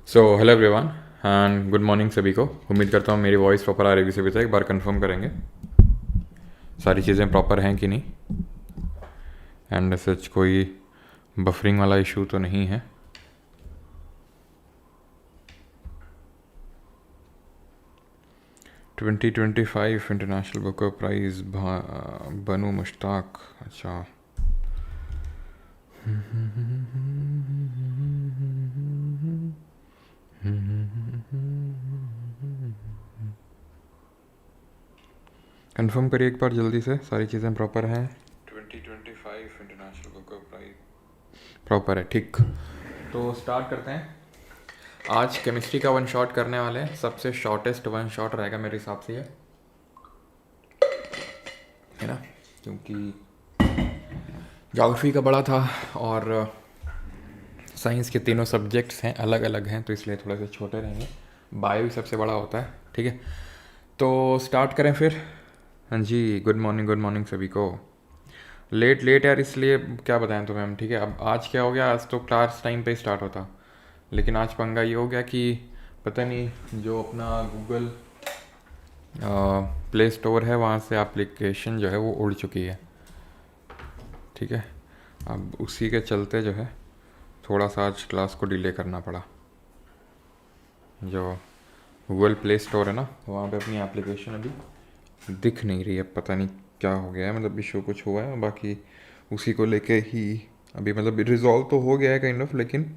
So hello everyone and good morning सभी को। उम्मीद करता हूँ मेरी वॉइस प्रॉपर आ रही है। सभी से एक बार कंफर्म करेंगे सारी चीज़ें प्रॉपर हैं कि नहीं, एंड सच कोई बफरिंग वाला इशू तो नहीं है। ट्वेंटी 2025 इंटरनेशनल बुक प्राइज़ बनू मुश्ताक। अच्छा, कंफर्म करिए एक बार जल्दी से सारी चीज़ें प्रॉपर हैं। 2025 इंटरनेशनल बुक प्राइज़ प्रॉपर है, ठीक। तो स्टार्ट करते हैं। आज केमिस्ट्री का वन शॉट करने वाले हैं। सबसे शॉर्टेस्ट वन शॉट रहेगा मेरे हिसाब से ये, है ना, क्योंकि ज्योग्राफी का बड़ा था और साइंस के तीनों सब्जेक्ट्स हैं, अलग अलग हैं, तो इसलिए थोड़े से छोटे रहेंगे। बायो ही सबसे बड़ा होता है, ठीक है। तो स्टार्ट करें फिर। हाँ जी, गुड मॉर्निंग सभी को। लेट यार, इसलिए क्या बताएं तुम्हें हम, ठीक है। अब आज क्या हो गया, आज तो क्लास टाइम पे स्टार्ट होता, लेकिन आज पंगा ये हो गया कि पता नहीं जो अपना गूगल प्ले स्टोर है वहाँ से एप्लीकेशन जो है वो उड़ चुकी है, ठीक है। अब उसी के चलते जो है थोड़ा सा आज क्लास को डिले करना पड़ा। जो गूगल प्ले स्टोर है ना, वहाँ पे अपनी एप्लीकेशन अभी दिख नहीं रही है, पता नहीं क्या हो गया है, मतलब इशू कुछ हुआ है। बाकी उसी को लेके ही अभी मतलब रिजॉल्व तो हो गया है काइंड ऑफ, लेकिन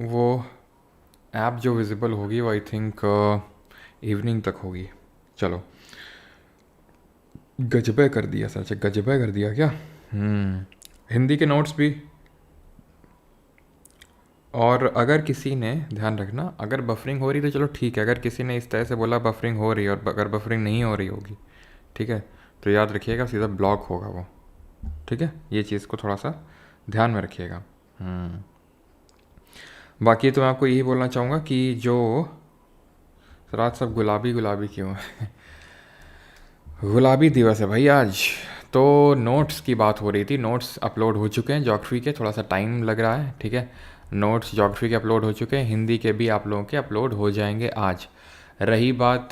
वो ऐप जो विजिबल होगी वो आई थिंक इवनिंग तक होगी। चलो, गजबे कर दिया सच, गजबे कर दिया क्या। हिंदी के नोट्स भी। और अगर किसी ने ध्यान रखना, अगर बफरिंग हो रही तो चलो ठीक है, अगर किसी ने इस तरह से बोला बफरिंग हो रही है और अगर बफरिंग नहीं हो रही होगी, ठीक है, तो याद रखिएगा सीधा ब्लॉक होगा वो, ठीक है। ये चीज़ को थोड़ा सा ध्यान में रखिएगा। बाकी तो मैं आपको यही बोलना चाहूँगा कि जो रात सब गुलाबी गुलाबी क्यों है गुलाबी दिवस है भाई आज। तो नोट्स की बात हो रही थी, नोट्स अपलोड हो चुके हैं ज्योग्राफी के, थोड़ा सा टाइम लग रहा है, ठीक है। नोट्स ज्योग्राफी के अपलोड हो चुके हैं, हिंदी के भी आप लोगों के अपलोड हो जाएंगे आज। रही बात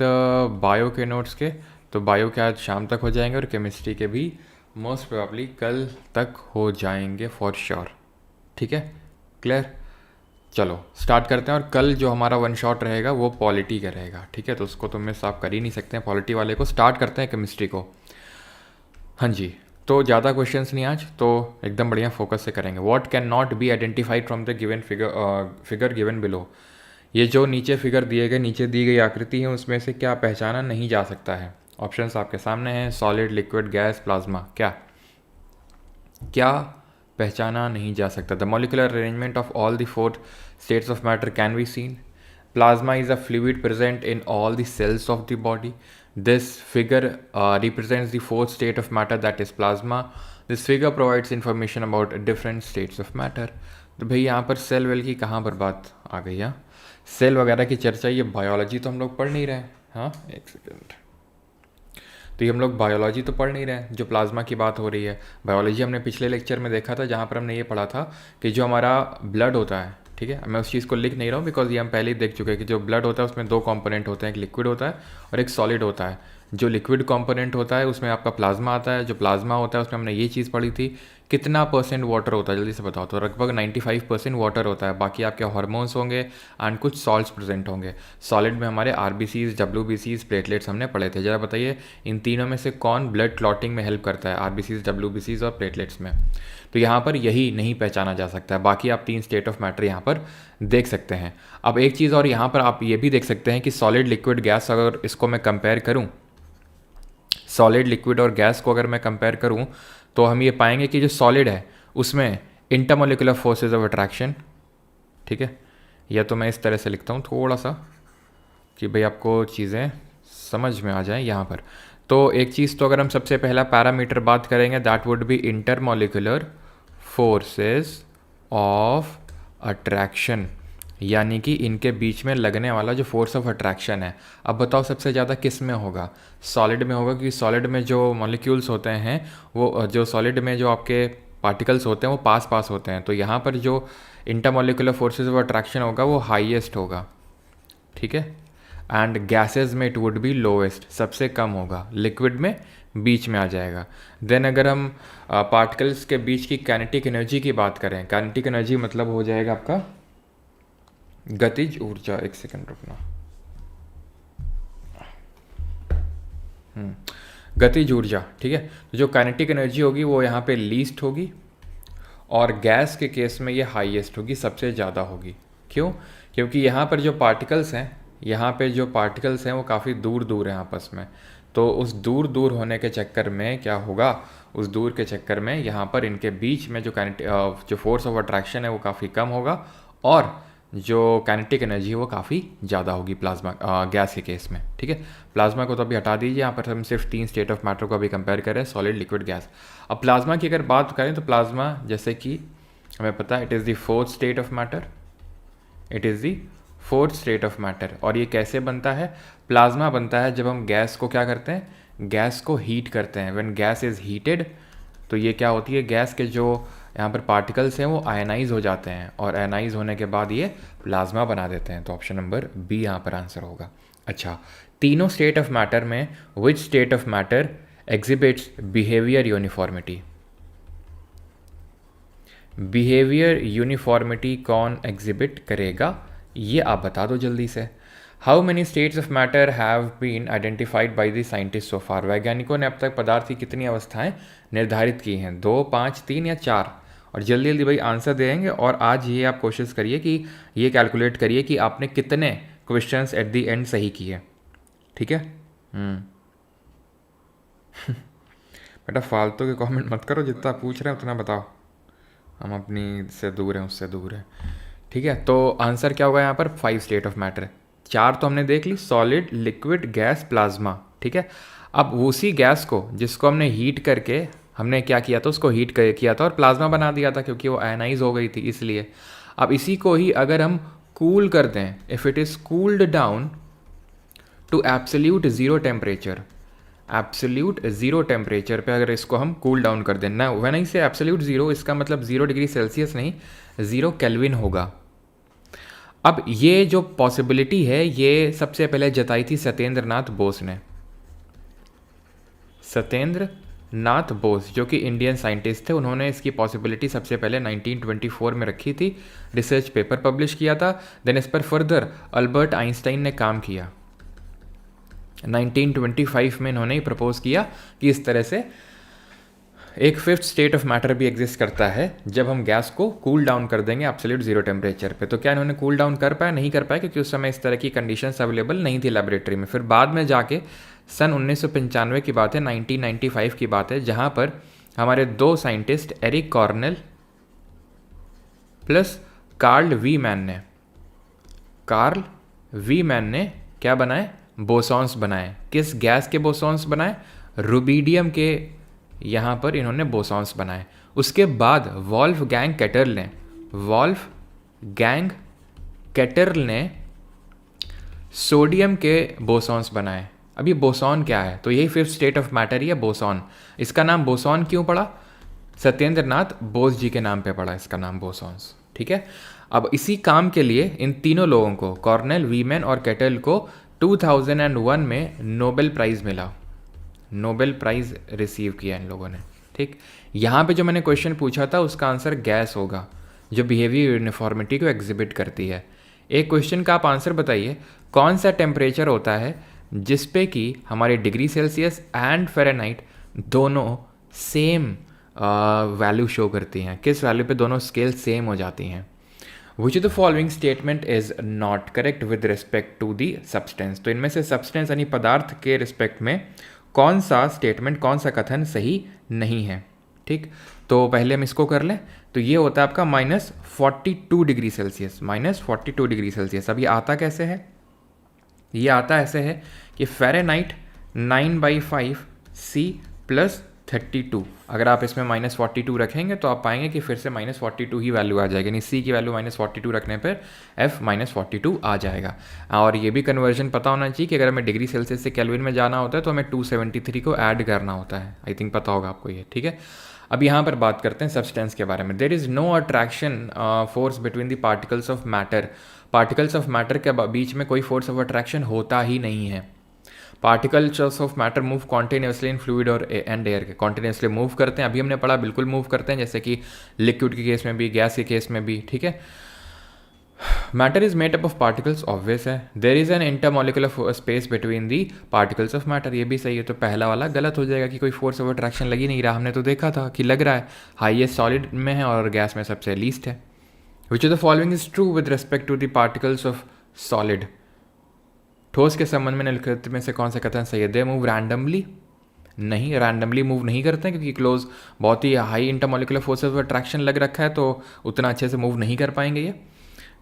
बायो के नोट्स के, तो बायो के आज शाम तक हो जाएंगे और केमिस्ट्री के भी मोस्ट प्रोबेबली कल तक हो जाएंगे फॉर श्योर, ठीक है। क्लियर, चलो स्टार्ट करते हैं। और कल जो हमारा वन शॉट रहेगा वो पॉलिटी का रहेगा, ठीक है, तो उसको तो मिस आप कर ही नहीं सकते हैं पॉलिटी वाले को। स्टार्ट करते हैं केमिस्ट्री को। हाँ जी, तो ज़्यादा क्वेश्चंस नहीं आज, तो एकदम बढ़िया फोकस से करेंगे। What can not be identified from the given figure given below. ये जो नीचे फिगर दिए गए, नीचे दी गई आकृति है, उसमें से क्या पहचाना नहीं जा सकता है। ऑप्शंस आपके सामने हैं, सॉलिड, लिक्विड, गैस, प्लाज्मा। क्या क्या पहचाना नहीं जा सकता। The molecular arrangement of all the four states of matter can be seen. Plasma is a fluid present in all the cells of the body. This figure represents the fourth state of matter, that is plasma. This figure provides information about different states of matter. तो भाई यहाँ पर cell well की कहाँ पर बात आ गई है। सेल वगैरह की चर्चा, ये बायोलॉजी तो हम लोग पढ़ नहीं रहे। हाँ, एक सेकेंड, तो ये हम लोग बायोलॉजी तो पढ़ नहीं रहे हैं। जो प्लाज्मा की बात हो रही है, बायोलॉजी हमने पिछले लेक्चर में देखा था, जहाँ पर हमने ये पढ़ा था कि जो हमारा ब्लड होता है, ठीक है, मैं उस चीज़ को लिख नहीं रहा हूँ बिकॉज ये हम पहले ही देख चुके हैं कि जो ब्लड होता है उसमें दो कंपोनेंट होते हैं, एक लिक्विड होता है और एक सॉलिड होता है। जो लिक्विड कंपोनेंट होता है उसमें आपका प्लाज्मा आता है, जो प्लाज्मा होता है उसमें हमने ये चीज़ पढ़ी थी, कितना परसेंट वाटर होता है, जल्दी से बताओ। तो लगभग 95% वाटर होता है, बाकी आपके हार्मोन्स होंगे एंड कुछ सॉल्ट्स प्रेजेंट होंगे। सॉलिड में हमारे आरबीसीज, डब्ल्यूबीसीज, प्लेटलेट्स हमने पढ़े थे। जरा बताइए इन तीनों में से कौन ब्लड क्लॉटिंग में हेल्प करता है, आरबीसीज, डब्ल्यूबीसीज और प्लेटलेट्स में। तो यहाँ पर यही नहीं पहचाना जा सकता है। बाकी आप तीन स्टेट ऑफ मैटर यहाँ पर देख सकते हैं। अब एक चीज़ और यहाँ पर आप ये भी देख सकते हैं कि सॉलिड, लिक्विड, गैस, अगर इसको मैं कंपेयर करूँ, सॉलिड, लिक्विड और गैस को अगर मैं कंपेयर करूँ, तो हम ये पाएंगे कि जो सॉलिड है उसमें इंटरमोलिकुलर फोर्सेज ऑफ अट्रैक्शन, ठीक है, या तो मैं इस तरह से लिखता हूँ थोड़ा सा कि भाई आपको चीज़ें समझ में आ जाएं यहाँ पर। तो एक चीज़ तो अगर हम सबसे पहला पैरामीटर बात करेंगे, that would be intermolecular forces of attraction, यानी कि इनके बीच में लगने वाला जो फोर्स ऑफ अट्रैक्शन है। अब बताओ सबसे ज़्यादा किस में होगा। सॉलिड में होगा, क्योंकि सॉलिड में जो मॉलिक्यूल्स होते हैं वो, जो सॉलिड में जो आपके पार्टिकल्स होते हैं वो पास पास होते हैं, तो यहाँ पर जो इंटरमोलिकुलर फोर्सेस ऑफ अट्रैक्शन होगा वो हाईएस्ट होगा, ठीक है। एंड गैसेज में इट वुड बी लोएस्ट, सबसे कम होगा। लिक्विड में बीच में आ जाएगा। देन अगर हम पार्टिकल्स के बीच की काइनेटिक एनर्जी की बात करें, काइनेटिक एनर्जी मतलब हो जाएगा आपका गतिज ऊर्जा। एक सेकंड रुकना। गतिज ऊर्जा, ठीक है। तो जो काइनेटिक एनर्जी होगी वो यहाँ पे लीस्ट होगी, और गैस के केस में ये हाईएस्ट होगी, सबसे ज़्यादा होगी। क्यों? क्योंकि यहाँ पर जो पार्टिकल्स हैं, वो काफ़ी दूर दूर हैं आपस में, तो उस दूर दूर होने के चक्कर में क्या होगा, उस दूर के चक्कर में यहाँ पर इनके बीच में जो फोर्स ऑफ अट्रैक्शन है वो काफ़ी कम होगा, और जो काइनेटिक एनर्जी है वो काफ़ी ज़्यादा होगी प्लाज्मा गैस के केस में, ठीक है। प्लाज्मा को तो अभी हटा दीजिए, यहाँ पर हम सिर्फ 3 स्टेट ऑफ मैटर को अभी कंपेयर करें, सॉलिड, लिक्विड, गैस। अब प्लाज्मा की अगर बात करें तो प्लाज्मा जैसे कि हमें पता है it is the fourth state of matter, और ये कैसे बनता है? प्लाज्मा बनता है जब हम गैस को क्या करते हैं, गैस को हीट करते हैं। व्हेन गैस इज़ हीटेड, तो ये क्या होती है, गैस के जो यहाँ पर पार्टिकल्स हैं वो आयनाइज हो जाते हैं, और आयनाइज होने के बाद ये प्लाज्मा बना देते हैं। तो ऑप्शन नंबर बी यहाँ पर आंसर होगा। अच्छा, तीनों स्टेट ऑफ मैटर में which state of matter exhibits behaviour uniformity? Behaviour uniformity कौन एग्जिबिट करेगा, ये आप बता दो जल्दी से। How many states of matter have been identified by the scientist so far? वैज्ञानिकों ने अब तक पदार्थ की कितनी अवस्थाएं निर्धारित की हैं? 2, 5, 3 या 4? और जल्दी जल्दी भाई आंसर देंगे। और आज ये आप कोशिश करिए कि ये कैलकुलेट करिए कि आपने कितने क्वेश्चंस एट द एंड सही किए, ठीक है। बेटा फालतू के कमेंट मत करो, जितना पूछ रहे हैं उतना बताओ, हम अपनी से दूर हैं, उससे दूर हैं, ठीक है। तो आंसर क्या होगा यहाँ पर? 5 स्टेट ऑफ मैटर। 4 तो हमने देख ली, सॉलिड, लिक्विड, गैस, प्लाज्मा, ठीक है। अब उसी गैस को जिसको हमने हीट करके हमने क्या किया था, उसको हीट किया था और प्लाज्मा बना दिया था, क्योंकि वो आयनाइज हो गई थी इसलिए। अब इसी को ही अगर हम कूल कर दें, if it is cooled down to absolute zero temperature, absolute zero temperature पे अगर इसको हम कूल डाउन कर दें ना, व्हेन आई से एब्सोल्यूट ज़ीरो, इसका मतलब 0 डिग्री सेल्सियस नहीं, 0 केल्विन होगा। अब ये जो पॉसिबिलिटी है ये सबसे पहले जताई थी सत्येंद्र नाथ बोस ने। सत्येंद्र नाथ बोस जो कि इंडियन साइंटिस्ट थे, उन्होंने इसकी पॉसिबिलिटी सबसे पहले 1924 में रखी थी, रिसर्च पेपर पब्लिश किया था। देन इस पर फर्दर अल्बर्ट आइंस्टाइन ने काम किया। 1925 में इन्होंने ही प्रपोज किया कि इस तरह से एक 5th स्टेट ऑफ मैटर भी एग्जिस्ट करता है जब हम गैस को कूल डाउन कर देंगे एब्सोल्यूट ज़ीरो टेम्परेचर पे। तो क्या इन्होंने कूल डाउन कर पाया? नहीं कर पाया, क्योंकि उस समय इस तरह की कंडीशंस अवेलेबल नहीं थी लेबोरेटरी में। फिर बाद में जाके सन 1995 की बात है, 1995 की बात है, जहाँ पर हमारे 2 scientist Eric Cornell plus Carl Wieman ने क्या बनाए? बोसॉन्स बनाए। किस गैस के बोसॉन्स बनाए? रुबीडियम के यहाँ पर इन्होंने बोसॉन्स बनाए। उसके बाद वॉल्फगैंग कैटरल ने सोडियम के बोसॉन्स बनाए। अब ये बोसॉन क्या है? तो यही 5th स्टेट ऑफ मैटर ही है, बोसॉन। इसका नाम बोसॉन क्यों पड़ा? सत्येंद्र नाथ बोस जी के नाम पे पड़ा इसका नाम, बोसॉन्स, ठीक है। अब इसी काम के लिए इन तीनों लोगों को, कॉर्नेल, वीमैन और कैटरल को 2001 में नोबेल प्राइज़ मिला। नोबेल प्राइज़ रिसीव किया इन लोगों ने, ठीक। यहाँ पे जो मैंने क्वेश्चन पूछा था उसका आंसर गैस होगा, जो बिहेवियर यूनिफॉर्मिटी को एग्जिबिट करती है। एक क्वेश्चन का आप आंसर बताइए, कौन सा टेम्परेचर होता है जिस पे कि हमारे डिग्री सेल्सियस एंड फ़ारेनहाइट दोनों सेम वैल्यू शो करती हैं? किस वैल्यू पे दोनों स्केल सेम हो जाती हैं? Which of the following statement is not correct with respect to the substance? तो इनमें से सब्सटेंस यानी पदार्थ के रिस्पेक्ट में कौन सा स्टेटमेंट, कौन सा कथन सही नहीं है, ठीक। तो पहले हम इसको कर लें। तो ये होता है आपका -42 डिग्री सेल्सियस, -42 डिग्री सेल्सियस। अब ये आता कैसे है? ये आता ऐसे है कि फ़ारेनहाइट 9/5 C + 32। अगर आप इसमें -42 रखेंगे तो आप पाएंगे कि फिर से -42 ही वैल्यू आ जाएगी, यानी C की वैल्यू -42 रखने पर F -42 आ जाएगा। और ये भी कन्वर्जन पता होना चाहिए कि अगर हमें डिग्री सेल्सियस से केल्विन में जाना होता है तो हमें 273 को ऐड करना होता है। आई थिंक पता होगा आपको ये, ठीक है। अब यहाँ पर बात करते हैं सब्सटेंस के बारे में। There is no attraction force between the particles of matter. Particles of matter के बीच में कोई फोर्स ऑफ अट्रैक्शन होता ही नहीं है। Particles of matter move continuously in fluid और एंड एयर के, कॉन्टिन्यूसली मूव करते हैं। अभी हमने पढ़ा बिल्कुल मूव करते हैं, जैसे कि लिक्विड के केस में भी, गैस के केस में भी, ठीक है। Matter is made up of particles, obvious है। There is an intermolecular space between the particles of matter, ये भी सही है। तो पहला वाला गलत हो जाएगा कि कोई फोर्स ऑफ अट्रैक्शन लग ही नहीं रहा, हमने तो देखा था कि लग रहा है। हाईएस्ट सॉलिड में है और गैस में सबसे लीस्ट है। Which of the following is true with respect to the particles of solid. ठोस के संबंध में निम्नलिखित में से कौन सा कथन सही है? दे मूव रैंडमली, नहीं, रैंडमली मूव नहीं करते हैं, क्योंकि क्लोज बहुत ही high intermolecular forces of attraction लग रखा है, तो उतना अच्छे से मूव नहीं कर पाएंगे ये।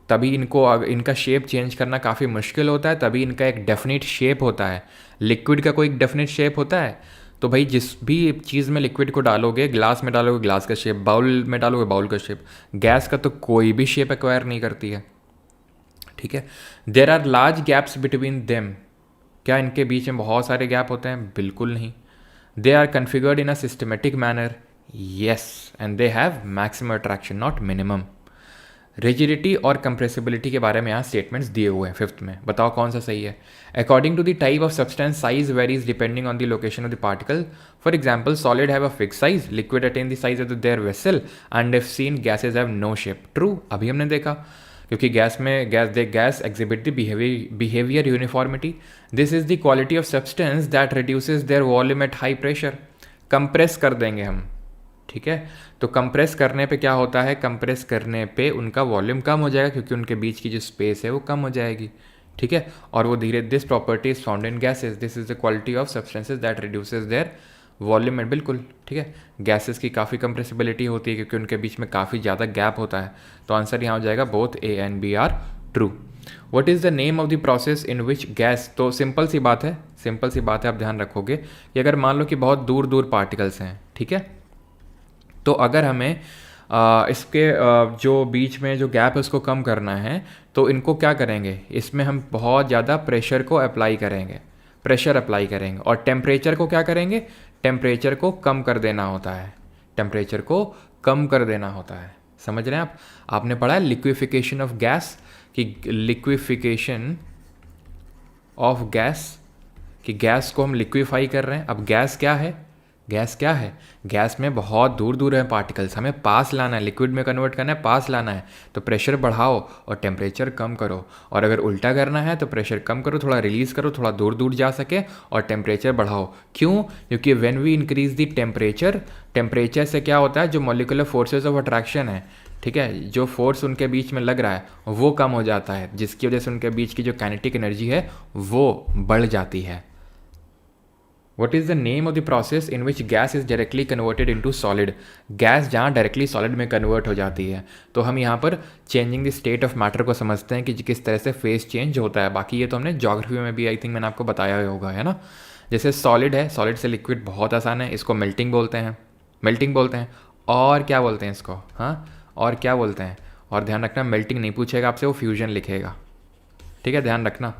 तभी इनका शेप चेंज करना काफ़ी मुश्किल होता है, तभी इनका एक डेफिनेट शेप होता है। लिक्विड का कोई एक डेफिनेट शेप होता है, तो भाई जिस भी चीज़ में लिक्विड को डालोगे, ग्लास में डालोगे ग्लास का शेप, बाउल में डालोगे बाउल का शेप। गैस का तो कोई भी शेप एक्वायर नहीं करती है, ठीक है। There are large gaps between them, क्या इनके बीच में बहुत सारे गैप होते हैं? बिल्कुल नहीं। They are configured in a systematic manner, yes, and they have maximum attraction not minimum. Rigidity और कंप्रेसिबिलिटी के बारे में यहाँ स्टेटमेंट्स दिए हुए हैं फिफ्थ में, बताओ कौन सा सही है? According to the type of substance size varies depending on the location of the particle. For example solid have a fix size, liquid attain the size of their vessel, and if seen gases have no shape. True, अभी हमने देखा, क्योंकि gas exhibit the behaviour uniformity. This is the quality of substance that reduces their volume at high pressure. Compress कर देंगे हम, ठीक है, तो कंप्रेस करने पे क्या होता है? कंप्रेस करने पे उनका वॉल्यूम कम हो जाएगा, क्योंकि उनके बीच की जो स्पेस है वो कम हो जाएगी, ठीक है। और वो धीरे, this property is found in gases, this is the quality of substances that reduces their volume में, बिल्कुल ठीक है। गैसेस की काफ़ी कंप्रेसिबिलिटी होती है, क्योंकि उनके बीच में काफ़ी ज़्यादा गैप होता है। तो आंसर यहाँ हो जाएगा both A and B are true. What is the name of the process in which gas, तो सिंपल सी बात है, सिंपल सी बात है, आप ध्यान रखोगे कि अगर मान लो कि बहुत दूर दूर पार्टिकल्स हैं, ठीक है, तो अगर हमें इसके जो बीच में जो गैप है उसको कम करना है, तो इनको क्या करेंगे? इसमें हम बहुत ज़्यादा प्रेशर को अप्लाई करेंगे, प्रेशर अप्लाई करेंगे, और टेम्परेचर को क्या करेंगे? टेम्परेचर को कम कर देना होता है, टेम्परेचर को कम कर देना होता है। समझ रहे हैं आप? आपने पढ़ा है लिक्विफिकेशन ऑफ गैस, कि लिक्विफिकेशन ऑफ गैस, कि गैस को हम लिक्विफाई कर रहे हैं। अब गैस क्या है? गैस क्या है? गैस में बहुत दूर दूर है पार्टिकल्स, हमें पास लाना है, लिक्विड में कन्वर्ट करना है, पास लाना है, तो प्रेशर बढ़ाओ और टेम्परेचर कम करो। और अगर उल्टा करना है तो प्रेशर कम करो, थोड़ा रिलीज़ करो, थोड़ा दूर दूर जा सके, और टेम्परेचर बढ़ाओ। क्यों? क्योंकि when we increase the temperature, temperature से क्या होता है? जो मॉलिक्यूलर फोर्सेज ऑफ अट्रैक्शन है, ठीक है, जो फोर्स उनके बीच में लग रहा है वो कम हो जाता है, जिसकी वजह से उनके बीच की जो काइनेटिक एनर्जी है वो बढ़ जाती है। What is the name of the process in which gas is directly converted into solid? Gas जहाँ डायरेक्टली सॉलिड में कन्वर्ट हो जाती है, तो हम यहाँ पर changing the state of matter को समझते हैं कि किस तरह से फेस चेंज होता है। बाकी ये तो हमने ज्योग्राफी में भी आई थिंक मैंने आपको बताया होगा, है ना। जैसे सॉलिड है, सॉलिड से लिक्विड बहुत आसान है, इसको मेल्टिंग बोलते हैं, मेल्टिंग बोलते हैं। और क्या बोलते हैं इसको? हाँ, और क्या बोलते हैं? और ध्यान रखना, मेल्टिंग नहीं पूछेगा आपसे, वो फ्यूजन लिखेगा, ठीक है, ध्यान रखना,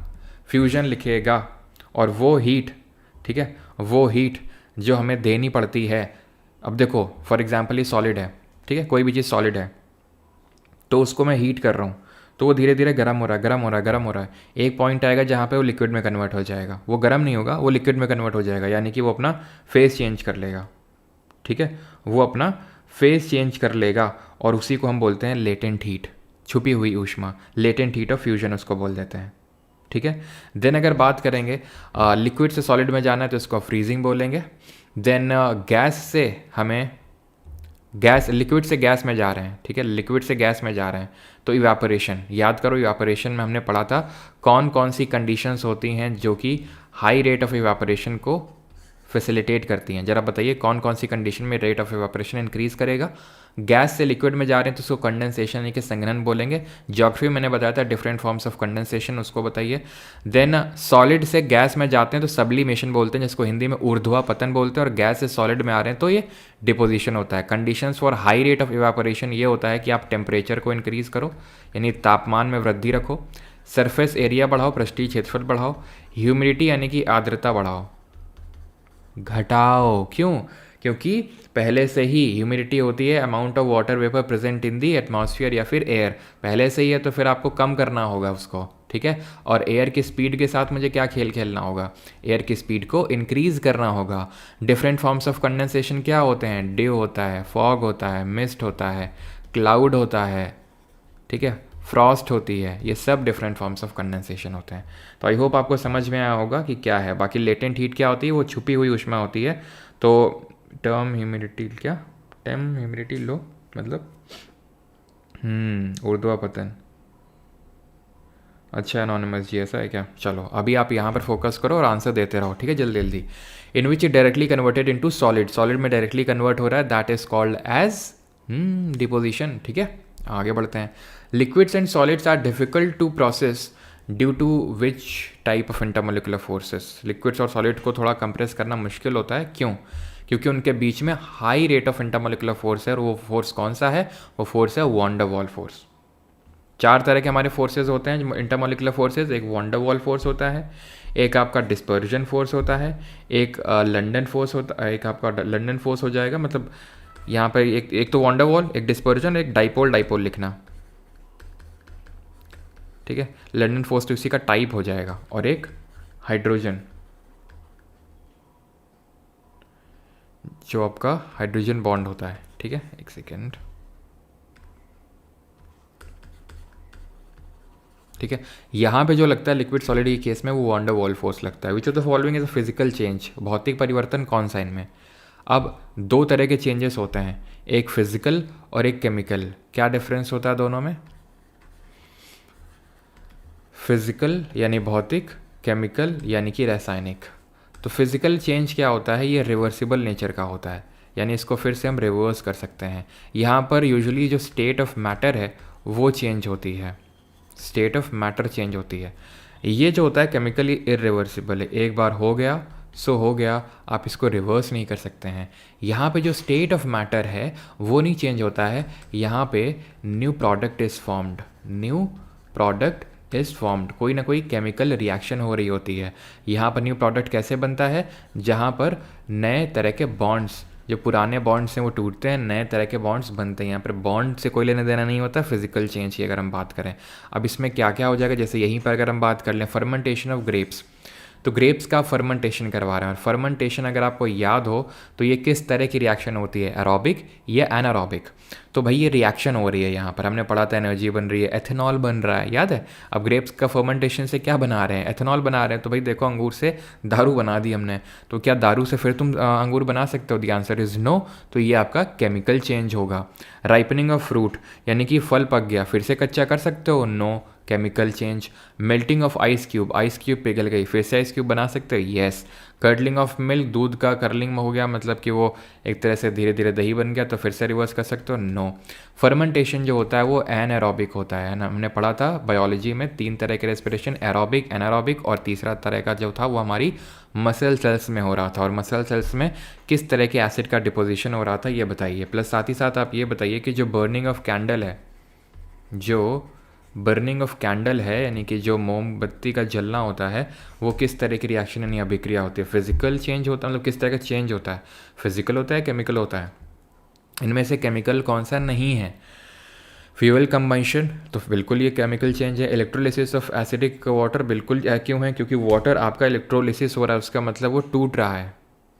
फ्यूजन लिखेगा। और वो हीट, ठीक है, वो हीट जो हमें देनी पड़ती है। अब देखो फॉर एग्जांपल ये सॉलिड है, ठीक है, कोई भी चीज़ सॉलिड है, तो उसको मैं हीट कर रहा हूँ, तो वो धीरे धीरे गर्म हो रहा है, गर्म हो रहा है, गर्म हो रहा है। एक पॉइंट आएगा जहाँ पे वो लिक्विड में कन्वर्ट हो जाएगा, वो गर्म नहीं होगा, वो लिक्विड में कन्वर्ट हो जाएगा, यानी कि वो अपना फेस चेंज कर लेगा, ठीक है, वो अपना फेस चेंज कर लेगा। और उसी को हम बोलते हैं लेटेंट हीट, छुपी हुई ऊष्मा, लेटेंट हीट ऑफ फ्यूजन उसको बोल देते हैं, ठीक है। देन अगर बात करेंगे लिक्विड से सॉलिड में जाना है तो इसको फ्रीजिंग बोलेंगे। देन गैस से हमें लिक्विड से गैस में जा रहे हैं, ठीक है, लिक्विड से गैस में जा रहे हैं, तो इवापोरेशन, याद करो इवापोरेशन में हमने पढ़ा था कौन कौन सी कंडीशंस होती हैं जो कि हाई रेट ऑफ इवापोरेशन को फैसिलिटेट करती हैं। जरा बताइए कौन कौन सी कंडीशन में रेट ऑफ इवापोरेशन इंक्रीज करेगा। गैस से लिक्विड में जा रहे हैं तो उसको कंडेंसेशन यानी कि संघनन बोलेंगे। ज्योग्राफी मैंने बताया था डिफरेंट फॉर्म्स ऑफ कंडेंसेशन, उसको बताइए। देन सॉलिड से गैस में जाते हैं तो सब्लिमेशन बोलते हैं, जिसको हिंदी में ऊर्ध्वा पतन बोलते हैं। और गैस से सॉलिड में आ रहे हैं तो ये डिपोजिशन होता है। Conditions for high rate of evaporation ये होता है कि आप टेम्परेचर को इंक्रीज करो, यानी तापमान में वृद्धि रखो, सरफेस एरिया बढ़ाओ, पृष्ठीय क्षेत्रफल बढ़ाओ, ह्यूमिडिटी यानी कि आर्द्रता बढ़ाओ, घटाओ। क्यों? क्योंकि पहले से ही ह्यूमिडिटी होती है amount of water vapour present in the atmosphere या फिर एयर, पहले से ही है तो फिर आपको कम करना होगा उसको, ठीक है। और एयर की स्पीड के साथ मुझे क्या खेल खेलना होगा, एयर की स्पीड को इंक्रीज करना होगा। डिफरेंट फॉर्म्स ऑफ कंडेंसेशन क्या होते हैं, ड्यू होता है, फॉग होता है, मिस्ट होता है, क्लाउड होता है, ठीक है, फ्रॉस्ट होती है, ये सब डिफरेंट फॉर्म्स ऑफ कंडेंसेशन होते हैं। तो आई होप आपको समझ में आया होगा कि क्या है। बाकी लेटेंट हीट क्या होती है, वो छुपी हुई ऊष्मा होती है। तो टर्म ह्यूमिडिटी क्या, टर्म ह्यूमिडिटी लो मतलब उर्ध्वा पतन। अच्छा एनोनिमस जी, ऐसा है क्या? चलो अभी आप यहाँ पर फोकस करो और आंसर देते रहो, ठीक है, जल्दी जल्दी। In which it directly converted into solid, solid में डायरेक्टली कन्वर्ट हो रहा है, that is called as deposition, ठीक है। आगे बढ़ते हैं। Liquids and solids are difficult to process due to which type of intermolecular forces. Liquids और सॉलिड को थोड़ा कंप्रेस करना मुश्किल होता है, क्यों? क्योंकि उनके बीच में high rate of intermolecular force है, और वो फोर्स कौन सा है, वो फोर्स है वॉन डर वॉल फोर्स। 4 तरह के हमारे फोर्सेज होते हैं इंटरमोलिकुलर फोर्सेज। एक वॉन डर वॉल फोर्स होता है, एक आपका डिस्पर्जन फोर्स होता है, एक लंडन फोर्स होता है, एक आपका लंडन फोर्स हो जाएगा, मतलब यहाँ पर एक तो वॉन डर वॉल, एक डिस्पर्जन, एक डाइपोल, डाइपोल लिखना, ठीक है। लंडन फोर्स तो इसी का टाइप हो जाएगा, और एक हाइड्रोजन, जो आपका हाइड्रोजन बॉन्ड होता है, ठीक है। एक सेकेंड, ठीक है। यहाँ पे जो लगता है लिक्विड सॉलिड के केस में, वो वॉन डर वॉल फोर्स लगता है। Which of the following is a physical change, भौतिक परिवर्तन कौन सा इनमें? अब 2 तरह के चेंजेस होते हैं, एक फिजिकल और एक केमिकल। क्या डिफरेंस होता है दोनों में? फिजिकल यानी भौतिक, केमिकल यानी कि रासायनिक। तो फिजिकल चेंज क्या होता है, ये रिवर्सिबल नेचर का होता है, यानी इसको फिर से हम रिवर्स कर सकते हैं। यहाँ पर यूजुअली जो स्टेट ऑफ मैटर है वो चेंज होती है, स्टेट ऑफ मैटर चेंज होती है। ये जो होता है केमिकली इरिवर्सिबल है, एक बार हो गया सो हो गया, आप इसको रिवर्स नहीं कर सकते हैं। यहाँ पे जो स्टेट ऑफ मैटर है वो नहीं चेंज होता है, यहाँ पे new product is formed, new product is formed, कोई ना कोई केमिकल रिएक्शन हो रही होती है। यहाँ पर न्यू प्रोडक्ट कैसे बनता है, जहाँ पर नए तरह के बॉन्ड्स, जो पुराने बॉन्ड्स हैं वो टूटते हैं, नए तरह के बॉन्ड्स बनते हैं। यहाँ पर बॉन्ड से कोई लेना देना नहीं होता, फिजिकल चेंज की अगर हम बात करें। अब इसमें क्या क्या हो जाएगा, जैसे यहीं पर अगर हम बात कर लें फर्मेंटेशन ऑफ ग्रेप्स, तो ग्रेप्स का फर्मेंटेशन करवा रहे हैं, और फर्मेंटेशन अगर आपको याद हो तो ये किस तरह की रिएक्शन होती है, एरोबिक या एनारोबिक। तो भाई ये रिएक्शन हो रही है, यहाँ पर हमने पढ़ा था एनर्जी बन रही है, एथेनॉल बन रहा है, याद है। अब ग्रेप्स का फर्मेंटेशन से क्या बना रहे हैं, एथेनॉल बना रहे हैं। तो भाई देखो अंगूर से दारू बना दी हमने, तो क्या दारू से फिर तुम अंगूर बना सकते हो? The answer is no. तो ये आपका केमिकल चेंज होगा। राइपनिंग ऑफ फ्रूट, यानी कि फल पक गया, फिर से कच्चा कर सकते हो? No, chemical change. Melting of ice cube, ice cube पिघल गई, फिर से आइस क्यूब बना सकते हो? यस। कर्डलिंग ऑफ मिल्क, दूध का कर्लिंग में हो गया, मतलब कि वो एक तरह से धीरे धीरे दही बन गया, तो फिर से रिवर्स कर सकते हो? नो। फर्मेंटेशन जो होता है वो एनएरोबिक होता है ना, हमने पढ़ा था बायोलॉजी में 3 तरह के रेस्पिरेशन, एरोबिक, एनारोबिक, और तीसरा तरह का जो था वो हमारी मसल सेल्स में हो रहा था। और मसल सेल्स में किस तरह के एसिड का डिपोजिशन हो रहा था ये बताइए। प्लस साथ ही साथ आप ये बताइए कि जो बर्निंग ऑफ कैंडल है, जो बर्निंग ऑफ कैंडल है, यानी कि जो मोमबत्ती का जलना होता है, वो किस तरह की रिएक्शन यानी अभिक्रिया होती है? फिजिकल चेंज होता है, मतलब किस तरह का चेंज होता है, फिजिकल होता है, केमिकल होता है? इनमें से केमिकल कौन सा नहीं है? फ्यूल कंबंशन, तो बिल्कुल ये केमिकल चेंज है। इलेक्ट्रोलिसिस ऑफ एसिडिक वाटर, बिल्कुल क्यों है, क्योंकि वाटर आपका इलेक्ट्रोलिसिस हो रहा है, उसका मतलब वो टूट रहा है,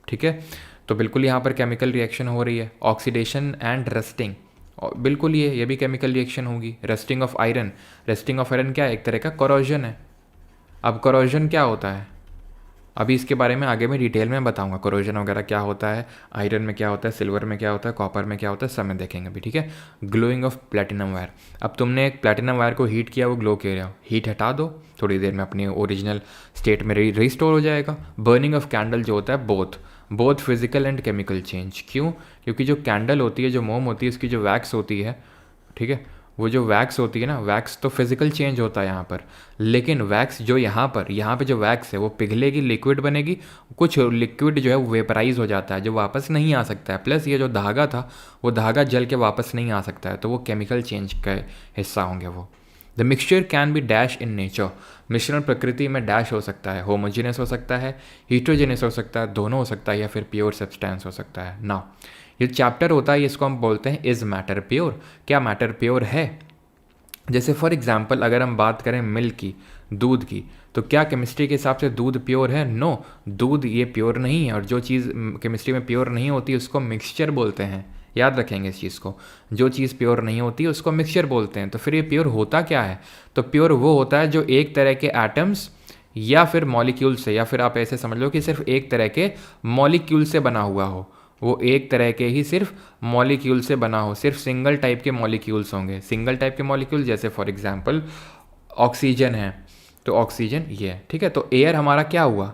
ठीक है। तो बिल्कुल यहाँ पर केमिकल रिएक्शन हो रही है। ऑक्सीडेशन एंड रस्टिंग, और बिल्कुल ये भी केमिकल रिएक्शन होगी। Rusting of iron, rusting of iron क्या है, एक तरह का कोरोजन है। अब कोरोजन क्या होता है, अभी इसके बारे में आगे मैं डिटेल में बताऊंगा, कोरोजन वगैरह क्या होता है, आयरन में क्या होता है, सिल्वर में क्या होता है, कॉपर में क्या होता है, सब में देखेंगे अभी, ठीक है। ग्लोइंग ऑफ प्लेटिनम वायर, अब तुमने एक प्लेटिनम वायर को हीट किया, वो ग्लो कर रहा हो, हीट हटा दो, थोड़ी देर में अपनी ओरिजिनल स्टेट में रिस्टोर हो जाएगा। बर्निंग ऑफ कैंडल जो होता है, both physical and chemical change, क्यों? क्योंकि जो कैंडल होती है, जो मोम होती है, उसकी जो वैक्स होती है, ठीक है, वो जो वैक्स होती है ना, वैक्स तो फिजिकल चेंज होता है यहाँ पर, लेकिन वैक्स जो यहाँ पे जो वैक्स है वो पिघलेगी, लिक्विड बनेगी, कुछ लिक्विड जो है वो वेपराइज हो जाता है, जो वापस नहीं आ सकता है। प्लस ये जो धागा था वो धागा जल के वापस नहीं आ सकता है, तो वो केमिकल चेंज का हिस्सा होंगे वो, the mixture can be dash in nature, मिश्रण प्रकृति में डैश हो सकता है, होमोजीनियस हो सकता है, हीट्रोजीनियस हो सकता है, दोनों हो सकता है, या फिर प्योर सब्सटेंस हो सकता है। नाउ ये चैप्टर होता है, इसको हम बोलते हैं इज मैटर प्योर, क्या मैटर प्योर है। जैसे फॉर एग्जाम्पल अगर हम बात करें मिल्क की, दूध की, तो क्या केमिस्ट्री के हिसाब से दूध प्योर है? नो, दूध ये प्योर नहीं है, और जो चीज़ केमिस्ट्री में प्योर नहीं होती उसको मिक्सचर बोलते हैं, याद रखेंगे इस चीज़ को, जो चीज़ प्योर नहीं होती उसको मिक्सचर बोलते हैं। तो फिर ये प्योर होता क्या है? तो प्योर वो होता है जो एक तरह के एटम्स या फिर मॉलिक्यूल से, या फिर आप ऐसे समझ लो कि सिर्फ एक तरह के मॉलिक्यूल से बना हुआ हो, वो एक तरह के ही सिर्फ मॉलिक्यूल से बना हो, सिर्फ सिंगल टाइप के मॉलिक्यूल्स होंगे। सिंगल टाइप के मॉलिक्यूल जैसे फॉर एग्जांपल ऑक्सीजन है, तो ऑक्सीजन ये है, ठीक है। तो एयर हमारा क्या हुआ?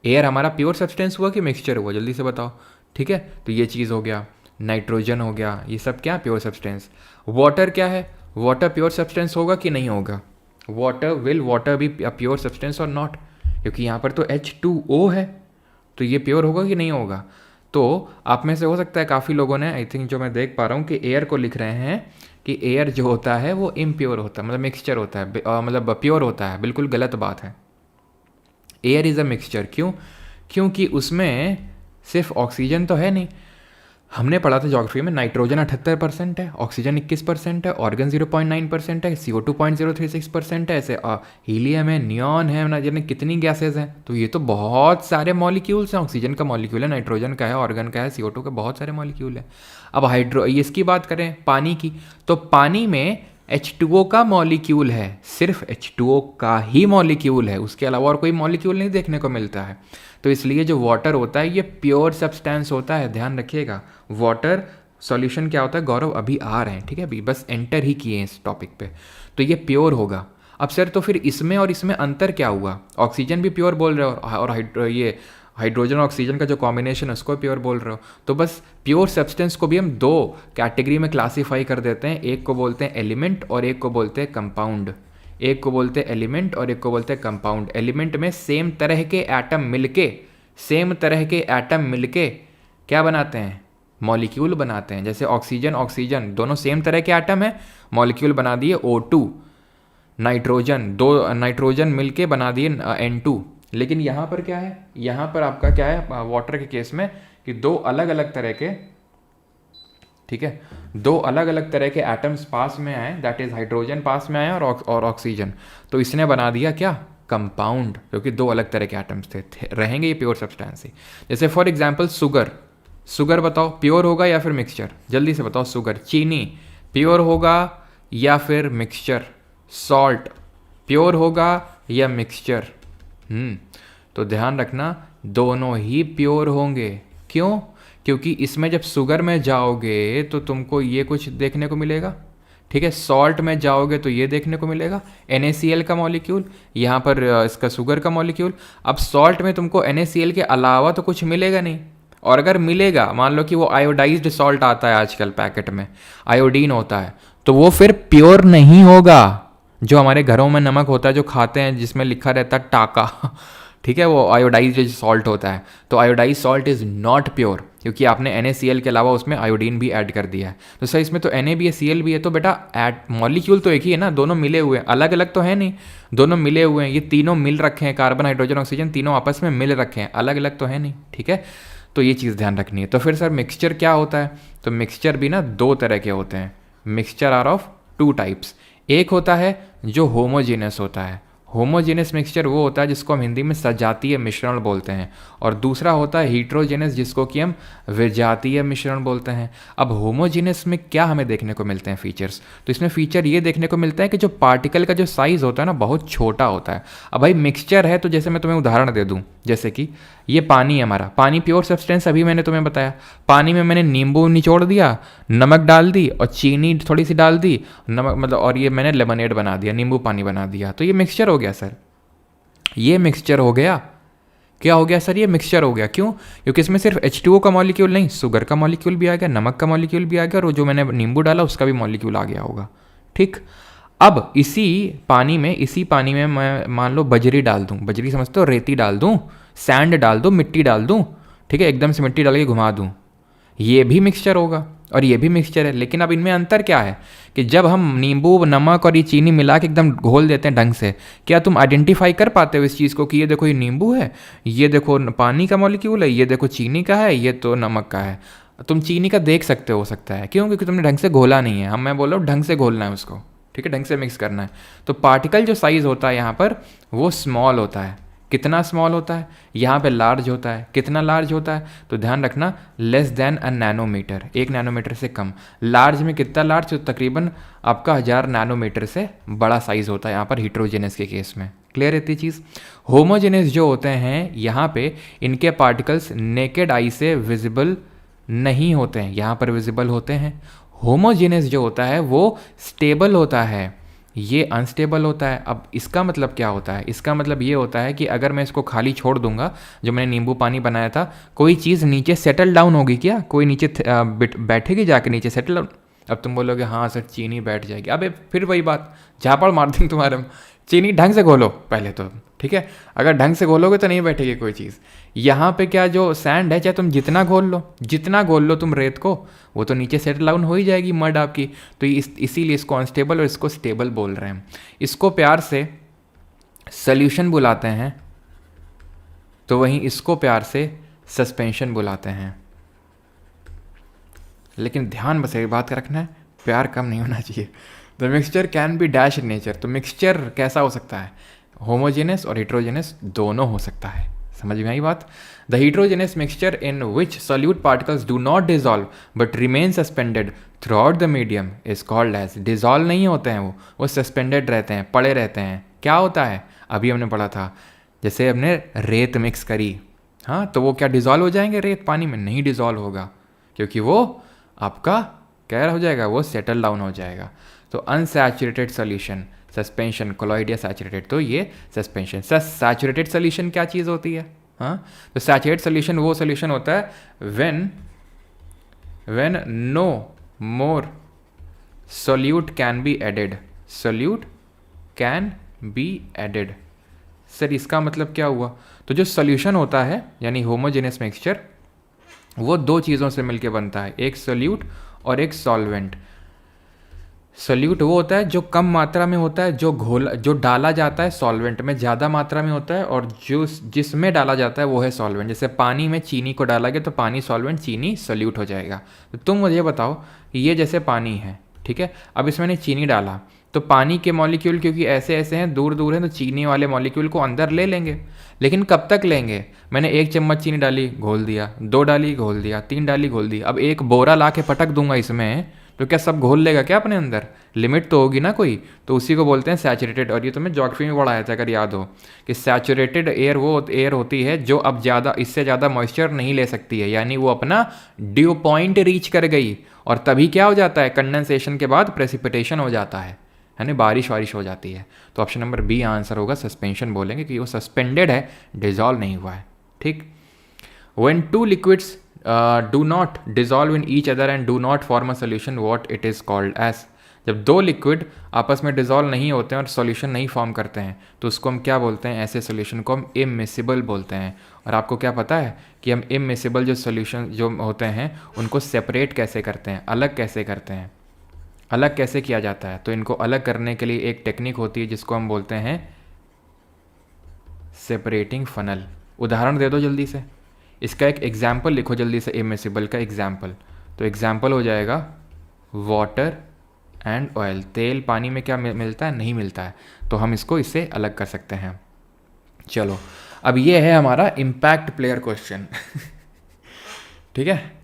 एयर हमारा प्योर सब्सटेंस हुआ कि मिक्सचर हुआ? जल्दी से बताओ, ठीक है। तो ये चीज़ हो गया, नाइट्रोजन हो गया, ये सब क्या प्योर सब्सटेंस। वाटर क्या है? वाटर प्योर सब्सटेंस होगा कि नहीं होगा? वाटर बी प्योर सब्सटेंस और नॉट? क्योंकि यहाँ पर तो H2O है, तो ये प्योर होगा कि नहीं होगा? तो आप में से हो सकता है काफ़ी लोगों ने, आई थिंक जो मैं देख पा रहा हूँ कि एयर को लिख रहे हैं कि एयर जो होता है वो इम्प्योर होता है, मतलब मिक्सचर होता है, मतलब प्योर होता है। बिल्कुल गलत बात है। Air is a mixture. क्यों? क्योंकि उसमें सिर्फ ऑक्सीजन तो है नहीं, हमने पढ़ा था ज्योग्राफी में, नाइट्रोजन 78% है, ऑक्सीजन 21% है, ऑर्गन 0.9% है, CO2 0.036% है, ऐसे हीलियम है, नियॉन है, ना जाने कितनी गैसेज हैं। तो ये तो बहुत सारे मॉलिक्यूल्स हैं, ऑक्सीजन का मॉलिक्यूल है, नाइट्रोजन का है, ऑर्गन का है, CO2 का, बहुत सारे मॉलिक्यूल है। अब इसकी बात करें पानी की, तो पानी में H2O का मॉलिक्यूल है, सिर्फ H2O का ही मॉलिक्यूल है, उसके अलावा और कोई मॉलिक्यूल नहीं देखने को मिलता है। तो इसलिए जो वाटर होता है ये प्योर सब्सटेंस होता है, ध्यान रखिएगा। वाटर सॉल्यूशन क्या होता है? गौरव अभी आ रहे हैं, ठीक है, अभी बस एंटर ही किए हैं इस टॉपिक पे। तो ये प्योर होगा। अब सर तो फिर इसमें और इसमें अंतर क्या हुआ? ऑक्सीजन भी प्योर बोल रहे हो, और ये हाइड्रोजन और ऑक्सीजन का जो कॉम्बिनेशन है उसको प्योर बोल रहे हो। तो बस प्योर सब्सटेंस को भी हम दो कैटेगरी में क्लासीफाई कर देते हैं, एक को बोलते हैं एलिमेंट और एक को बोलते हैं कंपाउंड। एक को बोलते हैं एलिमेंट और एक को बोलते हैं कंपाउंड। एलिमेंट में सेम तरह के एटम मिलके क्या बनाते हैं? मॉलिक्यूल बनाते हैं। जैसे ऑक्सीजन दोनों सेम तरह के एटम है, मॉलिक्यूल बना दिए O2। दो नाइट्रोजन मिलके बना दिए N2। लेकिन यहाँ पर क्या है? यहाँ पर आपका क्या है वाटर के केस में कि दो अलग अलग तरह के, ठीक है, दो अलग अलग तरह के एटम्स पास में आए, दैट इज हाइड्रोजन पास में आए और ऑक्सीजन, तो इसने बना दिया क्या? कंपाउंड, क्योंकि दो अलग तरह के एटम्स थे रहेंगे ये प्योर सब्सटेंस ही। जैसे फॉर एग्जांपल शुगर बताओ प्योर होगा या फिर मिक्सचर? जल्दी से बताओ। शुगर, चीनी प्योर होगा या फिर मिक्सचर? सॉल्ट प्योर होगा या मिक्सचर? तो ध्यान रखना दोनों ही प्योर होंगे। क्यों? क्योंकि इसमें जब शुगर में जाओगे तो तुमको ये कुछ देखने को मिलेगा, ठीक है। सॉल्ट में जाओगे तो ये देखने को मिलेगा NaCl का मॉलिक्यूल, यहाँ पर इसका शुगर का मॉलिक्यूल। अब सॉल्ट में तुमको NaCl के अलावा तो कुछ मिलेगा नहीं, और अगर मिलेगा, मान लो कि वो आयोडाइज्ड सॉल्ट आता है आजकल पैकेट में, आयोडीन होता है, तो वो फिर प्योर नहीं होगा। जो हमारे घरों में नमक होता है जो खाते हैं, जिसमें लिखा रहता है टाका, ठीक है, वो आयोडाइज्ड सॉल्ट होता है। तो iodise salt is not pure, क्योंकि आपने NaCl के अलावा उसमें आयोडीन भी ऐड कर दिया है। तो सर इसमें तो Na भी है, Cl भी है, तो बेटा मॉलिक्यूल तो एक ही है ना, दोनों मिले हुए हैं, अलग अलग तो है नहीं, दोनों मिले हुए हैं। ये तीनों मिल रखे हैं, कार्बन हाइड्रोजन ऑक्सीजन तीनों आपस में मिल रखे हैं, अलग अलग तो है नहीं, ठीक है। तो ये चीज़ ध्यान रखनी है। तो फिर सर मिक्सचर क्या होता है? तो मिक्सचर भी ना दो तरह के होते हैं। Mixture are of two types. एक होता है जो होमोजीनियस होता है, होमोजेनस मिक्सचर वो होता है जिसको हम हिंदी में सजातीय मिश्रण बोलते हैं, और दूसरा होता है हीट्रोजेनस जिसको कि हम विजातीय मिश्रण बोलते हैं। अब होमोजेनस में क्या हमें देखने को मिलते हैं फीचर्स? तो इसमें फीचर ये देखने को मिलता है कि जो पार्टिकल का जो साइज़ होता है ना बहुत छोटा होता है। अब भाई मिक्सचर है तो जैसे मैं तुम्हें उदाहरण दे दूँ, जैसे कि ये पानी है हमारा, पानी प्योर सब्सटेंस, अभी मैंने तुम्हें बताया। पानी में मैंने नींबू निचोड़ दिया, नमक डाल दी और चीनी थोड़ी सी डाल दी, नमक मतलब, और ये मैंने लेमनेड बना दिया, नींबू पानी बना दिया, तो ये मिक्सचर हो गया सर। ये मिक्सचर हो गया। क्या हो गया सर? ये मिक्सचर हो गया। क्यों? क्योंकि इसमें सिर्फ H2O का मॉलिक्यूल नहीं, शुगर का मॉलिक्यूल भी आ गया, नमक का मॉलिक्यूल भी आ गया, और जो मैंने नींबू डाला उसका भी मॉलिक्यूल आ गया होगा, ठीक। अब इसी पानी में मैं मान लो बजरी डाल दूं, बजरी समझते हो, रेती डाल दूं, सैंड डाल दूं, मिट्टी डाल दूं, ठीक है, एकदम से मिट्टी डाल के घुमा दूं, ये भी मिक्सचर होगा। और ये भी मिक्सचर है। लेकिन अब इनमें अंतर क्या है कि जब हम नींबू, नमक और ये चीनी मिला के एकदम घोल देते हैं ढंग से, क्या तुम आइडेंटिफाई कर पाते हो इस चीज़ को कि ये देखो ये नींबू है, ये देखो पानी का मॉलिक्यूल है, ये देखो चीनी का है, ये तो नमक का है। तुम चीनी का देख सकते हो सकता है, क्यों? क्योंकि तुमने ढंग से घोला नहीं है। मैं बोल रहा हूँ ढंग से घोलना है उसको, ठीक है, ढंग से मिक्स करना है। तो पार्टिकल जो साइज़ होता है यहाँ पर वो स्मॉल होता है। कितना स्मॉल होता है? यहाँ पे लार्ज होता है। कितना लार्ज होता है? तो ध्यान रखना, लेस देन अ नैनोमीटर, 1 नैनोमीटर से कम। लार्ज में कितना लार्ज? तो तकरीबन आपका 1000 नैनोमीटर से बड़ा साइज़ होता है यहाँ पर हीट्रोजेनस के केस में। क्लियर रहती चीज़? होमोजेनस जो होते हैं यहाँ पे, इनके पार्टिकल्स नेकेड आई से विजिबल नहीं होते हैं, यहाँ पर विजिबल होते हैं। होमोजेनस जो होता है वो स्टेबल होता है, ये अनस्टेबल होता है। अब इसका मतलब क्या होता है? इसका मतलब ये होता है कि अगर मैं इसको खाली छोड़ दूंगा, जो मैंने नींबू पानी बनाया था, कोई चीज़ नीचे सेटल डाउन होगी क्या? कोई नीचे बैठेगी जाके नीचे सेटल डाउन? अब तुम बोलोगे हाँ सर चीनी बैठ जाएगी। अबे फिर वही बात, झापड़ मार देंगे तुम्हारे। चीनी ढंग से घोलो पहले तो, ठीक है? अगर ढंग से घोलोगे तो नहीं बैठेगी कोई चीज़। यहाँ पे क्या, जो सैंड है, चाहे तुम जितना घोल लो तुम रेत को, वो तो नीचे सेटल डाउन हो ही जाएगी मड आपकी। तो इसीलिए इसको अनस्टेबल और इसको स्टेबल बोल रहे हैं। इसको प्यार से सल्यूशन बुलाते हैं, तो वहीं इसको प्यार से सस्पेंशन बुलाते हैं। लेकिन ध्यान बस एक बात का रखना है, प्यार कम नहीं होना चाहिए। The mixture can be dash in nature. तो मिक्सचर कैसा हो सकता है? होमोजेनस और हिट्रोजेनस दोनों हो सकता है। समझ में आई बात? The heterogeneous mixture in which solute particles do not dissolve but remain suspended throughout the medium is called as. Dissolve नहीं होते हैं, वो सस्पेंडेड रहते हैं, पड़े रहते हैं। क्या होता है? अभी हमने पढ़ा था, जैसे हमने रेत मिक्स करी, हाँ, तो वो क्या डिजॉल्व हो जाएंगे रेत पानी में? नहीं डिजॉल्व होगा, क्योंकि वो आपका क्या हो जाएगा? वो सेटल डाउन हो जाएगा। तो अनसैचुरेटेड सोल्यूशन, सस्पेंशन, कोलॉइड या सैचुरेटेड, तो ये सस्पेंशन। सैचुरेटेड सोल्यूशन क्या चीज़ होती है? हाँ, तो सैचुरेटेड सोल्यूशन वो सोल्यूशन होता है when no more solute can be added. Solute can be added. Sir इसका मतलब क्या हुआ? तो जो सोल्यूशन होता है यानी होमोजेनस मिक्सचर, वो दो चीज़ों से मिलकर बनता है, एक सोल्यूट और एक सॉल्वेंट। सोल्यूट वो होता है जो कम मात्रा में होता है, जो डाला जाता है सॉल्वेंट में ज़्यादा मात्रा में होता है, और जो जिसमें डाला जाता है वो है सॉल्वेंट। जैसे पानी में चीनी को डाला गया तो पानी सॉल्वेंट, चीनी सोल्यूट हो जाएगा। तो तुम मुझे बताओ, ये जैसे पानी है, ठीक है, अब इसमें चीनी डाला तो पानी के मॉलिक्यूल क्योंकि ऐसे ऐसे हैं, दूर दूर हैं, तो चीनी वाले मॉलिक्यूल को अंदर ले लेंगे। लेकिन कब तक लेंगे? मैंने 1 चम्मच चीनी डाली, घोल दिया, 2 डाली, घोल दिया, 3 डाली, घोल दी। अब एक बोरा ला के पटक दूंगा इसमें, तो क्या सब घोल लेगा क्या अपने अंदर? लिमिट तो होगी ना कोई। तो उसी को बोलते हैं सैचुरेटेड। और ये तुम्हें ज्योग्राफी में पढ़ाया था अगर याद हो, कि सैचुरेटेड एयर वो एयर होती है जो अब ज़्यादा, इससे ज़्यादा मॉइस्चर नहीं ले सकती है, यानी वो अपना ड्यू पॉइंट रीच कर गई, और तभी क्या हो जाता है? कंडेंसेशन के बाद प्रेसिपिटेशन हो जाता है ना, बारिश वारिश हो जाती है। तो ऑप्शन नंबर बी आंसर होगा, सस्पेंशन बोलेंगे कि वो सस्पेंडेड है, डिजॉल्व नहीं हुआ है। ठीक। When two liquids do not dissolve in each other and do not form a solution, what it is called as. जब दो लिक्विड आपस में डिजॉल्व नहीं होते हैं और सॉल्यूशन नहीं फॉर्म करते हैं तो उसको हम क्या बोलते हैं? ऐसे सॉल्यूशन को हम इमिसिबल बोलते हैं। और आपको क्या पता है कि हम इमिसिबल जो सॉल्यूशन जो होते हैं उनको सेपरेट कैसे करते हैं, अलग कैसे करते हैं? अलग कैसे किया जाता है? तो इनको अलग करने के लिए एक टेक्निक होती है जिसको हम बोलते हैं सेपरेटिंग फनल। उदाहरण दे दो जल्दी से, इसका एक एग्जाम्पल लिखो जल्दी से, इमिसिबल का एग्जाम्पल। तो एग्जाम्पल हो जाएगा वाटर एंड ऑयल। तेल पानी में क्या मिलता है? नहीं मिलता है, तो हम इसको इससे अलग कर सकते हैं। चलो अब ये है हमारा इम्पैक्ट प्लेयर क्वेश्चन। ठीक है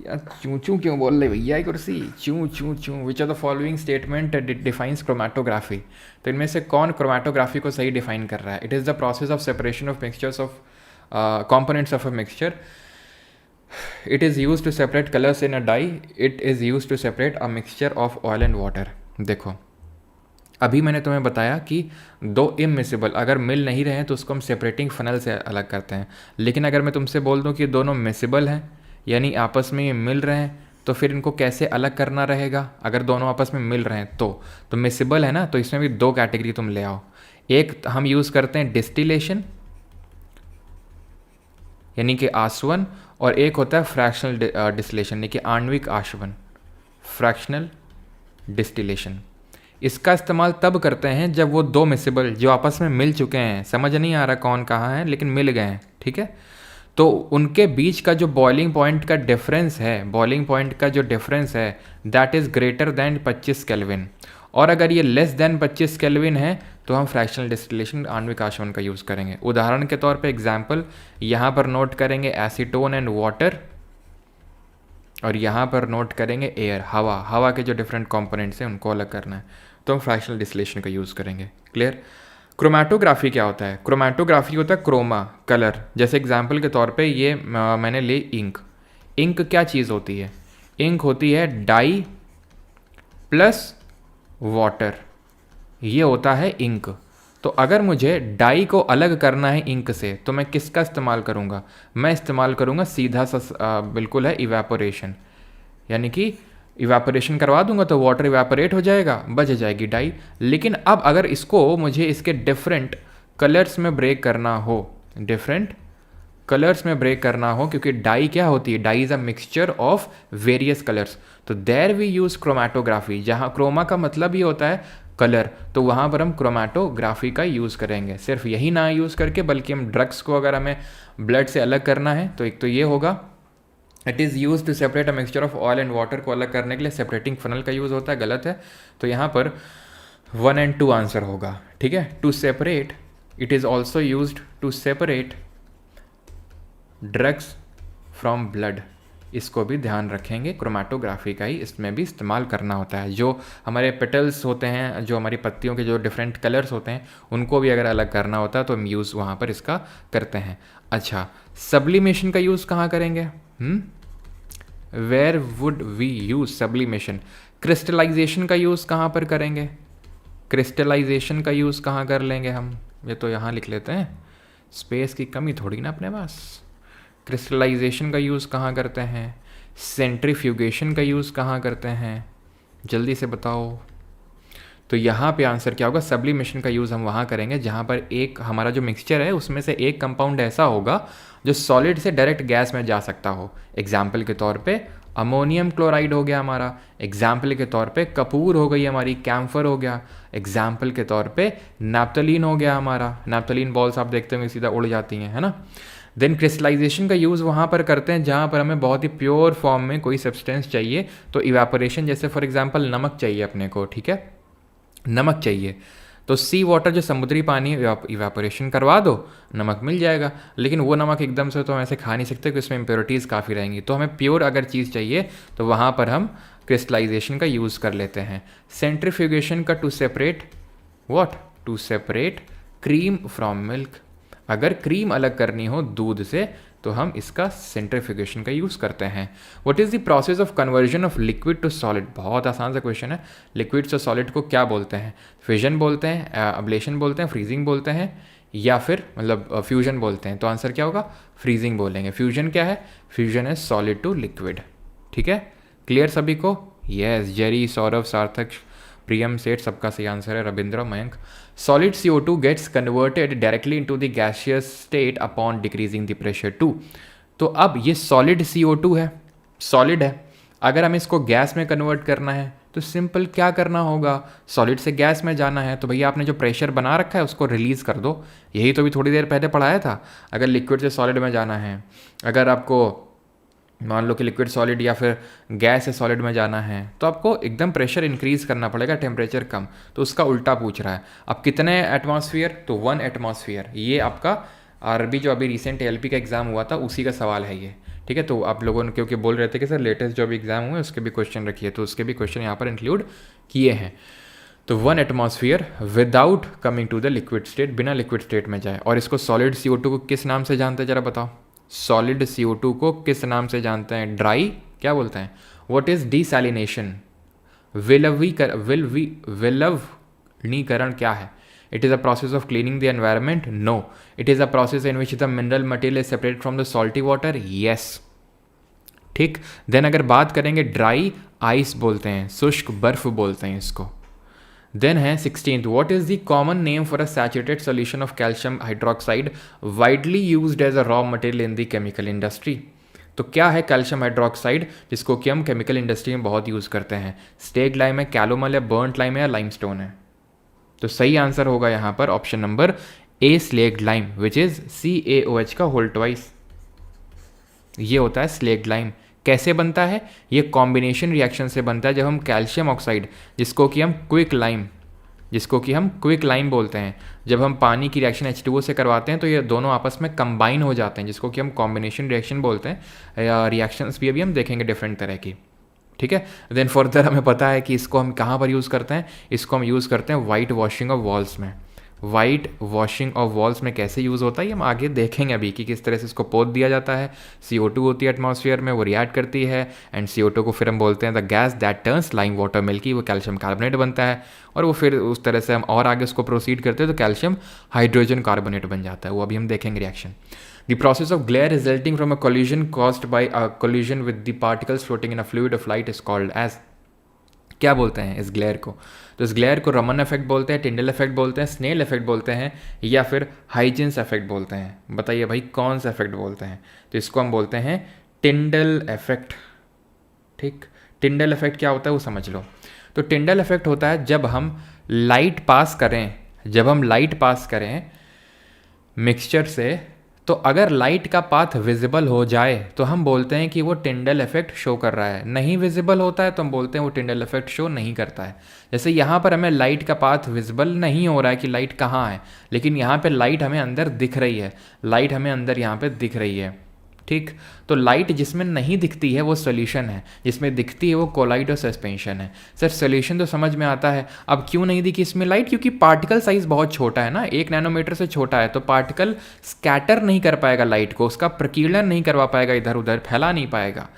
यार, चूं चूं क्यों बोल रहे भैया ये कुर्सी? चूं चूं चूं। Which are the following statement defines chromatography. तो इनमें से कौन क्रोमेटोग्राफी को सही डिफाइन कर रहा है? It is the process of separation of mixtures of components of a mixture. It is used to separate colors in a dye. It is used to separate a mixture of oil and water. देखो अभी मैंने तुम्हें बताया कि दो immiscible अगर मिल नहीं रहे हैं तो उसको हम सेपरेटिंग फनल से अलग करते हैं। लेकिन अगर मैं तुमसे बोल दूं कि दोनों मिसिबल हैं यानी आपस में ये मिल रहे हैं, तो फिर इनको कैसे अलग करना रहेगा? अगर दोनों आपस में मिल रहे हैं तो मिसिबल है ना, तो इसमें भी दो कैटेगरी तुम ले आओ। एक हम यूज़ करते हैं डिस्टिलेशन यानी कि आसवन, और एक होता है फ्रैक्शनल डिस्टिलेशन यानी कि आणविक आसवन। Fractional distillation. इसका इस्तेमाल तब करते हैं जब वो दो मिसिबल जो आपस में मिल चुके हैं, समझ नहीं आ रहा कौन कहाँ है लेकिन मिल गए हैं, ठीक है, तो उनके बीच का जो बॉइलिंग पॉइंट का डिफरेंस है, बॉइलिंग पॉइंट का जो डिफरेंस है that is greater than 25 kelvin, और अगर ये लेस देन 25 केल्विन है तो हम फ्रैक्शनल डिस्टिलेशन आणविक आशवन का यूज़ करेंगे। उदाहरण के तौर पे एग्जांपल यहाँ पर नोट करेंगे एसीटोन एंड वाटर, और यहाँ पर नोट करेंगे एयर, हवा, हवा के जो डिफरेंट कंपोनेंट्स हैं उनको अलग करना है, तो हम फ्रैक्शनल डिस्टिलेशन का यूज़ करेंगे। क्लियर। क्रोमैटोग्राफी क्या होता है? क्रोमैटोग्राफी होता है क्रोमा, कलर। जैसे एग्जांपल के तौर पे ये मैंने ली इंक। इंक क्या चीज़ होती है? इंक होती है डाई प्लस वाटर, ये होता है इंक। तो अगर मुझे डाई को अलग करना है इंक से तो मैं किसका इस्तेमाल करूँगा? मैं इस्तेमाल करूँगा सीधा सा बिल्कुल है इवेपोरेशन, यानी कि इवेपोरेशन करवा दूंगा तो वाटर इवेपोरेट हो जाएगा, बच जाएगी डाई। लेकिन अब अगर इसको मुझे इसके डिफरेंट कलर्स में ब्रेक करना हो, डिफरेंट कलर्स में ब्रेक करना हो, क्योंकि डाई क्या होती है? Dye is a mixture of various colours, तो देयर वी यूज़ क्रोमैटोग्राफी। जहाँ क्रोमा का मतलब ही होता है कलर, तो वहाँ पर हम क्रोमैटोग्राफी का यूज़ करेंगे। सिर्फ यही ना यूज़ करके बल्कि हम ड्रग्स को अगर हमें ब्लड से अलग करना है तो एक तो ये होगा, it is use to separate a mixture of oil and water, को अलग करने के लिए सेपरेटिंग फनल का यूज़ होता है, गलत है। तो यहाँ पर 1 and 2 आंसर होगा, ठीक है। To separate, it is also use to separate drugs from blood, इसको भी ध्यान रखेंगे, क्रोमैटोग्राफी का ही इसमें भी इस्तेमाल करना होता है। जो हमारे पेटल्स होते हैं, जो हमारी पत्तियों के जो डिफरेंट कलर्स होते हैं, उनको भी अगर अलग करना होता है तो हम यूज़ वहाँ पर इसका करते हैं। अच्छा, सब्लिमेशन का यूज़ कहाँ करेंगे? Where would we use sublimation? Crystallization का यूज़ कहाँ पर करेंगे? क्रिस्टलाइजेशन का यूज़ कहाँ कर लेंगे हम? ये तो यहाँ लिख लेते हैं, स्पेस की कमी थोड़ी ना अपने पास। क्रिस्टलाइजेशन का यूज़ कहाँ करते हैं? सेंट्रीफ्यूगेशन का यूज़ कहाँ करते हैं? जल्दी से बताओ। तो यहाँ पे आंसर क्या होगा? सब्लिमेशन का यूज़ हम वहाँ करेंगे जहाँ पर एक हमारा जो मिक्सचर है उसमें से एक कंपाउंड ऐसा होगा जो सॉलिड से डायरेक्ट गैस में जा सकता हो। एग्जाम्पल के तौर पे अमोनियम क्लोराइड हो गया हमारा, एग्जाम्पल के तौर पे कपूर हो गई हमारी, कैम्फर हो गया, एग्जाम्पल के तौर पे नैप्थलीन हो गया हमारा। नैप्थलीन बॉल्स आप देखते होंगे सीधा उड़ जाती हैं, है ना। देन क्रिस्टलाइजेशन का यूज़ वहाँ पर करते हैं जहाँ पर हमें बहुत ही प्योर फॉर्म में कोई सब्सटेंस चाहिए, तो इवेपोरेशन, जैसे फॉर एग्जांपल नमक चाहिए अपने को, ठीक है, नमक चाहिए तो सी वाटर जो समुद्री पानी इवेपोरेशन करवा दो, नमक मिल जाएगा। लेकिन वो नमक एकदम से तो हम ऐसे खा नहीं सकते क्योंकि उसमें इम्प्योरिटीज़ काफ़ी रहेंगी, तो हमें प्योर अगर चीज़ चाहिए तो वहाँ पर हम क्रिस्टलाइजेशन का यूज़ कर लेते हैं। सेंट्रीफ्यूगेशन का to separate what? To separate cream from milk. अगर क्रीम अलग करनी हो दूध से तो हम इसका सेंट्रीफ्यूगेशन का यूज़ करते हैं। What is the process of conversion of liquid to solid? बहुत आसान सा क्वेश्चन है। लिक्विड से सॉलिड को क्या बोलते हैं? फिजन बोलते हैं, अब्लेशन बोलते हैं, फ्रीजिंग बोलते हैं, या फिर मतलब फ्यूजन बोलते हैं। तो आंसर क्या होगा? फ्रीजिंग बोलेंगे। फ्यूजन क्या है? फ्यूजन है सॉलिड टू लिक्विड, ठीक है। क्लियर सभी को? यस, जेरी, सौरभ, सार्थक, प्रियम, सेठ, सबका सही आंसर है। Ravindra, Mayank. Solid CO2 gets converted directly into the gaseous state upon decreasing the pressure too. तो अब ये solid CO2 है, solid है, अगर हमें इसको गैस में कन्वर्ट करना है तो सिंपल क्या करना होगा? सॉलिड से गैस में जाना है तो भैया आपने जो प्रेशर बना रखा है उसको रिलीज़ कर दो। यही तो भी थोड़ी देर पहले पढ़ाया था। अगर लिक्विड से सॉलिड में जाना है, अगर आपको मान लो कि लिक्विड सॉलिड या फिर गैस से सॉलिड में जाना है तो आपको एकदम प्रेशर इंक्रीज़ करना पड़ेगा, टेम्परेचर कम। तो उसका उल्टा पूछ रहा है। अब कितने एटमॉस्फेयर? तो 1 एटमॉस्फेयर। ये आपका आरबी जो अभी रिसेंट एलपी का एग्ज़ाम हुआ था उसी का सवाल है ये, ठीक है। तो आप लोगों ने क्योंकि बोल रहे थे कि सर लेटेस्ट जो अभी एग्ज़ाम हुए उसके भी क्वेश्चन रखिए, तो उसके भी क्वेश्चन यहाँ पर इंक्लूड किए हैं। तो 1 atmosphere without coming to the liquid state, बिना लिक्विड स्टेट में जाए। और इसको सॉलिड CO2 को किस नाम से जानते हैं ज़रा बताओ? सॉलिड CO2 को किस नाम से जानते हैं? ड्राई क्या बोलते हैं? What is desalination? विलवणीकरण क्या है? It is a process of cleaning the environment? No. It is a process in which the mineral material is separate from the salty water? Yes, ठीक। देन अगर बात करेंगे ड्राई आइस बोलते हैं, शुष्क बर्फ बोलते हैं इसको। देन है 16th, what is the common name for a saturated solution of calcium hydroxide widely used as a raw material in the chemical industry? तो क्या है कैल्शियम हाइड्रोक्साइड, जिसको कि हम केमिकल इंडस्ट्री में बहुत यूज़ करते हैं? स्टेग लाइम है, कैलोमल है, बर्न्ट लाइम है या लाइमस्टोन है? तो सही आंसर होगा यहाँ पर option number A, slaked lime, which is CaOH का होल ट्वाइस। ये होता है स्लेग्ड लाइम। कैसे बनता है? ये कॉम्बिनेशन रिएक्शन से बनता है, जब हम कैल्शियम ऑक्साइड, जिसको कि हम क्विक लाइम बोलते हैं, जब हम पानी की रिएक्शन H2O से करवाते हैं तो ये दोनों आपस में कंबाइन हो जाते हैं, जिसको कि हम कॉम्बिनेशन रिएक्शन बोलते हैं। या रिएक्शंस भी अभी हम देखेंगे डिफरेंट तरह की, ठीक है। देन फर्दर हमें पता है कि इसको हम कहाँ पर यूज़ करते हैं, इसको हम यूज़ करते हैं वाइट वॉशिंग ऑफ वॉल्स में। वाइट वॉशिंग ऑफ वॉल्स में कैसे यूज़ होता है ये हम आगे देखेंगे अभी, कि किस तरह से इसको पोत दिया जाता है। CO2 होती है एटमॉस्फेयर में, वो रिएक्ट करती है एंड CO2 को फिर हम बोलते हैं the gas that turns lime water milky, वो कैल्शियम कार्बोनेट बनता है, और वो फिर उस तरह से हम और आगे उसको प्रोसीड करते हैं तो कैल्शियम हाइड्रोजन कार्बोनेट बन जाता है। वो अभी हम देखेंगे reaction. The process of glare resulting from a collision caused by a collision with the particles floating in a fluid of light is called as, क्या बोलते हैं इस ग्लेयर को? तो इस ग्लेयर को रमन इफेक्ट बोलते हैं, टिंडल इफेक्ट बोलते हैं, स्नेल इफेक्ट बोलते हैं, या फिर हाइजिन्स इफेक्ट बोलते हैं? बताइए भाई कौन सा इफेक्ट बोलते हैं? तो इसको हम बोलते हैं टिंडल इफेक्ट। ठीक, टिंडल इफेक्ट क्या होता है वो समझ लो। तो टिंडल इफेक्ट होता है जब हम लाइट पास करें मिक्सचर से, तो अगर लाइट का पाथ विजिबल हो जाए तो हम बोलते हैं कि वो टिंडल इफेक्ट शो कर रहा है। नहीं विजिबल होता है तो हम बोलते हैं वो टिंडल इफेक्ट शो नहीं करता है। जैसे यहाँ पर हमें लाइट का पाथ विजिबल नहीं हो रहा है कि लाइट कहाँ है, लेकिन यहाँ पे लाइट हमें अंदर दिख रही है, लाइट हमें अंदर यहाँ पे दिख रही है। ठीक, तो लाइट जिसमें नहीं दिखती है वो सॉल्यूशन है, जिसमें दिखती है वो कोलाइड और सस्पेंशन है। सर सॉल्यूशन तो समझ में आता है, अब क्यों नहीं दिखी इसमें लाइट? क्योंकि पार्टिकल साइज बहुत छोटा है ना, 1 नैनोमीटर से छोटा है, तो पार्टिकल स्कैटर नहीं कर पाएगा लाइट को, उसका प्रकीर्णन नहीं करवा पाएगा, इधर उधर फैला नहीं पाएगा।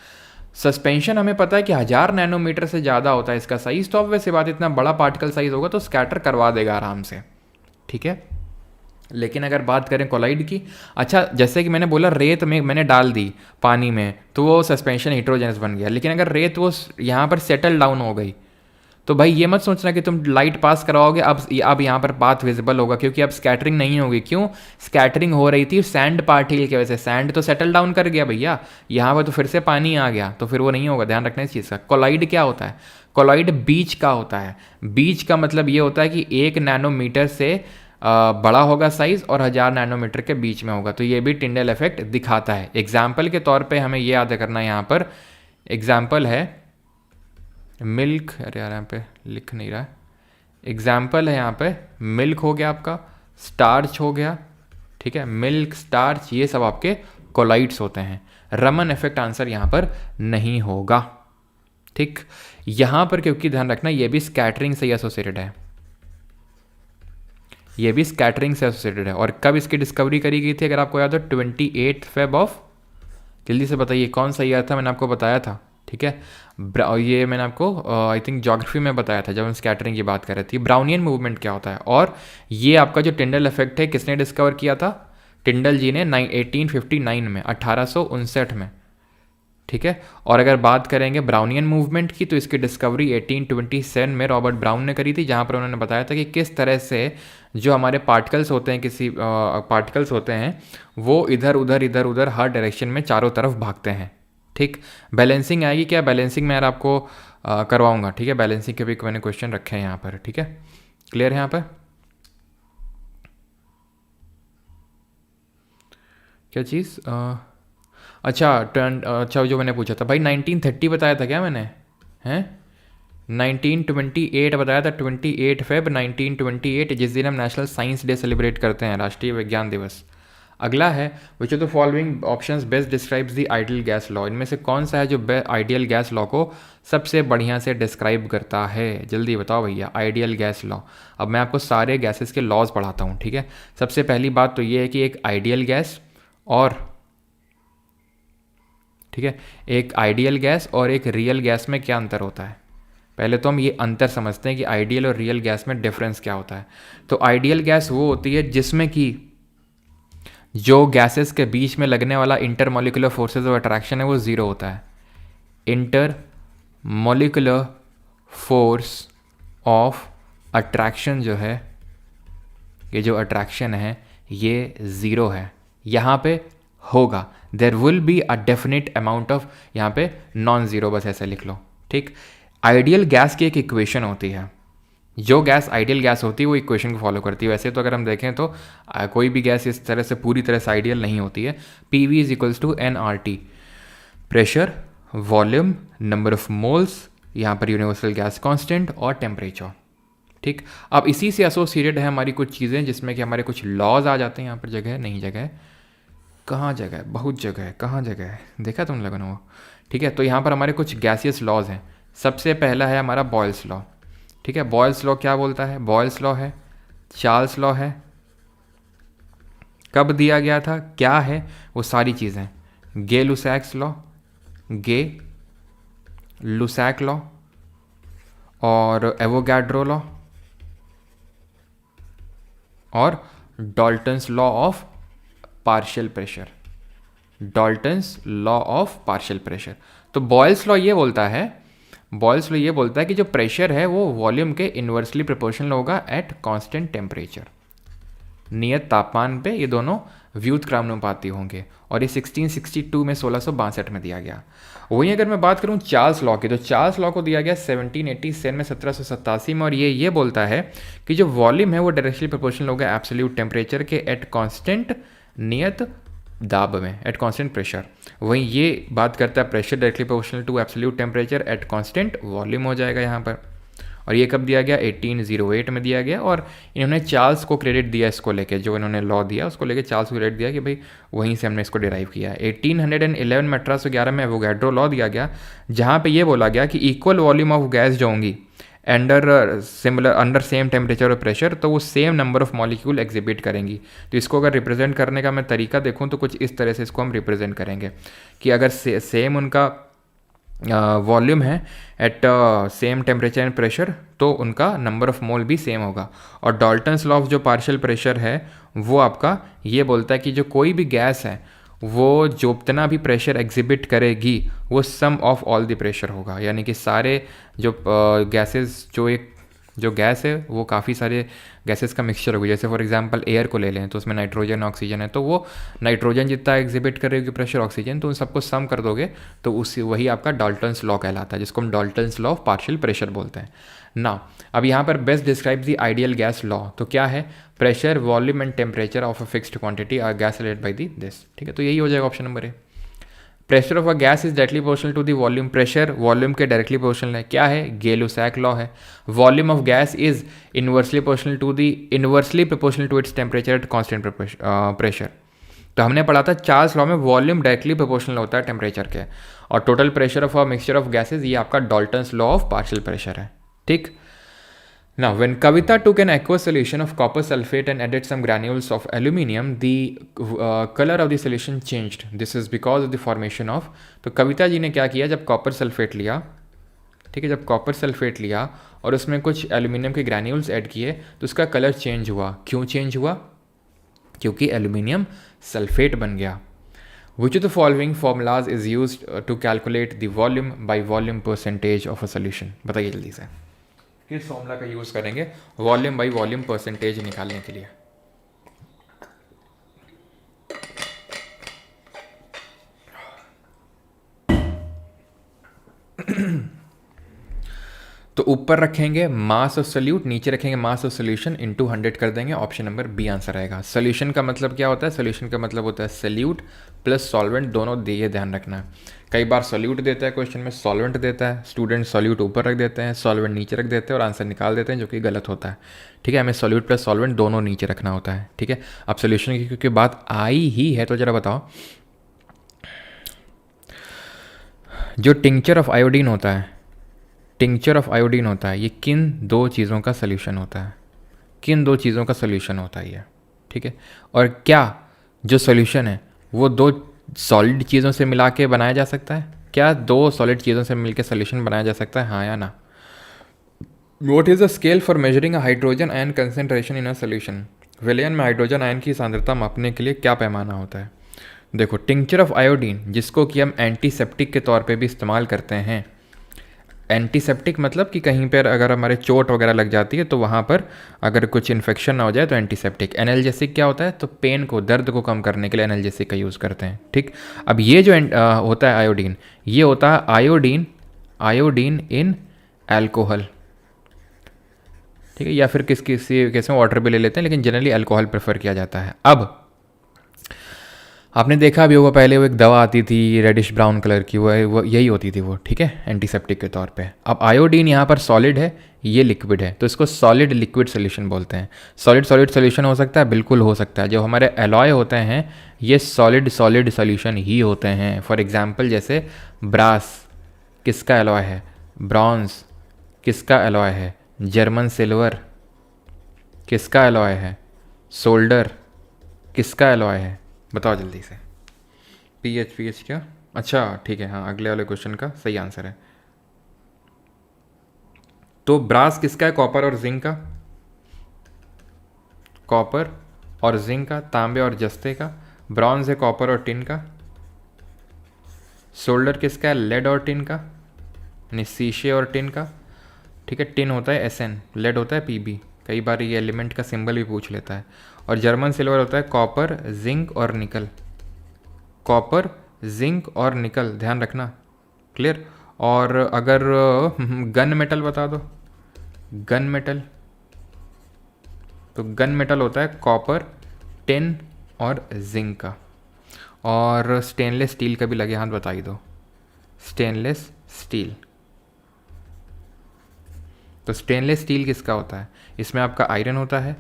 सस्पेंशन हमें पता है कि 1000 नैनोमीटर से ज़्यादा होता है इसका साइज, तो अब वैसे बात इतना बड़ा पार्टिकल साइज होगा तो स्कैटर करवा देगा आराम से, ठीक है। लेकिन अगर बात करें कोलाइड की, अच्छा जैसे कि मैंने बोला रेत में मैंने डाल दी पानी में तो वो सस्पेंशन हेट्रोजेनस बन गया, लेकिन अगर रेत वो यहाँ पर सेटल डाउन हो गई तो भाई ये मत सोचना कि तुम लाइट पास करवाओगे अब यहाँ पर पाथ विजिबल होगा, क्योंकि अब स्कैटरिंग नहीं होगी। क्यों? स्कैटरिंग हो रही थी सैंड पार्टिकल की वजह से, सैंड तो सेटल डाउन कर गया भैया, यहाँ पर तो फिर से पानी आ गया, तो फिर वो नहीं होगा। ध्यान रखना इस चीज़ का। कोलाइड क्या होता है? कोलाइड बीच का होता है। बीच का मतलब ये होता है कि 1 नैनोमीटर से बड़ा होगा साइज और 1000 नैनोमीटर के बीच में होगा, तो ये भी टिंडल इफेक्ट दिखाता है। एग्जाम्पल के तौर पे हमें ये याद करना है, यहाँ पर एग्जाम्पल है मिल्क, अरे यार यहाँ पे लिख नहीं रहा है, एग्जाम्पल है यहाँ पे मिल्क हो गया, आपका स्टार्च हो गया, ठीक है, मिल्क स्टार्च ये सब आपके कोलाइड्स होते हैं। रमन इफेक्ट आंसर यहाँ पर नहीं होगा, ठीक। यहाँ पर क्योंकि ध्यान रखना ये भी स्कैटरिंग से एसोसिएटेड है, ये भी स्कैटरिंग से एसोसिएटेड है। और कब इसकी डिस्कवरी करी गई थी अगर आपको याद हो? 28 फेब ऑफ, जल्दी से बताइए कौन सा ईयर था? मैंने आपको बताया था, ठीक है। ये मैंने आपको आई थिंक ज्योग्राफी में बताया था जब हम स्कैटरिंग की बात कर रहे थे। ब्राउनियन मूवमेंट क्या होता है? और ये आपका जो टिंडल इफेक्ट है किसने डिस्कवर किया था? टिंडल जी ने 1859 में, 1859 में, ठीक है। और अगर बात करेंगे ब्राउनियन मूवमेंट की तो इसकी डिस्कवरी 1827 में रॉबर्ट ब्राउन ने करी थी, जहाँ पर उन्होंने बताया था कि किस तरह से जो हमारे पार्टिकल्स होते हैं, किसी पार्टिकल्स होते हैं वो इधर उधर हर डायरेक्शन में चारों तरफ भागते हैं, ठीक। बैलेंसिंग आएगी क्या? बैलेंसिंग मैं यार आपको करवाऊंगा, ठीक है। बैलेंसिंग के भी मैंने क्वेश्चन रखे हैं यहाँ पर, ठीक है। क्लियर है यहाँ पर? क्या चीज़? अच्छा जो मैंने पूछा था भाई 1930 बताया था क्या मैंने? हैं 1928 बताया था, 28 फेब 1928, जिस दिन हम नेशनल साइंस डे सेलिब्रेट करते हैं, राष्ट्रीय विज्ञान दिवस। अगला है which of the following options best describes the ideal gas law? इनमें से कौन सा है जो आइडियल गैस लॉ को सबसे बढ़िया से डिस्क्राइब करता है? जल्दी बताओ भैया, आइडियल गैस लॉ। अब मैं आपको सारे गैसेस के लॉज पढ़ाता हूँ, ठीक है। सबसे पहली बात तो ये है कि एक आइडियल गैस और, ठीक है, एक आइडियल गैस और एक रियल गैस में क्या अंतर होता है? पहले तो हम ये अंतर समझते हैं कि आइडियल और रियल गैस में डिफरेंस क्या होता है। तो आइडियल गैस वो होती है जिसमें कि जो गैसेस के बीच में लगने वाला inter molecular forces of attraction है वो ज़ीरो होता है। Inter molecular force of attraction जो है, ये जो अट्रैक्शन है ये ज़ीरो है। यहाँ पे होगा, there will be a definite amount of, यहाँ पे नॉन ज़ीरो, बस ऐसे लिख लो, ठीक। आइडियल गैस की एक इक्वेशन होती है, जो गैस आइडियल गैस होती है वो इक्वेशन को फॉलो करती है। वैसे तो अगर हम देखें तो कोई भी गैस इस तरह से पूरी तरह से आइडियल नहीं होती है। P V is equals to N R T, pressure, volume, number of moles, यहाँ पर यूनिवर्सल गैस कांस्टेंट और टेम्परेचर, ठीक। अब इसी से एसोसिएटेड है हमारी कुछ चीज़ें जिसमें कि हमारे कुछ लॉज आ जाते हैं। यहाँ पर जगह है, नहीं जगह है, कहाँ जगह है, बहुत जगह है, कहाँ जगह है, देखा तुम लोगों ने वो, ठीक है। तो यहाँ पर हमारे कुछ गैसियस लॉज हैं। सबसे पहला है हमारा बॉयल्स लॉ, ठीक है। बॉयल्स लॉ क्या बोलता है? बॉयल्स लॉ है, चार्ल्स लॉ है, कब दिया गया था, क्या है, वो सारी चीज़ें, Gay Lussac's law, Gay Lussac law और एवोगैड्रो लॉ और Dalton's law of partial pressure, Dalton's law of partial pressure. तो बॉयल्स लॉ ये बोलता है, बॉयल्स लॉ ये बोलता है कि जो प्रेशर है वो वॉल्यूम के इन्वर्सली प्रोपोर्शनल होगा एट कांस्टेंट टेम्परेचर, नियत तापमान पे ये दोनों व्युत्क्रमानुपाती होंगे, और ये 1662 में 1662 में दिया गया। वहीं अगर मैं बात करूं चार्ल्स लॉ की, तो चार्ल्स लॉ को दिया गया 1787 में, 1787 में, और ये बोलता है कि जो वॉल्यूम है वो डायरेक्टली प्रोपोर्शनल होगा एब्सोल्यूट टेम्परेचर के एट कांस्टेंट नियत दाब में, एट कांस्टेंट प्रेशर। वहीं ये बात करता है pressure directly proportional to absolute temperature at constant volume हो जाएगा यहाँ पर। और ये कब दिया गया? 1808 में दिया गया। और इन्होंने चार्ल्स को क्रेडिट दिया इसको लेके, जो इन्होंने लॉ दिया उसको लेके चार्ल्स को क्रेडिट दिया कि भाई वहीं से हमने इसको डिराइव किया है। 1811 में 1811 में एवोगैड्रो लॉ दिया गया, जहाँ पे ये बोला गया कि इक्वल वॉल्यूम ऑफ गैस जो होंगी अंडर सेम टेम्परेचर और प्रेशर, तो वो same number of molecule exhibit करेंगी। तो इसको अगर रिप्रेजेंट करने का मैं तरीका देखूँ तो कुछ इस तरह से इसको हम रिप्रेजेंट करेंगे कि अगर सेम उनका वॉल्यूम है at same temperature and pressure, तो उनका नंबर ऑफ मोल भी सेम होगा। और डाल्टन्स लॉ ऑफ जो पार्शियल प्रेशर है वो आपका ये बोलता है कि जो कोई भी गैस है वो जो जितना भी प्रेशर एग्जिबिट करेगी वो सम ऑफ ऑल द प्रेशर होगा, यानी कि सारे जो गैसेस जो गैस है वो काफ़ी सारे गैसेस का मिक्सचर होगी। जैसे फॉर एग्जांपल एयर को ले लें तो उसमें नाइट्रोजन ऑक्सीजन है, तो वो नाइट्रोजन जितना एग्जिबिट करेगी प्रेशर ऑक्सीजन, तो उन सबको सम कर दोगे तो उसी वही आपका डाल्टन्स लॉ कहलाता है, जिसको हम Dalton's law of partial pressure बोलते हैं ना। अब यहाँ पर best describe the ideal gas law, तो क्या है? Pressure, volume and temperature of a fixed quantity are gas related by the this, ठीक है। तो यही हो जाएगा option number A. Pressure of a gas is directly proportional to the volume, pressure volume के डायरेक्टली प्रोपोर्शनल है, क्या है? गे-लुसैक लॉ है। Volume of gas is inversely proportional to its temperature at constant pressure. तो हमने पढ़ा था Charles law में वॉल्यूम डायरेक्टली प्रोपोर्शनल होता है टेम्परेचर के, और total pressure of a mixture of gases ये आपका Dalton's law of partial pressure है, ठीक। Now, when Kavita took an aqueous solution of copper sulfate and added some granules of aluminium, the color of the solution changed. This is because of the formation of, तो कविता जी ने क्या किया, जब copper sulphate लिया, ठीक है, जब copper sulphate लिया और उसमें कुछ एल्यूमिनियम के ग्रैन्यूल्स ऐड किए तो उसका कलर चेंज हुआ। क्यों चेंज हुआ? क्योंकि एल्यूमिनियम सल्फेट बन गया। Which of the following formulas is used to calculate the volume by volume percentage of a solution? बताइए जल्दी से, किस फॉर्मूला का यूज़ करेंगे वॉल्यूम बाई वॉल्यूम परसेंटेज निकालने के लिए? तो ऊपर रखेंगे मास ऑफ सोल्यूट, नीचे रखेंगे मास ऑफ सोल्यूशन, इनटू 100 कर देंगे। ऑप्शन नंबर बी आंसर आएगा। सोल्यूशन का मतलब क्या होता है? सोल्यूशन का मतलब होता है सोल्यूट प्लस सॉल्वेंट, दोनों ये ध्यान रखना है। कई बार सोल्यूट देता है क्वेश्चन में, सॉल्वेंट देता है, स्टूडेंट सोल्यूट ऊपर रख देते हैं, सॉल्वेंट नीचे रख देते हैं और आंसर निकाल देते हैं, जो कि गलत होता है, ठीक है। हमें सोल्यूट प्लस सॉल्वेंट दोनों नीचे रखना होता है, ठीक है। अब सोल्यूशन की क्योंकि बात आई ही है तो ज़रा बताओ, जो टिंक्चर ऑफ आयोडीन होता है, टिंक्चर ऑफ आयोडीन होता है, ये किन दो चीज़ों का सोल्यूशन होता है? किन दो चीज़ों का सोल्यूशन होता है ये, ठीक है। और क्या जो सोल्यूशन है वो दो सॉलिड चीज़ों से मिला के बनाया जा सकता है? क्या दो सॉलिड चीज़ों से मिलकर सोल्यूशन बनाया जा सकता है, हाँ या ना? What is a scale for measuring a hydrogen ion concentration in a solution? विलयन में हाइड्रोजन आयन की सांद्रता मापने के लिए क्या पैमाना होता है? देखो, टिंक्चर ऑफ आयोडीन, जिसको कि हम एंटीसेप्टिक के तौर पे भी इस्तेमाल करते हैं, एंटीसेप्टिक मतलब कि कहीं पर अगर हमारे चोट वगैरह लग जाती है तो वहाँ पर अगर कुछ इन्फेक्शन ना हो जाए तो एंटीसेप्टिक। एनाल्जेसिक क्या होता है, तो पेन को, दर्द को कम करने के लिए एनाल्जेसिक का यूज़ करते हैं। ठीक, अब ये जो होता है आयोडीन, ये होता है आयोडीन, आयोडीन इन एल्कोहल। ठीक है, या फिर किसी केस में वाटर भी ले लेते हैं, लेकिन जनरली अल्कोहल प्रेफर किया जाता है। अब आपने देखा भी होगा, पहले वो एक दवा आती थी रेडिश ब्राउन कलर की, वो यही होती थी वो, ठीक है, एंटीसेप्टिक के तौर पे। अब आयोडीन यहाँ पर सॉलिड है, ये लिक्विड है, तो इसको सॉलिड लिक्विड सोल्यूशन बोलते हैं। सॉलिड सॉलिड सोल्यूशन हो सकता है, बिल्कुल हो सकता है। जो हमारे एलॉय होते हैं ये सॉलिड सॉलिड सोल्यूशन ही होते हैं। फॉर एग्जाम्पल जैसे ब्रास किसका एलॉय है, ब्रॉन्ज किसका एलॉय है, जर्मन सिल्वर किसका एलॉय है, सोल्डर किसका एलॉय है, बताओ जल्दी से। पीएच क्या, अच्छा ठीक है, हाँ अगले वाले क्वेश्चन का सही आंसर है। तो ब्रास किसका है, कॉपर और जिंक का, कॉपर और जिंक का, तांबे और जस्ते का। ब्रॉन्ज है कॉपर और टिन का। सोल्डर किसका है, लेड और टिन का, यानी शीशे और टिन का। ठीक है, टिन होता है एसएन, लेड होता है पीबी, कई बार ये एलिमेंट का सिंबल भी पूछ लेता है। और जर्मन सिल्वर होता है कॉपर जिंक और निकल, कॉपर जिंक और निकल, ध्यान रखना, क्लियर। और अगर गन मेटल बता दो, गन मेटल, तो गन मेटल होता है कॉपर, टिन और जिंक का। और स्टेनलेस स्टील का भी लगे हाथ बता ही दो, स्टेनलेस स्टील। तो स्टेनलेस स्टील किसका होता है, इसमें आपका आयरन होता है,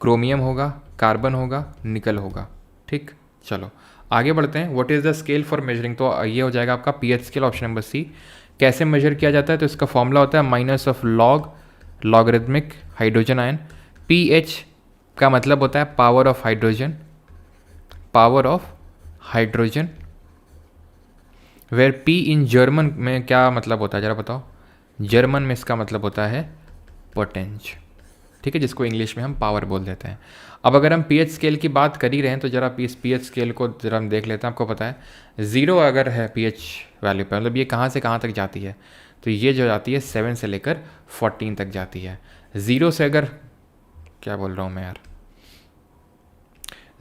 क्रोमियम होगा, कार्बन होगा, निकल होगा। ठीक, चलो आगे बढ़ते हैं। What is the scale for measuring, तो ये हो जाएगा आपका pH scale, option number C. कैसे मेजर किया जाता है, तो इसका फॉर्मूला होता है minus of log, logarithmic hydrogen ion. PH का मतलब होता है power of hydrogen, power of hydrogen, where P in German में क्या मतलब होता है जरा बताओ। जर्मन में इसका मतलब होता है पोटेंज, ठीक है, जिसको इंग्लिश में हम पावर बोल देते हैं। अब अगर हम पीएच स्केल की बात कर ही रहे हैं तो जरा इस पीएच स्केल को जरा हम देख लेते हैं। आपको पता है 0 अगर है पीएच वैल्यू पर, मतलब ये कहाँ से कहाँ तक जाती है, तो ये जो जाती है 7 से लेकर 14 तक जाती है। 0 से अगर, क्या बोल रहा हूँ मैं यार,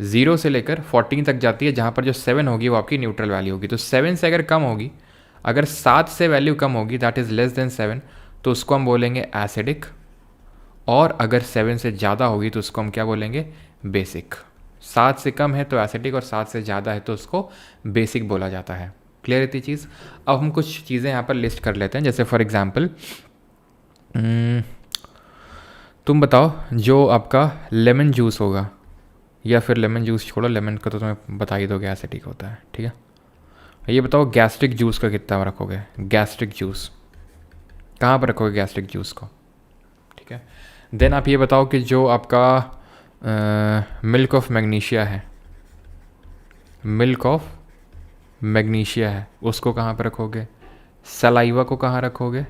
0 से लेकर 14 तक जाती है, जहाँ पर जो 7 होगी वो आपकी न्यूट्रल वैल्यू होगी। तो 7 से अगर कम होगी, अगर 7 से वैल्यू कम होगी, दैट इज़ लेस देन 7, तो उसको हम बोलेंगे एसिडिक। और अगर 7 से ज़्यादा होगी तो उसको हम क्या बोलेंगे, बेसिक। 7 से कम है तो एसिडिक और 7 से ज़्यादा है तो उसको बेसिक बोला जाता है। क्लियर रहती चीज़। अब हम कुछ चीज़ें यहाँ पर लिस्ट कर लेते हैं, जैसे फॉर एग्जांपल तुम बताओ जो आपका लेमन जूस होगा, या फिर लेमन जूस छोड़ो, लेमन का तो तुम्हें बता ही दोगे एसिडिक होता है, ठीक है। ये बताओ गैस्ट्रिक जूस का कितना रखोगे, गैस्ट्रिक जूस कहाँ पर रखोगे गैस्ट्रिक जूस को, ठीक है। देन आप ये बताओ कि जो आपका मिल्क ऑफ मैग्नीशिया है, मिल्क ऑफ मैग्नीशिया है, उसको कहाँ पर रखोगे, सलाइवा को कहाँ रखोगे,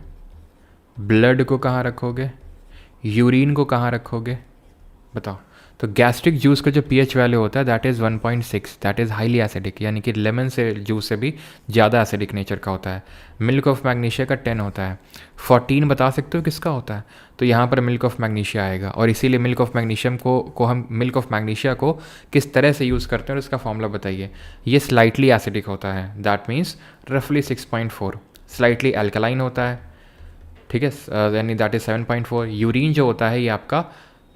ब्लड को कहाँ रखोगे, यूरिन को कहाँ रखोगे, बताओ। तो गैस्ट्रिक जूस का जो पीएच वैल्यू होता है that is 1.6, that is highly acidic, यानी कि लेमन से जूस से भी ज़्यादा एसिडिक नेचर का होता है। मिल्क ऑफ मैग्नीशिया का 10 होता है। 14 बता सकते हो किसका होता है, तो यहाँ पर मिल्क ऑफ मैग्नीशिया आएगा। और इसीलिए मिल्क ऑफ मैग्नीशियम को हम मिल्क ऑफ मैग्नीशिया को किस तरह से यूज़ करते हैं और इसका फॉर्मूला बताइए। ये स्लाइटली एसिडिक होता है, दैट मीन्स रफली 6.4। स्लाइटली एल्कलाइन होता है, ठीक है, यानी दैट इज़ 7.4। यूरिन जो होता है ये आपका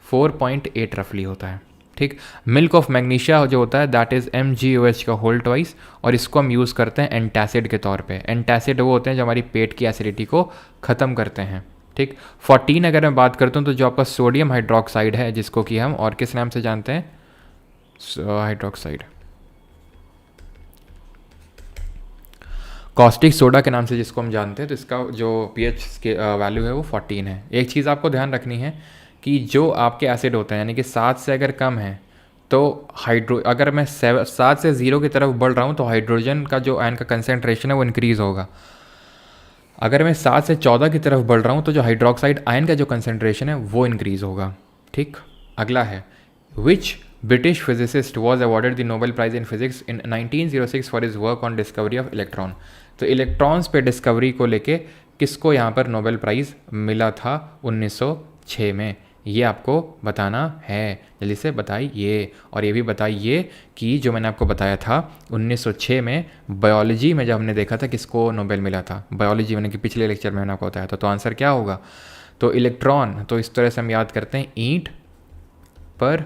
4.8 रफली होता है, ठीक। मिल्क ऑफ मैग्नीशिया जो होता है दैट इज़ MgOH का होल ट्वाइस, और इसको हम यूज़ करते हैं एंटासिड के तौर पे। एंटासिड वो होते हैं जो हमारी पेट की एसिडिटी को ख़त्म करते हैं, ठीक। 14 अगर मैं बात करता हूँ तो जो आपका सोडियम हाइड्रोक्साइड है, जिसको कि हम और किस नाम से जानते हैं, हाइड्रोक्साइड, कॉस्टिक सोडा के नाम से जिसको हम जानते हैं, तो इसका जो पीएच के वैल्यू है वो 14 है। एक चीज़ आपको ध्यान रखनी है कि जो आपके एसिड होते हैं, यानी कि 7 से अगर कम है तो अगर मैं 7 से 0 की तरफ बढ़ रहा हूँ तो हाइड्रोजन का जो आयन का कंसेंट्रेशन है वो इंक्रीज़ होगा। अगर मैं 7 से 14 की तरफ बढ़ रहा हूँ तो जो हाइड्रोक्साइड आयन का जो कंसेंट्रेशन है वो इंक्रीज़ होगा, ठीक। अगला है, which British physicist was awarded the Nobel prize in physics in 1906 for his work on discovery of electron. तो इलेक्ट्रॉन्स पे डिस्कवरी को लेके किसको यहाँ पर नोबेल प्राइज़ मिला था 1906 में, ये आपको बताना है। जल्दी से बताइए। और ये भी बताइए कि जो मैंने आपको बताया था 1906 में बायोलॉजी में जब हमने देखा था किसको नोबेल मिला था, बायोलॉजी मैंने कि पिछले लेक्चर में मैंने आपको बताया था, तो आंसर क्या होगा? तो इलेक्ट्रॉन। तो इस तरह से हम याद करते हैं, ईंट पर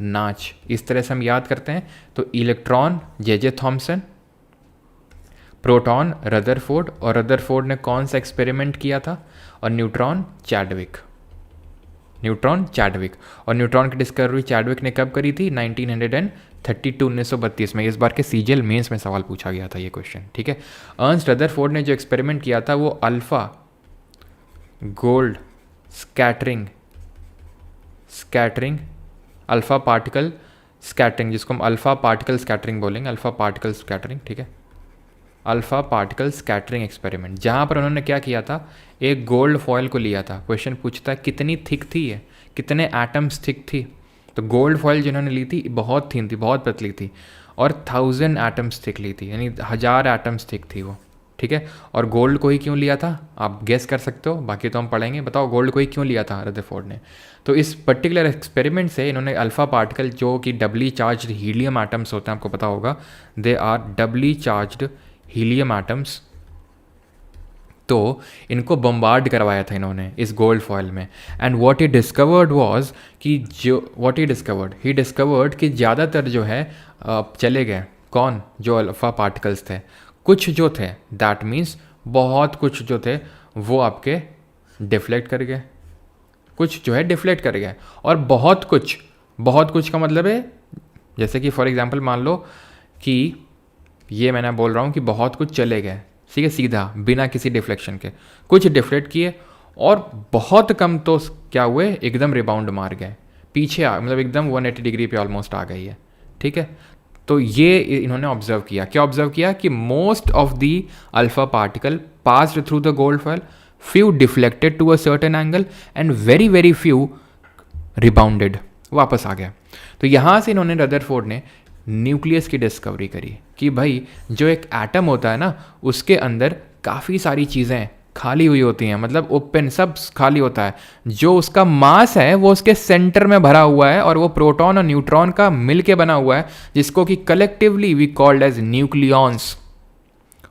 नाच, इस तरह से हम याद करते हैं। तो electron J Thomson, proton Rutherford, और रदरफोर्ड ने कौन सा एक्सपेरिमेंट किया था? और न्यूट्रॉन चैडविक, न्यूट्रॉन चैडविक। और न्यूट्रॉन की डिस्कवरी चैडविक ने कब करी थी? 1932, 1932 में। इस बार के सीजीएल मेंस में सवाल पूछा गया था ये क्वेश्चन, ठीक है। अर्न्स्ट रदरफोर्ड ने जो एक्सपेरिमेंट किया था वो alpha gold scattering alpha particle scattering, जिसको हम अल्फा पार्टिकल स्कैटरिंग बोलेंगे, अल्फा पार्टिकल स्कैटरिंग, ठीक है। अल्फा पार्टिकल स्कैटरिंग एक्सपेरिमेंट, जहाँ पर उन्होंने क्या किया था? एक गोल्ड फॉयल को लिया था। क्वेश्चन पूछता है कितनी थिक थी ये, कितने एटम्स थिक थी? तो गोल्ड फॉयल जिन्होंने ली थी बहुत थिन थी, बहुत पतली थी, और 1000 एटम्स थिक ली थी, यानी 1000 एटम्स थिक थी वो, ठीक है। और गोल्ड को ही क्यों लिया था? आप गेस कर सकते हो, बाकी तो हम पढ़ेंगे। बताओ गोल्ड को ही क्यों लिया था रदरफोर्ड ने? तो इस पर्टिकुलर एक्सपेरिमेंट से इन्होंने अल्फा पार्टिकल, जो कि डबली चार्ज्ड हीलियम एटम्स होते हैं, आपको पता होगा, they are doubly charged helium atoms, तो इनको बम्बार्ड करवाया था इन्होंने इस गोल्ड फॉयल में। And what he discovered was कि ही डिस्कवर्ड कि ज़्यादातर जो है चले गए। कौन? जो अल्फा पार्टिकल्स थे, कुछ जो थे, दैट मीन्स बहुत कुछ जो थे वो आपके डिफ्लेक्ट कर गए, कुछ जो है डिफ्लेक्ट कर गए, और बहुत कुछ का मतलब है, जैसे कि फॉर एग्जांपल मान लो कि ये मैंने बोल रहा हूँ कि बहुत कुछ चले गए, ठीक है, सीधा बिना किसी डिफ्लेक्शन के, कुछ डिफ्लेक्ट किए, और बहुत कम तो क्या हुए? एकदम रिबाउंड मार गए, पीछे मतलब एकदम 180 डिग्री पे ऑलमोस्ट आ गई है, ठीक है। तो ये इन्होंने ऑब्जर्व किया। क्या ऑब्जर्व किया? कि most of the alpha particle passed through the gold foil, few deflected to a certain angle, and very very few rebounded, वापस आ गया। तो यहाँ से इन्होंने, रदरफोर्ड ने, न्यूक्लियस की डिस्कवरी करी कि भाई जो एक एटम होता है ना, उसके अंदर काफ़ी सारी चीज़ें खाली हुई होती हैं, मतलब ओपन, सब खाली होता है। जो उसका मास है वो उसके सेंटर में भरा हुआ है, और वो प्रोटॉन और न्यूट्रॉन का मिल के बना हुआ है, जिसको कि collectively we called as nucleons,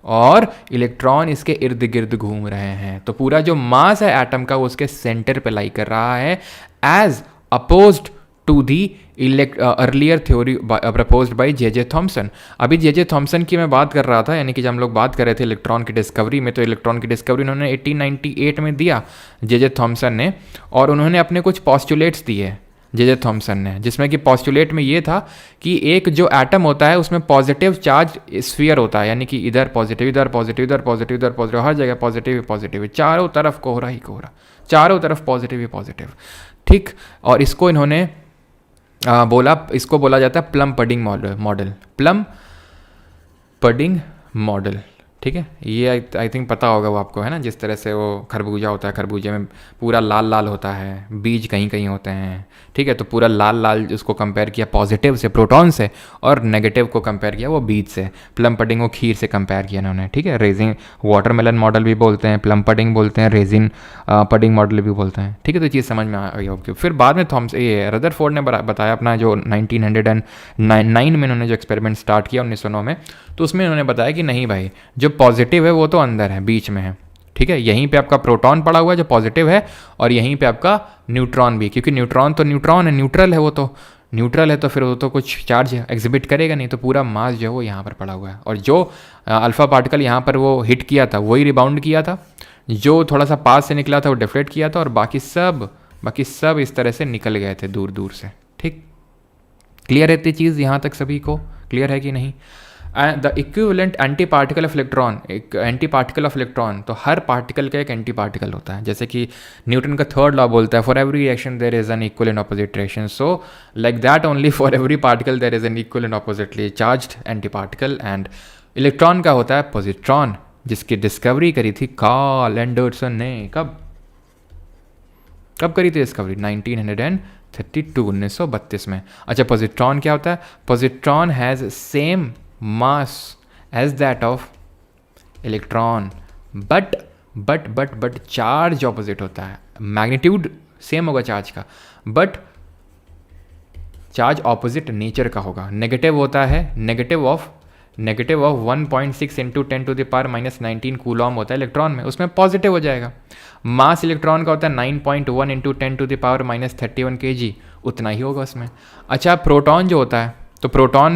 और इलेक्ट्रॉन इसके इर्द गिर्द घूम रहे हैं। तो पूरा जो मास है एटम का वो उसके सेंटर पे लाई कर रहा है, as opposed to the earlier theory proposed by J Thomson. अभी जे थॉमसन की मैं बात कर रहा था, यानी कि जब हम लोग बात कर रहे थे इलेक्ट्रॉन की डिस्कवरी में, तो इलेक्ट्रॉन की डिस्कवरी उन्होंने 1898 में दिया जे थॉमसन ने, और उन्होंने अपने कुछ पॉस्टुलेट्स दिए जे थॉमसन ने, जिसमें कि पॉस्टुलेट में ये था कि एक जो एटम होता है उसमें पॉजिटिव चार्ज स्फीयर होता है, यानी कि इधर पॉजिटिव, इधर पॉजिटिव, इधर पॉजिटिव, इधर पॉजिटिव, हर जगह पॉजिटिव ही पॉजिटिव, चारों तरफ कोहरा ही कोहरा, चारों तरफ पॉजिटिव ही पॉजिटिव, ठीक। और इसको इन्होंने इसको बोला जाता है plum pudding model, plum pudding model, ठीक है। ये आई थिंक पता होगा वो आपको, है ना, जिस तरह से वो खरबूजा होता है, खरबूजे में पूरा लाल लाल होता है, बीज कहीं कहीं होते हैं, ठीक है। तो पूरा लाल लाल उसको कंपेयर किया पॉजिटिव से, प्रोटॉन से, और नेगेटिव को कंपेयर किया वो बीज से। प्लम पडिंग को खीर से कंपेयर किया उन्होंने, ठीक है। रेजिन वाटरमेलन मॉडल भी बोलते हैं, प्लम पडिंग बोलते हैं, रेजिन पडिंग मॉडल भी बोलते हैं, ठीक है। तो चीज़ समझ में आ गई होगी। फिर बाद में ये रदरफोर्ड ने बताया अपना जो 1909 में उन्होंने जो एक्सपेरिमेंट स्टार्ट किया 1909 में, तो उसमें उन्होंने बताया कि नहीं भाई, जो पॉजिटिव है वो तो अंदर है, बीच में है, ठीक है। यहीं पे आपका प्रोटॉन पड़ा हुआ है जो पॉजिटिव है, और यहीं पे आपका न्यूट्रॉन भी, क्योंकि न्यूट्रॉन तो न्यूट्रॉन है, न्यूट्रल है, वो तो न्यूट्रल है, तो फिर वो तो कुछ चार्ज एग्जिबिट करेगा नहीं, तो पूरा मास जो है वो यहाँ पर पड़ा हुआ है। और जो अल्फा पार्टिकल यहाँ पर वो हिट किया था वही रिबाउंड किया था, जो थोड़ा सा पास से निकला था वो डिफ्लेक्ट किया था, और बाकी सब इस तरह से निकल गए थे दूर दूर से, ठीक। क्लियर है? इतनी चीज़ यहाँ तक सभी को क्लियर है कि नहीं? The equivalent anti particle of electron, एक एंटी पार्टिकल ऑफ इलेक्ट्रॉन, तो हर पार्टिकल का एक एंटी पार्टिकल होता है। जैसे कि न्यूटन का थर्ड लॉ बोलता है, for every reaction there is an equal and opposite reaction, so like that only for every particle there is an equal and oppositely charged anti particle. And electron का होता है positron, जिसकी discovery करी थी Karl Anderson ने। कब करी थी डिस्कवरी? 1932 में। अच्छा, पॉजिट्रॉन क्या होता है? Positron has same mass as that of electron, but but charge opposite होता है, मैग्नीट्यूड सेम होगा चार्ज का, बट चार्ज ऑपोजिट नेचर का होगा। नेगेटिव होता है, नेगेटिव ऑफ 1.6 इंटू 10⁻⁻19 कूलॉम होता है इलेक्ट्रॉन में, उसमें पॉजिटिव हो जाएगा। मास इलेक्ट्रॉन का होता है 9.1 इंटू 10⁻31 kg, उतना ही होगा उसमें। अच्छा, प्रोटॉन जो होता है, तो प्रोटॉन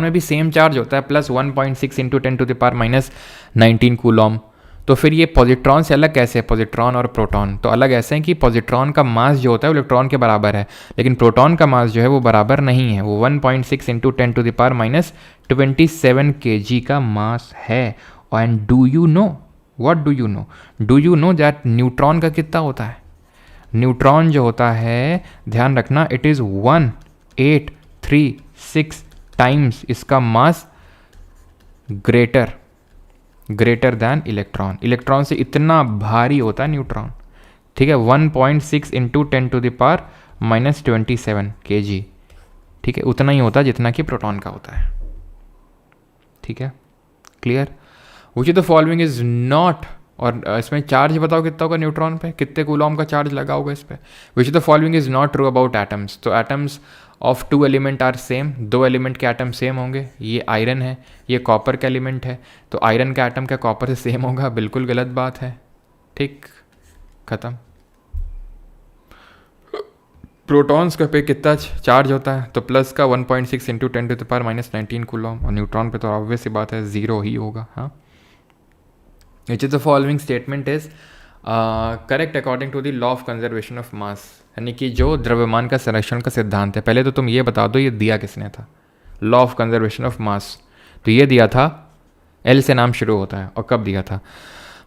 में भी सेम चार्ज होता है, प्लस 1.6 इंटू 10⁻19 कूलॉम। तो फिर ये पॉजिट्रॉन से अलग कैसे है? पॉजिट्रॉन और प्रोटॉन तो अलग ऐसे हैं कि पॉजिट्रॉन का मास जो होता है वो इलेक्ट्रॉन के बराबर है, लेकिन प्रोटॉन का मास जो है वो बराबर नहीं है, वो 1.6 इंटू 10⁻27 kg का मास है। And do you know that neutron का कितना होता है? न्यूट्रॉन जो होता है, ध्यान रखना, इट इज़ 1836 टाइम्स इसका मास ग्रेटर दैन इलेक्ट्रॉन। इलेक्ट्रॉन से इतना भारी होता है न्यूट्रॉन, ठीक है, 1.6 इंटू 10⁻27 kg, ठीक है, उतना ही होता है जितना कि प्रोटॉन का होता है, ठीक है, clear. Which of the following is not, और इसमें चार्ज बताओ कितना होगा न्यूट्रॉन पे, कितने कूलॉम का चार्ज लगा होगा इस पर। Which of the following is not true about atoms, तो atoms of 2 element are same, 2 element के एटम सेम होंगे। ये आयरन है, ये कॉपर का एलिमेंट है, तो आयरन का एटम क्या कॉपर से सेम होगा? बिल्कुल गलत बात है, ठीक, खत्म। प्रोटॉन्स का पे कितना चार्ज होता है? तो प्लस का 1.6 इंटू 10⁻19 कूलॉम, और न्यूट्रॉन पे तो ऑब्वियस सी बात है, ज़ीरो ही होगा। हाँ, which is the following statement is correct according to the law of conservation of mass, यानी कि जो द्रव्यमान का संरक्षण का सिद्धांत है। पहले तो तुम ये बता दो ये दिया किसने था, लॉ ऑफ कंजर्वेशन ऑफ मास, तो ये दिया था, एल से नाम शुरू होता है, और कब दिया था?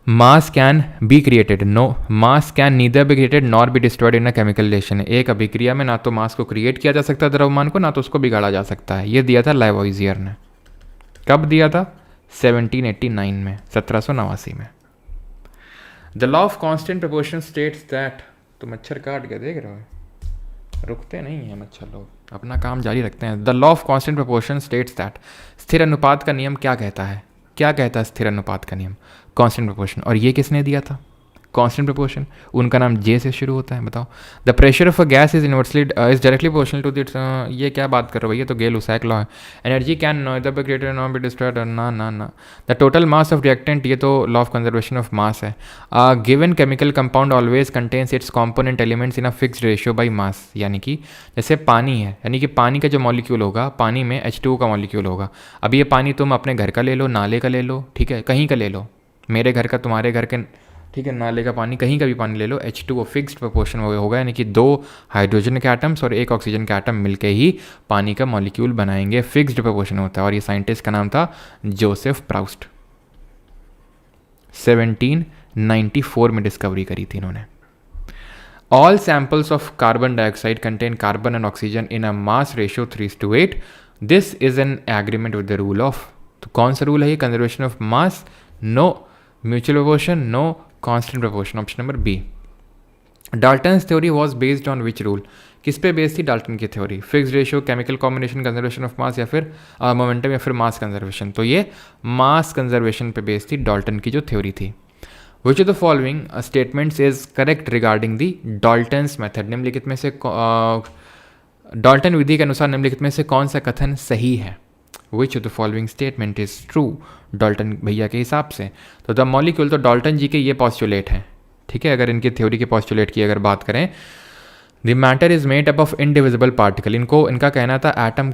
Mass can be created, no, mass can neither be created nor be destroyed in a chemical reaction. एक अभिक्रिया में ना तो मास को क्रिएट किया जा सकता है द्रव्यमान को, ना तो उसको बिगाड़ा जा सकता है। ये दिया था लाइवोइजियर ने, कब दिया था? 1789 में, 1789 में। The law of constant proportion states that, तो मच्छर काट के देख रहे हो, रुकते नहीं हैं मच्छर, लोग अपना काम जारी रखते हैं। The law of constant proportion states that, स्थिर अनुपात का नियम क्या कहता है? क्या कहता है स्थिर अनुपात का नियम? Constant proportion. और ये किसने दिया था? कांस्टेंट प्रोपोर्शन, उनका नाम जे से शुरू होता है, बताओ। The pressure of a gas is directly proportional to its, ये क्या बात कर रहे हो भैया, तो गेल-लुसाक लॉ है। Energy can neither be created not be destroyed, ना। The total mass of reactant, ये तो law of conservation of mass है। Given chemical compound always contains its component elements in a fixed ratio by mass, यानी कि जैसे पानी है, यानी कि पानी का जो मॉलिक्यूल होगा, पानी में H2O का मॉलिक्यूल होगा। अब ये पानी तुम अपने घर का ले लो, नाले का ले लो, ठीक है, कहीं का ले लो, मेरे घर का, तुम्हारे घर के, ठीक है, नाले का पानी, कहीं का भी पानी ले लो, H2O फिक्स्ड प्रोपोर्शन होगा, यानी कि 2 हाइड्रोजन के एटम्स और 1 ऑक्सीजन का एटम मिलके ही पानी का मॉलिक्यूल बनाएंगे, फिक्स्ड प्रोपोर्शन होता है। और ये साइंटिस्ट का नाम था जोसेफ प्राउस्ट, 1794 में डिस्कवरी करी थी इन्होंने। All samples of carbon dioxide contain carbon and oxygen in a mass ratio 3:8, this is an agreement with the rule of, तो कौन सा रूल है ये? Conservation of mass, no. Mutual proportion, no. Constant proportion, option number B. Dalton's theory was based on which rule, किस पे based थी Dalton की theory? Fixed ratio, chemical combination, conservation of mass, या फिर मोमेंटम, या फिर मास कंजर्वेशन? तो ये मास कंजर्वेशन पे बेस्ड थी डाल्टन की जो थ्योरी थी। विच of the following statements is correct regarding the Dalton's method, निम्नलिखित में से डाल्टन विधि के अनुसार निम्नलिखित में से कौन सा कथन सही है? Which of the following statement is true Dalton भैया के हिसाब से? तो द मॉलिक्यूल, तो डाल्टन जी के ये पॉस्टुलेट हैं, ठीक है, अगर इनकी थ्योरी के पॉस्टुलेट की अगर बात करें, the matter is made up of indivisible particle, इनका कहना था एटम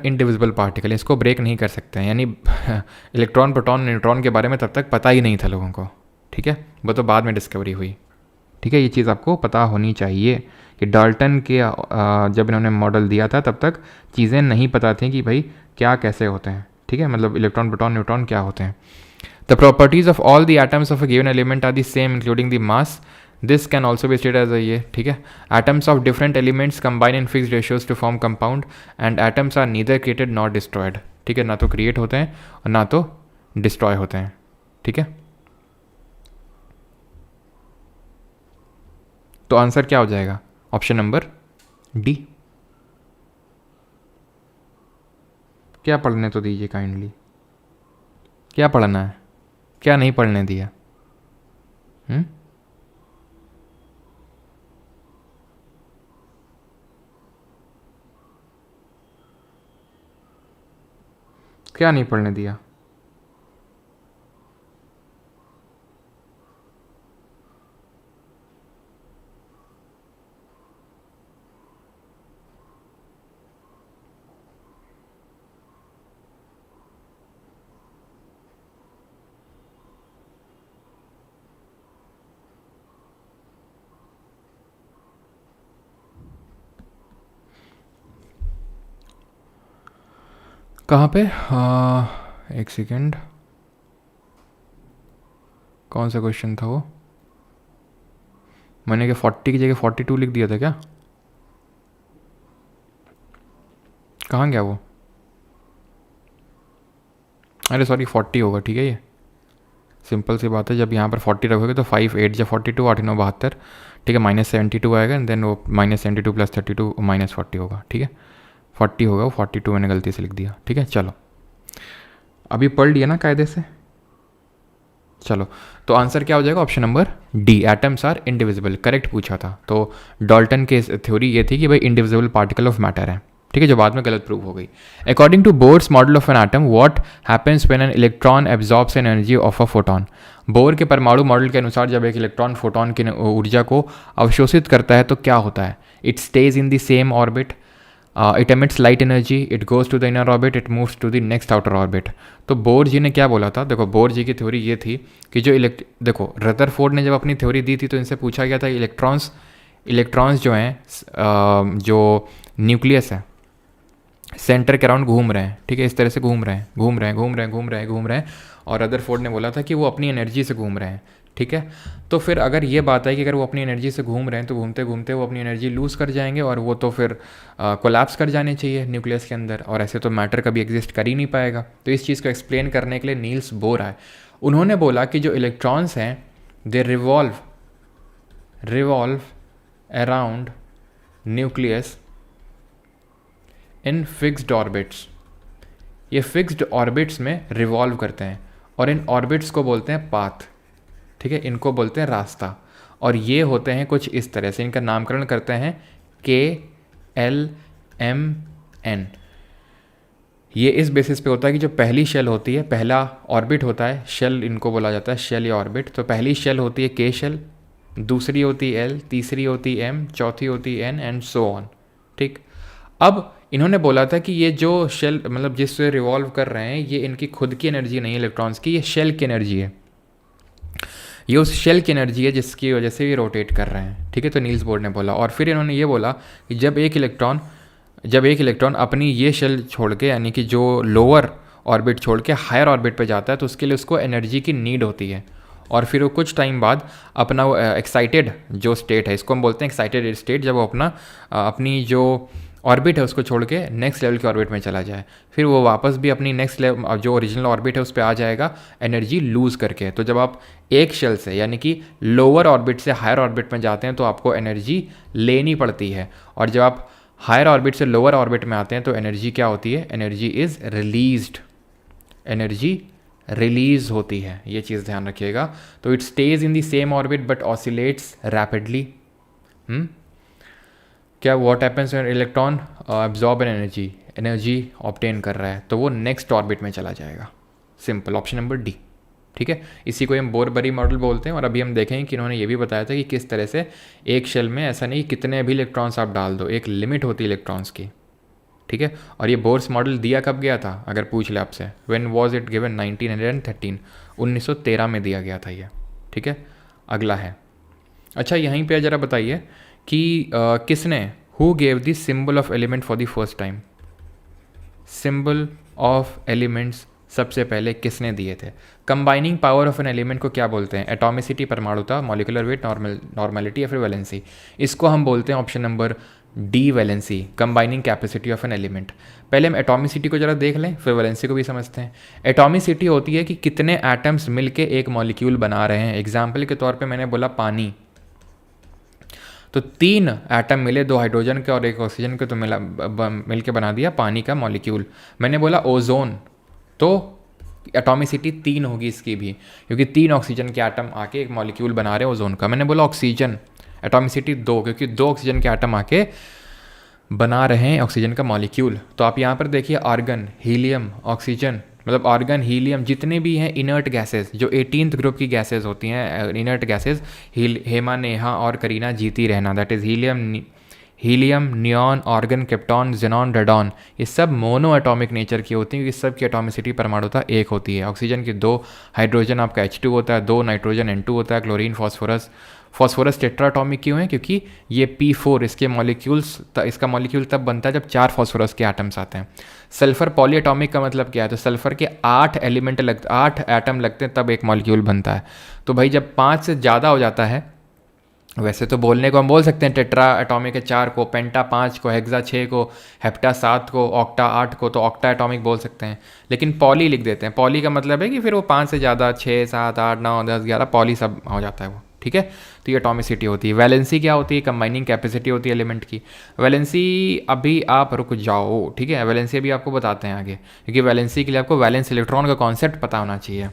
इनडिविजिबल पार्टिकल, इसको ब्रेक नहीं कर सकते हैं, यानी इलेक्ट्रॉन, प्रोटॉन, न्यूट्रॉन के बारे में तब तक पता ही नहीं था लोगों को, ठीक है, वो तो बाद में डिस्कवरी हुई, ठीक है। ये चीज़ आपको पता होनी चाहिए कि डाल्टन के जब इन्होंने मॉडल दिया था तब तक चीज़ें नहीं पता थी कि भाई क्या कैसे होते हैं, ठीक है, मतलब इलेक्ट्रॉन, प्रोटॉन, न्यूट्रॉन क्या होते हैं। The properties of all the atoms of a given element are the same including the mass, this can also be stated as a, ये ठीक है, atoms of different elements combine in fixed ratios to form compound and atoms are neither created not destroyed, ठीक है, ना तो create होते हैं और ना तो डिस्ट्रॉय होते हैं, ठीक है। तो आंसर क्या हो जाएगा? Option number D. क्या पढ़ने तो दीजिए काइंडली, क्या पढ़ना है, क्या नहीं पढ़ने दिया? क्या नहीं पढ़ने दिया? कहाँ पे? एक सेकेंड, कौन सा क्वेश्चन था वो? मैंने क्या 40 की जगह 42 लिख दिया था क्या? कहाँ गया वो? अरे सॉरी, 40 होगा, ठीक है। ये सिंपल सी बात है, जब यहाँ पर 40 रखोगे तो 5 8 या 42 8 9 72, ठीक है, -72 आएगा, एंड देन वो -72 + 32 -40 होगा, ठीक है। 40 होगा वो, 42 मैंने गलती से लिख दिया, ठीक है। चलो अभी पढ़ लिया ना कायदे से। चलो तो आंसर क्या हो जाएगा? Option number D, atoms are indivisible, correct पूछा था। तो डॉल्टन के थ्योरी ये थी कि भाई इंडिविजिबल पार्टिकल ऑफ मैटर है, ठीक है, जो बाद में गलत प्रूव हो गई। According to Bohr's model of an atom, what happens when an electron absorbs an energy of a photon. Bohr के परमाणु मॉडल के अनुसार जब एक इलेक्ट्रॉन फोटोन की ऊर्जा को अवशोषित करता है तो क्या होता है? It stays in the same orbit, it emits light energy, it goes to the inner orbit, it moves to the next outer orbit. तो बोर जी ने क्या बोला था? देखो बोर जी की थ्योरी ये थी कि जो देखो रदरफोर्ड ने जब अपनी थ्योरी दी थी तो इनसे पूछा गया था इलेक्ट्रॉन्स जो हैं, जो न्यूक्लियस है सेंटर के अराउंड घूम रहे हैं, ठीक है, इस तरह से घूम रहे हैं, और रदरफोर्ड ने बोला था कि वो अपनी एनर्जी से घूम रहे हैं, ठीक है। तो फिर अगर ये बात है कि अगर वो अपनी एनर्जी से घूम रहे हैं तो घूमते घूमते वो अपनी एनर्जी लूज़ कर जाएंगे और वो तो फिर कोलैप्स कर जाने चाहिए न्यूक्लियस के अंदर, और ऐसे तो मैटर कभी एग्जिस्ट कर ही नहीं पाएगा। तो इस चीज़ को एक्सप्लेन करने के लिए नील्स बोर आए, उन्होंने बोला कि जो इलेक्ट्रॉन्स हैं दे revolve around nucleus in fixed orbits. ये फिक्स्ड ऑर्बिट्स में रिवॉल्व करते हैं और इन ऑर्बिट्स को बोलते हैं पाथ, ठीक है, इनको बोलते हैं रास्ता। और ये होते हैं कुछ इस तरह से, इनका नामकरण करते हैं KLMN। ये इस बेसिस पे होता है कि जो पहली शेल होती है, पहला ऑर्बिट होता है, शेल इनको बोला जाता है, शेल या ऑर्बिट। तो पहली शेल होती है K शेल, दूसरी होती है L, तीसरी होती है M, चौथी होती है N, एंड सो ऑन, ठीक। अब इन्होंने बोला था कि ये जो शेल मतलब जिससे रिवॉल्व कर रहे हैं ये इनकी खुद की एनर्जी नहीं है इलेक्ट्रॉन्स की, ये शेल की एनर्जी है, ये उस शेल की एनर्जी है जिसकी वजह से ये रोटेट कर रहे हैं, ठीक है। तो नील्स बोर ने बोला, और फिर इन्होंने ये बोला कि जब एक इलेक्ट्रॉन अपनी ये शेल छोड़ के, यानी कि जो लोअर ऑर्बिट छोड़ के हायर ऑर्बिट पे जाता है तो उसके लिए उसको एनर्जी की नीड होती है, और फिर वो कुछ टाइम बाद अपना वो एक्साइटेड जो स्टेट है, इसको हम बोलते हैं एक्साइटेड स्टेट, जब वो अपनी जो ऑर्बिट है उसको छोड़ के नेक्स्ट लेवल के ऑर्बिट में चला जाए, फिर वो वापस भी अपनी नेक्स्ट लेवल जो ओरिजिनल ऑर्बिट है उस पर आ जाएगा एनर्जी लूज़ करके। तो जब आप एक शेल से यानी कि लोअर ऑर्बिट से हायर ऑर्बिट में जाते हैं तो आपको एनर्जी लेनी पड़ती है, और जब आप हायर ऑर्बिट से लोअर ऑर्बिट में आते हैं तो एनर्जी क्या होती है? Energy is released, energy release होती है, ये चीज़ ध्यान रखिएगा। तो it stays in the same orbit but oscillates rapidly. क्या what happens when electron absorb an energy obtain कर रहा है तो वो नेक्स्ट ऑर्बिट में चला जाएगा। सिंपल, ऑप्शन नंबर डी, ठीक है। इसी को हम बोर-बरी मॉडल बोलते हैं। और अभी हम देखेंगे कि इन्होंने ये भी बताया था कि किस तरह से एक शेल में ऐसा नहीं कितने भी इलेक्ट्रॉन्स आप डाल दो, एक लिमिट होती है इलेक्ट्रॉन्स की, ठीक है। और ये बोर्स मॉडल दिया कब गया था अगर पूछ ले आपसे? When was it given? 1913, 1913 में दिया गया था ये, ठीक है। अगला है, अच्छा यहीं पे ज़रा बताइए कि किसने who gave the symbol of element for the first time? Symbol of elements सबसे पहले किसने दिए थे? Combining power of an element को क्या बोलते हैं? एटॉमिसिटी, परमाणुता, मॉलिकुलर वेट, नॉर्मेलिटी या फिर वैलेंसी। इसको हम बोलते हैं option number D, valency, combining capacity of an element. पहले हम एटॉमिसिटी को जरा देख लें, फिर वैलेंसी को भी समझते हैं। एटॉमिसिटी होती है कि कितने एटम्स मिलके एक मॉलिक्यूल बना रहे हैं। एग्जाम्पल के तौर पे मैंने बोला पानी, तो 3 एटम मिले, 2 हाइड्रोजन के और 1 ऑक्सीजन के, तो मिलके बना दिया पानी का मॉलिक्यूल। मैंने बोला ओजोन, तो एटॉमिसिटी 3 होगी इसकी भी, क्योंकि 3 ऑक्सीजन के एटम आके एक मॉलिक्यूल बना रहे हैं ओजोन का। मैंने बोला ऑक्सीजन, एटॉमिसिटी 2, क्योंकि 2 ऑक्सीजन के एटम आके बना रहे हैं ऑक्सीजन का मॉलिक्यूल। तो आप यहाँ पर देखिए आर्गन, हीलियम, ऑक्सीजन, मतलब आर्गन, हीलियम, जितने भी हैं इनर्ट गैसेस, जो 18th ग्रुप की गैसेस होती हैं इनर्ट गैसेस, हेमा, नेहा और करीना जीती रहना, that is helium, neon, argon, krypton, xenon, radon, ये सब मोनो एटॉमिक नेचर की होती हैं, क्योंकि सब की एटॉमिसिटी परमाणुता 1 होती है। ऑक्सीजन की 2, हाइड्रोजन आपका H2 होता है 2, नाइट्रोजन N2 होता है, क्लोरीन, फॉस्फोरस टेट्रा एटॉमिक क्यों है? क्योंकि ये P4 इसके मॉलिक्यूल्स, इसका मॉलिक्यूल तब बनता है जब 4 फॉस्फोरस के एटम्स आते हैं। सल्फर पॉली एटॉमिक का मतलब क्या है? तो सल्फर के 8 एटम लगते हैं तब एक मॉलिक्यूल बनता है। तो भाई जब 5 से ज़्यादा हो जाता है, वैसे तो बोलने को हम बोल सकते हैं टेट्रा एटॉमिक है 4 को, पेंटा 5 को, हेक्सा 6 को, हेप्टा 7 को, ऑक्टा 8 को, तो ऑक्टा एटॉमिक बोल सकते हैं। लेकिन पॉली लिख देते हैं। पॉली का मतलब है कि फिर वो 5 से ज़्यादा, 6, 7, 8, 9, 10, 11 पॉली सब हो जाता है वो, ठीक है। तो ये एटॉमिसिटी होती है। वैलेंसी क्या होती है? कंबाइनिंग कैपेसिटी होती है एलिमेंट की। वैलेंसी अभी आप रुक जाओ, ठीक है, वैलेंसी अभी आपको बताते हैं आगे, क्योंकि वैलेंसी के लिए आपको वैलेंस इलेक्ट्रॉन का कॉन्सेप्ट पता होना चाहिए।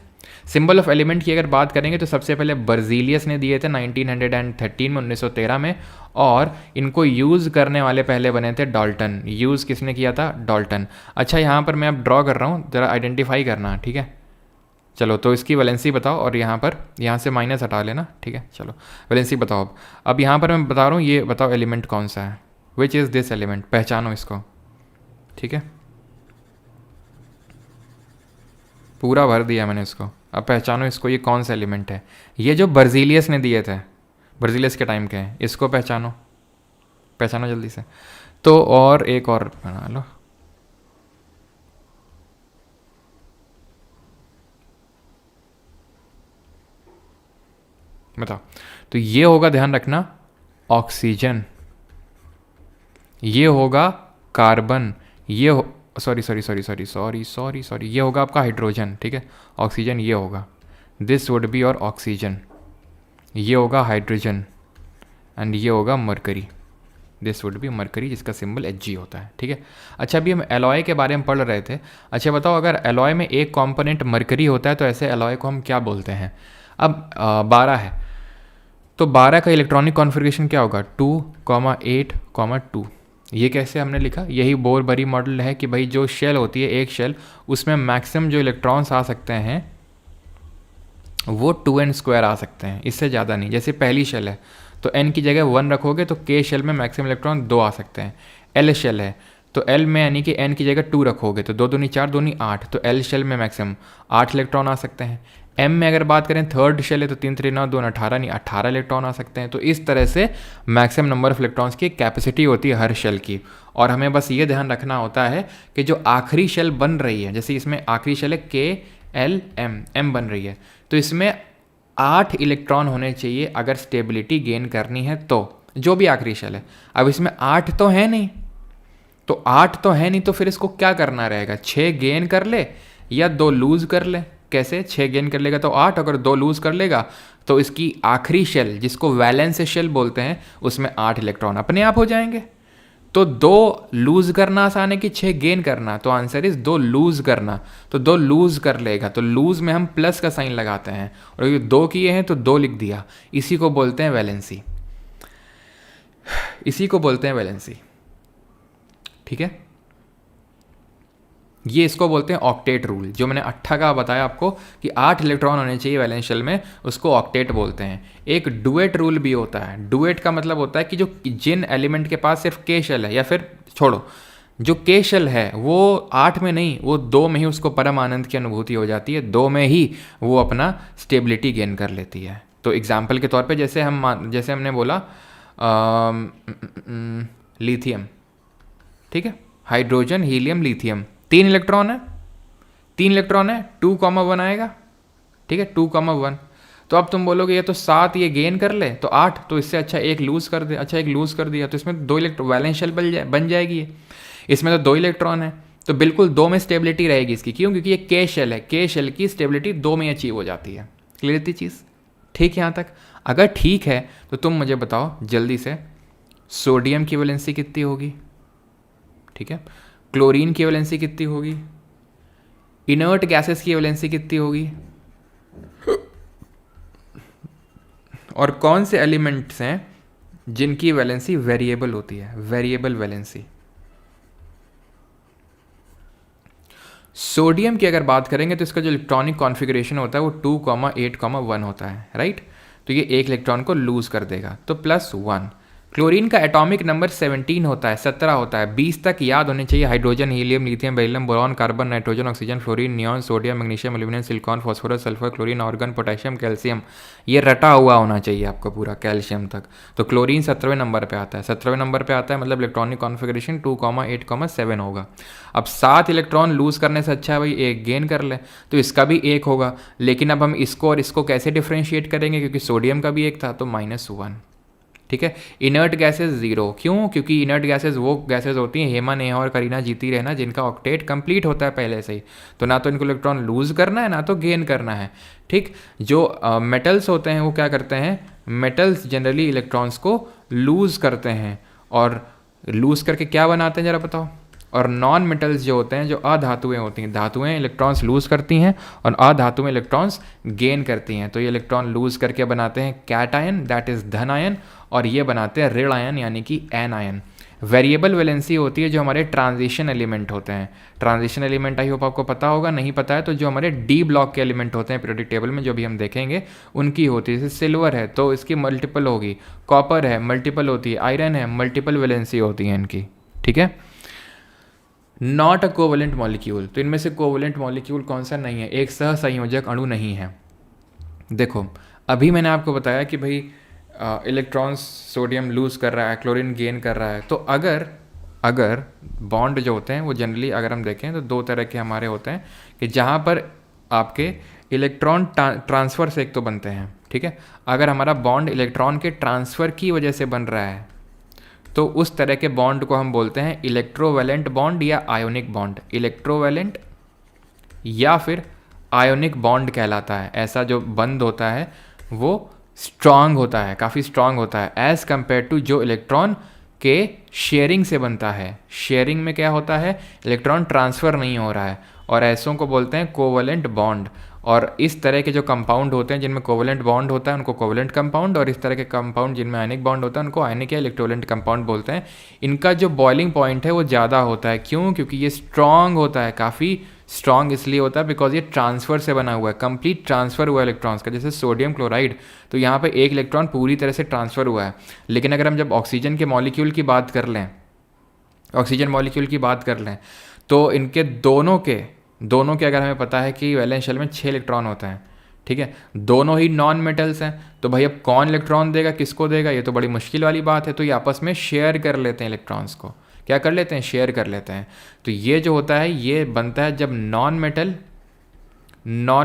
सिंबल ऑफ एलिमेंट की अगर बात करेंगे तो सबसे पहले बर्जीलियस ने दिए थे 1913 में, 1913 में, और इनको यूज़ करने वाले पहले बने थे डाल्टन। यूज़ किसने किया था? डाल्टन। अच्छा, यहाँ पर मैं अब ड्रॉ कर रहा हूँ, ज़रा आइडेंटिफाई करना, ठीक है। चलो, तो इसकी वैलेंसी बताओ, और यहाँ से माइनस हटा लेना, ठीक है। चलो वैलेंसी बताओ। अब यहाँ पर मैं बता रहा हूँ, ये बताओ एलिमेंट कौन सा है, विच इज़ दिस एलिमेंट, पहचानो इसको, ठीक है। पूरा भर दिया मैंने इसको, अब पहचानो इसको, ये कौन सा एलिमेंट है। ये जो बर्जीलियस ने दिए थे, बर्जीलियस के टाइम के हैं, इसको पहचानो, पहचानो जल्दी से। तो और एक और बना लो, बताओ। तो ये होगा, ध्यान रखना, ऑक्सीजन, ये होगा कार्बन, ये सॉरी, ये होगा आपका हाइड्रोजन, ठीक है। ऑक्सीजन ये होगा, दिस वुड बी और ऑक्सीजन, ये होगा हाइड्रोजन, एंड ये होगा mercury, this would be mercury, जिसका सिंबल Hg होता है, ठीक है। अच्छा, अभी हम एलॉय के बारे में पढ़ रहे थे। अच्छा बताओ, अगर एलॉय में एक कंपोनेंट मरकरी होता है तो ऐसे एलॉय को हम क्या बोलते हैं? अब 12 है, तो 12 का इलेक्ट्रॉनिक कॉन्फ़िगरेशन क्या होगा? 2,8,2। ये कैसे हमने लिखा? यही बोर बरी मॉडल है कि भाई जो शेल होती है, एक शेल, उसमें मैक्सिमम जो इलेक्ट्रॉन्स आ सकते हैं वो 2n² आ सकते हैं, इससे ज़्यादा नहीं। जैसे पहली शेल है तो n की जगह 1 रखोगे तो k शेल में मैक्सिमम इलेक्ट्रॉन 2 आ सकते हैं। l शेल है तो l में यानी कि n की जगह 2 रखोगे तो 2 दूनी 4, 2 दूनी 8, तो l शेल में मैक्सिमम 8 इलेक्ट्रॉन आ सकते हैं। m में अगर बात करें, थर्ड शेल है तो 3 3 9 2 18, नहीं 18 इलेक्ट्रॉन आ सकते हैं। तो इस तरह से मैक्सिमम नंबर ऑफ इलेक्ट्रॉन्स की कैपेसिटी होती है हर शेल की। और हमें बस ये ध्यान रखना होता है कि जो आखिरी शेल बन रही है, जैसे इसमें आखिरी शेल है KLM बन रही है, तो इसमें 8 इलेक्ट्रॉन होने चाहिए अगर स्टेबिलिटी गेन करनी है तो, जो भी आखिरी शेल है। अब इसमें 8 तो है नहीं, तो 8 तो है नहीं, तो फिर इसको क्या करना रहेगा? 6 गेन कर ले या 2 लूज कर ले। कैसे? 6 गेन कर लेगा तो 8, अगर 2 लूज कर लेगा तो इसकी आखिरी शेल, जिसको वैलेंस शेल बोलते हैं, उसमें 8 इलेक्ट्रॉन अपने आप हो जाएंगे। तो 2 लूज करना आसान है कि 6 गेन करना, तो आंसर इज 2 लूज करना। तो 2 लूज कर लेगा, तो लूज में हम प्लस का साइन लगाते हैं, और ये 2 किए हैं तो 2 लिख दिया। इसी को बोलते हैं वैलेंसी, इसी को बोलते हैं वैलेंसी, ठीक है। ये इसको बोलते हैं ऑक्टेट रूल। जो मैंने 8 का बताया आपको कि 8 इलेक्ट्रॉन होने चाहिए वैलेंस शेल में, उसको ऑक्टेट बोलते हैं। एक डुएट रूल भी होता है। डुएट का मतलब होता है कि जो जिन एलिमेंट के पास सिर्फ के शेल है, या फिर छोड़ो, जो के शेल है वो 8 में नहीं, वो 2 में ही उसको परम आनंद की अनुभूति हो जाती है, 2 में ही वो अपना स्टेबिलिटी गेन कर लेती है। तो एग्जाम्पल के तौर पे जैसे हमने बोला लिथियम, ठीक है, हाइड्रोजन, हीलियम, लिथियम, 3 इलेक्ट्रॉन है, 3 इलेक्ट्रॉन है, 2,1 आएगा, ठीक है, 2,1। तो अब तुम बोलोगे ये तो 7 ये गेन कर ले तो 8, तो इससे अच्छा एक लूज कर दे। अच्छा, एक लूज कर दिया तो इसमें 2 इलेक्ट्रॉन वैलेंस शेल बन जाएगी ये। इसमें तो 2 इलेक्ट्रॉन है, तो बिल्कुल 2 में स्टेबिलिटी रहेगी इसकी। क्यों? क्योंकि ये के शेल है, के शेल की स्टेबिलिटी 2 में अचीव हो जाती है। क्लियर थी चीज़? ठीक, यहाँ तक अगर ठीक है तो तुम मुझे बताओ जल्दी से, सोडियम की वैलेंसी कितनी होगी? ठीक है, क्लोरीन की वैलेंसी कितनी होगी? इनर्ट गैसेस की वैलेंसी कितनी होगी, और कौन से एलिमेंट्स हैं जिनकी वैलेंसी वेरिएबल होती है, वेरिएबल वैलेंसी। सोडियम की अगर बात करेंगे तो इसका जो इलेक्ट्रॉनिक कॉन्फ़िगरेशन होता है वो 2,8,1 होता है, राइट। तो ये एक इलेक्ट्रॉन को लूज कर देगा, तो +1। क्लोरीन का एटॉमिक नंबर 17 होता है, 17 होता है, 20 तक याद होने चाहिए। Hydrogen, helium, lithium, beryllium, boron, carbon, nitrogen, oxygen, fluorine, neon, sodium, magnesium, aluminium, silicon, phosphorus, sulphur, chlorine, organ, potassium, calcium, ये रटा हुआ होना चाहिए आपको पूरा कैल्शियम तक। तो क्लोरीन 17वें नंबर पे आता है, 17वें नंबर पे आता है, मतलब इलेक्ट्रॉनिक कॉन्फ़िगरेशन 2,8,7 होगा। अब 7 इलेक्ट्रॉन लूज करने से अच्छा है भाई एक गेन कर ले, तो इसका भी 1 होगा। लेकिन अब हम इसको और इसको कैसे डिफ्रेंशिएट करेंगे, क्योंकि सोडियम का भी 1 था, तो -1, ठीक है। इनर्ट गैसेस 0, क्यों? क्योंकि इनर्ट गैसेस वो गैसेस होती हैं, हेमा, नेहा और करीना जीती रहना, जिनका ऑक्टेट कंप्लीट होता है पहले से ही। तो ना तो इनको इलेक्ट्रॉन लूज करना है, ना तो गेन करना है, ठीक। जो मेटल्स होते हैं वो क्या करते हैं, मेटल्स जनरली इलेक्ट्रॉन्स को लूज करते हैं, और लूज करके क्या बनाते हैं ज़रा बताओ। और नॉन मेटल्स जो होते हैं, जो अधातुएं होती हैं, धातुएं इलेक्ट्रॉन्स लूज करती हैं और अधातुएं इलेक्ट्रॉन्स गेन करती हैं। तो ये इलेक्ट्रॉन लूज करके बनाते हैं कैट आयन, दैट इज धन आयन, और ये बनाते हैं ऋण आयन यानी कि एन आयन। वेरिएबल वैलेंसी होती है जो हमारे ट्रांजिशन एलिमेंट होते हैं। ट्रांजिशन एलिमेंट आई होप आपको पता होगा, नहीं पता है तो जो हमारे डी ब्लॉक के एलिमेंट होते हैं पीरियोडिक टेबल में, जो भी हम देखेंगे, उनकी होती है। जैसे सिल्वर है तो इसकी मल्टीपल होगी, कॉपर है मल्टीपल होती है, आयरन है मल्टीपल वैलेंसी होती है इनकी, ठीक है। नॉट अ कोवलेंट मॉलिक्यूल, तो इनमें से कोवलेंट मॉलिक्यूल कौन सा नहीं है, एक सहसंयोजक अणु नहीं है। देखो अभी मैंने आपको बताया कि भाई इलेक्ट्रॉन्स सोडियम लूज कर रहा है, क्लोरीन गेन कर रहा है। तो अगर बॉन्ड जो होते हैं वो जनरली अगर हम देखें तो 2 तरह के हमारे होते हैं, कि जहाँ पर आपके इलेक्ट्रॉन ट्रांसफ़र से एक तो बनते हैं, ठीक है। अगर हमारा बॉन्ड इलेक्ट्रॉन के ट्रांसफ़र की वजह से बन रहा है तो उस तरह के बॉन्ड को हम बोलते हैं इलेक्ट्रोवैलेंट बॉन्ड या आयोनिक बॉन्ड। इलेक्ट्रोवैलेंट या फिर आयोनिक बॉन्ड कहलाता है। ऐसा जो बंध होता है वो स्ट्रांग होता है, काफ़ी स्ट्रांग होता है, एज़ कम्पेयर टू जो इलेक्ट्रॉन के शेयरिंग से बनता है। शेयरिंग में क्या होता है, इलेक्ट्रॉन ट्रांसफ़र नहीं हो रहा है, और ऐसों को बोलते हैं कोवलेंट बॉन्ड। और इस तरह के जो कंपाउंड होते हैं जिनमें कोवलेंट बॉन्ड होता है उनको कोवलेंट कंपाउंड, और इस तरह के कंपाउंड जिनमें आयनिक बॉन्ड होता है उनको आयनिक या इलेक्ट्रोलेंट कंपाउंड बोलते हैं। इनका जो बॉइलिंग पॉइंट है वो ज़्यादा होता है, क्यों? क्योंकि ये स्ट्रांग होता है, काफ़ी स्ट्रांग इसलिए होता है बिकॉज ये ट्रांसफ़र से बना हुआ है, कंप्लीट ट्रांसफ़र हुआ है इलेक्ट्रॉन्स का। जैसे सोडियम क्लोराइड, तो यहाँ पे एक इलेक्ट्रॉन पूरी तरह से ट्रांसफ़र हुआ है। लेकिन अगर हम जब ऑक्सीजन के मॉलिक्यूल की बात कर लें, ऑक्सीजन मॉलिक्यूल की बात कर लें, तो इनके दोनों के अगर हमें पता है कि वैलेंस शेल में 6 इलेक्ट्रॉन होते हैं, ठीक है, दोनों ही नॉन मेटल्स हैं, तो भाई अब कौन इलेक्ट्रॉन देगा, किसको देगा, ये तो बड़ी मुश्किल वाली बात है। तो ये आपस में शेयर कर लेते हैं इलेक्ट्रॉन्स को, क्या कर लेते हैं, शेयर कर लेते हैं। तो ये जो होता है ये बनता है जब नॉन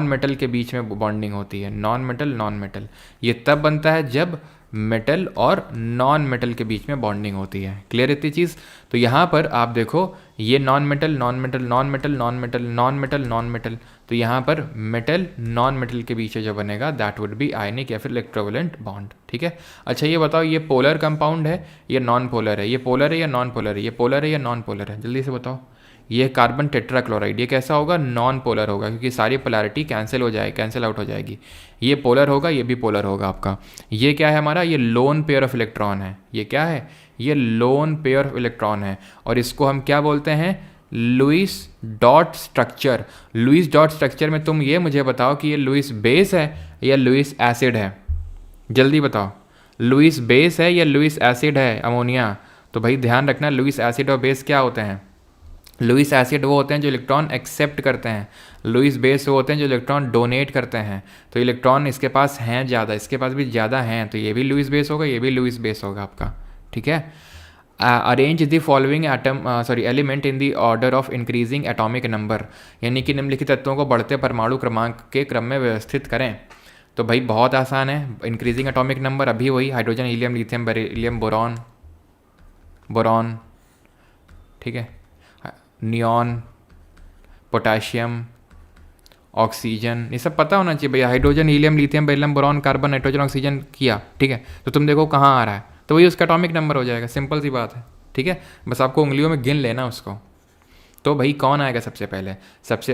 मेटल के बीच में बॉन्डिंग होती है। नॉन मेटल ये तब बनता है जब मेटल और नॉन मेटल के बीच में बॉन्डिंग होती है। क्लियर इतनी चीज़? तो यहाँ पर आप देखो ये नॉन मेटल, तो यहाँ पर मेटल नॉन मेटल के बीच जो बनेगा दैट वुड बी आयनिक या फिर इलेक्ट्रोवैलेंट बॉन्ड, ठीक है। अच्छा ये बताओ, ये पोलर कंपाउंड है या नॉन पोलर है, ये पोलर है या नॉन पोलर है, ये पोलर है या नॉन पोलर है, जल्दी से बताओ। ये कार्बन टेट्राक्लोराइड, ये कैसा होगा, नॉन पोलर होगा, क्योंकि सारी पोलैरिटी कैंसिल आउट हो जाएगी। ये पोलर होगा, ये भी पोलर होगा आपका। ये क्या है हमारा, ये लोन पेयर ऑफ इलेक्ट्रॉन है। ये क्या है, ये लोन पेयर ऑफ इलेक्ट्रॉन है, और इसको हम क्या बोलते हैं, Lewis dot structure. Lewis dot structure में तुम ये मुझे बताओ कि ये लुईस बेस है या लुईस एसिड है, जल्दी बताओ। लुईस बेस है या लुईस एसिड है, अमोनिया। तो भाई ध्यान रखना, लुईस एसिड और बेस क्या होते हैं। लुईस एसिड वो होते हैं जो इलेक्ट्रॉन एक्सेप्ट करते हैं, लुईस बेस वो होते हैं जो इलेक्ट्रॉन डोनेट करते हैं। तो इलेक्ट्रॉन इसके पास हैं ज़्यादा, इसके पास भी ज़्यादा हैं, तो ये भी लुईस बेस होगा, ये भी लुईस बेस होगा आपका, ठीक है। Arrange the following element in the order of increasing atomic number, यानी कि निम्नलिखित तत्वों को बढ़ते परमाणु क्रमांक के क्रम में व्यवस्थित करें। तो भाई बहुत आसान है, इंक्रीजिंग एटॉमिक नंबर अभी वही hydrogen, helium, lithium, beryllium, boron, ठीक है, नियॉन, पोटेशियम, ऑक्सीजन, ये सब पता होना चाहिए भैया। Hydrogen, helium, lithium, beryllium, boron, carbon, nitrogen, oxygen किया, ठीक है, तो तुम देखो कहाँ आ रहा है, तो वही उसका एटॉमिक नंबर हो जाएगा। सिंपल सी बात है, ठीक है, बस आपको उंगलियों में गिन लेना उसको। तो भाई कौन आएगा सबसे पहले? सबसे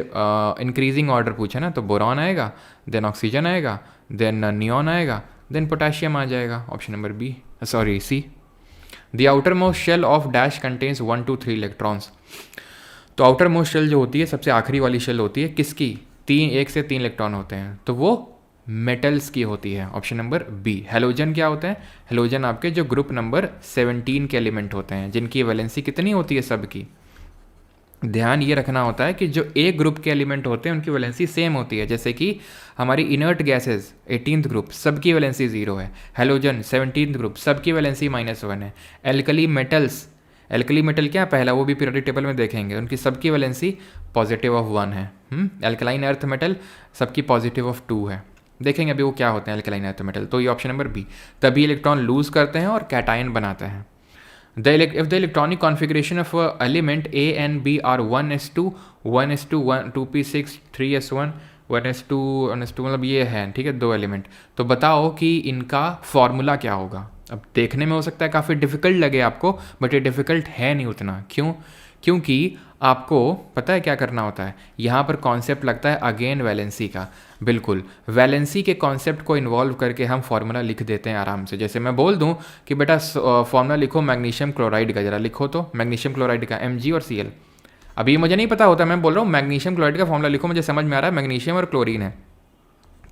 इंक्रीजिंग ऑर्डर पूछा ना, तो बोरॉन आएगा, देन ऑक्सीजन आएगा, देन नियॉन आएगा, देन पोटेशियम आ जाएगा। Option number B, sorry C. The outer most shell of dash contains 1 to 3 electrons. तो आउटर मोस्ट शेल जो होती है, सबसे आखिरी वाली शेल होती है किसकी? 1 से 3 इलेक्ट्रॉन होते हैं, तो वो मेटल्स की होती है। Option number B. हेलोजन क्या होते हैं? हेलोजन आपके जो ग्रुप नंबर 17 के एलिमेंट होते हैं, जिनकी वैलेंसी कितनी होती है सबकी? ध्यान ये रखना होता है कि जो ए ग्रुप के एलिमेंट होते हैं उनकी वैलेंसी सेम होती है। जैसे कि हमारी इनर्ट गैसेज 18th ग्रुप, सबकी वैलेंसी 0 है। हेलोजन 17th ग्रुप, सबकी वैलेंसी -1 है। एल्कली मेटल्स, एल्कली मेटल क्या पहला, वो भी पीरियोडिक टेबल में देखेंगे, उनकी सबकी वैलेंसी +1 है। एल्कलाइन अर्थ मेटल सबकी +2 है। देखेंगे अभी वो क्या होते हैं एल्कलाइन अर्थ मेटल। तो ये ऑप्शन नंबर बी। तभी इलेक्ट्रॉन लूज करते हैं और कैटायन बनाते हैं। If the electronic configuration of a element A and B are 1s2, 1s1, 2p6, 3s1, 1s2, 1s2, मतलब ये है, ठीक है, 2 एलिमेंट। तो बताओ कि इनका फॉर्मूला क्या होगा। अब देखने में हो सकता है काफ़ी डिफिकल्ट लगे आपको, बट ये डिफिकल्ट है नहीं उतना। क्यों? क्योंकि आपको पता है क्या करना होता है। यहाँ पर कॉन्सेप्ट लगता है अगेन वैलेंसी का। बिल्कुल, वैलेंसी के कॉन्सेप्ट को इन्वॉल्व करके हम फार्मूला लिख देते हैं आराम से। जैसे मैं बोल दूं कि बेटा फार्मूला लिखो मैग्नीशियम क्लोराइड का, जरा लिखो तो मैग्नीशियम क्लोराइड का Mg और Cl। अभी मुझे नहीं पता होता, मैं बोल रहा हूँ मैग्नीशियम क्लोराइड का फार्मूला लिखो, मुझे समझ में आ रहा है मैग्नीशियम और क्लोरीन है,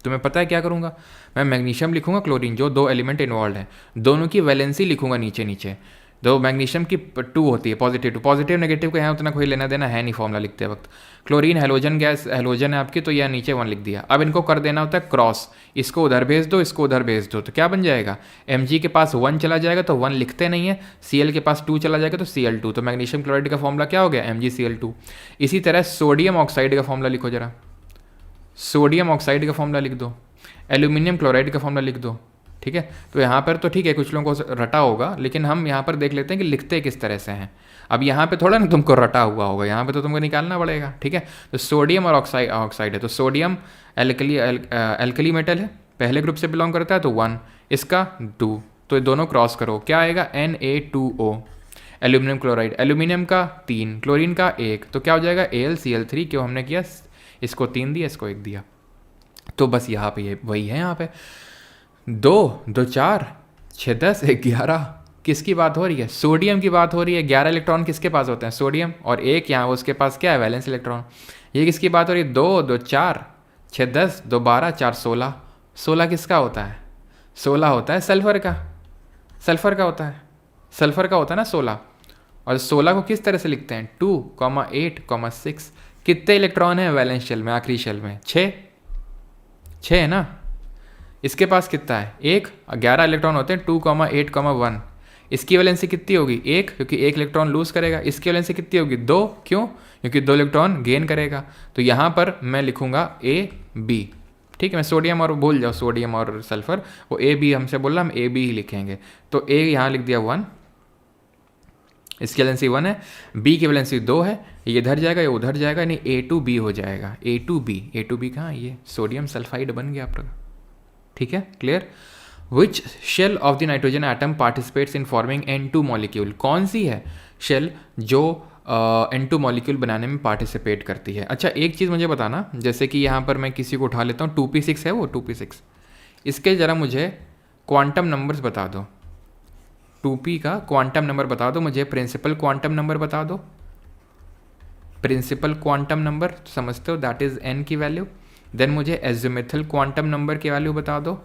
तो मैं पता है क्या करूँगा, मैं मैग्नीशियम लिखूंगा, क्लोरीन, जो 2 एलिमेंट इन्वॉल्व हैं, दोनों की वैलेंसी लिखूंगा नीचे नीचे। दो मैग्नीशियम की 2 होती है, पॉजिटिव नेगेटिव का यहाँ उतना कोई लेना देना है नहीं फॉर्मूला लिखते वक्त। क्लोरीन हेलोजन गैस, हेलोजन है आपकी, तो यह नीचे 1 लिख दिया। अब इनको कर देना होता है क्रॉस, इसको उधर भेज दो, इसको उधर भेज दो, तो क्या बन जाएगा? Mg के पास 1 चला जाएगा तो 1 लिखते नहीं है, Cl के पास 2 चला जाएगा तो Cl2, तो मैग्नीशियम क्लोराइड का फॉर्मूला क्या हो गया? MgCl2। इसी तरह सोडियम ऑक्साइड का फॉर्मूला लिखो जरा, सोडियम ऑक्साइड का फॉर्मूला लिख दो, एल्यूमिनियम क्लोराइड का फॉर्मूला लिख दो, ठीक है। तो यहाँ पर तो ठीक है, कुछ लोगों को रटा होगा, लेकिन हम यहाँ पर देख लेते हैं कि लिखते किस तरह से हैं। अब यहाँ पे थोड़ा ना तुमको रटा हुआ होगा, यहाँ पे तो तुमको निकालना पड़ेगा, ठीक है। तो सोडियम और ऑक्साइड है, तो सोडियम एल्कली मेटल है, पहले ग्रुप से बिलोंग करता है, तो 1, इसका 2, तो ये दोनों क्रॉस करो, क्या आएगा? Na2O। एल्यूमिनियम क्लोराइड, एल्यूमिनियम का 3, क्लोरीन का 1, तो क्या हो जाएगा? AlCl3। क्यों हमने किया? इसको 3 दिया, इसको 1 दिया। तो बस यहाँ पे ये वही है, यहाँ पे 2, 2, 4, 6, 10, 11 किसकी बात हो रही है? सोडियम की बात हो रही है। 11 इलेक्ट्रॉन किसके पास होते हैं? सोडियम, और 1 यहाँ उसके पास क्या है? Valence electron. ये किसकी बात हो रही है? 2, 2, 4, 6, 10, 2, 12, 4, 16। 16 किसका होता है? 16 होता है सल्फर का, सल्फर का होता है, सल्फर का होता है ना 16। और 16 को किस तरह से लिखते हैं? 2, 8, 6। कितने इलेक्ट्रॉन है वैलेंस शेल में, आखिरी शेल में? 6 है ना। इसके पास कितना है? 1, 11 इलेक्ट्रॉन होते हैं, 2, 8, 1। इसकी वैलेंसी कितनी होगी? 1, क्योंकि 1 इलेक्ट्रॉन लूज करेगा। इसकी वैलेंसी कितनी होगी? 2, क्यों? क्योंकि 2 इलेक्ट्रॉन गेन करेगा। तो यहाँ पर मैं लिखूंगा AB, ठीक है। मैं सोडियम और भूल जाओ, सोडियम और सल्फर, वो AB हमसे बोल रहा, हम AB ही लिखेंगे। तो A यहाँ लिख दिया 1, इसकी वैलेंसी 1 है, B की वैलेंसी 2 है, ये इधर जाएगा, ये उधर जाएगा, यानी A2B हो जाएगा। A2B कहाँ? ये सोडियम सल्फाइड बन गया आपका, ठीक है, clear. Which shell of the nitrogen atom participates in forming N2 molecule? कौन सी है शेल जो N2 मॉलिक्यूल बनाने में पार्टिसिपेट करती है? अच्छा, एक चीज़ मुझे बताना, जैसे कि यहाँ पर मैं किसी को उठा लेता हूँ, 2p6 है वो, 2p6, इसके ज़रा मुझे क्वांटम नंबर्स बता दो। 2p का क्वांटम नंबर बता दो मुझे, प्रिंसिपल क्वांटम नंबर बता दो। प्रिंसिपल क्वांटम नंबर समझते हो, दैट इज़ n की वैल्यू। देन मुझे एज़ोमेथल क्वांटम नंबर की वैल्यू बता दो,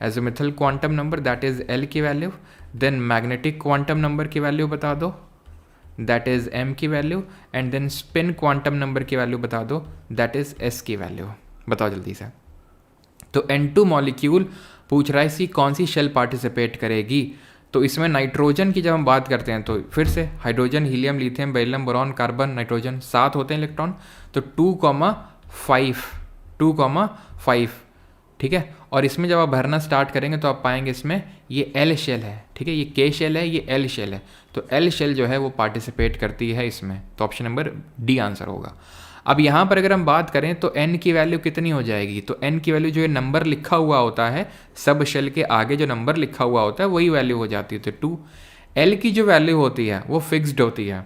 azimuthal quantum number that is L की value. Then magnetic quantum number की वैल्यू बता दो, दैट इज़ M की value. And then spin quantum number की वैल्यू बता दो, दैट इज़ S की वैल्यू। बताओ जल्दी से। तो N2 मॉलिक्यूल पूछ रहा है इसकी कौन सी शेल पार्टिसिपेट करेगी। तो इसमें नाइट्रोजन की जब हम बात करते हैं, तो फिर से hydrogen, helium, lithium, beryllium, boron, carbon, nitrogen 7 होते हैं इलेक्ट्रॉन, तो 2,5, ठीक है। और इसमें जब आप भरना स्टार्ट करेंगे तो आप पाएंगे इसमें ये L शेल है, ठीक है, ये K शेल है, ये L शेल है। तो L शेल जो है वो पार्टिसिपेट करती है इसमें, तो ऑप्शन नंबर D आंसर होगा। अब यहाँ पर अगर हम बात करें तो N की वैल्यू कितनी हो जाएगी? तो N की वैल्यू जो ये नंबर लिखा हुआ होता है, सब शेल के आगे जो नंबर लिखा हुआ होता है वही वैल्यू हो जाती है, तो 2। L की जो वैल्यू होती है वो फिक्स्ड होती है,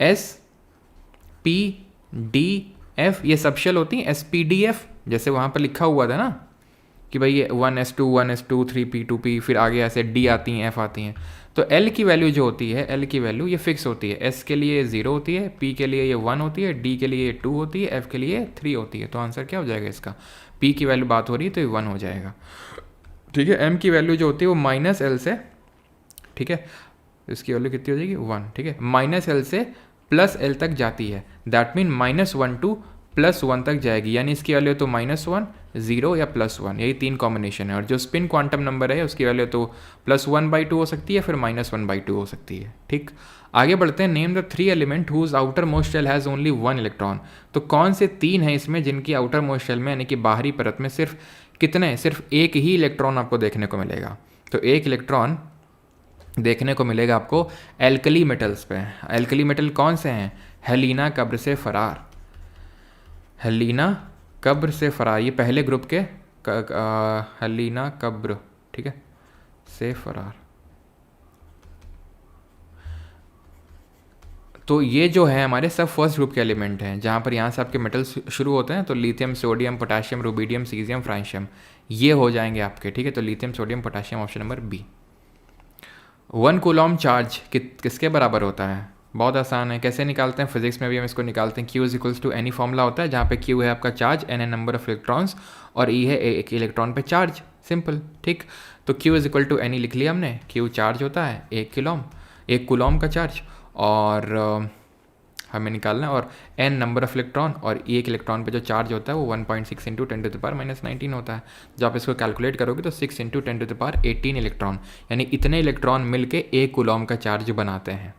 S SPDF, ये सब शेल होती हैं, SPDF जैसे वहाँ पर लिखा हुआ था ना कि भाई ये 1s2 1s2 3p2p, फिर आगे ऐसे D आती हैं, F आती हैं। तो L की वैल्यू जो होती है, L की वैल्यू ये फिक्स होती है, S के लिए 0 होती है, P के लिए ये 1 होती है, D के लिए ये 2 होती है, F के लिए 3 होती है। तो आंसर क्या हो जाएगा इसका, P की वैल्यू बात हो रही है तो ये 1 हो जाएगा। ठीक है, M की वैल्यू जो होती है वो माइनस L से, ठीक है, इसकी वैल्यू कितनी हो जाएगी 1, ठीक है, माइनस L से प्लस L तक जाती है, दैट मीन -1 टू +1 तक जाएगी, यानी इसकी वैल्यू तो -1 0 या +1, यही 3 कॉम्बिनेशन है। और जो स्पिन क्वांटम नंबर है उसकी वैल्यू तो +1/2 हो सकती है, फिर -1/2 हो सकती है। ठीक, आगे बढ़ते हैं। Name the 3 element whose outer most shell has only 1 electron. तो कौन से 3 हैं इसमें जिनकी आउटर मोस्ट शेल में यानी कि बाहरी परत में सिर्फ एक ही इलेक्ट्रॉन आपको देखने को मिलेगा। तो एक इलेक्ट्रॉन देखने को मिलेगा आपको एल्कली मेटल्स पे। एल्कली मेटल कौन से हैं, हेलिना, कब्र से फरार, हेलिना, कब्र से फरार, ये पहले ग्रुप के हेलिना, कब्र, ठीक है, से फरार। तो ये जो है हमारे सब फर्स्ट ग्रुप के एलिमेंट हैं, जहाँ पर यहाँ से आपके मेटल्स शुरू होते हैं। तो lithium, sodium, potassium, rubidium, caesium, francium, ये हो जाएंगे आपके। ठीक है, तो lithium, sodium, potassium, option number B. 1 coulomb charge किसके बराबर होता है, बहुत आसान है, कैसे निकालते हैं, फिजिक्स में भी हम इसको निकालते हैं। Q equals to N E formula होता है, जहाँ पे Q है आपका चार्ज, N है नंबर ऑफ इलेक्ट्रॉन्स, और E है एक इलेक्ट्रॉन पे चार्ज, सिंपल। ठीक, तो Q इक्वल टू एनी लिख लिया हमने, Q चार्ज होता है 1 कूलॉम का चार्ज, और हमें निकालना है, और N नंबर ऑफ इलेक्ट्रॉन, और एक इलेक्ट्रॉन पे जो चार्ज होता है वो 1.6 इंटू 10⁻⁻19 होता है। जब आप इसको कैलकुलेट करोगे तो 6 इंटू 10⁻18 इलेक्ट्रॉन, यानी इतने इलेक्ट्रॉन मिलके 1 कूलॉम का चार्ज बनाते हैं।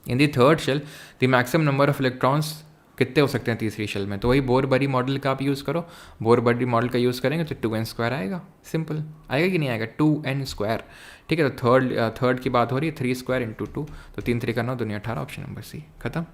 In the third shell the maximum number of electrons कितने हो सकते हैं तीसरी शेल में, तो वही बोर बरी मॉडल का आप यूज़ करो। बोर बरी मॉडल का यूज़ करेंगे तो 2n² आएगा, सिंपल आएगा कि नहीं आएगा, 2n²। ठीक है, तो थर्ड की बात हो रही है, 3² इंटू 2, तो 3 3 का 9, दुनिया 18, ऑप्शन नंबर सी, खत्म।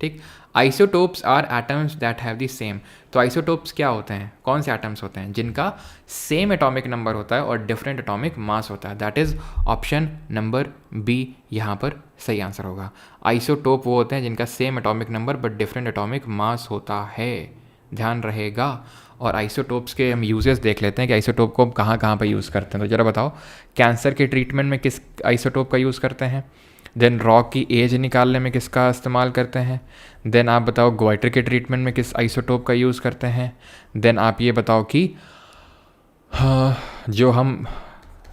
ठीक, isotopes are atoms that have the same. तो आइसोटोप्स क्या होते हैं, कौन से एटम्स होते हैं जिनका सेम एटॉमिक नंबर होता है और डिफरेंट एटॉमिक मास होता है, that is option number B यहाँ पर सही आंसर होगा। आइसोटोप वो होते हैं जिनका same atomic number but different atomic mass होता है, ध्यान रहेगा। और आइसोटोप्स के हम यूजेस देख लेते हैं कि आइसोटोप को हम कहाँ कहाँ पर यूज़ करते हैं। तो ज़रा बताओ, कैंसर के ट्रीटमेंट में किस आइसोटोप का यूज़ करते हैं, देन रॉक की एज निकालने में किसका इस्तेमाल करते हैं, देन आप बताओ ग्वाइटर के ट्रीटमेंट में किस आइसोटोप का यूज़ करते हैं, देन आप ये बताओ कि जो हम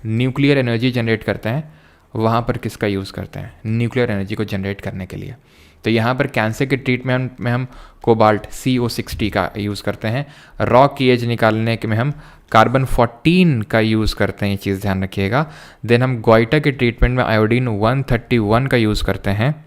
न्यूक्लियर एनर्जी जनरेट करते हैं वहाँ पर किसका यूज़ करते हैं, न्यूक्लियर एनर्जी को जनरेट करने के लिए। तो यहाँ पर कैंसर के ट्रीटमेंट में हम कोबाल्ट CO60 का यूज़ करते हैं, रॉक की एज निकालने के में हम कार्बन 14 का यूज़ करते हैं, ये चीज़ ध्यान रखिएगा। देन हम ग्वाइटर के ट्रीटमेंट में आयोडीन 131 का यूज़ करते हैं,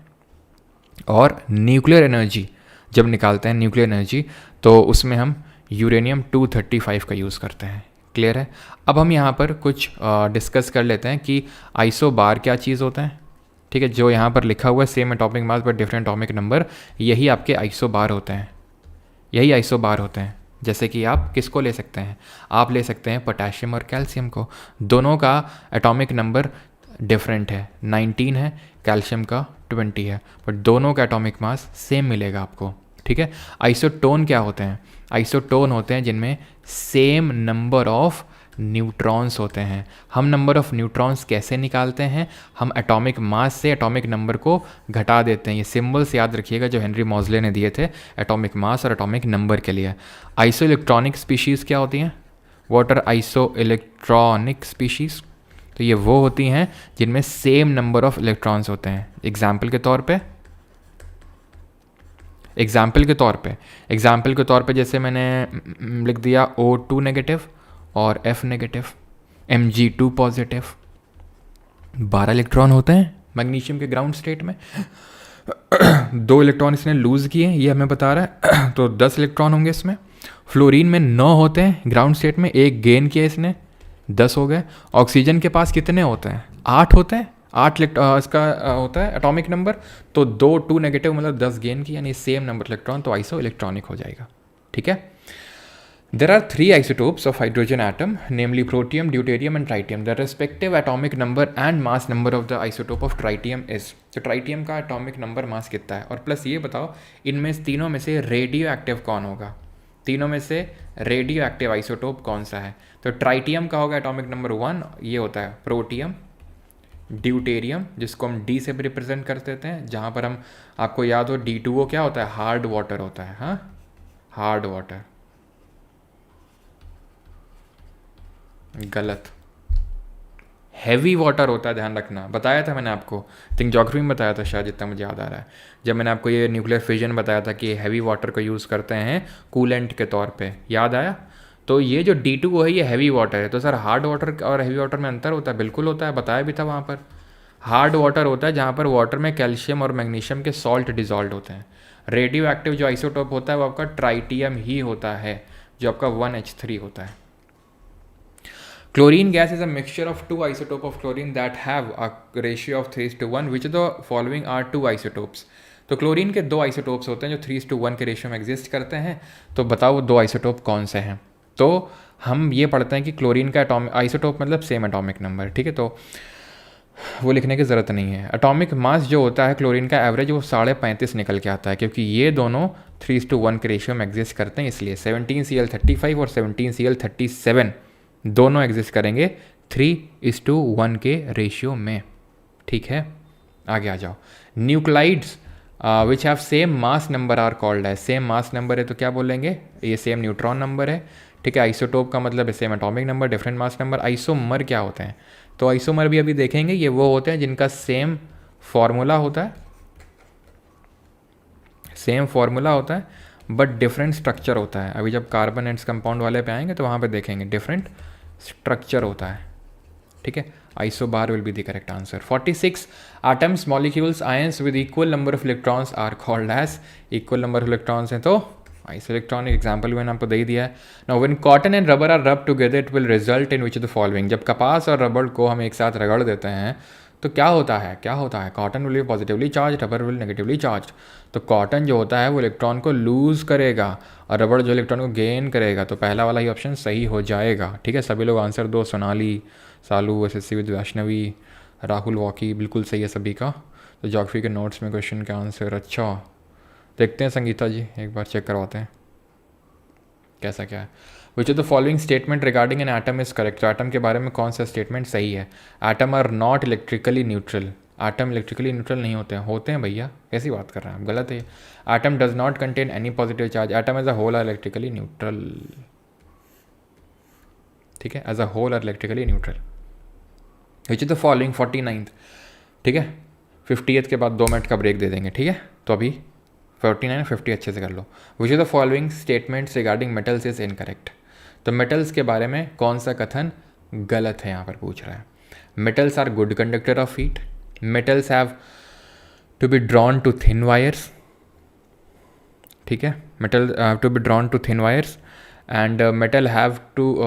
और न्यूक्लियर एनर्जी जब निकालते हैं न्यूक्लियर एनर्जी तो उसमें हम यूरेनियम 235 का यूज़ करते हैं। क्लियर है। अब हम यहाँ पर कुछ डिस्कस कर लेते हैं कि आइसोबार क्या चीज़ होता है। ठीक है, जो यहाँ पर लिखा हुआ है same atomic mass but different atomic number, यही आपके आइसोबार होते हैं, यही आइसोबार होते हैं। जैसे कि आप किसको ले सकते हैं, आप ले सकते हैं पोटेशियम और कैल्शियम को, दोनों का एटॉमिक नंबर डिफरेंट है, 19 है, कैल्शियम का 20 है, बट दोनों का एटॉमिक मास सेम मिलेगा आपको। ठीक है, आइसोटोन क्या होते हैं, आइसोटोन होते हैं जिनमें सेम नंबर ऑफ न्यूट्रॉन्स होते हैं। हम नंबर ऑफ न्यूट्रॉन्स कैसे निकालते हैं, हम एटॉमिक मास से एटॉमिक नंबर को घटा देते हैं। ये सिंबल्स याद रखिएगा जो हेनरी मॉजले ने दिए थे एटॉमिक मास और एटॉमिक नंबर के लिए। आइसो इलेक्ट्रॉनिक स्पीशीज़ क्या होती हैं, what are isoelectronic species, तो ये वो होती हैं जिनमें सेम नंबर ऑफ इलेक्ट्रॉन्स होते हैं। एग्जाम्पल के तौर पे जैसे मैंने लिख दिया O2 नेगेटिव और F negative, Mg2 positive, 12 electron होते हैं मैग्नीशियम के ग्राउंड स्टेट में, 2 इलेक्ट्रॉन इसने लूज़ किए, ये हमें बता रहा है, तो 10 इलेक्ट्रॉन होंगे इसमें। फ्लोरीन में 9 होते हैं ग्राउंड स्टेट में, 1 गेन किया इसने, 10 हो गए। ऑक्सीजन के पास कितने होते हैं, 8 होते हैं, 8 इसका होता है एटॉमिक नंबर, तो 2 नेगेटिव मतलब 10 गेन की, यानी सेम नंबर इलेक्ट्रॉन, तो आइसो इलेक्ट्रॉनिक हो जाएगा। ठीक है, There are three isotopes of hydrogen atom, namely protium, deuterium and tritium. The respective atomic number and mass number of the isotope of tritium is. तो tritium का atomic number mass कितना है, और plus ये बताओ इनमें तीनों में से रेडियो एक्टिव कौन होगा, तीनों में से रेडियो एक्टिव आइसोटोप कौन सा है। तो ट्राइटियम का होगा एटॉमिक नंबर 1, ये होता है प्रोटियम। ड्यूटेरियम जिसको हम डी से भी रिप्रेजेंट कर देते हैं, जहाँ पर हम, आपको याद हो D2O क्या होता है, हार्ड वाटर होता है, हाँ हार्ड वाटर, गलत, हैवी वाटर होता है, ध्यान रखना, बताया था मैंने आपको, थिंक ज्योग्राफी में बताया था शायद, जितना मुझे याद आ रहा है, जब मैंने आपको ये न्यूक्लियर फिजन बताया था कि हैवी वाटर को यूज़ करते हैं कूलेंट के तौर पे, याद आया। तो ये जो D2O है ये हैवी वाटर है। तो सर हार्ड वाटर और हैवी वाटर में अंतर होता है, बिल्कुल होता है, बताया भी था वहाँ पर। हार्ड वाटर होता है जहाँ पर वाटर में कैल्शियम और मैग्नीशियम के सॉल्ट डिजॉल्व होते हैं। रेडियो एक्टिव जो आइसोटोप होता है वो आपका ट्राइटियम ही होता है, जो आपका 1H3 होता है। Chlorine gas is a mixture of two isotopes of chlorine that have a ratio of 3:1. Which of the following are two isotopes? तो क्लोरीन के दो आइसोटोप्स होते हैं जो 3:1 के रेशियो में एग्जिस्ट करते हैं। तो बताओ वो दो आइसोटोप कौन से हैं। तो हम ये पढ़ते हैं कि क्लोरीन का एटॉमिक आइसोटोप मतलब सेम एटॉमिक नंबर, ठीक है, तो वो लिखने की ज़रूरत नहीं है। एटॉमिक मास जो होता है क्लोरीन का एवरेज वो 35.5 निकल के आता है, क्योंकि ये दोनों 3:1 के रेशियो में एग्जिस्ट करते हैं, इसलिए 17Cl35 और 17Cl37 दोनों एग्जिस्ट करेंगे 3:1 के रेशियो में, ठीक है। आगे आ जाओ। Nuclides which have same mass number are called है। सेम मास नंबर है तो क्या बोलेंगे, ये सेम न्यूट्रॉन नंबर है, ठीक है। आइसोटोप का मतलब है same atomic number, different mass number. Isomer क्या होते हैं, तो आइसोमर भी अभी देखेंगे, ये वो होते हैं जिनका सेम फॉर्मूला होता है, सेम फॉर्मूला होता है बट डिफरेंट स्ट्रक्चर होता है। अभी जब कार्बन एंड्स कंपाउंड वाले पे आएंगे तो वहाँ पे देखेंगे डिफरेंट स्ट्रक्चर होता है, ठीक है। Isobar will be the correct answer. 46 atoms molecules ions with equal number of electrons are called as. Equal number of electrons हैं तो आइसो इलेक्ट्रॉनिक, एग्जाम्पल मैंने आपको दे ही दिया है। Now when cotton and rubber are rub together it will result in which of the following. जब कपास और रबर को हम एक साथ रगड़ देते हैं तो क्या होता है, क्या होता है, cotton will be positively charge, rubber will negatively charge. तो कॉटन जो होता है वो इलेक्ट्रॉन को लूज़ करेगा और रबर जो इलेक्ट्रॉन को गेन करेगा, तो पहला वाला ही ऑप्शन सही हो जाएगा, ठीक है। सभी लोग आंसर दो, सोनाली, सालू, SSC with Vaishnavi, Rahul walkie, बिल्कुल सही है सभी का। तो ज्योग्राफी के नोट्स में क्वेश्चन का आंसर, अच्छा देखते हैं संगीता जी, एक बार चेक करवाते हैं कैसा क्या है। Which of the following statement regarding an atom is correct. तो एटम के बारे में कौन सा स्टेटमेंट सही है। Atom are not electrically neutral. Atom electrically neutral नहीं होते हैं, होते हैं भैया, कैसी बात कर रहे हैं आप, गलत है। Atom does not contain any positive charge. Atom as a whole are electrically neutral, ठीक है, as a whole are electrically neutral. Which of the following 49th, ठीक है, 50th के बाद 2 मिनट का ब्रेक दे देंगे, ठीक है। तो अभी 49 50 अच्छे से कर लो। Which of the following statements regarding metals is incorrect. तो मेटल्स के बारे में कौन सा कथन गलत है, यहाँ पर पूछ रहा है। Metals are good conductor of heat. Metals have to be drawn to thin wires, ठीक है, metal have to be drawn to thin wires and metal have to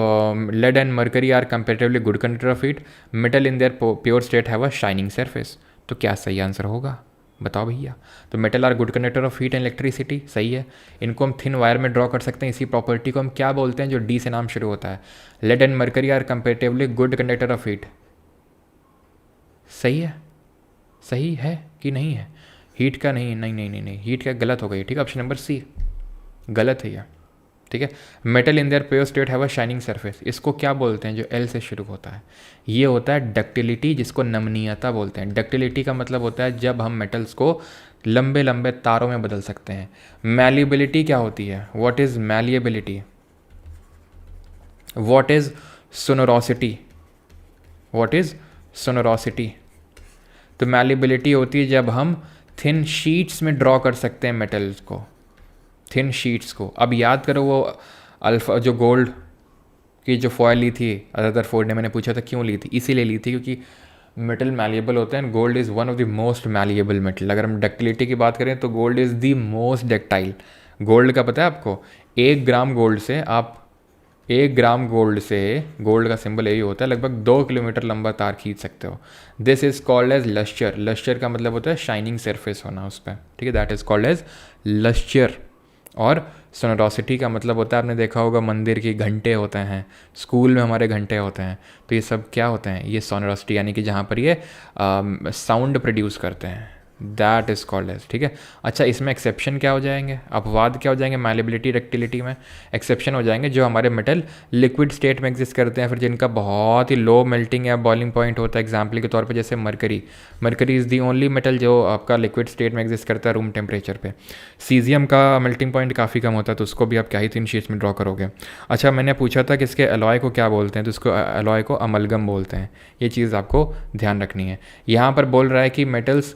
lead and mercury are comparatively good conductor of heat. Metal in their pure state have a shining surface. तो क्या सही answer होगा, बताओ भैया। तो metal are good conductor of heat and electricity, सही है। इनको हम थिन वायर में ड्रॉ कर सकते हैं। इसी प्रॉपर्टी को हम क्या बोलते हैं जो डी से नाम शुरू होता है। Lead and mercury are comparatively good conductor of heat, सही है, सही है कि नहीं है। हीट का नहीं, नहीं नहीं नहीं नहीं, हीट का गलत हो गई, ठीक है, ऑप्शन नंबर सी गलत है यह, ठीक है। Metal in their pure state have a shining surface, इसको क्या बोलते हैं जो एल से शुरू होता है। ये होता है डक्टिलिटी, जिसको नमनीयता बोलते हैं। डक्टिलिटी का मतलब होता है जब हम मेटल्स को लंबे लंबे तारों में बदल सकते हैं। मैलिएबिलिटी क्या होती है, what is malleability, what is sonorosity, what is sonorosity. तो मैलिएबिलिटी होती है जब हम थिन शीट्स में ड्रॉ कर सकते हैं मेटल्स को, थिन शीट्स को। अब याद करो वो अल्फा जो गोल्ड की जो फॉयल ली थी रदरफोर्ड ने, मैंने पूछा था क्यों ली थी, इसीलिए ली थी क्योंकि मेटल मैलिएबल होते हैं। Gold is one of the most malleable metal. अगर हम डक्टिलिटी की बात करें तो gold is the most ductile. Gold का पता है आपको, 1 ग्राम गोल्ड से आप 1 ग्राम गोल्ड से, गोल्ड का सिंबल यही होता है, लगभग 2 किलोमीटर लंबा तार खींच सकते हो। This is called as lustre. Lustre का मतलब होता है शाइनिंग सरफेस होना उस पर, ठीक है, that is called as lustre. और सोनोरोसिटी का मतलब होता है, आपने देखा होगा मंदिर की घंटे होते हैं, स्कूल में हमारे घंटे होते हैं, तो ये सब क्या होते हैं, ये सोनोरोसिटी, यानी कि जहाँ पर ये साउंड प्रोड्यूस करते हैं, दैट इज़ कॉल्ड एज, ठीक है। अच्छा, इसमें एक्सेप्शन क्या हो जाएंगे, अपवाद क्या हो जाएंगे, मैलेबिलिटी डक्टिलिटी में एक्सेप्शन हो जाएंगे जो हमारे मेटल लिक्विड स्टेट में एग्जिस्ट करते हैं, फिर जिनका बहुत ही लो मेल्टिंग या बॉइलिंग पॉइंट होता है। एग्जाम्पल के तौर पे जैसे mercury, mercury is the only metal जो आपका लिक्विड स्टेट में एग्जिस्ट करता है रूम टेम्परेचर पे। सीजियम का मेल्टिंग पॉइंट काफ़ी कम होता है, तो उसको भी आप क्या ही 3 शीट्स में ड्रॉ करोगे। अच्छा, मैंने पूछा था कि इसके अलॉय को क्या बोलते हैं, तो इसको अलॉय को अमलगम बोलते हैं, ये चीज़ आपको ध्यान रखनी है। यहाँ पर बोल रहा है कि मेटल्स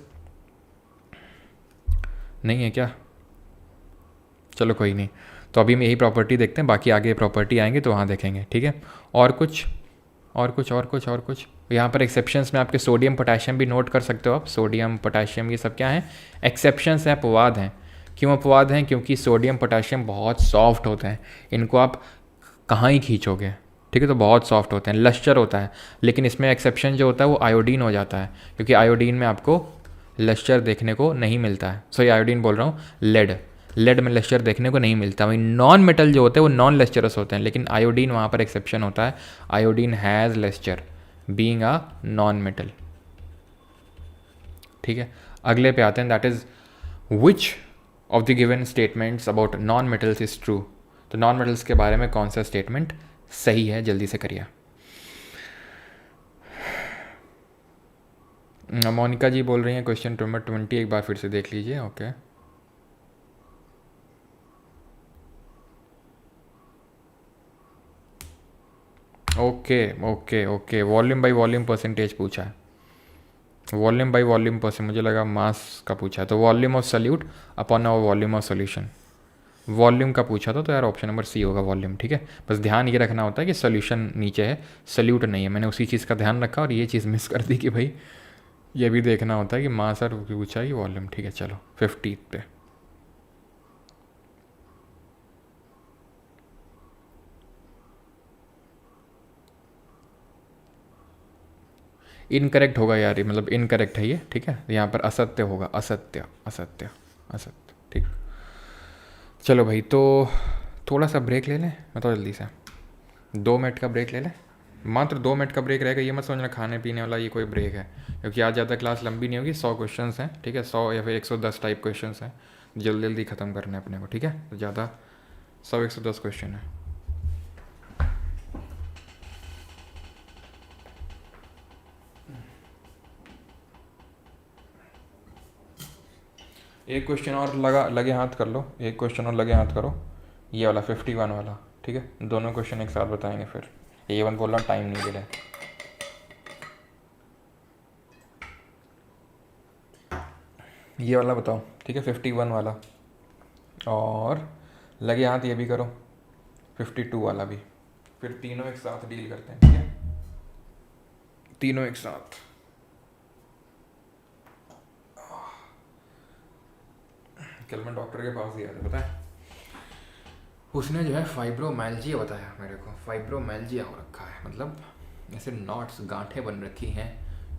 नहीं है क्या, चलो कोई नहीं, तो अभी हम यही प्रॉपर्टी देखते हैं, बाकी आगे प्रॉपर्टी आएंगे तो वहाँ देखेंगे, ठीक है। और कुछ और कुछ और कुछ और कुछ यहाँ पर एक्सेप्शंस में आपके सोडियम पोटेशियम भी नोट कर सकते हो आप, सोडियम पोटेशियम ये सब क्या हैं, एक्सेप्शंस हैं, अपवाद हैं। क्यों अपवाद हैं, क्योंकि सोडियम पोटेशियम बहुत सॉफ्ट होते हैं, इनको आप कहाँ ही खींचोगे, ठीक है, तो बहुत सॉफ्ट होते हैं, लश्चर होता है। लेकिन इसमें एक्सेप्शन जो होता है वो आयोडीन हो जाता है, क्योंकि आयोडीन में आपको लश्चर देखने को नहीं मिलता है। सॉरी, आयोडीन बोल रहा हूँ, लेड, लेड में लश्चर देखने को नहीं मिलता। वही नॉन मेटल जो होते हैं वो नॉन लेस्चरस होते हैं, लेकिन आयोडीन वहाँ पर एक्सेप्शन होता है, iodine has lustre being a non metal, ठीक है। अगले पे आते हैं, that is which of the given statements about non metals is true. तो नॉन मेटल्स के बारे में कौन सा स्टेटमेंट सही है, जल्दी से करिए। मोनिका जी बोल रही हैं क्वेश्चन नंबर 20 एक बार फिर से देख लीजिए। Okay, okay okay okay, volume by volume percentage पूछा है, वॉल्यूम बाय वॉल्यूम परसेंट, मुझे लगा मास का पूछा है। तो volume of solute upon our volume of solution, volume का पूछा था, तो यार ऑप्शन नंबर सी होगा वॉल्यूम, ठीक है। बस ध्यान ये रखना होता है कि सोल्यूशन नीचे है, सल्यूट नहीं है, मैंने उसी चीज़ का ध्यान रखा और ये चीज़ मिस कर दी कि भाई ये भी देखना होता है कि मास और पूछा ही वॉल्यूम, ठीक है। चलो 50 पे इनकरेक्ट होगा यार, ये मतलब इनकरेक्ट है ये, ठीक है, यहाँ पर असत्य होगा, असत्य असत्य असत्य, ठीक। चलो भाई, तो थोड़ा सा ब्रेक ले लें, मतलब जल्दी से 2 मिनट का ब्रेक ले लें, मात्र 2 मिनट का ब्रेक रहेगा, ये मत समझना खाने पीने वाला ये कोई ब्रेक है, क्योंकि आज ज़्यादा क्लास लंबी नहीं होगी, 100 क्वेश्चन हैं, ठीक है, 100 या फिर 110 टाइप क्वेश्चन हैं, जल्दी जल्दी ख़त्म करने अपने को, ठीक है। तो ज़्यादा 100-110 क्वेश्चन है। एक क्वेश्चन और लगे हाथ कर लो, एक क्वेश्चन और लगे हाथ करो, ये वाला 51 वाला, ठीक है। दोनों क्वेश्चन एक साथ बताएंगे, फिर A1 बोल रहा हूँ, टाइम नहीं दे रहा। ये वाला बताओ, ठीक है, 51 वाला, और लगे हाथ ये भी करो 52 वाला भी, फिर तीनों एक साथ डील करते हैं, ठीक है, तीनों एक साथ। कल मैं डॉक्टर के पास गया था, पता है, उसने जो है फाइब्रोमैल्जिया बताया मेरे को, फाइब्रोमैल्जिया हो रखा है, मतलब ऐसे नॉट्स, गांठें बन रखी हैं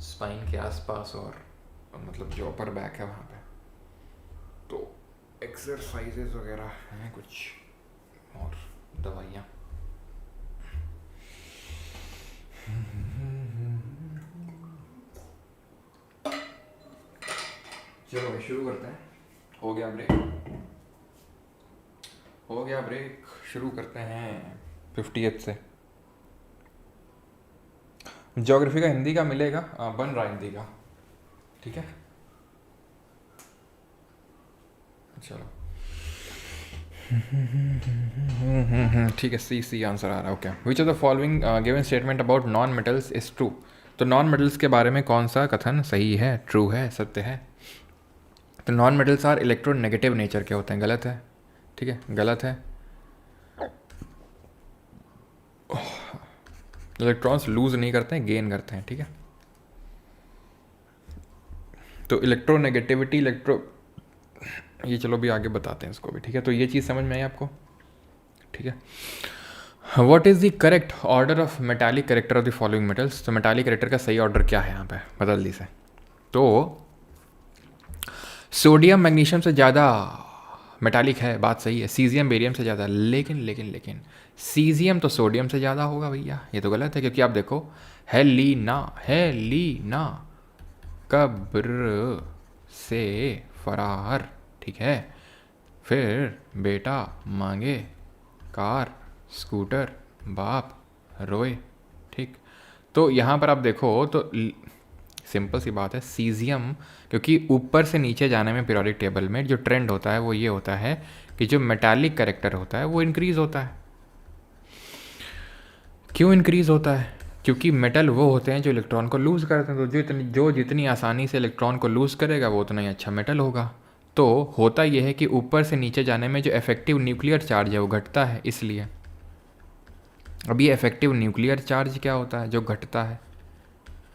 स्पाइन के आसपास, और मतलब जो अपर बैक है वहाँ पे, तो एक्सरसाइजेस वगैरह हैं कुछ और दवाइयाँ। चलो शुरू करते हैं, हो गया ब्रेक, हो गया ब्रेक, शुरू करते हैं 50th से। ज्योग्राफी का हिंदी का मिलेगा, बन रहा हिंदी का, ठीक है। चलो ठीक है, सी आंसर आ रहा है। Okay, which of the following given statement about non metals is true. तो नॉन मेटल्स के बारे में कौन सा कथन सही है, ट्रू है, सत्य है। तो non metals are electronegative nature के होते हैं, गलत है, ठीक है, गलत है। इलेक्ट्रॉन्स लूज नहीं करते हैं, गेन करते हैं, ठीक है। तो इलेक्ट्रोनेगेटिविटी, ये चलो भी आगे बताते हैं इसको भी, ठीक है। तो ये चीज़ समझ में आई आपको, ठीक है। What is the correct order of metallic character of the following metals. तो मेटालिक करेक्टर का सही ऑर्डर क्या है यहाँ पे, बदल दी से। तो सोडियम मैग्नीशियम से ज़्यादा मेटालिक है, बात सही है, सीजियम बेरियम से ज़्यादा, लेकिन लेकिन लेकिन सीजियम तो सोडियम से ज़्यादा होगा भैया, ये तो गलत है, क्योंकि आप देखो हेलीना कब्र से फरार, ठीक है, फिर बेटा मांगे कार स्कूटर, बाप रोए, ठीक। तो यहाँ पर आप देखो तो सिंपल सी बात है, सीजियम, क्योंकि ऊपर से नीचे जाने में पीरियोडिक टेबल में जो ट्रेंड होता है वो ये होता है कि जो मेटालिक कैरेक्टर होता है वो इंक्रीज होता है। क्यों इंक्रीज होता है? क्योंकि मेटल वो होते हैं जो इलेक्ट्रॉन को लूज़ करते हैं, तो जो जितनी आसानी से इलेक्ट्रॉन को लूज़ करेगा वो उतना ही अच्छा मेटल होगा। तो होता यह है कि ऊपर से नीचे जाने में जो इफेक्टिव न्यूक्लियर चार्ज है वो घटता है, इसलिए। अब ये इफेक्टिव न्यूक्लियर चार्ज क्या होता है जो घटता है?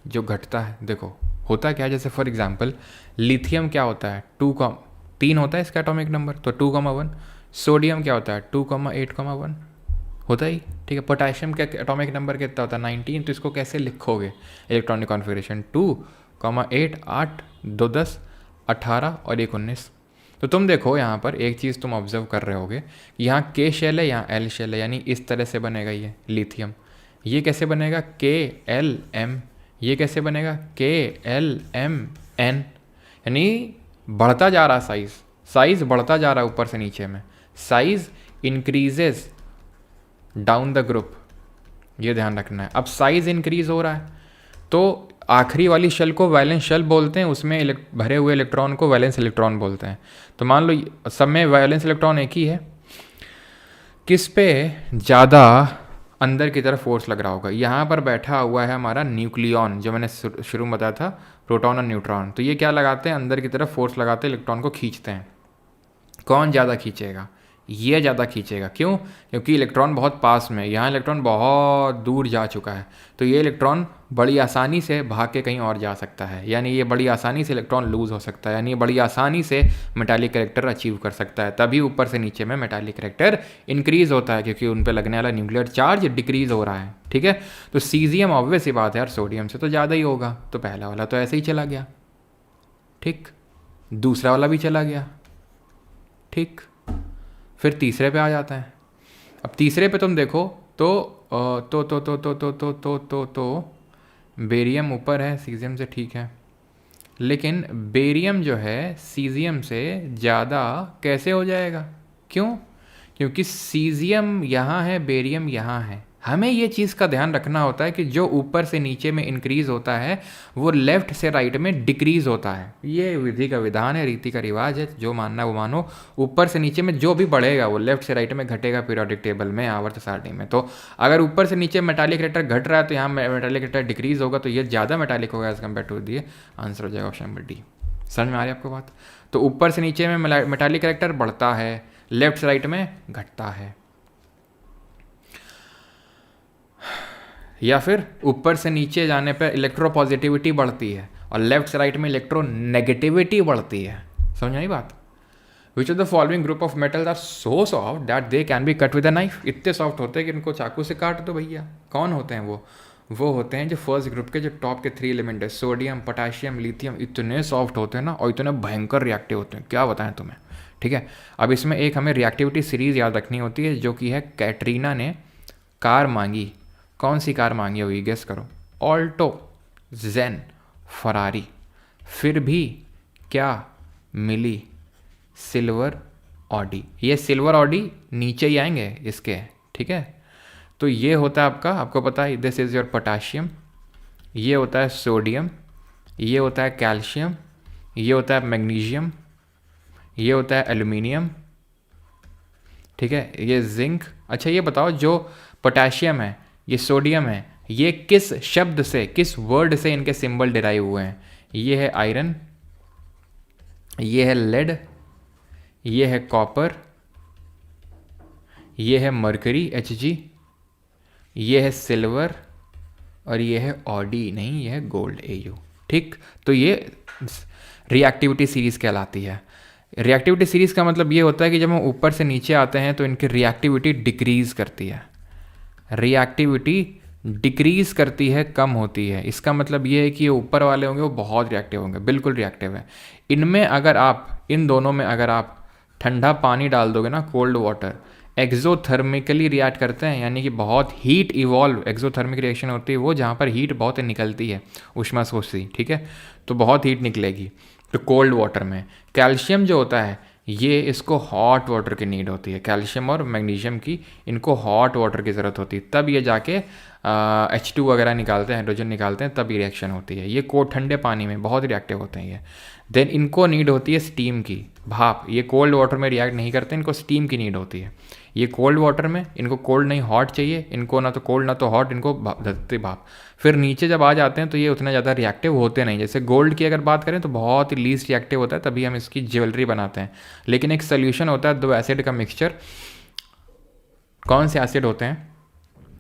जो घटता है देखो होता क्या है, जैसे फॉर एग्जांपल लिथियम क्या होता है 3 होता है इसका एटॉमिक नंबर, तो 2,1। सोडियम क्या होता है 2,8,1 होता ही, ठीक है। पोटेशियम का एटॉमिक नंबर कितना होता है 19, तो इसको कैसे लिखोगे इलेक्ट्रॉनिक कॉन्फ़िगरेशन 2,8, 8, 2 10, 18 और 1 19। तो तुम देखो यहाँ पर एक चीज़ तुम ऑब्जर्व कर रहे होगे, यहाँ के शेल है, यहाँ एल शेल है, यानी इस तरह से बनेगा ये लिथियम। ये कैसे बनेगा KLM, ये कैसे बनेगा KLMN, यानी बढ़ता जा रहा साइज़ बढ़ता जा रहा है ऊपर से नीचे में, size increases down the group, ये ध्यान रखना है। अब साइज़ इंक्रीज हो रहा है तो आखिरी वाली शेल को वैलेंस शेल बोलते हैं, उसमें भरे हुए इलेक्ट्रॉन को वैलेंस इलेक्ट्रॉन बोलते हैं। तो मान लो सब में वैलेंस इलेक्ट्रॉन एक ही है, किस पे ज़्यादा अंदर की तरफ फोर्स लग रहा होगा? यहाँ पर बैठा हुआ है हमारा न्यूक्लियॉन, जो मैंने शुरू में बताया था, प्रोटॉन और न्यूट्रॉन। तो ये क्या लगाते हैं, अंदर की तरफ फोर्स लगाते हैं, इलेक्ट्रॉन को खींचते हैं। कौन ज़्यादा खींचेगा? ये ज़्यादा खींचेगा। क्यों? क्योंकि इलेक्ट्रॉन बहुत पास में, यहाँ इलेक्ट्रॉन बहुत दूर जा चुका है, तो ये इलेक्ट्रॉन बड़ी आसानी से भाग के कहीं और जा सकता है, यानी ये बड़ी आसानी से इलेक्ट्रॉन लूज़ हो सकता है, यानी ये बड़ी आसानी से मेटालिक कैरेक्टर अचीव कर सकता है। तभी ऊपर से नीचे में मेटालिक कैरेक्टर इंक्रीज़ होता है, क्योंकि उन पर लगने वाला न्यूक्लियर चार्ज डिक्रीज़ हो रहा है, ठीक है। तो सीजियम ऑब्वियस ही बात है यार, सोडियम से तो ज़्यादा ही होगा, तो पहला वाला तो ऐसे ही चला गया, ठीक। दूसरा वाला भी चला गया, ठीक। फिर तीसरे पे आ जाता है। अब तीसरे पे तुम देखो तो बेरियम ऊपर है सीजियम से, ठीक है, लेकिन बेरियम जो है सीजियम से ज़्यादा कैसे हो जाएगा? क्यों? क्योंकि सीजियम यहाँ है, बेरियम यहाँ है। हमें ये चीज़ का ध्यान रखना होता है कि जो ऊपर से नीचे में इंक्रीज़ होता है वो लेफ़्ट से राइट में डिक्रीज़ होता है। ये विधि का विधान है, रीति का रिवाज है, जो मानना वो मानो। ऊपर से नीचे में जो भी बढ़ेगा वो लेफ्ट से राइट में घटेगा पीरियोडिक टेबल में, आवर्त सारणी में। तो अगर ऊपर से नीचे मेटालिक कैरेक्टर घट रहा है तो यहाँ मेटालिक कैरेक्टर डिक्रीज़ होगा, तो ये ज़्यादा मेटालिक होगा as compare to the. Answer हो जाएगा ऑप्शन नंबर डी। समझ में आ रही है आपको बात? तो ऊपर से नीचे में मेटालिक कैरेक्टर बढ़ता है, लेफ्ट से राइट में घटता है। या फिर ऊपर से नीचे जाने पर इलेक्ट्रोपॉजिटिविटी बढ़ती है और लेफ्ट से राइट में इलेक्ट्रोनेगेटिविटी बढ़ती है। समझ आई बात? Which of the following group of metals are so soft that they can be cut with a knife? इतने सॉफ्ट होते हैं कि इनको चाकू से काट दो भैया। कौन होते हैं वो होते हैं जो फर्स्ट ग्रुप के जो टॉप के 3 एलिमेंट है, सोडियम, पोटेशियम, लिथियम। इतने सॉफ्ट होते हैं ना, और इतने भयंकर रिएक्टिव होते हैं, क्या बताएं तुम्हें, ठीक है। अब इसमें एक हमें रिएक्टिविटी सीरीज याद रखनी होती है, जो कि है कैटरीना ने कार मांगी। कौन सी कार मांगी होगी, गेस करो? Alto, Zen, Ferrari. फिर भी क्या मिली? Silver Audi. ये सिल्वर ऑडी नीचे ही आएंगे इसके, ठीक है। तो ये होता है आपको पता है, दिस इज़ योर पोटाशियम, ये होता है सोडियम, ये होता है कैल्शियम, ये होता है मैग्नीशियम, ये होता है एल्युमिनियम, ठीक है, ये जिंक। अच्छा ये बताओ, जो पोटाशियम है, ये सोडियम है, ये किस शब्द से, किस वर्ड से इनके सिंबल डिराइव हुए हैं? ये है आयरन, ये है लेड, ये है कॉपर, ये है मरकरी Hg, ये है सिल्वर, और ये है ऑडी नहीं, ये है गोल्ड Au, ठीक। तो ये रिएक्टिविटी सीरीज कहलाती है। रिएक्टिविटी सीरीज का मतलब ये होता है कि जब हम ऊपर से नीचे आते हैं तो इनकी रिएक्टिविटी डिक्रीज करती है, रिएक्टिविटी डिक्रीज करती है, कम होती है। इसका मतलब ये है कि ये ऊपर वाले होंगे वो बहुत रिएक्टिव होंगे, बिल्कुल रिएक्टिव है। इनमें अगर आप, इन दोनों में अगर आप ठंडा पानी डाल दोगे ना, कोल्ड वाटर, एक्जोथर्मिकली रिएक्ट करते हैं, यानी कि बहुत हीट इवॉल्व, एक्जोथर्मिक रिएक्शन होती है वो जहाँ पर हीट बहुत निकलती है, ऊष्मा सोचती, ठीक है, तो बहुत हीट निकलेगी तो कोल्ड वाटर में। कैल्शियम जो होता है ये, इसको हॉट वाटर की नीड होती है, कैल्शियम और मैग्नीशियम की, इनको हॉट वाटर की ज़रूरत होती है, तब ये जाके H2 वगैरह निकालते हैं, हाइड्रोजन निकालते हैं, तब ये रिएक्शन होती है। ये कोल्ड ठंडे पानी में बहुत रिएक्टिव होते हैं ये। देन इनको नीड होती है स्टीम की, भाप, ये कोल्ड वाटर में रिएक्ट नहीं करते, इनको स्टीम की नीड होती है। ये कोल्ड वाटर में, इनको कोल्ड नहीं हॉट चाहिए, इनको ना तो कोल्ड ना तो हॉट, इनको धरती भाप। फिर नीचे जब आ जाते हैं तो ये उतना ज़्यादा रिएक्टिव होते नहीं। जैसे गोल्ड की अगर बात करें तो बहुत ही लीस्ट रिएक्टिव होता है, तभी हम इसकी ज्वेलरी बनाते हैं। लेकिन एक सोल्यूशन होता है, दो एसिड का मिक्सचर। कौन से एसिड होते हैं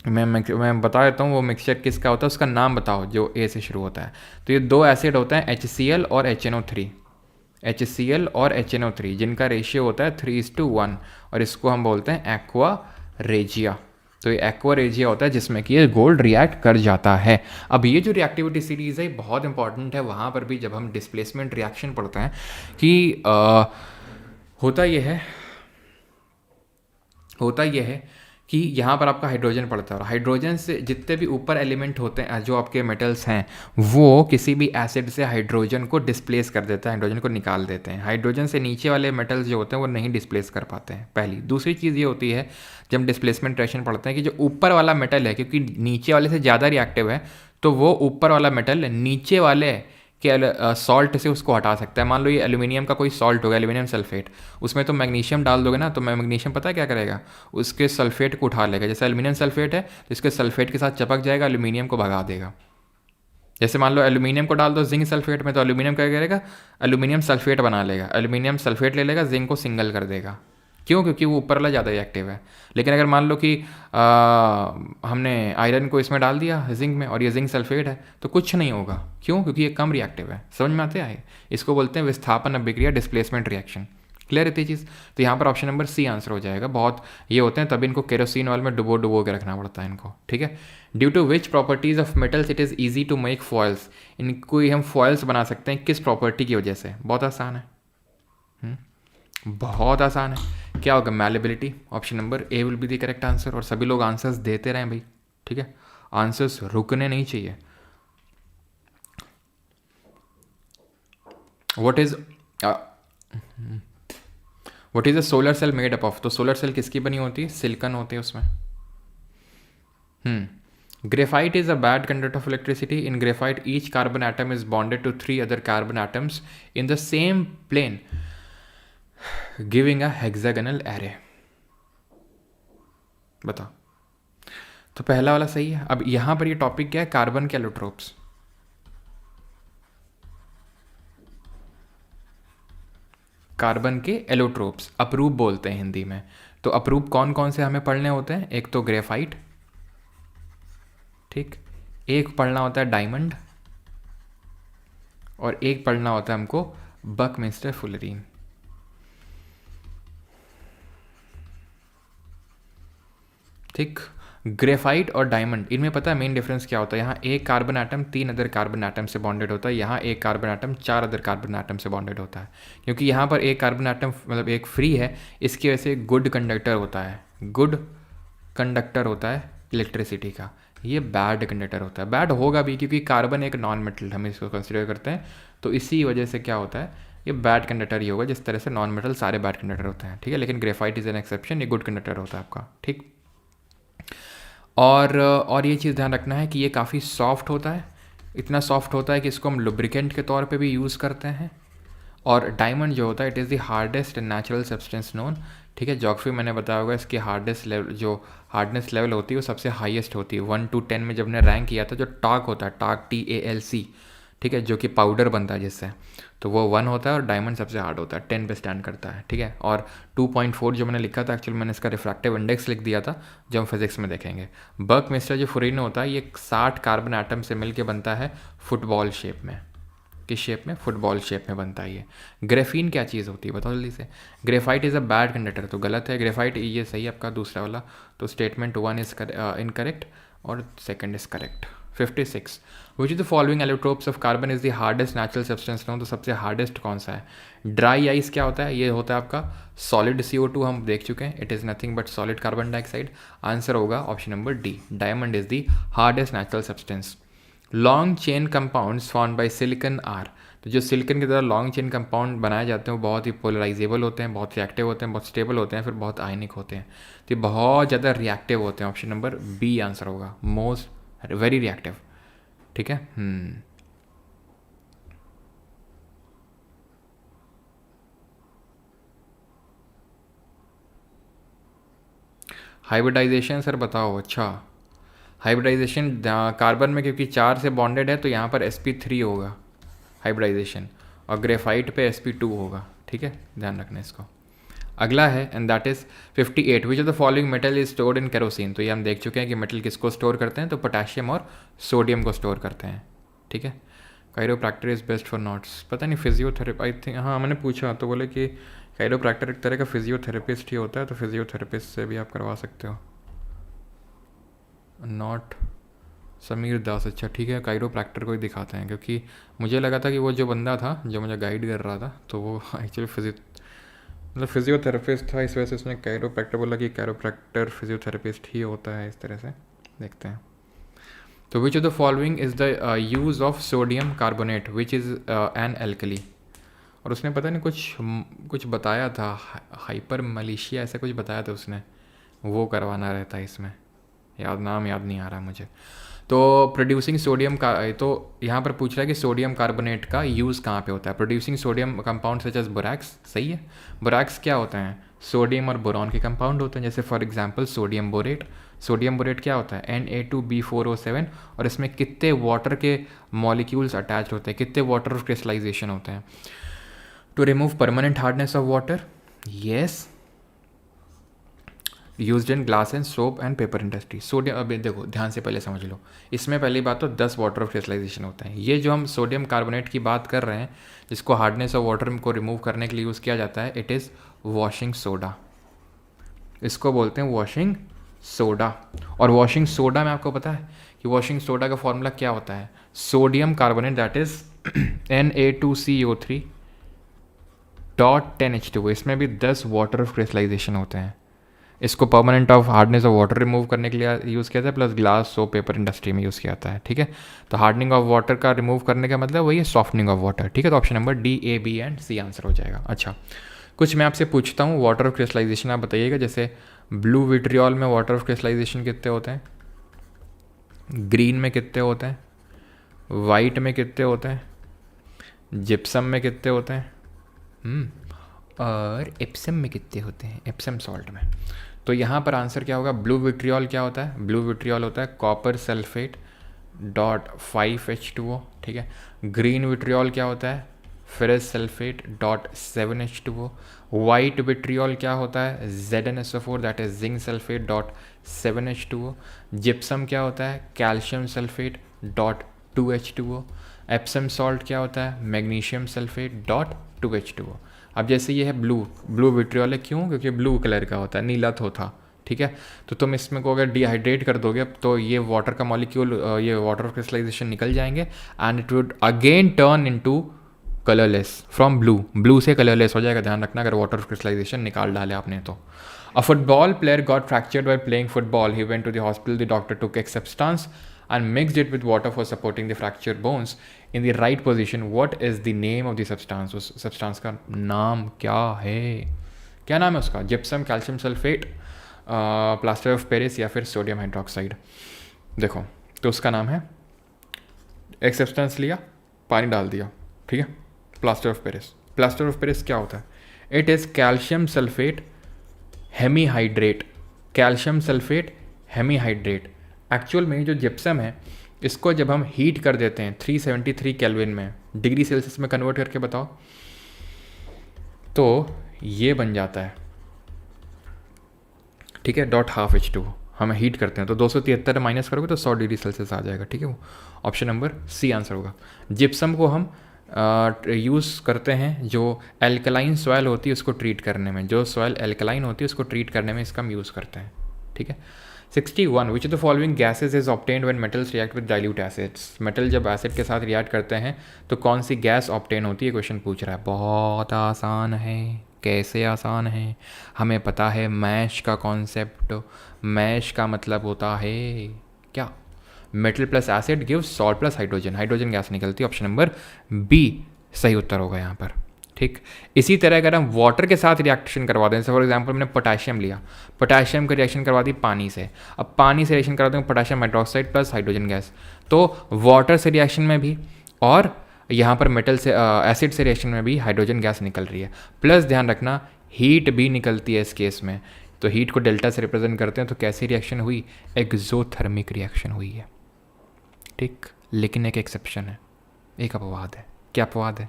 मैं बता देता हूँ, वो मिक्सचर किसका होता है, उसका नाम बताओ जो ए से शुरू होता है। तो ये दो एसिड होते हैं, HCl और HNO3, HCl और HNO3, जिनका रेशियो होता है 3:1, और इसको हम बोलते हैं एक्वा रेजिया। तो ये एक्वा रेजिया होता है जिसमें कि ये गोल्ड रिएक्ट कर जाता है। अब ये जो रिएक्टिविटी सीरीज़ है बहुत इंपॉर्टेंट है, वहाँ पर भी जब हम डिस्प्लेसमेंट रिएक्शन पढ़ते हैं कि होता ये है कि यहाँ पर आपका हाइड्रोजन पड़ता है, और हाइड्रोजन से जितने भी ऊपर एलिमेंट होते हैं जो आपके मेटल्स हैं, वो किसी भी एसिड से हाइड्रोजन को डिस्प्लेस कर देता है, हाइड्रोजन को निकाल देते हैं। हाइड्रोजन से नीचे वाले मेटल्स जो होते हैं वो नहीं डिस्प्लेस कर पाते हैं, पहली। दूसरी चीज़ ये होती है जब हम डिस्प्लेसमेंट रिएक्शन पढ़ते हैं कि जो ऊपर वाला मेटल है, क्योंकि नीचे वाले से ज़्यादा रिएक्टिव है, तो वो ऊपर वाला मेटल नीचे वाले के सॉल्ट से उसको हटा सकता है। मान लो ये एल्यूमिनियम का कोई सॉल्ट होगा, एल्यूमिनियम सल्फेट, उसमें तो मैग्नीशियम डाल दोगे ना, तो मैग्नीशियम पता है क्या करेगा, उसके सल्फेट को उठा लेगा। जैसे एल्यूमिनियम सल्फेट है तो इसके सल्फेट के साथ चिपक जाएगा, एल्यूमिनियम को भगा देगा। जैसे मान लो एल्यूमिनियम को डाल दो जिंक सल्फेट में, तो एल्यूमिनियम क्या करेगा, एल्यूमिनियम सल्फेट बना लेगा, एल्यूमिनियम सल्फेट ले लेगा, जिंक को सिंगल कर देगा। क्यों? क्योंकि वो ऊपर वाला ज़्यादा रिएक्टिव है। लेकिन अगर मान लो कि हमने आयरन को इसमें डाल दिया जिंक में, और ये जिंक सल्फेट है, तो कुछ नहीं होगा। क्यों? क्योंकि ये कम रिएक्टिव है। समझ में आते हैं? इसको बोलते हैं विस्थापन अभिक्रिया, डिस्प्लेसमेंट रिएक्शन। क्लियर रहती है चीज़? तो यहाँ पर ऑप्शन नंबर सी आंसर हो जाएगा। बहुत ये होते हैं, तभी इनको केरोसिन ऑयल में डुबो के रखना पड़ता है इनको, ठीक है। Due to which properties of metals it is easy to make foils, इनको ही हम फॉयल्स बना सकते हैं किस प्रॉपर्टी की वजह से? बहुत आसान है, बहुत आसान है। क्या होगा? Malleability. Option number A will be the correct answer. और सभी लोग आंसर्स देते रहें भाई, ठीक है, आंसर्स रुकने नहीं चाहिए। What is a solar cell made up of? तो सोलर सेल किसकी बनी होती है? सिलिकॉन होती है उसमें। Graphite is a bad conductor of electricity. In graphite each carbon atom is bonded to 3 other carbon atoms in the same plane giving a hexagonal array. बताओ। तो पहला वाला सही है। अब यहां पर ये टॉपिक क्या है? कार्बन के एलोट्रोप्स। कार्बन के एलोट्रोप्स, अपरूप बोलते हैं हिंदी में। तो अपरूप कौन कौन से हमें पढ़ने होते हैं? एक तो ग्रेफाइट, ठीक, एक पढ़ना होता है डायमंड, और एक पढ़ना होता है हमको बकमिस्टर फुलरीन। ठीक, ग्रेफाइट और डायमंड, इनमें पता है मेन डिफरेंस क्या होता है? यहाँ एक carbon atom 3 other carbon atom से बॉन्डेड होता है, यहाँ एक carbon atom 4 other carbon atom से बॉन्डेड होता है। क्योंकि यहाँ पर एक कार्बन एटम मतलब एक फ्री है, इसकी वजह से गुड कंडक्टर होता है, गुड कंडक्टर होता है इलेक्ट्रिसिटी का। ये बैड कंडक्टर होता है, बैड होगा भी क्योंकि कार्बन एक नॉन मेटल हम इसको कंसिडर करते हैं, तो इसी वजह से क्या होता है, ये बैड कंडक्टर ही होगा। जिस तरह से नॉन मेटल सारे बैड कंडक्टर होते हैं, ठीक है, लेकिन ग्रेफाइट इज एन एक्सेप्शन, ये गुड कंडक्टर होता है आपका, ठीक। और ये चीज़ ध्यान रखना है कि ये काफ़ी सॉफ्ट होता है, इतना सॉफ्ट होता है कि इसको हम लुब्रिकेंट के तौर पे भी यूज़ करते हैं। और डायमंड जो होता है, it is the hardest natural substance known, ठीक है। ज्योग्राफी मैंने बताया होगा, इसकी हार्डेस्ट लेवल, जो हार्डनेस लेवल होती है वो सबसे हाईएस्ट होती है। 1 to 10 में जब ने रैंक किया था, जो टाक होता है, टाक TALC, ठीक है, जो कि पाउडर बनता है जिससे, तो वो 1 होता है, और डायमंड सबसे हार्ड होता है, 10 पे स्टैंड करता है, ठीक है। और 2.4 जो मैंने लिखा था, एक्चुअली मैंने इसका रिफ्रैक्टिव इंडेक्स लिख दिया था, जो हम फिजिक्स में देखेंगे। बकमिस्टर जो फुलीन होता है, ये 60 कार्बन एटम से मिलके बनता है फुटबॉल शेप में। किस शेप में? फुटबॉल शेप में बनता है ये। ग्रेफीन क्या चीज़ होती है बताओ जल्दी से? Graphite is a bad conductor, तो गलत है ग्रेफाइट, ये सही है आपका दूसरा वाला। तो स्टेटमेंट 1 इज इनकरेक्ट और second is correct, 56 which is the following allotropes of carbon is the hardest natural substance no, तो सबसे हार्डेस्ट कौन सा है? ड्राई आइस क्या होता है? ये होता है आपका सॉलिड CO2, हम देख चुके हैं, it is nothing but solid carbon dioxide. Answer होगा option number D, diamond is the hardest natural substance. Long chain compounds found by silicon are, तो जो सिलिकन की तरह लॉन्ग चेन कंपाउंड बनाए जाते हैं वो बहुत ही पोलराइजेबल होते हैं, बहुत रिएक्टिव होते हैं, बहुत स्टेबल होते हैं, फिर बहुत आयनिक होते हैं, तो ये बहुत ज़्यादा रिएक्टिव होते हैं। ऑप्शन नंबर बी आंसर होगा, मोस्ट वेरी रिएक्टिव। ठीक है। हाइब्रिडाइजेशन सर बताओ। अच्छा, हाइब्रिडाइजेशन कार्बन में क्योंकि 4 से बॉन्डेड है तो यहाँ पर sp3 होगा हाइब्रिडाइजेशन, और ग्रेफाइट पे sp2 होगा। ठीक है, ध्यान रखना इसको। अगला है and that is 58 which of the following metal is stored in kerosene, तो ये हम देख चुके हैं कि मेटल किसको स्टोर करते हैं, तो पोटेशियम और सोडियम को स्टोर करते हैं। ठीक है। Chiropractor is best for knots, पता नहीं फिजियोथेरेपी आई थिंक, हाँ मैंने पूछा तो बोले कि कायरोप्रैक्टर एक तरह का फिजियोथेरेपिस्ट ही होता है, तो फिजियोथेरेपिस्ट से भी आप करवा सकते हो। नॉट समीर दास, अच्छा ठीक है, कायरोप्रैक्टर को ही दिखाते हैं, क्योंकि मुझे लगा था कि वो जो बंदा था जो मुझे गाइड कर रहा था तो वो एक्चुअली मतलब फिजियोथेरेपिस्ट था, इस वजह से उसने कायरोप्रैक्टर बोला कि कायरोप्रैक्टर फिजियोथेरेपिस्ट ही होता है, इस तरह से देखते हैं। तो विच of the following is the use of sodium carbonate which is an alkali, और उसने पता नहीं कुछ बताया था, हाइपर मलेशिया ऐसा कुछ बताया था उसने, वो करवाना रहता है इसमें, नाम याद नहीं आ रहा मुझे। तो प्रोड्यूसिंग सोडियम का, तो यहाँ पर पूछ रहा है कि सोडियम कार्बोनेट का यूज़ कहाँ पे होता है? Producing sodium compound such as borax, सही है। बोरैक्स क्या होते हैं? सोडियम और बोरॉन के कंपाउंड होते हैं, जैसे for example sodium borate. Sodium borate क्या होता है? Na2B4O7, और इसमें कितने वाटर के मॉलिक्यूल्स अटैच होते हैं, कितने वाटर ऑफ क्रिस्टलाइजेशन होते हैं? To remove permanent hardness of water, yes, used in glass and soap and paper industry. Sodium, अभी देखो ध्यान से पहले समझ लो, इसमें पहली बात तो 10 वाटर ऑफ क्रिस्टलाइजेशन होते हैं। ये जो हम सोडियम कार्बोनेट की बात कर रहे हैं, जिसको हार्डनेस ऑफ वाटर को रिमूव करने के लिए यूज़ किया जाता है, इट इज़ वॉशिंग सोडा, इसको बोलते हैं वॉशिंग सोडा। और वॉशिंग सोडा में आपको पता है कि वॉशिंग सोडा का फॉर्मूला क्या होता है? Sodium carbonate that is Na2CO3 dot 10H2O, इसमें भी 10 वाटर ऑफ क्रिस्टलाइजेशन होते हैं। इसको permanent of hardness of water remove करने के लिए यूज़ किया जाता है, plus glass soap paper industry में यूज़ किया जाता है। ठीक है, तो हार्डनिंग ऑफ वाटर का रिमूव करने का मतलब वही है सॉफ्टनिंग ऑफ वाटर। ठीक है, तो option number D, A, B and C answer हो जाएगा। अच्छा, कुछ मैं आपसे पूछता हूँ, वाटर ऑफ क्रिस्टलाइजेशन आप बताइएगा। जैसे ब्लू विट्रियोल में वाटर ऑफ क्रिस्टलाइजेशन कितने होते हैं? ग्रीन में कितने होते हैं? वाइट में कितने होते हैं? जिप्सम में कितने होते हैं? और एप्सम में कितने होते हैं? एप्सम सॉल्ट में। तो यहाँ पर आंसर क्या होगा? ब्लू विट्रियोल क्या होता है? ब्लू विट्रियोल होता है कॉपर सल्फेट डॉट 5H2O। ठीक है, ग्रीन विट्रियोल क्या होता है? Ferrous sulphate dot 7H2O। White vitriol क्या होता है? ZnSO4 that is zinc sulphate dot 7H2O। Gypsum क्या होता है? Calcium sulphate dot 2H2O। Epsom salt क्या होता है? Magnesium sulphate dot 2H2O। अब जैसे ये है ब्लू विट्रियोल है, क्यों? क्योंकि ब्लू कलर का होता है, नीला थोथा। ठीक है, तो तुम इसमें को अगर डिहाइड्रेट कर दोगे तो ये वाटर का मॉलिक्यूल, ये वाटर ऑफ क्रिस्टलाइजेशन निकल जाएंगे and it would again turn into colourless from blue से कलरलेस हो जाएगा। ध्यान रखना अगर वाटर ऑफ क्रिस्टलाइजेशन निकाल डाले आपने तो। A football player got fractured by playing football, he went to the hospital, the doctor took एक substance and mixed it with water for supporting the fractured bones in the right position. What is the name of the substance? उस substance का नाम क्या है? क्या नाम है उसका? Gypsum, calcium sulphate, plaster of Paris या फिर सोडियम हाइड्रोक्साइड? देखो, तो उसका नाम है, एक सब्सटेंस लिया, पानी डाल दिया, ठीक है, plaster of Paris. Plaster of Paris क्या होता है? It is calcium sulphate hemihydrate, calcium sulphate hemihydrate. Actual में जो जिप्सम है, इसको जब हम हीट कर देते हैं 373 केल्विन में, डिग्री सेल्सियस में कन्वर्ट करके बताओ, तो ये बन जाता है, ठीक है, डॉट हाफ H2। हम हीट करते हैं तो 273 माइनस करोगे तो 100 डिग्री सेल्सियस आ जाएगा। ठीक है, वो ऑप्शन नंबर C आंसर होगा। जिप्सम को हम यूज़ करते हैं जो एल्कलाइन सॉइल होती है उसको ट्रीट करने में, जो सॉइल एल्कलाइन होती है उसको ट्रीट करने में इसका हम यूज़ करते हैं। ठीक है, 61 विच of the following gases is obtained when metals react with dilute acids. Metal जब एसिड के साथ रिएक्ट करते हैं तो कौन सी गैस ऑब्टेन होती है, क्वेश्चन पूछ रहा है। बहुत आसान है। कैसे आसान है, हमें पता है मैश का कॉन्सेप्ट। मैश का मतलब होता है क्या, metal plus acid give salt plus hydrogen, hydrogen gas निकलती है। ऑप्शन नंबर बी सही उत्तर होगा यहाँ पर। ठीक, इसी तरह अगर हम वाटर के साथ रिएक्शन करवा दें, फॉर एग्जांपल मैंने पोटेशियम लिया, पोटेशियम का रिएक्शन करवा दी पानी से, अब पानी से रिएक्शन करवा दें potassium hydroxide plus hydrogen gas, तो वाटर से रिएक्शन में भी और यहाँ पर मेटल से एसिड से रिएक्शन में भी हाइड्रोजन गैस निकल रही है। प्लस ध्यान रखना हीट भी निकलती है इस केस में, तो हीट को डेल्टा से रिप्रेजेंट करते हैं, तो कैसी रिएक्शन हुई, एक्सोथर्मिक रिएक्शन हुई है। ठीक, लेकिन एक एक्सेप्शन है, एक अपवाद है। क्या अपवाद है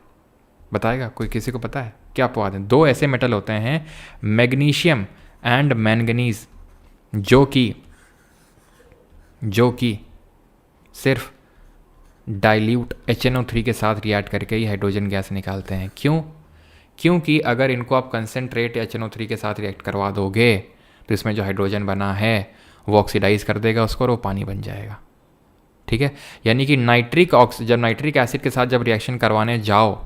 बताएगा कोई, किसी को पता है क्या अपवाद है? दो ऐसे मेटल होते हैं मैग्नीशियम एंड मैंगनीज जो कि सिर्फ डाइल्यूट HNO3 के साथ रिएक्ट करके ही हाइड्रोजन गैस निकालते हैं। क्यों? क्योंकि अगर इनको आप कंसनट्रेट HNO3 के साथ रिएक्ट करवा दोगे तो इसमें जो हाइड्रोजन बना है वो ऑक्सीडाइज कर देगा उसको और वो पानी बन जाएगा। ठीक है, यानी कि जब नाइट्रिक एसिड के साथ जब रिएक्शन करवाने जाओ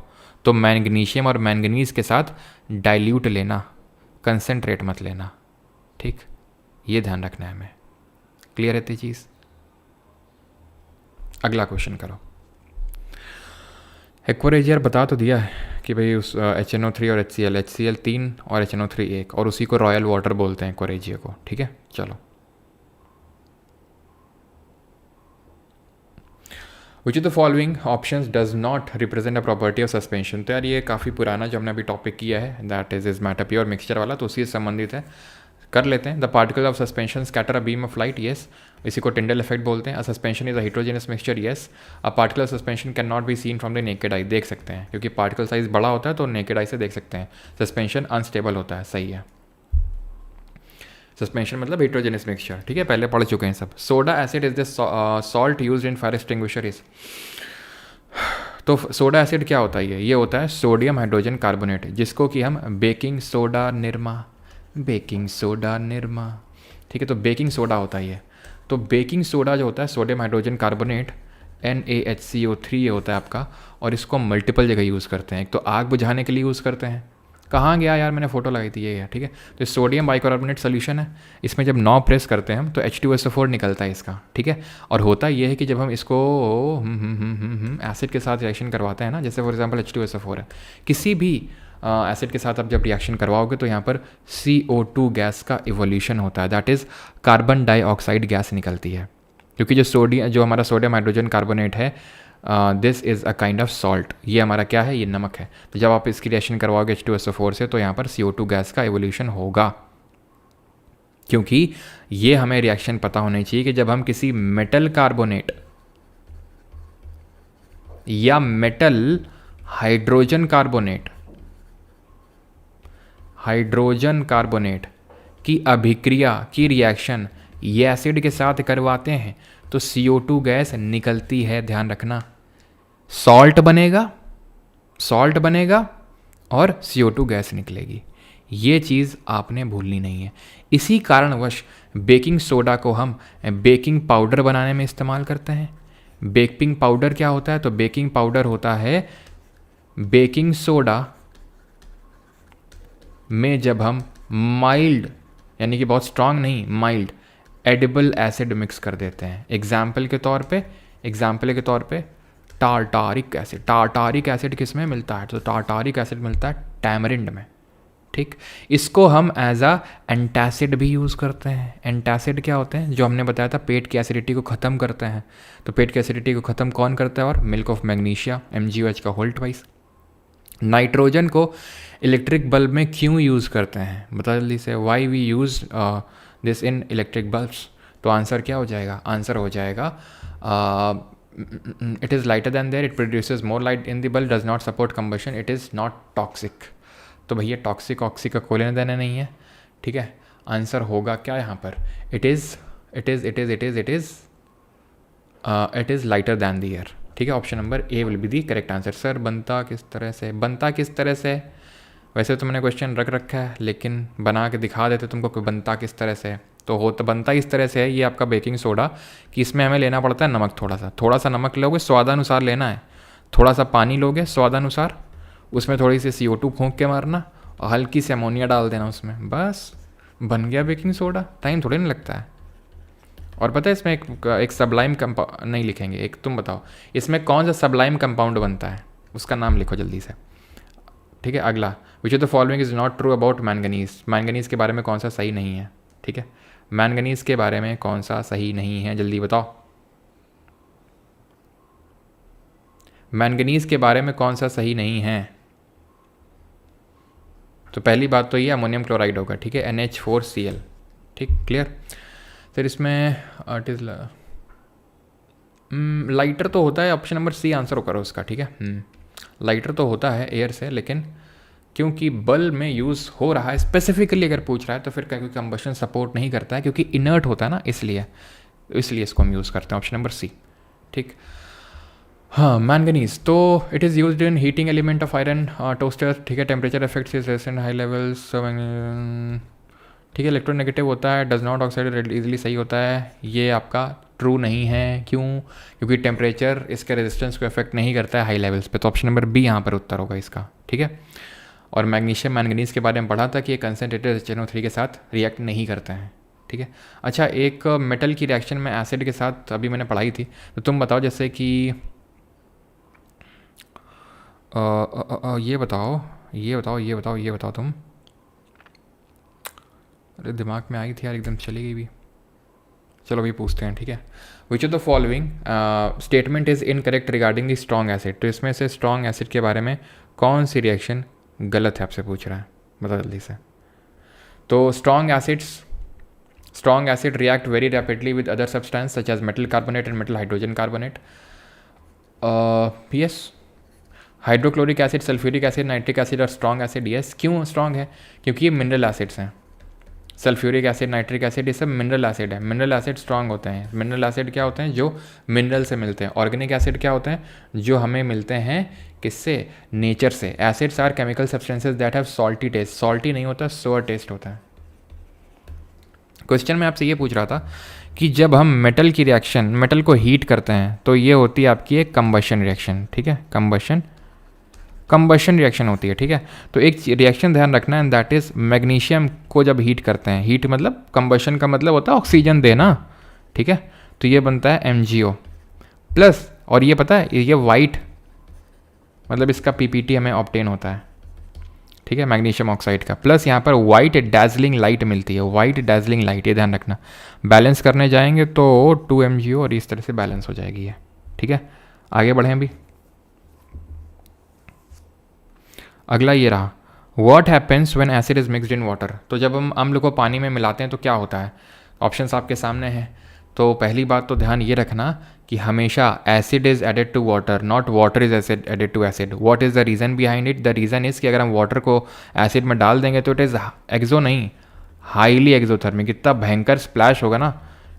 तो मैग्नीशियम और मैंगनीज के साथ डाइल्यूट लेना, कंसनट्रेट मत लेना। ठीक, ये ध्यान रखना है हमें। क्लियर रहती चीज़? अगला क्वेश्चन करो। एक्वारेज यार बता तो दिया है कि भाई उस HNO3 और HCl 3 और HNO3 1, और उसी को रॉयल वाटर बोलते हैं एक्वारेजिया को। ठीक है, चलो। विच of the following options does not represent a property of suspension. तो यार ये काफ़ी पुराना जो हमने अभी टॉपिक किया है, that is matter pure mixture वाला, तो उसी से संबंधित है, कर लेते हैं। The particle of suspension scatter a beam of light, yes, इसी को टिंडल इफेक्ट बोलते हैं। अ suspension is a heterogeneous mixture, yes. A particle of suspension can not be seen from the naked eye, देख सकते हैं क्योंकि पार्टिकल साइज बड़ा होता है तो नेकेड आई से देख सकते हैं। सस्पेंशन अनस्टेबल होता है, सही है। सस्पेंशन मतलब हेट्रोजेनस मिक्सचर, ठीक है, पहले पढ़ चुके हैं सब। Soda acid is the salt used in fire extinguisher is. तो सोडा एसिड क्या होता है? ये होता है सोडियम हाइड्रोजन कार्बोनेट, जिसको कि हम बेकिंग सोडा निरमा, ठीक है, तो बेकिंग सोडा होता है ये। तो बेकिंग सोडा जो होता है सोडियम हाइड्रोजन कार्बोनेट NaHCO3 ये होता है आपका, और इसको मल्टीपल जगह यूज़ करते हैं। एक तो आग बुझाने के लिए यूज़ करते हैं, कहाँ गया यार, मैंने फोटो लगाई थी, ये है, ठीक है। तो सोडियम बाइकार्बोनेट सोल्यूशन है, इसमें जब नॉब प्रेस करते हैं हम तो H2SO4 निकलता है इसका, ठीक है। और होता ये है कि जब हम इसको एसिड के साथ रिएक्शन करवाते हैं ना, जैसे फॉर एग्जांपल H2SO4 है, किसी भी एसिड के साथ आप जब रिएक्शन करवाओगे तो यहाँ पर CO2 गैस का इवोल्यूशन होता है, that is carbon dioxide gas निकलती है, क्योंकि जो हमारा सोडियम हाइड्रोजन कार्बोनेट है, this is a kind of salt, ये हमारा क्या है, ये नमक है। तो जब आप इसकी रिएक्शन करवाओगे H2SO4 से तो यहाँ पर CO2 गैस का एवोल्यूशन होगा, क्योंकि ये हमें रिएक्शन पता होनी चाहिए कि जब हम किसी मेटल कार्बोनेट या मेटल हाइड्रोजन कार्बोनेट की अभिक्रिया की रिएक्शन ये एसिड के साथ करवाते हैं तो CO2 गैस निकलती है, ध्यान रखना। सॉल्ट बनेगा और CO2 गैस निकलेगी, ये चीज़ आपने भूलनी नहीं है। इसी कारणवश बेकिंग सोडा को हम बेकिंग पाउडर बनाने में इस्तेमाल करते हैं। बेकिंग पाउडर क्या होता है? तो बेकिंग पाउडर होता है बेकिंग सोडा में जब हम माइल्ड, यानी कि बहुत स्ट्रांग नहीं, माइल्ड एडिबल एसिड मिक्स कर देते हैं। एग्जाम्पल के तौर पे टार्टारिक एसिड किस में मिलता है? तो टार्टारिक एसिड मिलता है टैमरिंड में, ठीक। इसको हम एज अ एंटासिड भी यूज़ करते हैं। एंटासिड क्या होते हैं? जो हमने बताया था पेट की एसिडिटी को ख़त्म करते हैं। तो पेट की एसिडिटी को ख़त्म कौन करता है? और मिल्क ऑफ मैग्नीशिया, MgOH का होल ट्वाइस। नाइट्रोजन को इलेक्ट्रिक बल्ब में क्यों यूज़ करते हैं? बता जल्दी से, why we use this in electric bulbs. तो आंसर क्या हो जाएगा? आंसर हो जाएगा it is lighter than there, it produces more light in the bulb, does not support combustion, it is not toxic. तो भैया टॉक्सिक ऑक्सी का कोई लेना देना नहीं है, ठीक है। आंसर होगा क्या यहाँ पर? It is lighter then the air, ठीक है। Option number A will be the correct answer. Sir बनता किस तरह से? वैसे तो मैंने क्वेश्चन रख रखा है, लेकिन बना के दिखा देते तुमको कि बनता किस तरह से। तो हो तो बनता इस तरह से है ये आपका बेकिंग सोडा कि इसमें हमें लेना पड़ता है नमक, थोड़ा सा नमक लोगे, स्वादानुसार लेना है, थोड़ा सा पानी लोगे स्वादानुसार, उसमें थोड़ी सी CO2 फूंक के मारना और हल्की सी अमोनिया डाल देना उसमें, बस बन गया बेकिंग सोडा। टाइम थोड़े नहीं लगता है। और पता है इसमें एक सबलाइम कंपाउंड नहीं लिखेंगे, एक तुम बताओ इसमें कौन सा सबलाइम कंपाउंड बनता है, उसका नाम लिखो जल्दी से। ठीक है, अगला, विच of the following is not true about manganese. Manganese के बारे में कौन सा सही नहीं है? ठीक है, मैंगनीज के बारे में कौन सा सही नहीं है, जल्दी बताओ। मैंगनीज के बारे में कौन सा सही नहीं है? तो पहली बात तो ये अमोनियम क्लोराइड होगा। ठीक है, NH4Cl। ठीक, क्लियर। फिर इसमें आर्टिस्ट लाइटर तो होता है, ऑप्शन नंबर C आंसर करो उसका। ठीक है, लाइटर तो होता है एयर से, लेकिन क्योंकि बल्ब में यूज़ हो रहा है स्पेसिफिकली अगर पूछ रहा है तो फिर क्योंकि कंबशन सपोर्ट नहीं करता है, क्योंकि इनर्ट होता है ना, इसलिए इसको हम यूज़ करते हैं, ऑप्शन नंबर C। ठीक, हाँ, मैंगनीज तो it is used in heating element of iron toaster. ठीक है, temperature effects is रेसेंट high levels. ठीक है, इलेक्ट्रोनेगेटिव होता है, डज नॉट ऑक्साइड इजीली, सही होता है। ये आपका ट्रू नहीं है, क्यों? क्योंकि टेम्परेचर इसके रेजिस्टेंस को इफेक्ट नहीं करता है हाई लेवल्स पे, तो ऑप्शन नंबर B यहाँ पर उत्तर होगा इसका। ठीक है, और मैग्नीशियम मैंगनीज के बारे में पढ़ा था कि ये कंसनट्रेटेड HNO3 के साथ रिएक्ट नहीं करते हैं। ठीक है, अच्छा, एक मेटल की रिएक्शन में एसिड के साथ अभी मैंने पढ़ाई थी, तो तुम बताओ जैसे कि ये बताओ तुम। अरे दिमाग में आई थी यार, एकदम चली गई भी। चलो अभी पूछते हैं। ठीक है, which of the following statement is incorrect regarding the strong acid. तो इसमें से स्ट्रॉन्ग एसिड के बारे में कौन सी रिएक्शन गलत है, आपसे पूछ रहा है, बता जल्दी से। तो strong acid react very rapidly with other substance such as metal carbonate and metal hydrogen carbonate. Yes, hydrochloric acid, sulphuric acid, nitric acid और स्ट्रॉन्ग एसिड। यस, क्यों स्ट्रॉन्ग है? क्योंकि ये मिनरल एसिड्स हैं। सल्फ्यूरिक एसिड, नाइट्रिक एसिड, ये सब mineral acid है। Mineral acid strong होते हैं। मिनरल एसिड क्या होते हैं? जो मिनरल से मिलते हैं। ऑर्गेनिक एसिड क्या होते हैं? जो हमें मिलते हैं किससे? नेचर से। Acids are chemical substances that have salty taste. Salty नहीं होता, सोअर टेस्ट होता है। क्वेश्चन में आपसे ये पूछ रहा था कि जब हम मेटल की रिएक्शन, मेटल को हीट करते हैं तो ये होती है आपकी एक कंबशन रिएक्शन। ठीक है, कंबशन रिएक्शन होती है। ठीक है, तो एक रिएक्शन ध्यान रखना है, दैट इज मैग्नीशियम को जब हीट करते हैं, हीट मतलब कंबशन का मतलब होता है ऑक्सीजन देना। ठीक है, तो ये बनता है MgO प्लस, और ये पता है ये वाइट मतलब इसका PPT हमें ऑब्टेन होता है। ठीक है, मैग्नीशियम ऑक्साइड का, प्लस यहाँ पर वाइट डैजलिंग लाइट मिलती है। वाइट डैजलिंग लाइट, ये ध्यान रखना। बैलेंस करने जाएंगे तो 2 MgO और इस तरह से बैलेंस हो जाएगी ये। ठीक है, आगे बढ़ें अभी। अगला ये रहा, what happens when acid is mixed in water. तो जब हम अम्ल को पानी में मिलाते हैं तो क्या होता है? ऑप्शंस आपके सामने हैं। तो पहली बात तो ध्यान ये रखना कि हमेशा acid is added to water, not water is added to acid. What is the reason behind it? The reason is कि अगर हम वाटर को एसिड में डाल देंगे तो इट इज़ एक्सो नहीं, हाईली एक्सोथर्मिक। इतना भयंकर स्प्लैश होगा ना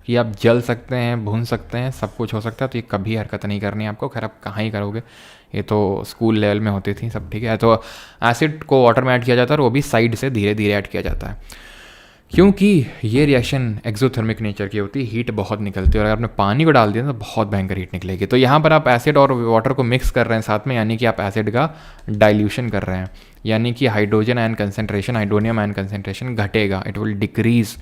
कि आप जल सकते हैं, भून सकते हैं, सब कुछ हो सकता है। तो ये कभी हरकत नहीं करनी है आपको, खैर आप कहाँ ही करोगे, ये तो स्कूल लेवल में होती थी सब। ठीक है, तो एसिड को वाटर में ऐड किया जाता है और वो भी साइड से धीरे धीरे ऐड किया जाता है, क्योंकि ये रिएक्शन एक्सोथर्मिक नेचर की होती है, हीट बहुत निकलती है। और अगर आपने पानी को डाल दिया तो बहुत भयंकर हीट निकलेगी। तो यहाँ पर आप एसिड और वाटर को मिक्स कर रहे हैं साथ में, यानी कि आप एसिड का डाइल्यूशन कर रहे हैं, यानी कि hydrogen ion concentration, hydronium ion concentration घटेगा। It will decrease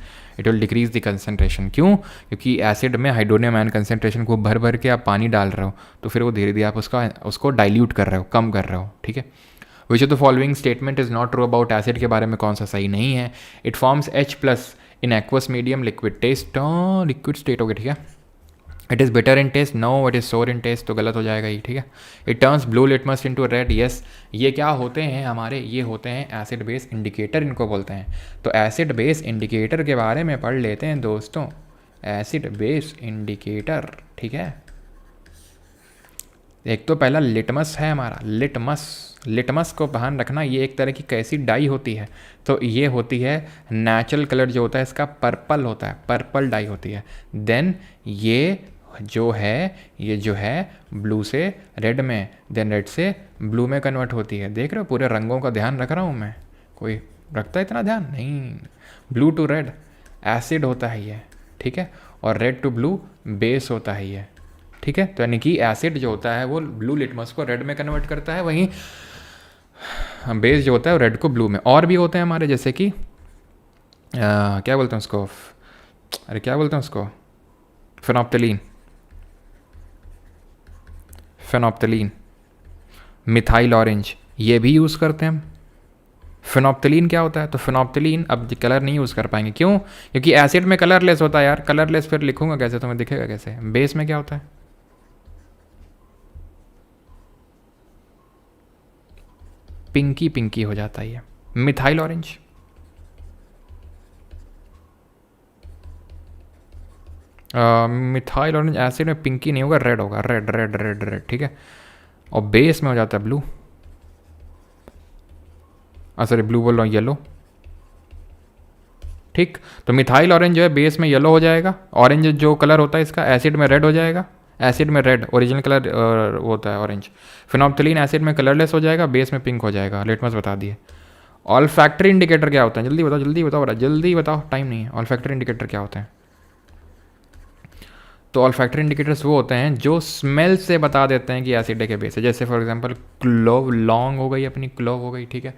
the concentration. क्यों? क्योंकि एसिड में हाइड्रोनियम आयन कंसनट्रेशन को भर भर के आप पानी डाल रहे हो, तो फिर वो धीरे धीरे आप उसको डाइल्यूट कर रहे हो, कम कर रहे हो। ठीक है, which of the following statement is not true about acid के बारे में कौन सा सही नहीं है? It forms H+ in aqueous medium, liquid taste, liquid state हो गया। ठीक है, it is bitter in taste, no it is sour in test, तो गलत हो जाएगा ये। ठीक है, it turns blue litmus into red, yes. ये क्या होते हैं हमारे? ये होते हैं एसिड बेस इंडिकेटर, इनको बोलते हैं। तो एसिड बेस इंडिकेटर के बारे में पढ़ लेते हैं दोस्तों, एसिड बेस इंडिकेटर। ठीक है, एक तो पहला लिटमस है हमारा, लिटमस को ध्यान रखना, ये एक तरह की कैसी डाई होती है? तो ये होती है नेचुरल कलर जो होता है इसका पर्पल होता है, पर्पल डाई होती है। देन ये जो है ब्लू से रेड में, देन रेड से ब्लू में कन्वर्ट होती है। देख रहे हो, पूरे रंगों का ध्यान रख रहा हूँ मैं, कोई रखता है इतना ध्यान नहीं। ब्लू टू रेड एसिड होता है ये, ठीक है, और रेड टू ब्लू बेस होता है ये, ठीक है। तो यानी कि एसिड जो होता है वो ब्लू लिटमस को रेड में कन्वर्ट करता है, वहीं बेस जो होता है वो रेड को ब्लू में। और भी होते हैं हमारे, जैसे कि क्या बोलते हैं उसको, अरे क्या बोलते हैं उसको, फेनोप्थलीन, फेनोप्थलीन, मिथाइल ऑरेंज, ये भी यूज़ करते हैं हम। फेनोप्थलीन क्या होता है, तो फेनोप्थलीन अब कलर नहीं यूज़ कर पाएंगे, क्यों, क्योंकि एसिड में कलरलेस होता है यार, कलरलेस फिर लिखूंगा कैसे, तुम्हें दिखेगा कैसे। बेस में क्या होता है, पिंकी पिंकी हो जाता है ये, methyl orange. Methyl orange acid में पिंकी नहीं होगा, रेड होगा, रेड रेड रेड रेड, ठीक है। और बेस में हो जाता है ब्लू, सॉरी ब्लू बोल रहा हूँ, येलो, ठीक। तो मिथाइल ऑरेंज जो है बेस में येलो हो जाएगा, ऑरेंज जो कलर होता है इसका एसिड में रेड हो जाएगा, एसिड में रेड ओरिजिनल कलर होता है ऑरेंज। फिनोप्थलीन एसिड में कलरलेस हो जाएगा, बेस में पिंक हो जाएगा। लिटमस बता दिए। ऑल फैक्ट्री इंडिकेटर क्या होता है, जल्दी बताओ जल्दी बताओ जल्दी बताओ, टाइम नहीं है। ऑल फैक्ट्री इंडिकेटर क्या होते हैं, तो ऑल फैक्ट्री इंडिकेटर्स वो होते हैं जो स्मेल से बता देते हैं कि एसिड है के बेस है। जैसे फॉर एग्जांपल क्लोव, लौंग हो गई अपनी, क्लोव हो गई, ठीक है।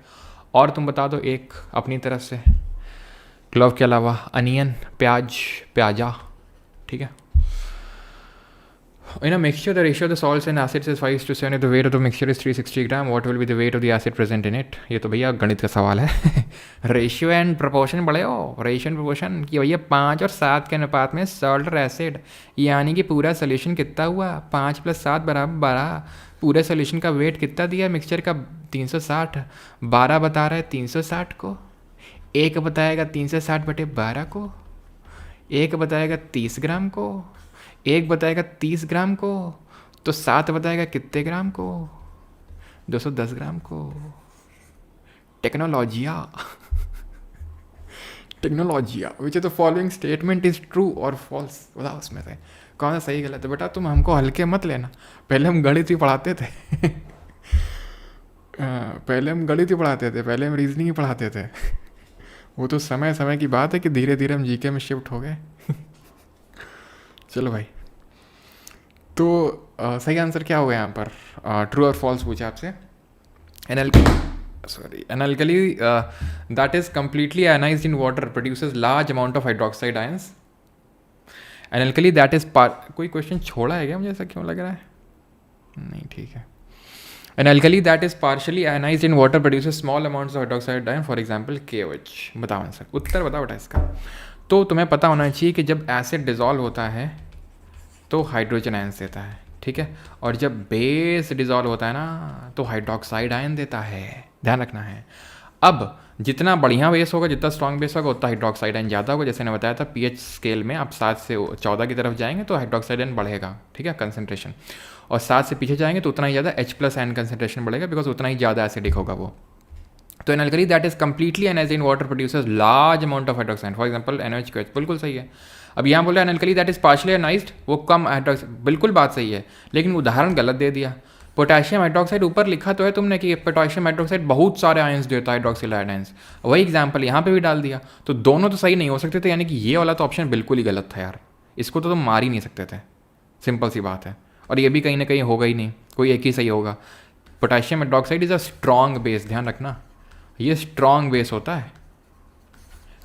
और तुम बता दो एक अपनी तरफ से, क्लोव के अलावा अनियन, प्याज, प्याजा, ठीक है। In a mixture, the ratio of the salts and acids is 5:7. If the weight of the mixture is 360 gram, what will be the weight of the acid present in it? ये तो भैया गणित का सवाल है। रेशियो एंड प्रोपोर्शन बड़े हो, ratio and proportion कि भैया 5 और 7 के अनुपात में सॉल्ट और एसिड, यानी कि पूरा सोल्यूशन कितना हुआ, 5 + 7 = 12। पूरे सोल्यूशन का वेट कितना दिया मिक्सचर का, 360। 12 बता रहा है 360 को, एक बताएगा 360/12 को, एक बताएगा 30 ग्राम को, एक बताएगा 30 ग्राम को, तो 7 बताएगा कितने ग्राम को, 210 ग्राम को। टेक्नोलॉजिया, टेक्नोलॉजिया। Which is the following statement is true और फॉल्स, बताओ उसमें से कौन सा सही गलत है। बेटा तुम हमको हल्के मत लेना, पहले हम गणित ही पढ़ाते थे। पहले हम गणित ही पढ़ाते थे, पहले हम रीजनिंग ही पढ़ाते थे। वो तो समय समय की बात है कि धीरे धीरे हम जीके में शिफ्ट हो गए। चलो भाई, तो सही आंसर क्या होगा यहाँ पर, ट्रू और फॉल्स पूछा आपसे। An alkali that is completely ionized in water produces large amount of hydroxide ions. An alkali that is कोई क्वेश्चन छोड़ा है क्या, मुझे ऐसा क्यों लग रहा है, नहीं ठीक है। An alkali that is partially ionized in water produces small amounts of hydroxide ion, for example KOH। बताओ आंसर, उत्तर बताओ बेटा इसका। तो तुम्हें पता होना चाहिए कि जब एसिड डिजॉल्व होता है तो हाइड्रोजन आयंस देता है, ठीक है। और जब बेस डिजॉल्व होता है ना तो हाइड्रोक्साइड आयन देता है, ध्यान रखना है। अब जितना बढ़िया बेस होगा, जितना स्ट्रॉन्ग बेस होगा, उतना हाइड्रोक्साइड आयन ज़्यादा होगा। जैसे मैंने बताया था pH स्केल में आप 7 से 14 की तरफ जाएंगे तो हाइड्रोक्साइड आयन बढ़ेगा, ठीक है, कंसनट्रेशन। और 7 से पीछे जाएंगे तो उतना ही ज़्यादा H+ आयन कंसनट्रेशन बढ़ेगा, बिकॉज उतना ही ज़्यादा एसिडिक होगा वो। तो an alkali that is completely ionized in water produces large amount of hydroxide, for example NaOH, बिल्कुल सही है। अब यहाँ बोल रहे हैं an alkali that is partially ionized, वो कम हाइड्रोक्साइड, बिल्कुल बात सही है, लेकिन उदाहरण गलत दे दिया। पोटेशियम हाइड्रोक्साइड ऊपर लिखा तो है तुमने कि पोटेशियम हाइड्रोक्साइड बहुत सारे आयंस देता है, हाइड्रोक्सिल आयनाइंस, वही एग्जाम्पल यहाँ पे भी डाल दिया। तो दोनों तो सही नहीं हो सकते थे, यानी कि ये वाला तो ऑप्शन बिल्कुल ही गलत था यार, इसको तो तुम मार ही नहीं सकते थे, सिंपल सी बात है। और ये भी कहीं ना कहीं होगा ही नहीं, कोई एक ही सही होगा। Potassium hydroxide is a strong base, ध्यान रखना, ये स्ट्रॉन्ग बेस होता है।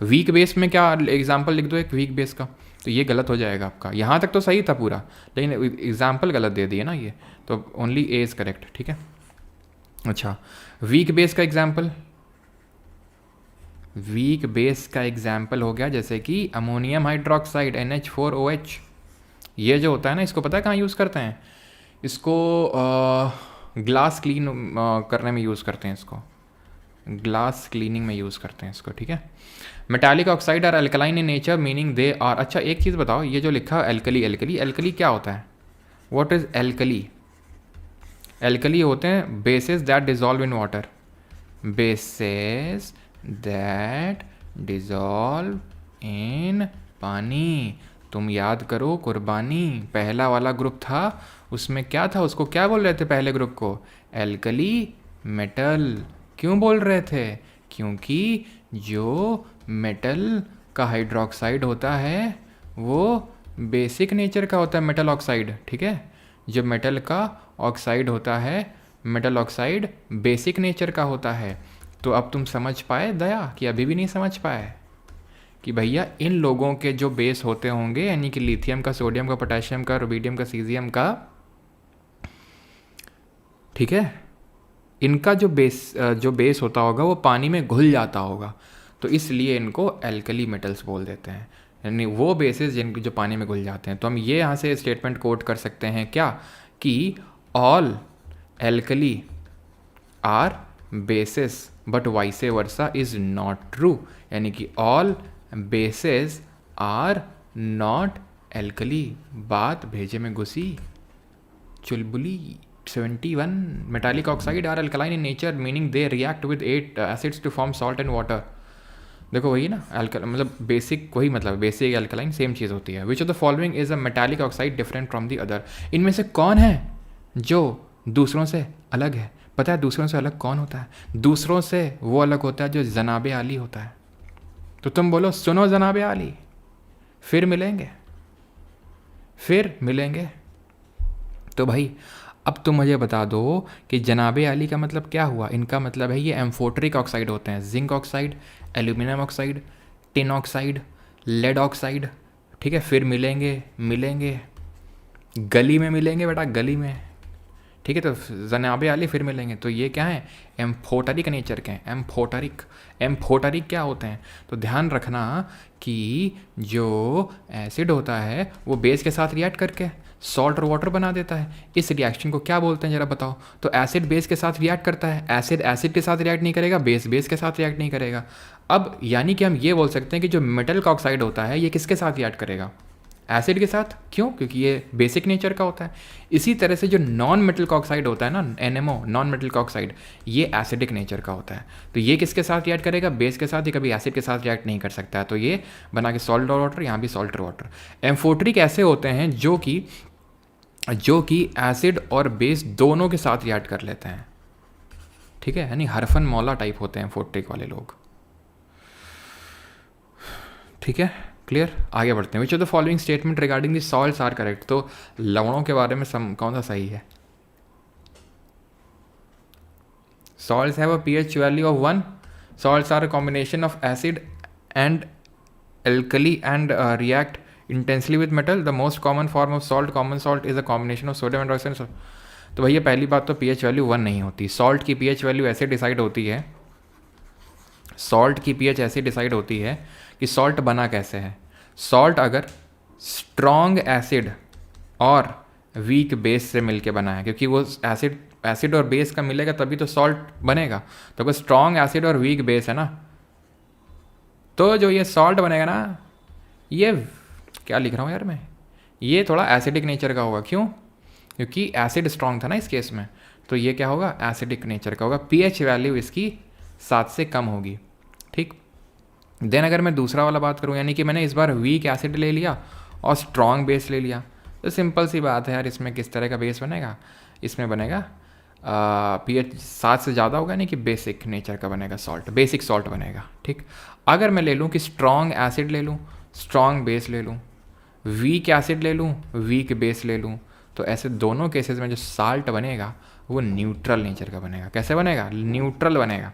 वीक बेस में क्या एग्जाम्पल लिख दो एक वीक बेस का, तो ये गलत हो जाएगा आपका। यहाँ तक तो सही था पूरा, लेकिन एग्जाम्पल गलत दे दिए ना ये, तो ओनली ए इज़ करेक्ट, ठीक है। अच्छा, वीक बेस का एग्जाम्पल, वीक बेस का एग्जाम्पल हो गया जैसे कि अमोनियम हाइड्रोक्साइड NH4OH। ये जो होता है ना, इसको पता है कहाँ यूज़ करते हैं, इसको ग्लास क्लीन करने में यूज़ करते हैं, इसको ग्लास क्लीनिंग में यूज़ करते हैं इसको, ठीक है। Metallic oxide are alkaline in nature meaning they are. अच्छा एक चीज़ बताओ, ये जो लिखा है एल्कली, एल्कली एल्कली क्या होता है, व्हाट इज एल्कली। एल्कली होते हैं basis that dissolve in water, basis that dissolve in पानी। तुम याद करो कुर्बानी पहला वाला ग्रुप था, उसमें क्या था, उसको क्या बोल रहे थे पहले ग्रुप को, एल्कली मेटल। क्यों बोल रहे थे, क्योंकि जो मेटल का हाइड्रोक्साइड होता है वो बेसिक नेचर का होता है, मेटल ऑक्साइड, ठीक है। जो मेटल का ऑक्साइड होता है, मेटल ऑक्साइड बेसिक नेचर का होता है। तो अब तुम समझ पाए दया कि अभी भी नहीं समझ पाए कि भैया इन लोगों के जो बेस होते होंगे, यानी कि लिथियम का, सोडियम का, पोटेशियम का, रुबिडियम का, सीजियम का, ठीक है, इनका जो बेस होता होगा वो पानी में घुल जाता होगा, तो इसलिए इनको एल्कली मेटल्स बोल देते हैं, यानी वो बेसिस जिनके जो पानी में घुल जाते हैं। तो हम ये यहाँ से स्टेटमेंट कोट कर सकते हैं क्या, कि all alkali are bases but vice versa is not true, यानी कि all bases are not alkali. बात भेजे में घुसी चुलबुली। 71 metallic oxide are alkaline in nature, meaning they react with 8 acids to form salt and water. देखो वही ना, मतलब बेसिक वही, मतलब बेसिक अल्कलाइन सेम चीज़ होती है। Which of the following is a metallic oxide different from the other, इनमें से कौन है जो दूसरों से अलग है। पता है दूसरों से अलग कौन होता है? दूसरों से वो अलग होता है जो जनाबे आली होता है। तो तुम बोलो सुनो जनाबे आली, फिर मिलेंगे। तो भाई अब तुम मुझे बता दो कि जनाबे आली का मतलब क्या हुआ। इनका मतलब है ये एम्फोटरिक ऑक्साइड होते हैं, zinc oxide, aluminium oxide, tin oxide, lead oxide, ठीक है। फिर मिलेंगे गली में मिलेंगे बेटा, गली में, ठीक है। तो जनाबे आली फिर मिलेंगे। तो ये क्या है, एम्फोटरिक नेचर के हैं। एम्फोटरिक क्या होते हैं? तो ध्यान रखना कि जो एसिड होता है वो बेस के साथ रिएक्ट करके सॉल्ट और वाटर बना देता है। इस रिएक्शन को क्या बोलते हैं जरा बताओ। तो एसिड बेस के साथ रिएक्ट करता है, एसिड के साथ रिएक्ट नहीं करेगा, बेस के साथ रिएक्ट नहीं करेगा। अब यानी कि हम ये बोल सकते हैं कि जो मेटल का ऑक्साइड होता है ये किसके साथ रिएक्ट करेगा? एसिड के साथ। क्यों? क्योंकि ये बेसिक नेचर का होता है। इसी तरह से जो नॉन मेटल का ऑक्साइड होता है ना, NMO, नॉन मेटल का ऑक्साइड, ये एसिडिक नेचर का होता है। तो ये किसके साथ रिएक्ट करेगा? बेस के साथ। ये कभी एसिड के साथ रिएक्ट नहीं कर सकता है। तो ये बना के सॉल्ट और वाटर, यहाँ भी सॉल्ट और वाटर। एम्फोटरिक ऐसे होते हैं जो कि एसिड और बेस दोनों के साथ रिएक्ट कर लेते हैं, ठीक है। यानी हरफन मौला टाइप होते हैं एम्फोटरिक वाले लोग, ठीक है। क्लियर? आगे बढ़ते हैं। Which of the following statement regarding the salts are correct. तो लवणों के बारे में कौन सा सही है? Salts have a pH value of 1. Salts are a combination of acid and alkali and react intensely with metal. The most common form of salt, common salt, is a combination of sodium hydroxide. तो भैया पहली बात तो pH value 1 नहीं होती। Salt की pH value ऐसे decide होती है, सॉल्ट की pH ऐसे डिसाइड होती है कि सॉल्ट बना कैसे है। सॉल्ट अगर स्ट्रॉन्ग एसिड और वीक बेस से मिलके बना है, क्योंकि वो एसिड और बेस का मिलेगा तभी तो सॉल्ट बनेगा। तो अगर स्ट्रॉन्ग एसिड और वीक बेस है ना, तो जो ये सॉल्ट बनेगा ना, ये क्या लिख रहा हूँ यार मैं, ये थोड़ा एसिडिक नेचर का होगा। क्यों? क्योंकि एसिड स्ट्रॉन्ग था ना इस केस में, तो ये क्या होगा, एसिडिक नेचर का होगा। pH वैल्यू इसकी 7 से कम होगी, ठीक। देन अगर मैं दूसरा वाला बात करूँ, यानी कि मैंने इस बार वीक एसिड ले लिया और स्ट्रॉन्ग बेस ले लिया, तो सिंपल सी बात है यार, इसमें किस तरह का बेस बनेगा? इसमें बनेगा pH 7 से ज़्यादा होगा, नहीं कि बेसिक नेचर का बनेगा सॉल्ट, बेसिक सॉल्ट बनेगा, ठीक। अगर मैं ले लूँ कि स्ट्रॉन्ग एसिड ले लूँ, स्ट्रॉन्ग बेस ले लूँ, वीक एसिड ले लूँ, वीक बेस ले लूँ, तो ऐसे दोनों केसेस में जो साल्ट बनेगा वो न्यूट्रल नेचर का बनेगा। कैसे बनेगा? न्यूट्रल बनेगा।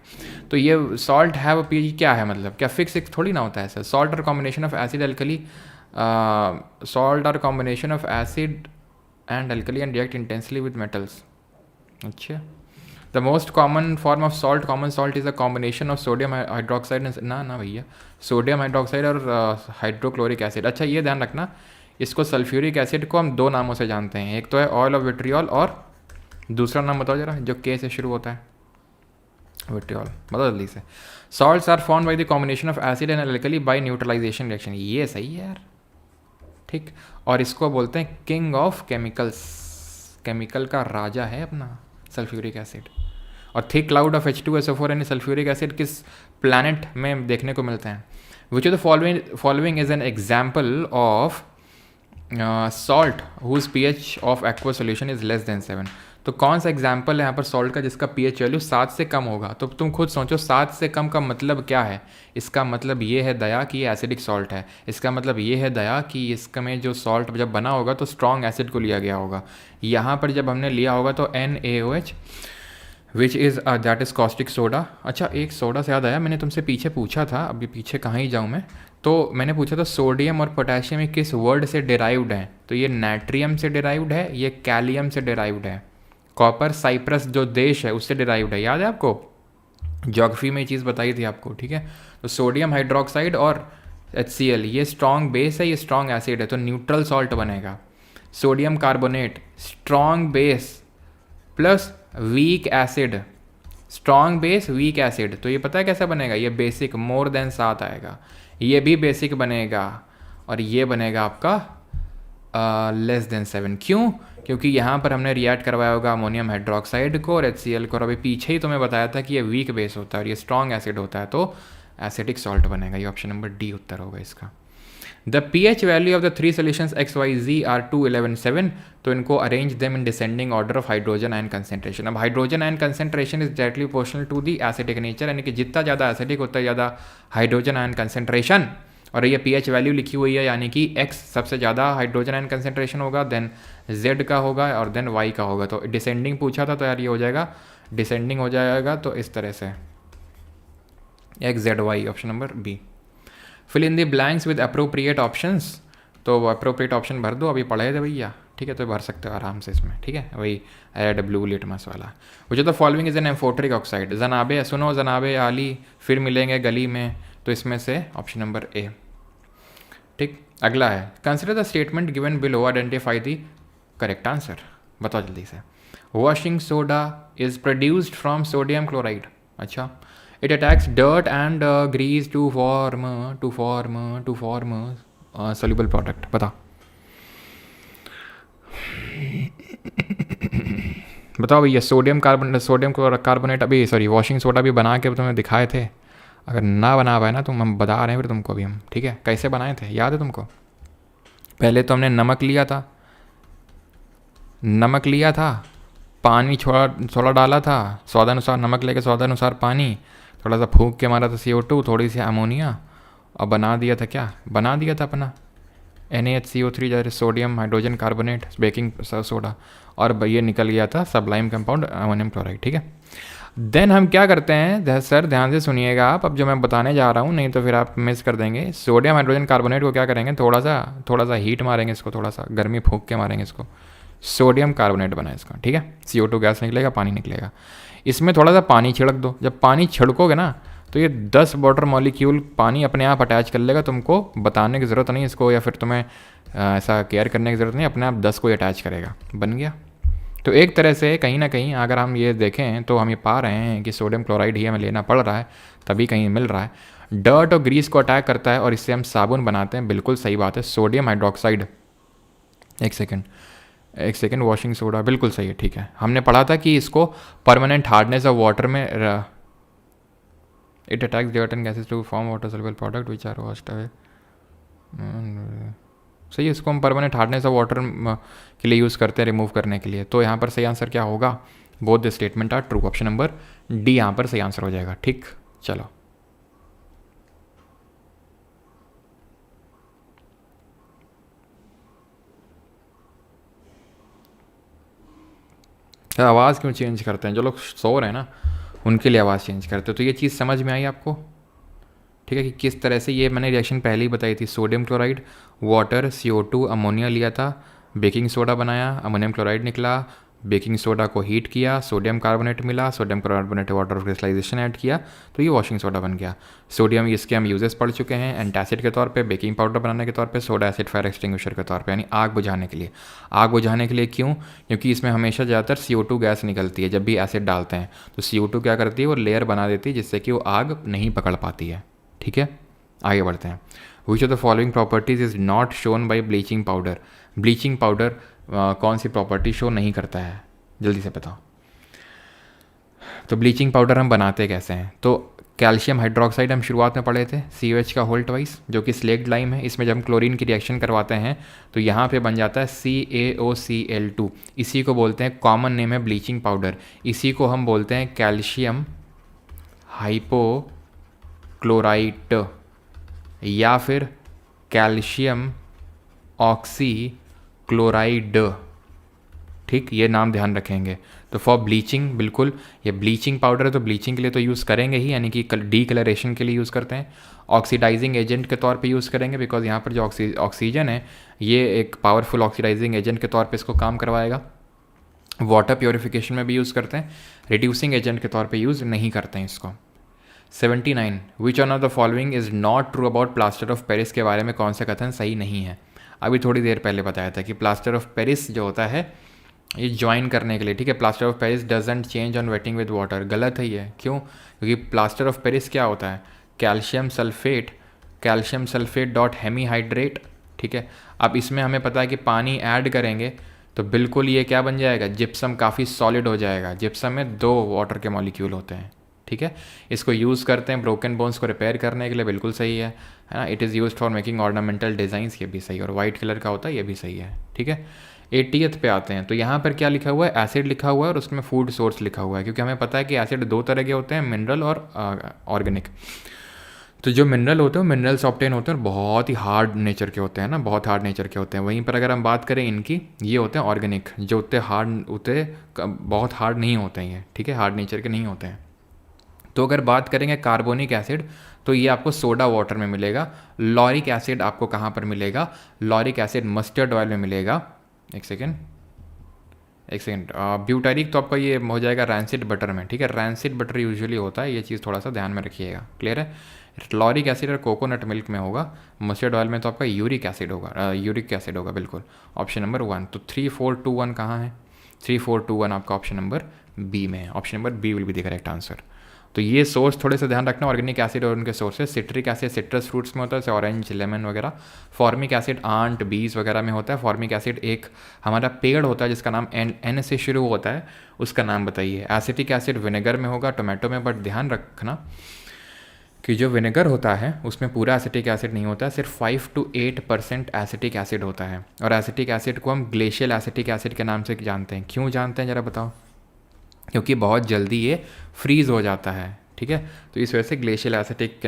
तो ये सॉल्ट हैव अ pH क्या है, मतलब क्या फिक्स थोड़ी ना होता है ऐसा। Salt are combination of acid alkali, salt are combination of acid and alkali and react intensely with metals. अच्छा, the most common form of salt, common salt is a combination of sodium hydroxide, ना भैया, sodium hydroxide और hydrochloric acid. अच्छा ये ध्यान रखना, इसको sulphuric acid को हम दो नामों से जानते हैं, एक तो है ऑयल ऑफ विट्रियोल, और दूसरा नाम बताओ जरा जो के से शुरू होता है। विट्रियोल, बताओ जल्दी से। Salts are formed by the combination of acid and alkali by neutralization reaction. ये सही है यार, ठीक। और इसको बोलते हैं किंग ऑफ केमिकल्स, केमिकल का राजा है अपना सल्फ्यूरिक एसिड। और थिक क्लाउड ऑफ H2SO4 यानी सल्फ्यूरिक एसिड किस प्लैनेट में देखने को मिलते हैं? Which of the following is an example of salt whose pH of aqua solution is less than 7। तो कौन सा एग्जाम्पल है यहाँ पर सॉल्ट का जिसका पीएच वैल्यू 7 से कम होगा? तो तुम खुद सोचो 7 से कम का मतलब क्या है। इसका मतलब ये है दया कि ये एसिडिक सॉल्ट है। इसका मतलब ये है दया कि इसका में जो सॉल्ट जब बना होगा तो स्ट्रॉन्ग एसिड को लिया गया होगा। यहाँ पर जब हमने लिया होगा तो NaOH which is that is caustic soda. अच्छा, एक सोडा से याद आया, मैंने तुमसे पीछे पूछा था, अभी पीछे कहाँ ही जाऊँ मैं, तो मैंने पूछा था सोडियम और पोटेशियम ये किस वर्ड से डिराइव्ड हैं? तो ये नाट्रियम से डिराइव्ड है, ये कैलियम से डिराइव्ड है। कॉपर साइप्रस जो देश है उससे डिराइव्ड है, याद है आपको? ज्योग्राफी में ये चीज़ बताई थी आपको, ठीक है। तो सोडियम हाइड्रोक्साइड और HCl ये स्ट्रॉन्ग बेस है, ये स्ट्रॉन्ग एसिड है, तो न्यूट्रल सॉल्ट बनेगा। Sodium carbonate strong base plus weak acid, strong base weak acid, तो ये पता है कैसा बनेगा? ये बेसिक मोर देन 7 आएगा, ये भी बेसिक बनेगा, और ये बनेगा आपका लेस देन 7। क्यों? क्योंकि यहाँ पर हमने रिएक्ट करवाया होगा अमोनियम हाइड्रोक्साइड को और HCl को, और अभी पीछे ही तुम्हें बताया था कि ये वीक बेस होता है और ये स्ट्रॉन्ग एसिड होता है, तो एसिडिक सॉल्ट बनेगा। ये ऑप्शन नंबर डी उत्तर होगा इसका। The pH value of the 3 solutions XYZ are 2, 11, 7, तो इनको arrange them in descending order of hydrogen ion concentration. अब hydrogen ion concentration is directly proportional to the acidic nature, यानी कि जितना ज़्यादा एसिडिक होता है ज़्यादा हाइड्रोजन आयन कंसेंट्रेशन, और ये pH वैल्यू लिखी हुई है, यानी कि X सबसे ज़्यादा हाइड्रोजन आयन कंसेंट्रेशन होगा, देन Z का होगा और देन Y का होगा। तो डिसेंडिंग पूछा था तो यार ये हो जाएगा डिसेंडिंग हो जाएगा, तो इस तरह से XZY option number B. Fill in the blanks with appropriate options, तो अप्रोप्रिएट ऑप्शन भर दो, अभी पढ़े थे भैया, ठीक है, तो भर सकते हो आराम से इसमें, ठीक है, वही रेड ब्लू लिटमस वाला। विच of the following is N amphoteric oxide? जनाबे सुनो, जनाबे आली फिर मिलेंगे गली में, तो इसमें से ऑप्शन नंबर ए, ठीक। अगला है consider the statement given below, identify the correct answer. बताओ जल्दी से। Washing soda is produced from sodium chloride. अच्छा, it attacks dirt and grease to form soluble product। बता बताओ भैया। सोडियम कार्बोनेट अभी सॉरी वॉशिंग सोडा भी बना के तुम्हें दिखाए थे, अगर ना बना पाए ना तुम, हम बता रहे हैं फिर तुमको भी हम, ठीक है, कैसे बनाए थे याद है तुमको? पहले तो हमने नमक लिया था, पानी थोड़ा डाला था, स्वादानुसार नमक लेके स्वादानुसार पानी, थोड़ा सा फूंक के मारा था CO2, थोड़ी सी अमोनिया, और बना दिया था क्या? बना दिया था अपना NaHCO3 जैसे sodium hydrogen carbonate baking soda, और ये निकल गया था सबलाइम कंपाउंड अमोनियम क्लोराइड, ठीक है। देन हम क्या करते हैं सर, ध्यान से सुनिएगा आप, अब जो मैं बताने जा रहा हूँ, नहीं तो फिर आप मिस कर देंगे। सोडियम हाइड्रोजन कार्बोनेट को क्या करेंगे, थोड़ा सा हीट मारेंगे इसको, थोड़ा सा गर्मी फूंक के मारेंगे इसको, सोडियम कार्बोनेट बना इसका, ठीक है। CO2 गैस निकलेगा, पानी निकलेगा, इसमें थोड़ा सा पानी छिड़क दो। जब पानी छिड़कोगे ना तो ये 10 वाटर मॉलिक्यूल पानी अपने आप अटैच कर लेगा, तुमको बताने की ज़रूरत नहीं इसको, या फिर तुम्हें ऐसा केयर करने की ज़रूरत नहीं, अपने आप 10 को ही अटैच करेगा, बन गया। तो एक तरह से कहीं ना कहीं अगर हम ये देखें तो हम ये पा रहे हैं कि सोडियम क्लोराइड ही हमें लेना पड़ रहा है, तभी कहीं मिल रहा है। डर्ट और ग्रीस को अटैक करता है और इससे हम साबुन बनाते हैं, बिल्कुल सही बात है। सोडियम हाइड्रोक्साइड, एक सेकेंड, वॉशिंग सोडा बिल्कुल सही है, ठीक है। हमने पढ़ा था कि इसको परमानेंट हार्डनेस ऑफ वाटर में it attacks dirt and gases to form water soluble product which are washed away. सही है, इसको हम परमानेंट हार्डनेस ऑफ वाटर के लिए यूज़ करते हैं, रिमूव करने के लिए। तो यहाँ पर सही आंसर क्या होगा? Both the statement are true, option number D यहाँ पर सही आंसर हो जाएगा, ठीक। चलो आवाज़ क्यों चेंज करते हैं? जो लोग सो रहे हैं ना उनके लिए आवाज़ चेंज करते हैं। तो ये चीज़ समझ में आई आपको, ठीक है, कि किस तरह से ये मैंने रिएक्शन पहले ही बताई थी। Sodium chloride, water, CO2, ammonia लिया था, बेकिंग सोडा बनाया, अमोनियम क्लोराइड निकला, बेकिंग सोडा को हीट किया, सोडियम कार्बोनेट मिला, sodium carbonate water crystallization add किया, तो ये वॉशिंग सोडा बन गया। सोडियम इसके हम यूजेस पढ़ चुके हैं, एंटासिड के तौर पे, बेकिंग पाउडर बनाने के तौर पे, सोडा एसिड फायर एक्सटिंग्विशर के तौर पे, यानी आग बुझाने के लिए। आग बुझाने के लिए क्यों? क्योंकि इसमें हमेशा ज़्यादातर CO2 गैस निकलती है जब भी एसिड डालते हैं, तो CO2 क्या करती है, वो लेयर बना देती है जिससे कि वो आग नहीं पकड़ पाती है, ठीक है। आगे बढ़ते हैं। Which of the following properties is not shown by bleaching powder? Bleaching powder कौन सी प्रॉपर्टी शो नहीं करता है, जल्दी से बताओ। तो ब्लीचिंग पाउडर हम बनाते कैसे हैं? तो कैल्शियम हाइड्रोक्साइड हम शुरुआत में पढ़े थे, COH का होल ट्वाइस, जो कि स्लेक्ड लाइम है। इसमें जब हम क्लोरीन की रिएक्शन करवाते हैं तो यहाँ पे बन जाता है CaOCl2। इसी को बोलते हैं, कॉमन नेम है ब्लीचिंग पाउडर, इसी को हम बोलते हैं कैल्शियम हाइपोक्लोराइट या फिर कैल्शियम ऑक्सी क्लोराइड। ठीक, ये नाम ध्यान रखेंगे। तो फॉर ब्लीचिंग, बिल्कुल ये ब्लीचिंग पाउडर है तो ब्लीचिंग के लिए तो यूज़ करेंगे ही, यानी कि डीकलरेशन के लिए यूज़ करते हैं। ऑक्सीडाइजिंग एजेंट के तौर पे यूज़ करेंगे, बिकॉज यहाँ पर जो ऑक्सीजन है ये एक पावरफुल ऑक्सीडाइजिंग एजेंट के तौर पे इसको काम करवाएगा। वाटर प्योरिफिकेशन में भी यूज़ करते हैं, रिड्यूसिंग एजेंट के तौर पे यूज़ नहीं करते हैं इसको। 79, which one of the following is not true about plaster of Paris के बारे में कौन सा कथन सही नहीं है। अभी थोड़ी देर पहले बताया था कि प्लास्टर ऑफ पेरिस जो होता है ये ज्वाइन करने के लिए, ठीक है, plaster of Paris doesn't change on waiting with water. गलत है ये, क्यों? क्योंकि प्लास्टर ऑफ पेरिस क्या होता है, कैल्शियम सल्फेट डॉट हेमीहाइड्रेट, ठीक है। अब इसमें हमें पता है कि पानी ऐड करेंगे तो बिल्कुल ये क्या बन जाएगा, जिप्सम काफ़ी सॉलिड हो जाएगा। जिप्सम में 2 वाटर के मॉलिक्यूल होते हैं, ठीक है। इसको यूज़ करते हैं ब्रोकन बोन्स को रिपेयर करने के लिए, बिल्कुल सही है ना। It is use for making ornamental designs, ये भी सही है। और वाइट कलर का होता है, ये भी सही है, ठीक है। 80th पे आते हैं, तो यहाँ पर क्या लिखा हुआ है, एसिड लिखा हुआ है और उसमें फूड सोर्स लिखा हुआ है, क्योंकि हमें पता है कि एसिड 2 तरह के होते हैं, मिनरल और ऑर्गेनिक। तो जो मिनरल होते हैं वो मिनरल्स ऑब्टेन होते हैं और बहुत ही हार्ड नेचर के होते हैं ना, बहुत हार्ड नेचर के होते हैं। वहीं पर अगर हम बात करें इनकी, ये होते हैं ऑर्गेनिक, जो बहुत हार्ड नहीं होते हैं ये, ठीक है, हार्ड नेचर के नहीं होते हैं। तो अगर बात करेंगे कार्बोनिक एसिड, तो ये आपको सोडा वाटर में मिलेगा। लॉरिक एसिड आपको कहाँ पर मिलेगा, लॉरिक एसिड मस्टर्ड ऑयल में मिलेगा। एक सेकेंड, ब्यूटारिक तो आपका ये हो जाएगा रैंसिड बटर में, ठीक है। रैंसिड बटर यूजुअली होता है, ये चीज़ थोड़ा सा ध्यान में रखिएगा, क्लियर है। लॉरिक एसिड और कोकोनट मिल्क में होगा। मस्टर्ड ऑयल में तो आपका यूरिक एसिड होगा, बिल्कुल। ऑप्शन नंबर 1, तो 3 4 2 1 कहाँ है, 3 4 2 1 आपका ऑप्शन नंबर बी में है। Option number B will be the correct answer. तो ये सोर्स थोड़े से ध्यान रखना, ऑर्गेनिक एसिड और उनके sources. Citric acid citrus fruits में होता है, जैसे ऑरेंज, लेमन वगैरह। फॉर्मिक एसिड आंट, बीज वगैरह में होता है। फॉर्मिक एसिड एक हमारा पेड़ होता है जिसका नाम एन से शुरू होता है, उसका नाम बताइए। एसिटिक एसिड विनेगर में होगा, टोमेटो में। बट ध्यान रखना कि जो विनेगर होता है उसमें पूरा एसिटिक एसिड नहीं होता है, सिर्फ 5 to 8% एसिटिक एसिड होता है। और एसिटिक एसिड को हम ग्लेशियल एसिटिक एसिड के नाम से जानते हैं। क्यों जानते हैं ज़रा बताओ? क्योंकि बहुत जल्दी ये फ्रीज़ हो जाता है, ठीक है। तो इस वजह से ग्लेशियल एसिड के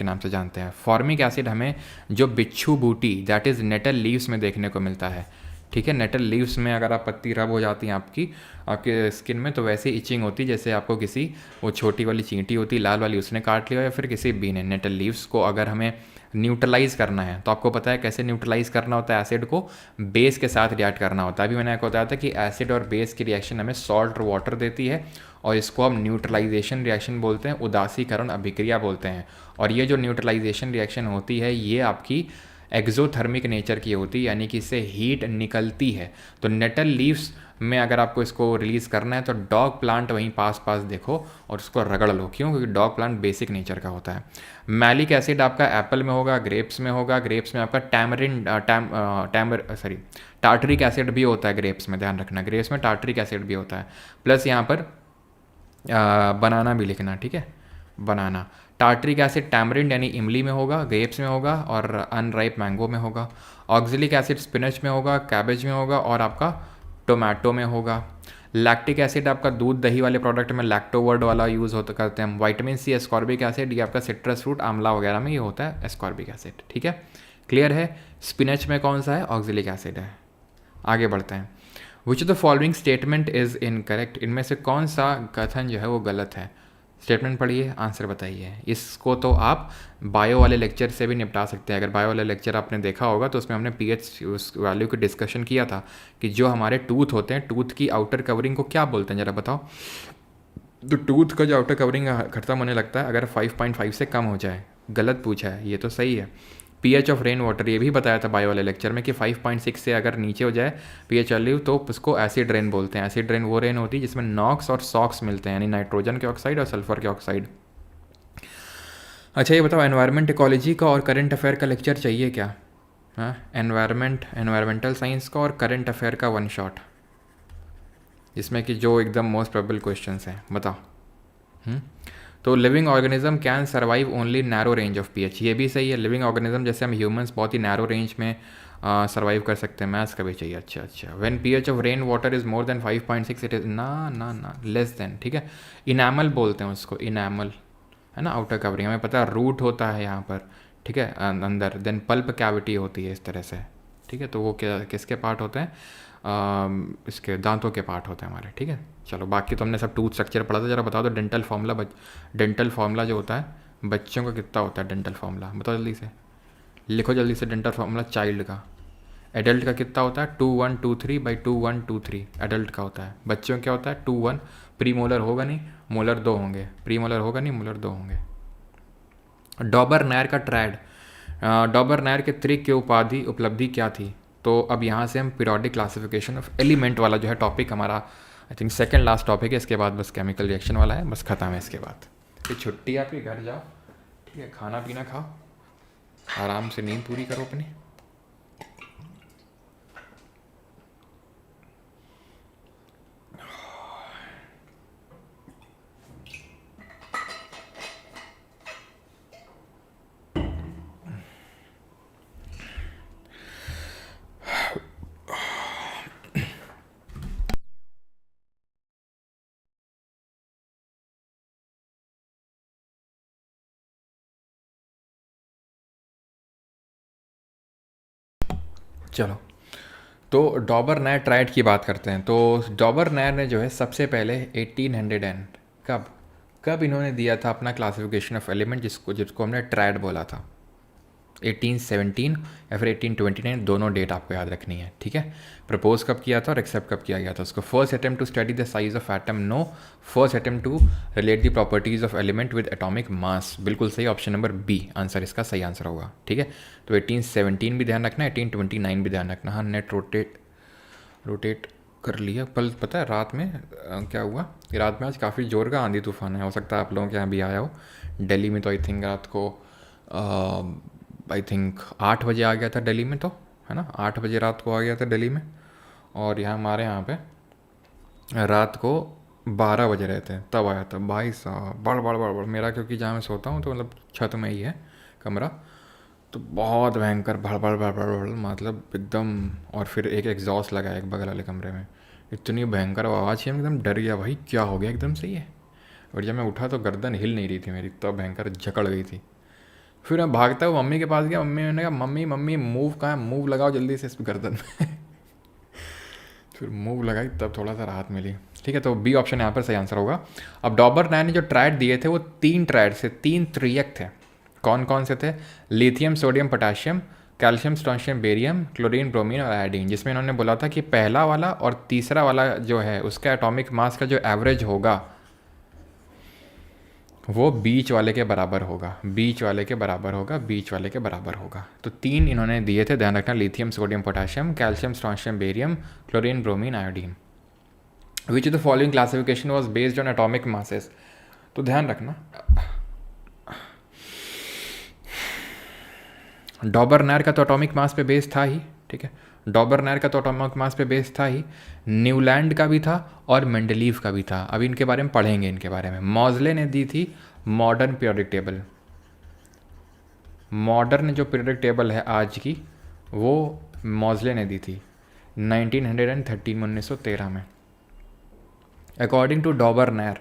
नाम से जानते हैं। फॉर्मिक एसिड हमें जो बिच्छू बूटी, दैट इज़ नेटल लीव्स में देखने को मिलता है, ठीक है। नेटल लीव्स में अगर आप पत्ती रब हो जाती हैं आपके स्किन में, तो वैसे इचिंग होती है जैसे आपको किसी वो छोटी वाली चींटी होती लाल वाली उसने काट लिया, या फिर किसी बी ने। नेटल लीव्स को अगर हमें न्यूट्रलाइज करना है तो आपको पता है कैसे न्यूट्रलाइज करना होता है, एसिड को बेस के साथ रिएक्ट करना होता है। अभी मैंने आपको बताया था कि एसिड और बेस की रिएक्शन हमें सॉल्ट और वाटर देती है, और इसको हम न्यूट्रलाइजेशन रिएक्शन बोलते हैं, उदासीकरण अभिक्रिया बोलते हैं। और ये जो न्यूट्रलाइजेशन रिएक्शन होती है ये आपकी एक्जोथर्मिक नेचर की होती है, यानी कि इससे हीट निकलती है। तो नेटल लीव्स में अगर आपको इसको रिलीज़ करना है तो डॉग प्लांट वहीं पास देखो और उसको रगड़ लो। क्यों? क्योंकि डॉग प्लांट बेसिक नेचर का होता है। मैलिक एसिड आपका एप्पल में होगा, ग्रेप्स में होगा। ग्रेप्स में आपका टार्टरिक एसिड भी होता है ग्रेप्स में, ध्यान रखना। ग्रेप्स में टार्टरिक एसिड भी होता है। प्लस यहाँ पर बनाना भी लिखना, ठीक है, बनाना। टार्टरिक एसिड टैमरिंड यानी इमली में होगा, ग्रेप्स में होगा और अनराइप मैंगो में होगा। ऑक्जेलिक एसिड स्पिनच में होगा, कैबेज में होगा और आपका टोमेटो में होगा। लैक्टिक एसिड आपका दूध दही वाले प्रोडक्ट में लैक्टो वर्ड वाला यूज़ होता करते हैं हम। विटामिन सी एस्कॉर्बिक एसिड, ये आपका सिट्रस फ्रूट आंवला वगैरह में ये होता है एस्कॉर्बिक एसिड, ठीक है, क्लियर है। स्पिनच में कौन सा है? ऑक्जेलिक एसिड है। आगे बढ़ते हैं। Which of the following statement is incorrect, इनमें से कौन सा कथन जो है वो गलत है? स्टेटमेंट पढ़िए, आंसर बताइए। इसको तो आप बायो वाले लेक्चर से भी निपटा सकते हैं। अगर बायो वाले लेक्चर आपने देखा होगा तो उसमें हमने पीएच उस वैल्यू की डिस्कशन किया था कि जो हमारे टूथ होते हैं, टूथ की आउटर कवरिंग को क्या बोलते हैं, ज़रा बताओ। तो टूथ का जो आउटर कवरिंग खत्म होने लगता है अगर 5.5 से कम हो जाए। गलत पूछा है, ये तो सही है। पीएच ऑफ रेन वाटर, ये भी बताया था बायो वाले लेक्चर में कि 5.6 से अगर नीचे हो जाए पीएच वैल्यू तो उसको एसिड रेन बोलते हैं। एसिड रेन वो रेन होती है जिसमें नॉक्स और सॉक्स मिलते हैं, यानी नाइट्रोजन के ऑक्साइड और सल्फर के ऑक्साइड। अच्छा ये बताओ, एनवायरनमेंट इकोलॉजी का और करंट अफेयर का लेक्चर चाहिए क्या? हाँ, एनवायरमेंटल साइंस का और करंट अफेयर का 1 शॉट, जिसमें कि जो एकदम मोस्ट प्रोबेबल क्वेश्चंस हैं, बताओ। तो living organism can survive only narrow range of pH, ये भी सही है। लिविंग ऑर्गेनिज्म जैसे हम ह्यूमंस बहुत ही नैरो रेंज में सर्वाइव कर सकते हैं। मैथ्स का भी चाहिए। अच्छा अच्छा, when pH of rain water is more than 5.6 it is ना लेस देन, ठीक है। इनैमल बोलते हैं उसको, इनैमल है ना, आउटर कवरिंग, हमें पता है रूट होता है यहाँ पर, ठीक है, अंदर, देन पल्प कैविटी होती है इस तरह से, ठीक है। तो वो क्या किसके पार्ट होते हैं, इसके दांतों के पार्ट होते हैं हमारे, ठीक है। चलो बाकी तो हमने सब टूथ स्ट्रक्चर पढ़ा था। जरा बताओ तो डेंटल फार्मूला, डेंटल फार्मूला जो होता है बच्चों का कितना होता है डेंटल फार्मूला, बताओ जल्दी से, लिखो जल्दी से डेंटल फार्मूला चाइल्ड का। एडल्ट का कितना होता है 2123/2123 एडल्ट का होता है। बच्चों क्या होता है 21, प्री मोलर होगा नहीं, मोलर 2 होंगे, प्री मोलर होगा नहीं, मोलर 2 होंगे। डॉबर नायर का ट्रैड, डॉबर नायर के त्रिक की उपाधि उपलब्धि क्या थी। तो अब यहाँ से हम पीरियोडिक क्लासिफिकेशन ऑफ एलिमेंट वाला जो है टॉपिक हमारा I think second last topic है, इसके बाद बस केमिकल रिएक्शन वाला है, बस खत्म है इसके बाद। फिर छुट्टी, आपके घर जाओ, ठीक है, खाना पीना खाओ, आराम से नींद पूरी करो अपनी। चलो, तो डॉबर नायर ट्राइड की बात करते हैं। तो डॉबर नायर ने जो है सबसे पहले 1800 एंड कब कब इन्होंने दिया था अपना क्लासिफिकेशन ऑफ एलिमेंट, जिसको जिसको हमने ट्राइड बोला था। 1817 या फिर 1829, दोनों डेट आपको याद रखनी है, ठीक है। प्रपोज कब किया था और एक्सेप्ट कब किया गया था उसको। First attempt to study the size of atom, no. First attempt to relate the properties of element with atomic mass, बिल्कुल सही, ऑप्शन नंबर बी आंसर इसका सही आंसर होगा, ठीक है। तो 1817 भी ध्यान रखना, 1829 भी ध्यान रखना। हाँ, नेट रोटेट कर लिया। कल पता है रात में क्या हुआ कि रात में आज काफ़ी जोर का आंधी तूफान है, हो सकता है आप लोगों के यहाँ भी आया हो। दिल्ली में तो आई थिंक रात को 8 बजे आ गया था दिल्ली में, तो है ना, 8 बजे रात को आ गया था दिल्ली में। और यहाँ हमारे यहाँ पे रात को 12 बजे रहते हैं तब आया था। भाई साहब बड़ मेरा, क्योंकि जहाँ मैं सोता हूँ तो मतलब छत में ही है कमरा, तो बहुत भयंकर भड़ मतलब एकदम। और फिर एक एग्जॉस्ट लगा एक बगल वाले कमरे में, इतनी भयंकर आवाज़ थी, एकदम डर गया भाई क्या हो गया एकदम से ये। और जब मैं उठा तो गर्दन हिल नहीं रही थी मेरी, तब भयंकर जकड़ गई थी। फिर मैं भागता हुआ मम्मी के पास गया, मम्मी ने कहा मम्मी मूव कहाँ है, मूव लगाओ जल्दी से इस गर्दन में। फिर मूव लगाई तब थोड़ा सा राहत मिली, ठीक है। तो बी ऑप्शन यहाँ पर सही आंसर होगा। अब डॉबर नायर ने जो ट्राइड दिए थे वो 3 ट्राइड से 3 त्रियक थे। कौन कौन से थे, lithium sodium potassium, calcium strontium barium, chlorine bromine और आयोडीन, जिसमें इन्होंने बोला था कि पहला वाला और तीसरा वाला जो है उसका एटॉमिक मास का जो एवरेज होगा वो बीच वाले के बराबर होगा, बीच वाले के बराबर होगा, बीच वाले के बराबर होगा। तो 3 इन्होंने दिए थे, ध्यान रखना, lithium sodium potassium, calcium strontium barium, chlorine bromine iodine. Which of the following classification was based on atomic masses. तो ध्यान रखना, डॉबर नायर का तो एटॉमिक मास पे बेस था ही, ठीक है। डॉबर नायर का तो एटॉमिक मास पे बेस था ही, न्यूलैंड का भी था और मेंडलीव का भी था। अभी इनके बारे में पढ़ेंगे, इनके बारे में। मॉजले ने दी थी मॉडर्न पीरियोडिक टेबल, मॉडर्न जो पीरियोडिक टेबल है आज की, वो मॉजले ने दी थी 1913 1913 में, अकॉर्डिंग टू डॉबर नायर।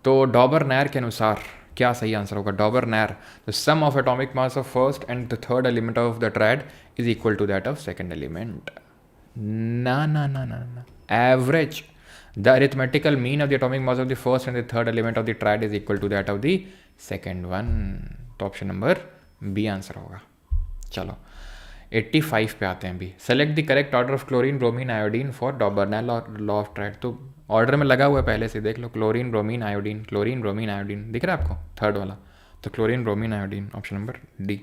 तो डॉबर नायर के अनुसार क्या सही आंसर होगा, Dobereiner, the sum of atomic mass of first and the third element of the triad is equal to that of second element. ना, average, the arithmetical mean of the atomic mass of the first and the third element of the triad is equal to that of the second one. तो option number B answer होगा। चलो 85 पे आते हैं। B, select the correct order of chlorine bromine iodine for Dobereiner law of triad. तो order में लगा हुआ है पहले से, देख लो, chlorine bromine iodine, chlorine bromine iodine, दिख रहा है आपको थर्ड वाला, तो chlorine bromine iodine, option number D.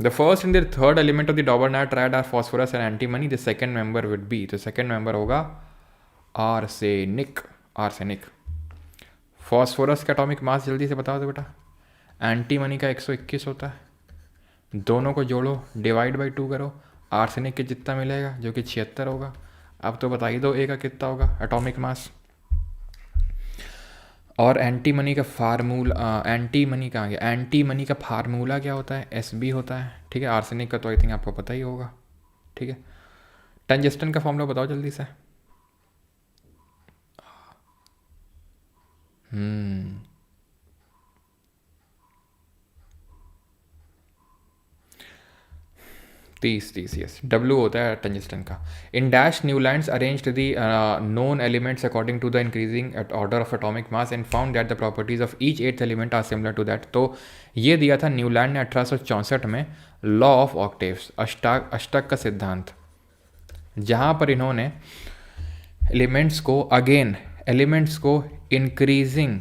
The first and the third element of the Dobereiner triad are phosphorus and antimony, the second member would be, तो second member होगा arsenic, arsenic. Phosphorus का atomic mass जल्दी से बताओ तो बेटा, antimony का 121 होता है, दोनों को जोड़ो, डिवाइड बाई 2 करो, आर्सेनिक के जितना मिलेगा जो कि 76 होगा। अब तो बता ही दो ए का कितना होगा एटॉमिक मास। और एंटी मनी का फार्मूला, एंटी मनी कहाँ गया, एंटी मनी का फार्मूला क्या होता है, Sb होता है, ठीक है। आर्सेनिक का तो आई थिंक आपको पता ही होगा, ठीक है। टंजस्टन का फॉर्मूला बताओ जल्दी से। हम्म 30 यस, डब्ल्यू होता है टंजस्टन का। In dash Newlands arranged the known elements according to the increasing order of atomic mass and found that the properties of each eighth element are similar to that. तो ये दिया था Newland ने 1864 में, law of octaves, अष्टक का सिद्धांत, जहाँ पर इन्होंने एलिमेंट्स को इंक्रीजिंग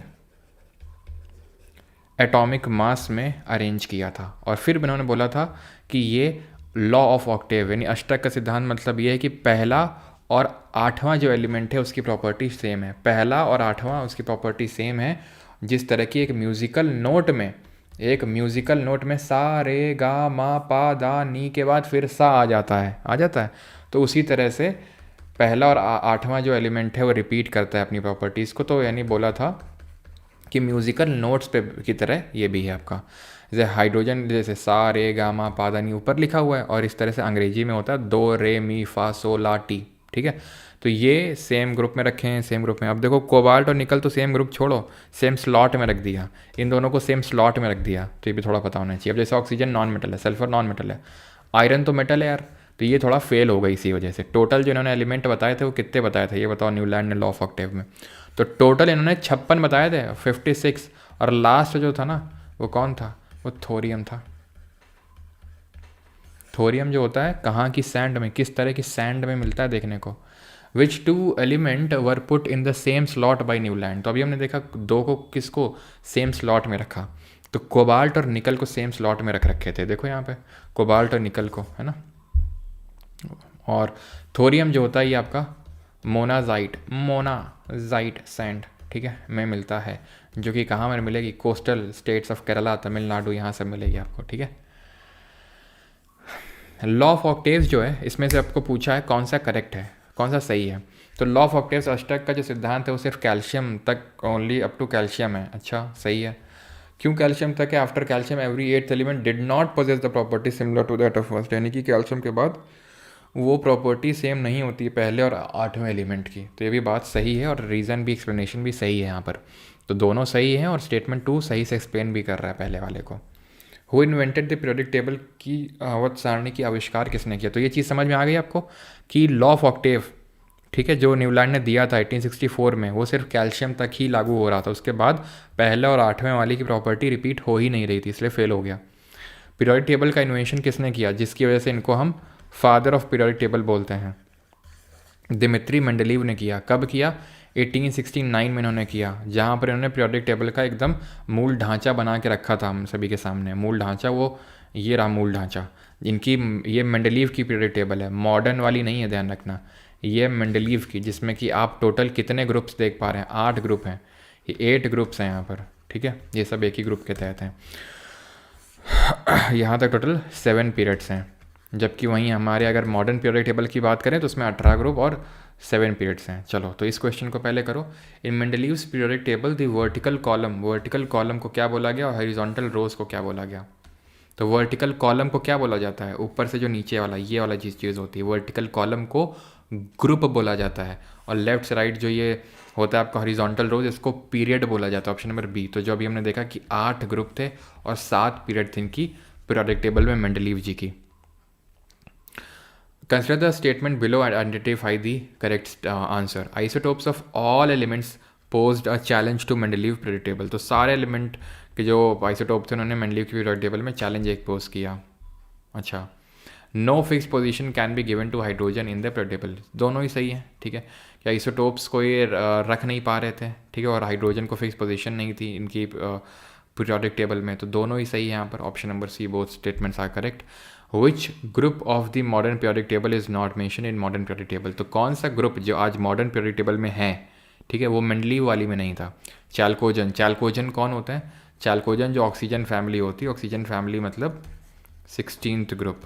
एटॉमिक मास में अरेंज किया था। और फिर इन्होंने बोला था कि ये लॉ ऑफ ऑक्टेव, यानी अष्टक का सिद्धांत मतलब ये है कि पहला और आठवां जो एलिमेंट है उसकी प्रॉपर्टी सेम है, पहला और आठवां उसकी प्रॉपर्टी सेम है। जिस तरह की एक म्यूज़िकल नोट में सा रे गा मा पा दा नी के बाद फिर सा आ जाता है, तो उसी तरह से पहला और आठवां जो एलिमेंट है वो रिपीट करता है अपनी प्रॉपर्टीज़ को। तो यानी बोला था कि म्यूज़िकल नोट्स पे की तरह ये भी है आपका, जैसे हाइड्रोजन, जैसे सा रे गा मा पा दा नी ऊपर लिखा हुआ है, और इस तरह से अंग्रेजी में होता है दो रे मी फा सो ला टी, ठीक है। तो ये सेम ग्रुप में रखे हैं, सेम ग्रुप में। अब देखो कोबाल्ट और निकल तो सेम ग्रुप छोड़ो, सेम स्लॉट में रख दिया, इन दोनों को सेम स्लॉट में रख दिया, तो ये भी थोड़ा पता होना चाहिए। अब जैसे ऑक्सीजन नॉन मेटल है, सल्फर नॉन मेटल है, आयरन तो मेटल है यार, तो ये थोड़ा फेल हो गई इसी वजह से। टोटल जो इन्होंने एलिमेंट बताए थे वो कितने बताए थे ये बताओ न्यूलैंड ने लॉ ऑफ ऑक्टेव में। तो टोटल इन्होंने 56 बताए थे, 56, और लास्ट जो था ना वो कौन था, वो थोरियम था। थोरियम जो होता है कहाँ की सैंड में, किस तरह की सैंड में मिलता है देखने को। Which two element were put in the same slot by Newland. तो अभी हमने देखा दो को किसको सेम स्लॉट में रखा, तो कोबाल्ट और निकल को सेम स्लॉट में रख रखे थे, देखो यहाँ पे कोबाल्ट और निकल को, है ना। और थोरियम जो होता है ये आपका मोनाजाइट सैंड, ठीक है, में मिलता है, जो कि कहाँ में मिलेगी, coastal states of Kerala, Tamil Nadu, यहाँ सब मिलेगी आपको, ठीक है। लॉ ऑफ ऑक्टेव्स जो है इसमें से आपको पूछा है कौन सा करेक्ट है, कौन सा सही है। तो लॉ ऑफ ऑक्टेव्स अष्टक का जो सिद्धांत है वो सिर्फ कैल्शियम तक, ओनली अप टू कैल्शियम है। अच्छा सही है, क्यों कैल्शियम तक है, after calcium every eighth element did not possess the property similar to that of first, यानी कि कैल्शियम के बाद वो प्रॉपर्टी सेम नहीं होती है पहले और आठवें एलिमेंट की। तो ये भी बात सही है और रीज़न भी, एक्सप्लेनेशन भी सही है यहाँ पर। तो दोनों सही हैं और स्टेटमेंट 2 सही से एक्सप्लेन भी कर रहा है पहले वाले को। Who invented the periodic table की आवत सारणी की आविष्कार किसने किया। तो ये चीज़ समझ में आ गई आपको कि लॉ ऑफ ऑक्टेव, ठीक है, जो न्यूलैंड ने दिया था 1864 में, वो सिर्फ कैल्शियम तक ही लागू हो रहा था, उसके बाद पहले और आठवें वाली की प्रॉपर्टी रिपीट हो ही नहीं रही थी, इसलिए फेल हो गया। पीरियोडिक टेबल का इन्वेंशन किसने किया, जिसकी वजह से इनको हम फादर ऑफ पीरियोडिक टेबल बोलते हैं, दिमित्री मेंडलीव ने किया। कब किया, 1869 में इन्होंने किया, जहाँ पर इन्होंने पीरियोडिक टेबल का एकदम मूल ढांचा बना के रखा था हम सभी के सामने। मूल ढांचा वो ये रहा, मूल ढांचा इनकी, ये मेंडलीव की पीरियोडिक टेबल है, मॉडर्न वाली नहीं है, ध्यान रखना, ये मेंडलीव की, जिसमें कि आप टोटल कितने ग्रुप्स देख पा रहे हैं, 8 ग्रुप हैं, ये 8 ग्रुप्स हैं यहाँ पर, ठीक है, ये सब एक ही ग्रुप के तहत हैं। यहाँ तक टोटल 7 पीरियड्स हैं, जबकि वहीं हमारे अगर मॉडर्न पीरियोडिक टेबल की बात करें तो उसमें 18 ग्रुप और 7 पीरियड्स हैं। चलो तो इस क्वेश्चन को पहले करो। In Mendeleev's periodic table the vertical column को क्या बोला गया और हॉरिजॉन्टल रोज को क्या बोला गया। तो वर्टिकल कॉलम को क्या बोला जाता है, ऊपर से जो नीचे वाला ये वाला चीज़ होती है, वर्टिकल कॉलम को ग्रुप बोला जाता है, और लेफ्ट से राइट जो ये होता है आपका हॉरिजॉन्टल रोज, इसको पीरियड बोला जाता है, ऑप्शन नंबर बी। तो जो अभी हमने देखा कि 8 ग्रुप थे और 7 पीरियड थे इनकी पीरियोडिक टेबल में मेंडलीव जी की। Consider the statement below and identify the correct answer. Isotopes of all elements posed a challenge to Mendeleev periodic table. तो सारे एलिमेंट के जो आइसोटोप थे उन्होंने मेंडलीव की पीरियोडिक टेबल में चैलेंज एक पोज किया। अच्छा, no fix position can be given to hydrogen in the periodic table, दोनों ही सही है, ठीक है, कि आइसोटोप्स को ये रख नहीं पा रहे थे, ठीक है, और हाइड्रोजन को फिक्स पोजीशन नहीं थी इनकी पीरियोडिक टेबल में, तो दोनों ही सही है यहाँ पर, option number C, both statements are correct. Which group of the modern periodic table is not mention in modern periodic table. तो कौन सा ग्रुप जो आज मॉडर्न पीरियोडिक टेबल में है, ठीक है, वो मेंडलीव वाली में नहीं था। चैल्कोजन कौन होता है, चैल्कोजन जो ऑक्सीजन फैमिली होती है, ऑक्सीजन फैमिली मतलब 16th ग्रुप,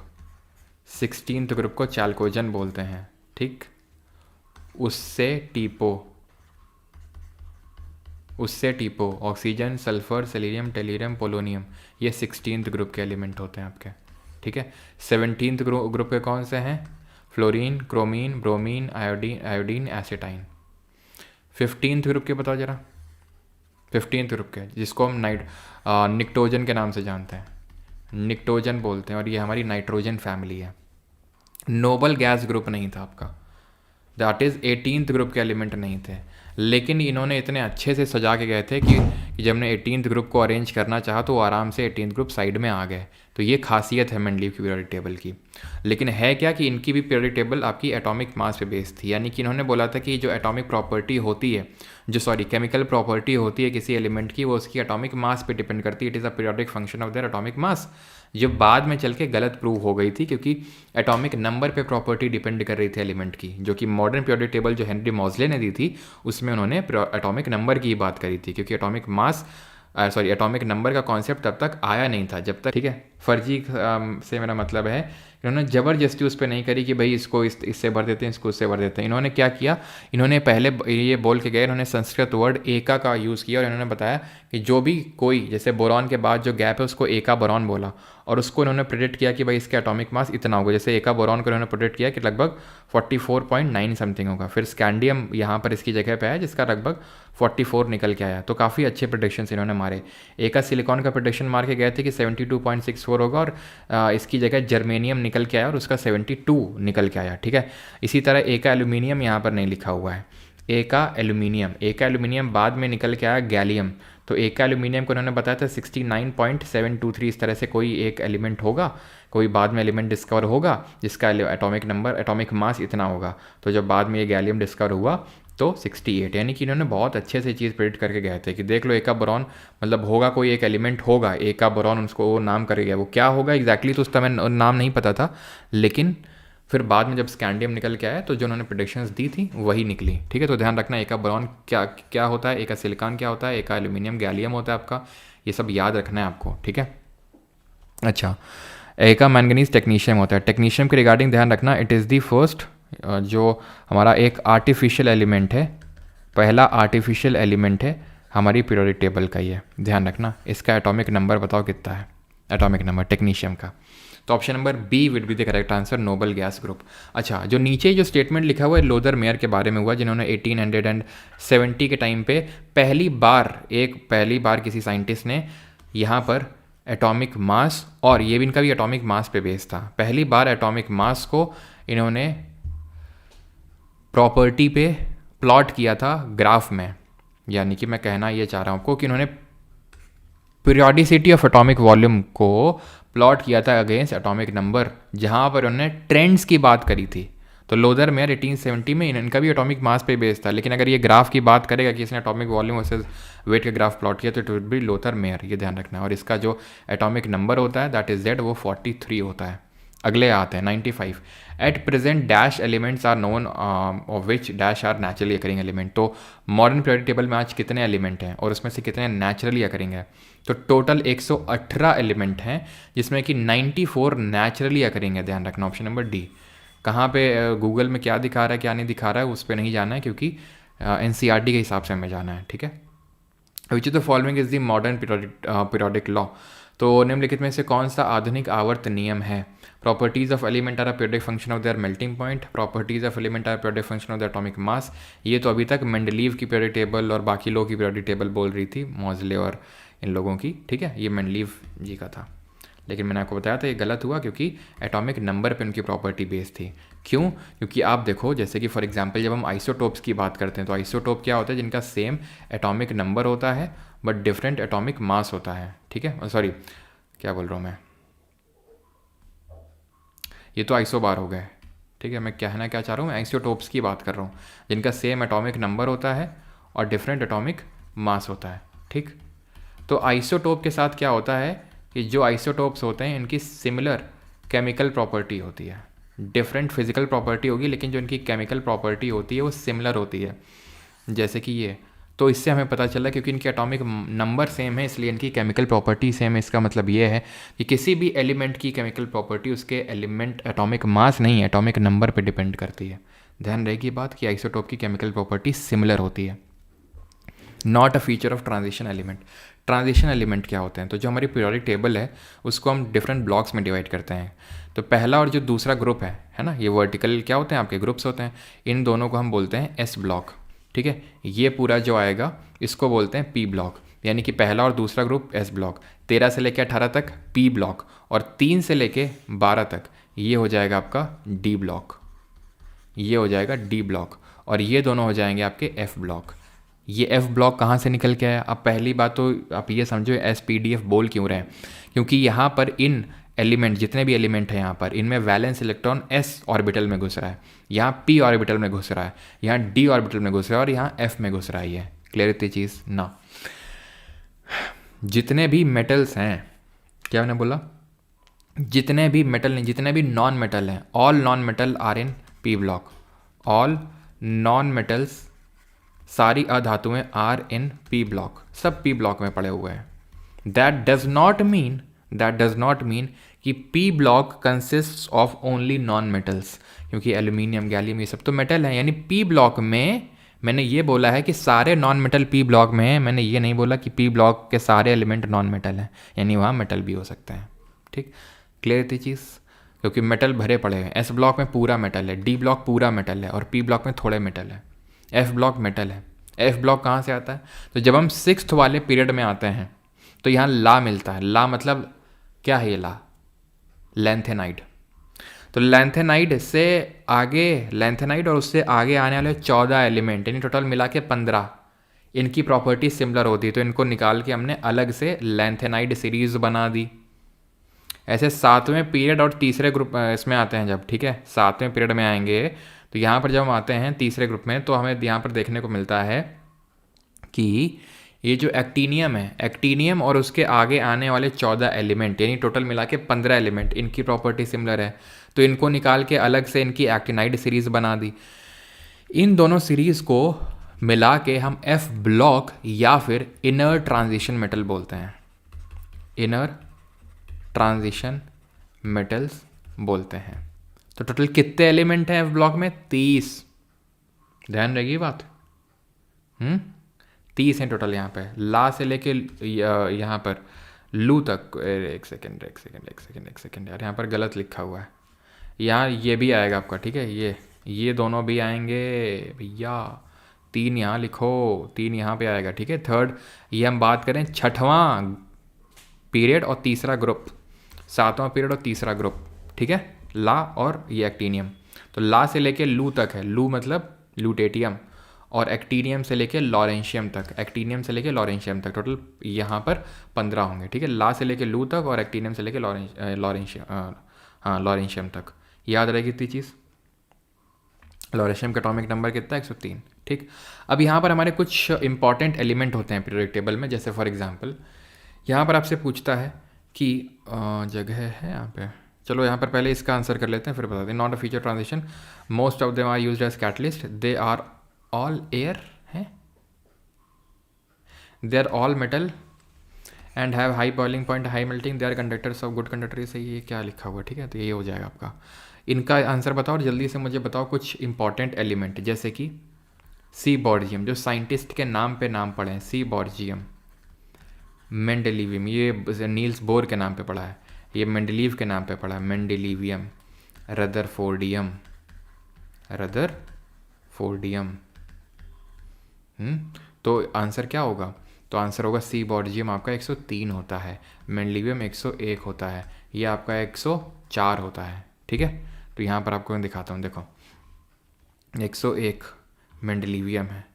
16th ग्रुप को चैल्कोजन बोलते हैं, ठीक। उससे उससे टीपो, ऑक्सीजन, सल्फर, सेलेनियम, टेलीरियम, पोलोनियम, ये 16th ग्रुप के एलिमेंट होते हैं आपके, ठीक है। 17th ग्रुप के कौन से हैं? Fluorine, chlorine, bromine, iodine, astatine. 15th group के बताओ जरा। 15th ग्रुप के, जिसको हम निक्टोजन के नाम से जानते हैं, निक्टोजन बोलते हैं, और ये हमारी नाइट्रोजन फैमिली है। नोबल गैस ग्रुप नहीं था आपका, दैट इज़ 18th ग्रुप के एलिमेंट नहीं थे, लेकिन इन्होंने इतने अच्छे से सजा के गए थे कि जब हमने 18th ग्रुप को अरेंज करना चाहा तो वो आराम से 18th ग्रुप साइड में आ गए। तो ये खासियत है मेंडलीव की पीरियोडिक टेबल की। लेकिन है क्या कि इनकी भी पीरियोडिक टेबल आपकी एटॉमिक मास पे बेस्ड थी, यानी कि इन्होंने बोला था कि जो एटॉमिक प्रॉपर्टी होती है, केमिकल प्रॉपर्टी होती है किसी एलिमेंट की, वो उसकी एटॉमिक मास पे डिपेंड करती है। It is a periodic function of their atomic mass, जो बाद में चल के गलत प्रूव हो गई थी, क्योंकि एटॉमिक नंबर पे प्रॉपर्टी डिपेंड कर रही थी एलिमेंट की, जो कि मॉडर्न पीरियोडिक टेबल जो हेनरी मॉजले ने दी थी उसमें उन्होंने एटॉमिक नंबर की बात करी थी, क्योंकि एटॉमिक नंबर का कॉन्सेप्ट तब तक आया नहीं था जब तक, ठीक है। फर्जी से मेरा मतलब है इन्होंने ज़बरदस्ती उस पर नहीं करी कि भाई इसको इससे भर देते हैं, इसको उससे भर देते हैं। इन्होंने क्या किया, इन्होंने पहले ये बोल के गए, इन्होंने संस्कृत वर्ड एका का यूज़ किया और इन्होंने बताया कि जो भी कोई, जैसे बोरॉन के बाद जो गैप है उसको एका बोरॉन बोला, और उसको इन्होंने प्रेडिक्ट किया कि भाई इसका एटॉमिक मास इतना होगा। जैसे एका बोरॉन को इन्होंने प्रेडिक्ट किया कि लगभग 44.9 समथिंग होगा। फिर स्कैंडियम यहाँ पर इसकी जगह पे आया जिसका लगभग 44 निकल के आया। तो काफ़ी अच्छे प्रेडिक्शन इन्होंने मारे। एका सिलिकॉन का प्रेडिक्शन मार के गए थे कि 72.64 होगा, और इसकी जगह जर्मेनियम निकल के आया और उसका 72 निकल के आया, ठीक है। इसी तरह एका एल्यूमिनियम यहाँ पर नहीं लिखा हुआ है, एका एल्यूमिनियम बाद में निकल के आया गैलियम। तो एका एल्यूमिनियम को उन्होंने बताया था 69.723, इस तरह से कोई एक एलिमेंट होगा, कोई बाद में एलिमेंट डिस्कवर होगा जिसका एटॉमिक मास इतना होगा। तो जब बाद में ये गैलियम डिस्कवर हुआ तो 68, यानी कि इन्होंने बहुत अच्छे से चीज़ प्रेडिक्ट करके गए थे कि देख लो एका बोरॉन मतलब होगा, कोई एक एलिमेंट होगा एका बोरॉन, उसको वो नाम कर गया। वो क्या होगा एग्जैक्टली तो उस समय नाम नहीं पता था, लेकिन फिर बाद में जब स्कैंडियम निकल के आया तो जो उन्होंने प्रेडिक्शंस दी थी वही निकली, ठीक है। तो ध्यान रखना एका बोरॉन क्या होता है, एका सिलिकॉन क्या होता है, एका एल्यूमिनियम गैलियम होता है आपका, ये सब याद रखना है आपको, ठीक है। अच्छा, एका मैंगनीज टेक्नीशियम होता है। टेक्नीशियम के रिगार्डिंग ध्यान रखना, इट इज़ दी फर्स्ट जो हमारा एक आर्टिफिशियल एलिमेंट है, पहला आर्टिफिशियल एलिमेंट है हमारी पीरियोडिक टेबल का, ये ध्यान रखना। इसका एटॉमिक नंबर बताओ कितना है, एटॉमिक नंबर टेक्नीशियम का। तो option number B would be the correct answer, noble gas group. अच्छा, जो नीचे जो स्टेटमेंट लिखा हुआ है लोदर मेयर के बारे में हुआ, जिन्होंने 1870 के टाइम पे पहली बार किसी साइंटिस्ट ने यहाँ पर एटॉमिक मास, और ये भी इनका भी एटॉमिक मास पे बेस था, पहली बार एटॉमिक मास को इन्होंने प्रॉपर्टी पे प्लॉट किया था ग्राफ में। यानी कि मैं कहना ये चाह रहा हूँ आपको कि इन्होंने पीरियोडिसिटी ऑफ एटॉमिक वॉल्यूम को प्लॉट किया था अगेंस्ट एटॉमिक नंबर, जहाँ पर उन्होंने ट्रेंड्स की बात करी थी। तो लोदर मेयर 1870 में इनका भी एटॉमिक मास पे बेस था, लेकिन अगर ये ग्राफ की बात करेगा कि इसने एटॉमिक वॉल्यूम वर्सेस वेट का ग्राफ प्लॉट किया तो it would be Luther mayor, ये ध्यान रखना है। और इसका जो एटॉमिक नंबर होता है दैट इज जेड, वो 43 होता है। अगले आते हैं 95। At present dash elements are known of which dash are naturally occurring element. तो मॉडर्न पीरियोडिक टेबल में आज कितने एलिमेंट हैं और उसमें से कितने नेचुरली अकरिंग है? तो टोटल 118 एलिमेंट हैं, जिसमें कि 94 नेचुरली अकरिंग है। ध्यान रखना, ऑप्शन नंबर डी। कहाँ पे गूगल में क्या दिखा रहा है क्या नहीं दिखा रहा है उस पर नहीं जाना है, क्योंकि NCERT के हिसाब से हमें जाना है, ठीक है। विच is the following is the modern periodic law. तो निम्नलिखित में से कौन सा आधुनिक आवर्त नियम है? Properties of element are a periodic function of their melting point, properties of element are periodic function of the atomic mass. ये तो अभी तक मेंडलीव की पीरियोडिक टेबल और बाकी लोगों की पीरियोडिक टेबल बोल रही थी, मॉजले और इन लोगों की, ठीक है। ये मेंडलीव जी का था, लेकिन मैंने आपको बताया था ये गलत हुआ क्योंकि एटॉमिक नंबर पे उनकी प्रॉपर्टी बेस थी। क्यों? क्योंकि आप देखो, जैसे कि फॉर एग्जांपल जब हम आइसोटोप्स की बात करते हैं तो आइसोटोप क्या होता है? जिनका सेम एटॉमिक नंबर होता है बट डिफरेंट एटॉमिक मास होता है, ठीक है। सॉरी, क्या बोल रहा हूँ मैं, ये तो आइसोबार हो गए, ठीक है। मैं कहना क्या चाह रहा हूँ, मैं आइसोटोप्स की बात कर रहा हूँ, जिनका सेम एटॉमिक नंबर होता है और डिफरेंट एटॉमिक मास होता है, ठीक। तो आइसोटोप के साथ क्या होता है कि जो आइसोटोप्स होते हैं इनकी सिमिलर केमिकल प्रॉपर्टी होती है, डिफरेंट फिजिकल प्रॉपर्टी होगी लेकिन जो इनकी केमिकल प्रॉपर्टी होती है वो सिमिलर होती है, जैसे कि ये। तो इससे हमें पता चला क्योंकि इनके एटॉमिक नंबर सेम है इसलिए इनकी केमिकल प्रॉपर्टी सेम है। इसका मतलब ये है कि किसी भी एलिमेंट की केमिकल प्रॉपर्टी उसके एलिमेंट एटॉमिक मास नहीं, एटॉमिक नंबर पे डिपेंड करती है। ध्यान रहेगी बात कि आइसोटोप की केमिकल प्रॉपर्टी सिमिलर होती है। Not a feature of transition element. Transition element क्या होते हैं? तो जो हमारी पीरियोडिक टेबल है उसको हम डिफरेंट ब्लॉक्स में डिवाइड करते हैं। तो पहला और जो दूसरा ग्रुप है ना, ये वर्टिकल क्या होते हैं आपके ग्रुप्स होते हैं, इन दोनों को हम बोलते हैं एस ब्लॉक। ठीक है, ये पूरा जो आएगा इसको बोलते हैं पी ब्लॉक, यानी कि पहला और दूसरा ग्रुप एस ब्लॉक, 13 से लेकर 18 तक पी ब्लॉक, और 3 से लेकर 12 तक ये हो जाएगा आपका डी ब्लॉक, ये हो जाएगा डी ब्लॉक, और ये दोनों हो जाएंगे आपके एफ ब्लॉक। ये एफ ब्लॉक कहाँ से निकल के आया? अब पहली बात तो आप ये समझो एस पी डी एफ बोल क्यों रहे हैं, क्योंकि यहाँ पर इन एलिमेंट, जितने भी एलिमेंट हैं यहाँ पर, इनमें वैलेंस इलेक्ट्रॉन एस ऑर्बिटल में घुस रहा है, यहाँ पी ऑर्बिटल में घुस रहा है, यहाँ डी ऑर्बिटल में घुस रहा है, और यहाँ एफ में घुस रहा है। ये क्लियर इतनी चीज़ ना? जितने भी मेटल्स हैं, क्या मैंने बोला, जितने भी मेटल नहीं, जितने भी नॉन मेटल हैं, all non metal are in P block, all non metals, सारी अधातुएं आर इन पी ब्लॉक, सब पी ब्लॉक में पड़े हुए हैं। दैट डज नॉट मीन कि P block consist of only non metals, क्योंकि एल्यूमिनियम, गैलियम ये सब तो मेटल है, यानी पी ब्लॉक में मैंने ये बोला है कि सारे नॉन मेटल पी ब्लॉक में हैं, मैंने ये नहीं बोला कि पी ब्लॉक के सारे एलिमेंट नॉन मेटल हैं, यानी वहाँ मेटल भी हो सकते हैं। ठीक, क्लियर थी चीज़? क्योंकि मेटल भरे पड़े हैं। एस ब्लॉक में पूरा मेटल है, डी ब्लॉक पूरा मेटल है, और पी ब्लॉक में थोड़े मेटल है, एफ ब्लॉक मेटल है। एफ ब्लॉक कहाँ से आता है? तो जब हम 6th वाले पीरियड में आते हैं तो यहाँ ला मिलता है। ला मतलब क्या है? ये ला लैंथेनाइड। तो लैंथेनाइड से आगे, लैंथेनाइड और उससे आगे आने वाले 14 एलिमेंट, यानी टोटल मिला के 15, इनकी प्रॉपर्टी सिमिलर होती है, तो इनको निकाल के हमने अलग से लैंथेनाइड सीरीज बना दी। ऐसे 7वें पीरियड और तीसरे ग्रुप इसमें आते हैं जब, ठीक है, 7वें पीरियड में आएंगे तो यहाँ पर जब हम आते हैं तीसरे ग्रुप में, तो हमें यहाँ पर देखने को मिलता है कि ये जो एक्टीनियम है, एक्टीनियम और उसके आगे आने वाले 14 एलिमेंट, यानी टोटल मिला के 15 एलिमेंट, इनकी प्रॉपर्टी सिमिलर है, तो इनको निकाल के अलग से इनकी एक्टिनाइड सीरीज बना दी। इन दोनों सीरीज को मिला के हम एफ ब्लॉक या फिर इनर ट्रांजिशन मेटल बोलते हैं, इनर ट्रांजिशन मेटल्स बोलते हैं। तो टोटल कितने एलिमेंट हैं एफ ब्लॉक में? 30। ध्यान रहेगी बात। 30 हैं टोटल यहाँ पे, ला से लेके यहाँ पर लू तक। एक सेकेंड यार, यहाँ पर गलत लिखा हुआ है, यहाँ ये भी आएगा आपका, ठीक है, ये दोनों भी आएंगे भैया। 3 यहाँ लिखो, 3 यहाँ पे आएगा, ठीक है। थर्ड, ये हम बात करें 6वां पीरियड और तीसरा ग्रुप, 7वां पीरियड और तीसरा ग्रुप, ठीक है, ला और ये एक्टीनियम। तो ला से लेके लू तक है, लू मतलब लूटेटियम, और एक्टीनियम से लेके लॉरेंशियम तक, एक्टीनियम से लेके लॉरेंशियम तक, टोटल यहाँ पर 15 होंगे, ठीक है, ला से लेके लू तक और एक्टीनियम से लेके लॉरेंशियम तक। याद रहेगी इतनी चीज़। लॉरेंशियम का एटॉमिक नंबर कितना है? 103। ठीक, अब यहाँ पर हमारे कुछ इंपॉर्टेंट एलिमेंट होते हैं पीरियोडिक टेबल में, जैसे फॉर एग्जांपल यहाँ पर आपसे पूछता है कि जगह है यहाँ पे, चलो यहाँ पर पहले इसका आंसर कर लेते हैं फिर बताते हैं। Not a feature transition, most of them are used as catalyst, they are all air हैं, they are all metal and have high boiling point, high melting, they are conductors of good conductor. सही, ये क्या लिखा हुआ है, ठीक है, तो ये हो जाएगा आपका। इनका आंसर बताओ और जल्दी से मुझे बताओ कुछ इंपॉर्टेंट एलिमेंट, जैसे कि सी बॉर्जियम, जो साइंटिस्ट के नाम पे नाम पड़े हैं, सी बॉर्जियम, मेंडेलीवियम, ये नील्स बोर के नाम पे पड़ा है, ये मेंडेलीव के नाम पे पड़ा है, मेंडेलीवियम, रदरफोर्डियम, रदरफोर्डियम। तो आंसर क्या होगा? तो आंसर होगा सी बॉर्जियम आपका 103 होता है, मेंडेलीवियम 101 होता है, ये आपका 104 होता है, ठीक है। तो यहाँ पर आपको मैं दिखाता हूँ, देखो 101 मेंडेलीवियम है,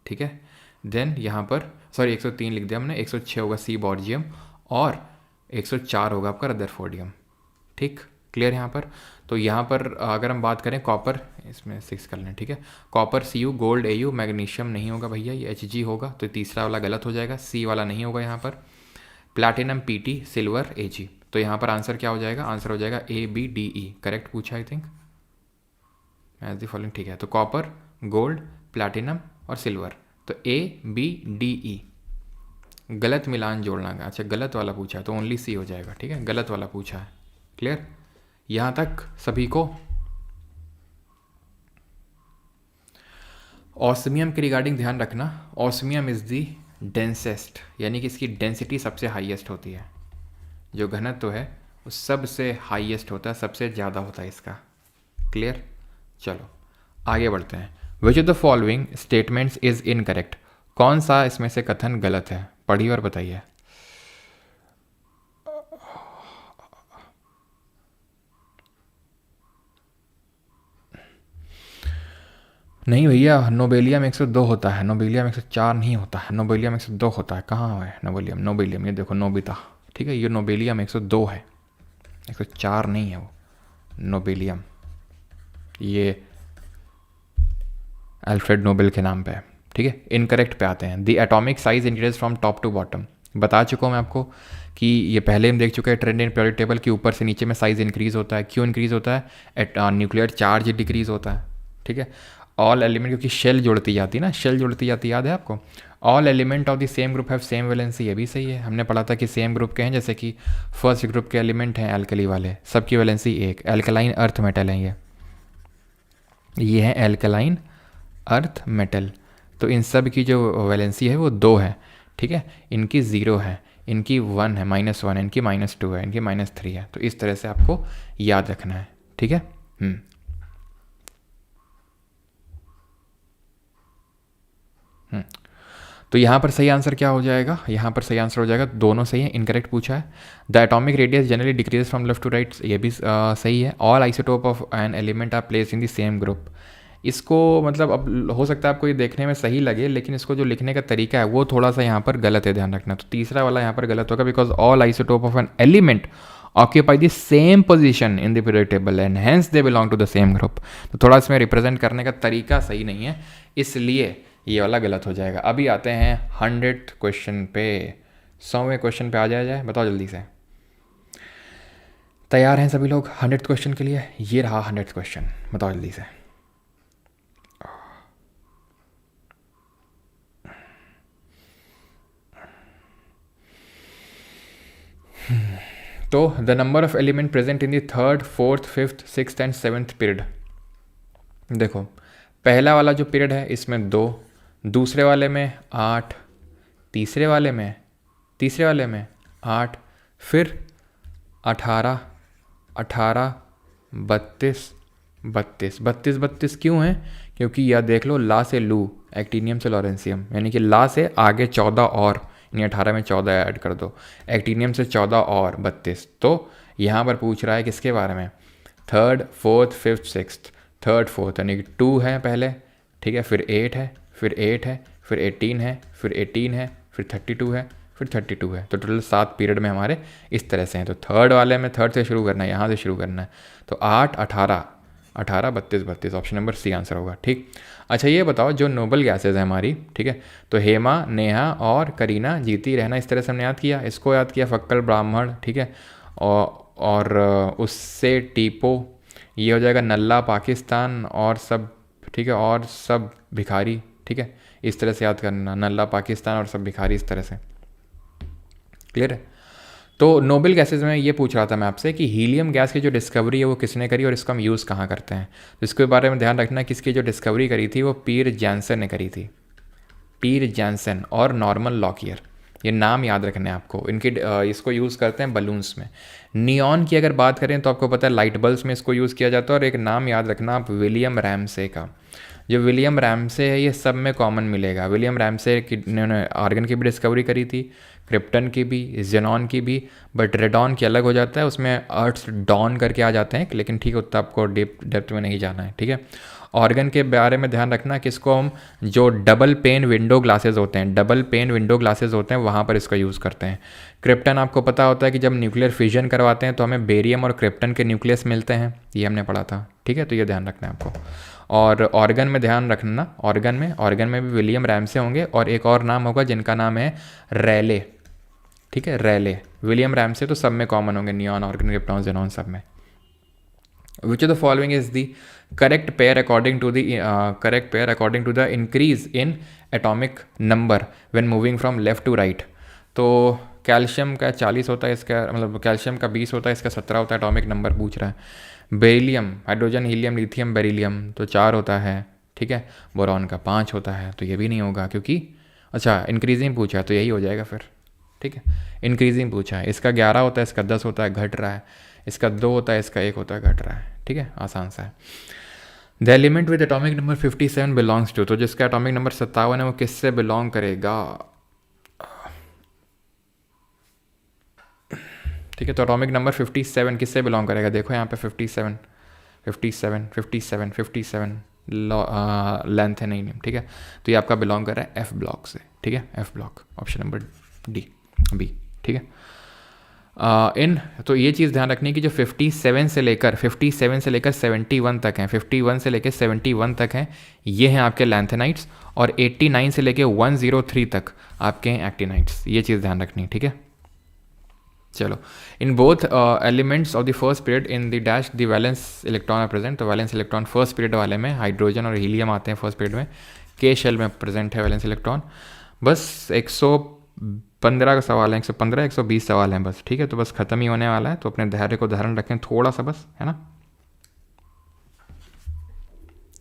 ठीक है। देन यहाँ पर सॉरी 103 लिख दिया हमने, 106 होगा सी बॉर्जियम और 104 होगा आपका रदरफोर्डियम, ठीक, क्लियर यहाँ पर। तो यहाँ पर अगर हम बात करें कॉपर, इसमें 6 कर लें, ठीक है, copper Cu, gold Au, magnesium नहीं होगा भैया, ये Hg होगा, तो तीसरा वाला गलत हो जाएगा, सी वाला नहीं होगा यहाँ पर, प्लैटिनम Pt, सिल्वर Ag। तो यहाँ पर आंसर क्या हो जाएगा? आंसर हो जाएगा ABDE, करेक्ट पूछा I think, as the following, ठीक है। तो कॉपर, गोल्ड, प्लैटिनम और सिल्वर, तो ABDE। गलत मिलान जोड़ना है, अच्छा गलत वाला पूछा है तो ओनली सी हो जाएगा, ठीक है, गलत वाला पूछा है, क्लियर यहाँ तक सभी को? ऑस्मियम के रिगार्डिंग ध्यान रखना, ऑस्मियम इज़ दी डेंसेस्ट, यानी कि इसकी डेंसिटी सबसे हाईएस्ट होती है, जो घनत्व है वो सबसे हाईएस्ट होता है, सबसे ज़्यादा होता है इसका। क्लियर? चलो आगे बढ़ते हैं। Which of the following statements is incorrect, कौन सा इसमें से कथन गलत है, पढ़िए और बताइए। नहीं भैया, नोबेलियम 102 होता है, नोबेलियम 104 नहीं होता है, नोबेलियम 102 होता है। कहाँ है नोबेलियम? नोबेलियम ये देखो, नोबिता, ठीक है, ये नोबेलियम 102 है, 104 नहीं है वो नोबेलियम, ये अल्फ्रेड नोबेल के नाम पे है। ठीक है, इनकरेक्ट पे आते हैं। The atomic size increase from top to bottom, बता चुका हूँ मैं आपको कि ये पहले हम देख चुके हैं ट्रेंड इन पीरियोडिक टेबल के ऊपर से नीचे में साइज इंक्रीज होता है। क्यों इंक्रीज होता है? न्यूक्लियर चार्ज डिक्रीज होता है। ठीक है, ऑल एलिमेंट, क्योंकि शेल जोड़ती जाती है ना, शेल जोड़ती जाती, याद है आपको। All element of the same group have same valency, ये भी सही है, हमने पढ़ा था कि सेम ग्रुप के हैं, जैसे कि फर्स्ट ग्रुप के एलिमेंट हैं एल्कली वाले, सबकी वैलेंसी एक। एल्कलाइन अर्थ मेटल हैं ये है एल्कलाइन अर्थ मेटल, तो इन सब की जो वैलेंसी है वो 2 है। ठीक है, इनकी 0 है, इनकी 1 है, -1 है, इनकी -2 है, इनकी -3 है। तो इस तरह से आपको याद रखना है। ठीक है। तो यहाँ पर सही आंसर क्या हो जाएगा? यहाँ पर सही आंसर हो जाएगा, दोनों सही है, इनकरेक्ट पूछा है। The atomic radius generally decrease from left to right, ये भी सही है। All isotope of an element are placed in the same group, इसको मतलब अब हो सकता है आपको ये देखने में सही लगे, लेकिन इसको जो लिखने का तरीका है वो थोड़ा सा यहाँ पर गलत है, ध्यान रखना। तो तीसरा वाला यहाँ पर गलत होगा, because all isotope of an element occupy the same position in the periodic table and hence they belong to the same group. तो थोड़ा इसमें रिप्रेजेंट करने का तरीका सही नहीं है, इसलिए ये वाला गलत हो जाएगा। अभी आते हैं 100th क्वेश्चन पे, 100वें क्वेश्चन पे आ जाए, बताओ जल्दी से। तैयार हैं सभी लोग 100th क्वेश्चन के लिए? ये रहा 100th क्वेश्चन, बताओ जल्दी से। तो the number of element present in the 3rd, 4th, 5th, 6th and 7th period. देखो पहला वाला जो पीरियड है इसमें 2, दूसरे वाले में 8, तीसरे वाले में 8, फिर 18, 18, 32, 32, 32, 32 क्यों है? क्योंकि यह देख लो, ला से लू, एक्टीनियम से लॉरेंसियम, यानी कि ला से आगे 14 और, यानी 18 में 14 ऐड कर दो, एक्टीनियम से 14 और 32। तो यहाँ पर पूछ रहा है किसके बारे में? 3rd, 4th, 5th, 6th। 3rd, 4th यानी कि 2 है पहले, ठीक है, फिर 8 है, फिर 8 है, फिर 18 है, फिर 18 है, फिर 32 है, फिर 32 है। तो टोटल 7 पीरियड में हमारे इस तरह से हैं। तो 3rd वाले में 3rd से शुरू करना है, यहाँ से शुरू करना है। तो 8, 18, 18, 32, 32, ऑप्शन नंबर सी आंसर होगा। ठीक। अच्छा ये बताओ, जो नोबल गैसेज है हमारी, ठीक है, तो हेमा, नेहा और करीना जीती रहना, इस तरह से हमने याद किया। इसको याद किया फक्कल ब्राह्मण, ठीक है, और उससे टीपो, ये हो जाएगा नल्ला पाकिस्तान और सब, ठीक है, और सब भिखारी। ठीक है, इस तरह से याद करना, नल्ला पाकिस्तान और सब भिखारी, इस तरह से। क्लियर है? तो नोबेल गैसेज में ये पूछ रहा था मैं आपसे कि हीलियम गैस की जो डिस्कवरी है वो किसने करी और इसका हम यूज़ कहाँ करते हैं। तो इसके बारे में ध्यान रखना, किसकी जो डिस्कवरी करी थी वो पीर जैनसन ने करी थी, पीर जैनसन और नॉर्मन लॉकियर, ये नाम याद रखने हैं आपको। इनकी इसको यूज़ करते हैं बलून्स में। नियॉन की अगर बात करें तो आपको पता है लाइट बल्ब्स में इसको यूज़ किया जाता है। और एक नाम याद रखना आप, विलियम रैमसे का। जो विलियम रैमसे है ये सब में कॉमन मिलेगा। विलियम रैमसे की ने आर्गन की भी डिस्कवरी करी थी, क्रिप्टन की भी, जेनॉन की भी, बट रेडॉन की अलग हो जाता है, उसमें अर्थ डॉन करके आ जाते हैं, लेकिन ठीक है उतना आपको डेप्थ में नहीं जाना है। ठीक है, ऑर्गन के बारे में ध्यान रखना कि इसको हम जो डबल पेन विंडो ग्लासेस होते हैं, डबल पेन विंडो ग्लासेस होते हैं, वहाँ पर इसका यूज़ करते हैं। क्रिप्टन आपको पता होता है कि जब न्यूक्लियर फिजन करवाते हैं तो हमें बेरियम और क्रिप्टन के न्यूक्लियस मिलते हैं, ये हमने पढ़ा था। ठीक है, तो ये ध्यान रखना है आपको। और ऑर्गन में ध्यान रखना, ऑर्गन में भी विलियम रैमसे होंगे और एक और नाम होगा जिनका नाम है रैले। ठीक है, रैले, विलियम रैमसे तो सब में कॉमन होंगे, नियॉन, ऑर्गन, क्रिप्टॉन, जेनॉन सब में। Which of the following is the correct pair according to the increase in atomic number when moving from left to right? तो कैल्शियम का 40 होता है, इसका मतलब कैल्शियम का 20 होता है, इसका 17 होता है, एटॉमिक नंबर पूछ रहा है। Beryllium, hydrogen, helium, lithium, beryllium तो 4 होता है। ठीक है। बोरॉन का 5 होता है, तो ये भी नहीं होगा क्योंकि अच्छा इंक्रीजिंग पूछा है तो यही हो जाएगा फिर, ठीक है। इंक्रीजिंग पूछा है, इसका 11 होता है, इसका 10 होता है, घट रहा है, इसका 2 होता है, इसका 1 होता है, घट रहा है, ठीक है, आसान सा है। The element with atomic number 57 belongs to, तो जिसका एटॉमिक नंबर 57 है वो किससे बिलोंग करेगा, ठीक है। तो एटॉमिक नंबर 57 किससे बिलोंग करेगा, देखो यहाँ पे 57 57 57 57 लेंथ है नहीं, ठीक है। तो ये आपका बिलोंग कर रहा है एफ ब्लॉक से, ठीक है, F block, option number B, ठीक है। तो ये चीज़ ध्यान रखनी कि जो 57 से लेकर 71 तक हैं, 51 से लेकर 71 तक हैं, ये हैं आपके लैंथेनाइट्स, और 89 से लेकर 103 तक आपके हैं एक्टिनाइट्स, ये चीज़ ध्यान रखनी, ठीक है। चलो, in both elements of the first period in the dash the valence electron are present, तो वैलेंस इलेक्ट्रॉन फर्स्ट पीरियड वाले में हाइड्रोजन और हीलियम आते हैं फर्स्ट पीरियड में, के शेल में प्रेजेंट है वैलेंस इलेक्ट्रॉन। बस 115 का सवाल है, 115 120 सवाल हैं बस, ठीक है। तो बस खत्म ही होने वाला है, तो अपने धैर्य को धारण रखें थोड़ा सा बस, है ना।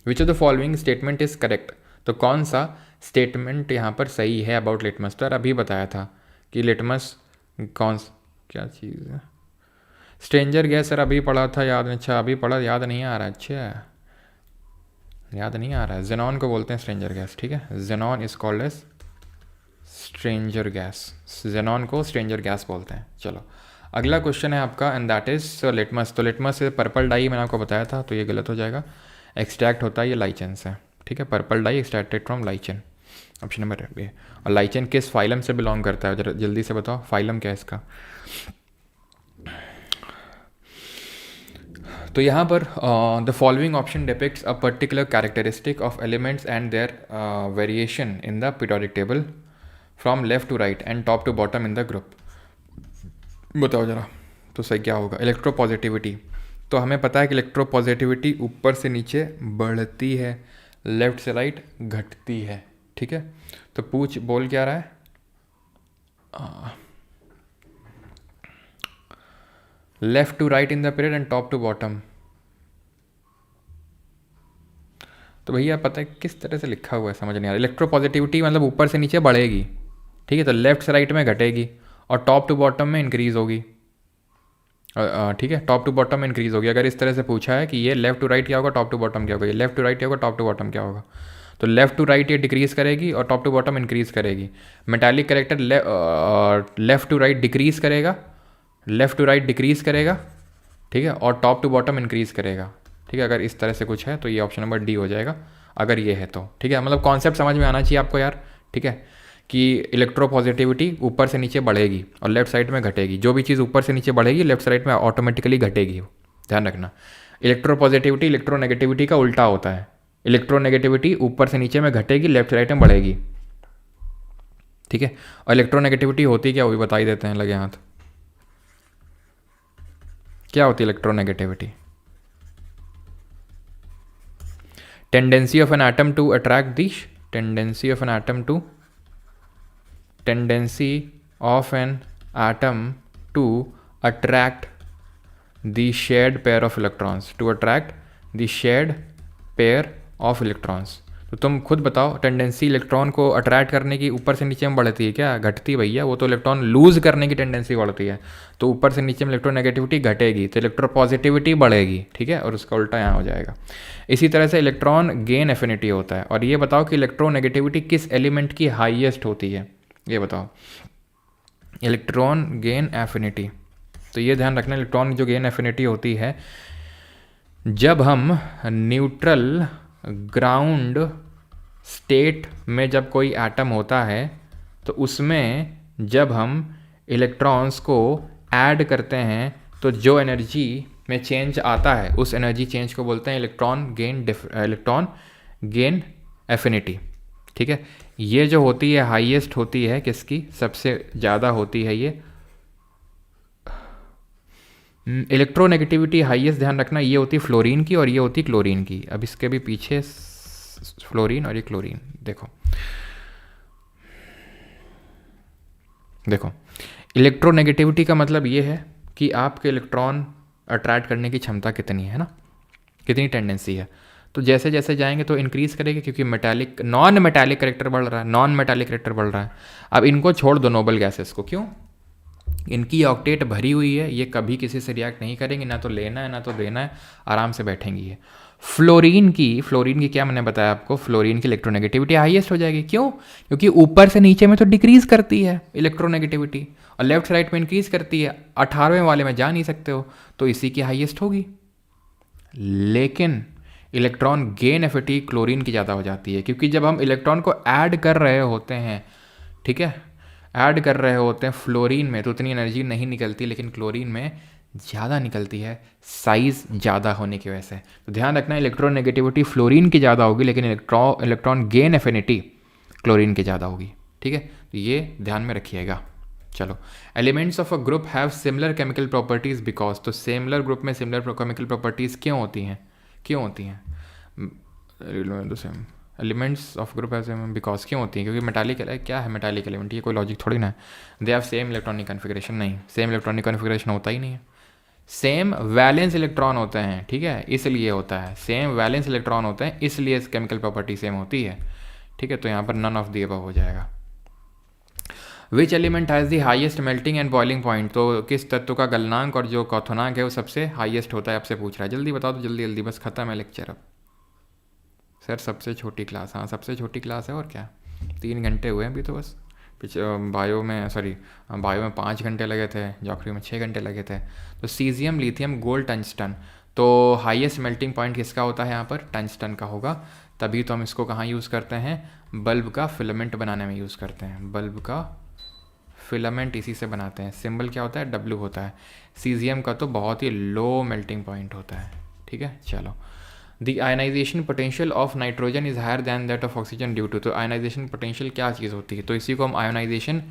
विच of the following statement is correct, तो कौन सा स्टेटमेंट यहाँ पर सही है अबाउट लिटमस, तो यार अभी बताया था कि लिटमस क्या चीज़ है, स्ट्रेंजर गैस, सर अभी पढ़ा था याद, अच्छा अभी पढ़ा, याद नहीं आ रहा, अच्छा याद नहीं आ रहा है। जेनॉन को बोलते हैं स्ट्रेंजर गैस, ठीक है, xenon is called as stranger gas, xenon को स्ट्रेंजर गैस बोलते हैं। चलो अगला क्वेश्चन है आपका, एंड दैट इज लिटमस, तो लिटमस से पर्पल डाई मैंने आपको बताया था, तो ये गलत हो जाएगा, एक्सट्रैक्ट होता है ये लाइचन से, ठीक है, purple dye extracted from lichen, option number A. और लाइचन किस फाइलम से बिलोंग करता है, जरा जल्दी से बताओ, फाइलम क्या है इसका। तो यहाँ पर the following option depicts a particular characteristic of elements and their variation in the periodic table from left to right and top to bottom in the group, बताओ जरा, तो सही क्या होगा। इलेक्ट्रोपॉजिटिविटी, तो हमें पता है कि इलेक्ट्रोपॉजिटिविटी ऊपर से नीचे बढ़ती है, लेफ्ट से राइट घटती है, ठीक है। तो बोल क्या रहा है, left to right in the period and top to bottom, तो भैया पता है किस तरह से लिखा हुआ है समझ नहीं आ रहा। इलेक्ट्रोपॉजिटिविटी मतलब ऊपर से नीचे बढ़ेगी, ठीक है, तो लेफ्ट से राइट में घटेगी और टॉप टू बॉटम में इंक्रीज होगी, ठीक है, टॉप टू बॉटम में इंक्रीज होगी। अगर इस तरह से पूछा है कि ये लेफ्ट टू राइट क्या होगा, टॉप टू बॉटम क्या होगा, ये लेफ्ट टू राइट क्या होगा, टॉप टू बॉटम क्या होगा, तो लेफ्ट टू राइट ये डिक्रीज करेगी और टॉप टू बॉटम इंक्रीज करेगी। Metallic character left to right decrease करेगा, लेफ्ट टू राइट डिक्रीज करेगा, ठीक है, और टॉप टू बॉटम इंक्रीज करेगा, ठीक है। अगर इस तरह से कुछ है तो ये ऑप्शन नंबर डी हो जाएगा, अगर ये है तो, ठीक है। मतलब कॉन्सेप्ट समझ में आना चाहिए आपको यार, ठीक है, कि इलेक्ट्रोपॉजिटिविटी ऊपर से नीचे बढ़ेगी और लेफ्ट साइड में घटेगी, जो भी चीज़ ऊपर से नीचे बढ़ेगी लेफ्ट साइड में ऑटोमेटिकली घटेगी, ध्यान रखना। इलेक्ट्रोपॉजिटिविटी इलेक्ट्रोनेगेटिविटी का उल्टा होता है, इलेक्ट्रोनेगेटिविटी ऊपर से नीचे में घटेगी, लेफ्ट राइट में बढ़ेगी, ठीक है। और इलेक्ट्रोनेगेटिविटी होती क्या, वो भी बता ही देते हैं, लगे हाथ, क्या होती है electronegativity, tendency of an atom to attract the, tendency of an atom to attract the shared pair of electrons, to attract the shared pair of electrons। तो तुम खुद बताओ, टेंडेंसी इलेक्ट्रॉन को अट्रैक्ट करने की ऊपर से नीचे में बढ़ती है क्या, घटती भैया, वो तो इलेक्ट्रॉन लूज करने की टेंडेंसी बढ़ती है, तो ऊपर से नीचे में इलेक्ट्रोनेगेटिविटी घटेगी तो इलेक्ट्रोपॉजिटिविटी बढ़ेगी, ठीक है, और उसका उल्टा यहाँ हो जाएगा। इसी तरह से इलेक्ट्रॉन गेन एफिनिटी होता है, और ये बताओ कि इलेक्ट्रोनेगेटिविटी किस एलिमेंट की हाईएस्ट होती है, ये बताओ, इलेक्ट्रॉन गेन एफिनिटी। तो ये ध्यान रखना, इलेक्ट्रॉन जो गेन एफिनिटी होती है जब हम न्यूट्रल ग्राउंड स्टेट में जब कोई एटम होता है तो उसमें जब हम इलेक्ट्रॉन्स को ऐड करते हैं तो जो एनर्जी में चेंज आता है उस एनर्जी चेंज को बोलते हैं इलेक्ट्रॉन गेन एफिनिटी, ठीक है। ये जो होती है हाईएस्ट होती है किसकी, सबसे ज़्यादा होती है ये इलेक्ट्रोनेगेटिविटी हाईएस्ट, ध्यान रखना, ये होती फ्लोरीन की और ये होती क्लोरीन की। अब इसके भी पीछे फ्लोरीन और ये क्लोरीन, देखो इलेक्ट्रोनेगेटिविटी का मतलब ये है कि आपके इलेक्ट्रॉन अट्रैक्ट करने की क्षमता कितनी है ना, कितनी टेंडेंसी है। तो जैसे जैसे जाएंगे तो इंक्रीज़ करेगी, क्योंकि मेटालिक नॉन मेटालिक करेक्टर बढ़ रहा है, नॉन मेटालिक करेक्टर बढ़ रहा है। अब इनको छोड़ दो नोबल गैसेस को, क्यों? इनकी ऑक्टेट भरी हुई है, ये कभी किसी से रिएक्ट नहीं करेंगी, ना तो लेना है ना तो देना है, आराम से बैठेंगी ये। फ्लोरीन की क्या मैंने बताया आपको, फ्लोरीन की इलेक्ट्रोनेगेटिविटी हाईएस्ट हो जाएगी, क्यों? क्योंकि ऊपर से नीचे में तो डिक्रीज करती है इलेक्ट्रोनेगेटिविटी, और लेफ्ट से राइट में इंक्रीज करती है। 18वें वाले में जा नहीं सकते हो, तो इसी की हाईएस्ट होगी। लेकिन इलेक्ट्रॉन गेन एफिनिटी क्लोरीन की ज़्यादा हो जाती है, क्योंकि जब हम इलेक्ट्रॉन को ऐड कर रहे होते हैं, ठीक है, ऐड कर रहे होते हैं फ्लोरीन में, तो उतनी एनर्जी नहीं निकलती, लेकिन क्लोरीन में ज़्यादा निकलती है, साइज़ ज़्यादा होने की वजह से। तो ध्यान रखना, इलेक्ट्रॉन नेगेटिविटी फ्लोरीन की ज़्यादा होगी, लेकिन इलेक्ट्रॉन गेन एफिनिटी क्लोरीन की ज़्यादा होगी, ठीक है, तो ये ध्यान में रखिएगा। चलो, elements of a group have similar chemical properties because, तो सिमिलर ग्रुप में सिमिलर केमिकल प्रॉपर्टीज़ क्यों होती हैं? क्यों होती हैं? सेम एलिमेंट्स ऑफ ग्रुप है बिकॉज क्यों होती हैं? क्योंकि मेटालिक क्या है मेटालिक एलिमेंट, ये कोई लॉजिक थोड़ी ना है। They have same electronic configuration, नहीं, सेम इलेक्ट्रॉनिक कन्फिग्रेशन होता ही नहीं है। सेम वैलेंस इलेक्ट्रॉन होते हैं, ठीक है, इसलिए होता है, सेम वैलेंस इलेक्ट्रॉन होते हैं, इसलिए केमिकल प्रॉपर्टी सेम होती है, ठीक है। तो यहाँ पर नन ऑफ दी अबव हो जाएगा। Which element has the highest melting and boiling point, तो किस तत्व का गलनांक और जो क्वथनांक है वो सबसे हाईएस्ट होता है, आपसे पूछ रहा है। जल्दी बता दो, जल्दी जल्दी, बस खत्म है लेक्चर अब। सर सबसे छोटी क्लास, हाँ सबसे छोटी क्लास है, और क्या, 3 घंटे हुए हैं अभी तो बस। बायो में, सॉरी, बायो में 5 घंटे लगे थे, ज्योग्राफी में 6 घंटे लगे थे। तो सीजियम, लिथियम, गोल्ड, टंगस्टन, तो हाईएस्ट मेल्टिंग पॉइंट किसका होता है यहाँ पर? टंगस्टन का होगा। तभी तो हम इसको कहाँ यूज़ करते हैं? बल्ब का फिलामेंट बनाने में यूज़ करते हैं, बल्ब का फिलामेंट इसी से बनाते हैं। सिंबल क्या होता है? डब्ल्यू होता है। सीजियम का तो बहुत ही लो मेल्टिंग पॉइंट होता है, ठीक है। चलो, the ionization potential of nitrogen is higher than that of oxygen due to, तो आयनाइजेशन पोटेंशियल क्या चीज़ होती है? तो इसी को हम आयोनाइजेशन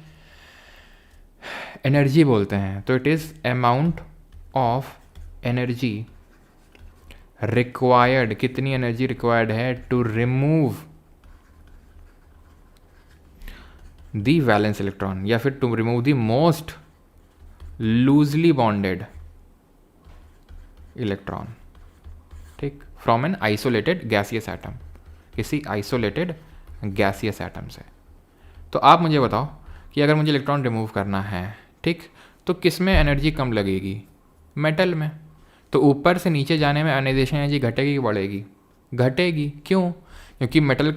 एनर्जी बोलते हैं। तो it is amount of energy required, कितनी एनर्जी रिक्वायर्ड है to remove the valence electron, या फिर to remove the most loosely bonded electron, ठीक, from an isolated gaseous atom, किसी आइसोलेटेड गैसियस एटम से। तो आप मुझे बताओ कि अगर मुझे इलेक्ट्रॉन रिमूव करना है, ठीक, तो किस में एनर्जी कम लगेगी? मेटल में। तो ऊपर से नीचे जाने में आयनाइजेशन एनर्जी घटेगी कि बढ़ेगी? घटेगी, क्यों? क्योंकि मेटल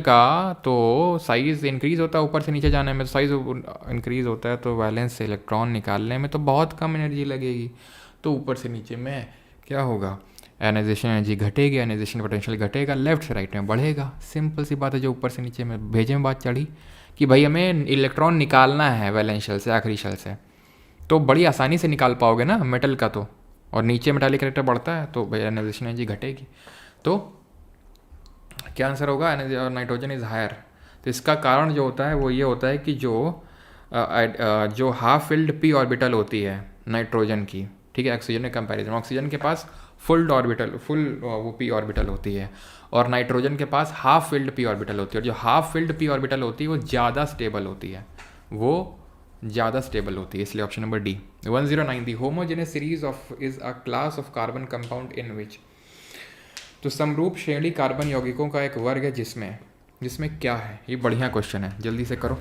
का तो साइज़ इंक्रीज़ होता है ऊपर से नीचे जाने में, तो साइज़ इंक्रीज़ होता है, तो वैलेंस से इलेक्ट्रॉन निकालने में तो बहुत कम एनर्जी लगेगी। तो ऊपर से नीचे में क्या होगा? आयनाइजेशन एनर्जी घटेगी, आयनाइजेशन पोटेंशियल घटेगा, लेफ्ट से राइट में बढ़ेगा। सिंपल सी बात है, जो ऊपर से नीचे में भेजे में बात चढ़ी कि भाई हमें इलेक्ट्रॉन निकालना है वैलेंस शेल से, आखिरी शेल से, तो बड़ी आसानी से निकाल पाओगे ना मेटल का तो, और नीचे मेटालिक कैरेक्टर बढ़ता है तो भाई आयनाइजेशन एनर्जी घटेगी। तो क्या आंसर होगा? Nitrogen is higher. तो इसका कारण जो होता है वो ये होता है कि जो हाफ फिल्ड पी ऑर्बिटल होती है नाइट्रोजन की, ठीक है, ऑक्सीजन के कंपैरिजन, ऑक्सीजन के पास फुल वो पी ऑर्बिटल होती है, और नाइट्रोजन के पास हाफ फिल्ड पी ऑर्बिटल होती है, और जो हाफ फिल्ड पी ऑर्बिटल होती है वो ज़्यादा स्टेबल होती है, वो ज़्यादा स्टेबल होती है, इसलिए option number D. 109, the homogenous series of is a class of carbon compound in which, तो समरूप श्रेणी कार्बन यौगिकों का एक वर्ग है जिसमें जिसमें क्या है? ये बढ़िया क्वेश्चन है, जल्दी से करो।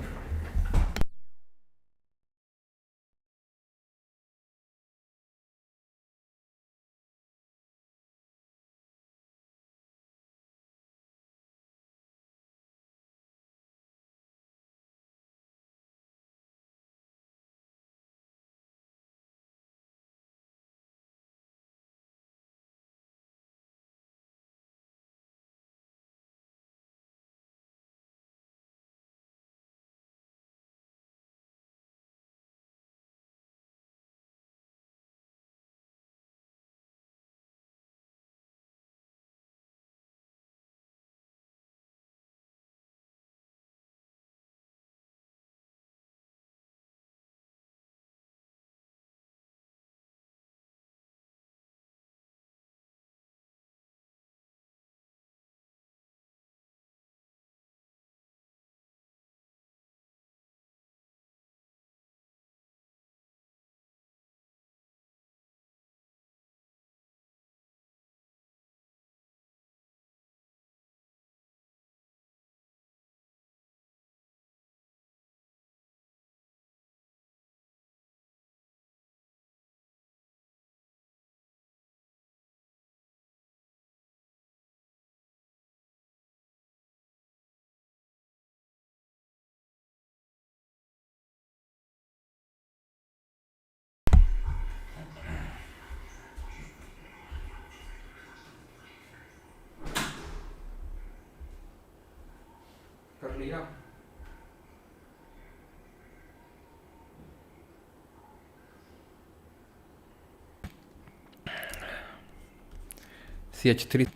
CH3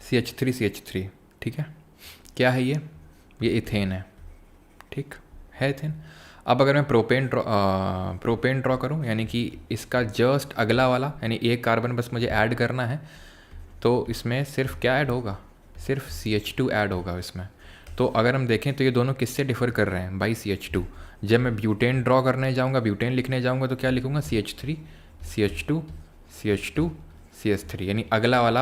CH3 CH3, ठीक है। क्या है ये इथेन है, ठीक है, इथेन। अब अगर मैं प्रोपेन ड्रॉ करूँ, यानी कि इसका जस्ट अगला वाला, यानी एक कार्बन बस मुझे ऐड करना है, तो इसमें सिर्फ क्या ऐड होगा, सिर्फ CH2 ऐड होगा इसमें। तो अगर हम देखें तो ये दोनों किससे डिफ़र कर रहे हैं, बाई CH2। जब मैं ब्यूटेन ड्रॉ करने जाऊँगा, ब्यूटेन लिखने जाऊँगा, तो क्या लिखूँगा, CH3 CH2 CH2 CH3, यानी अगला वाला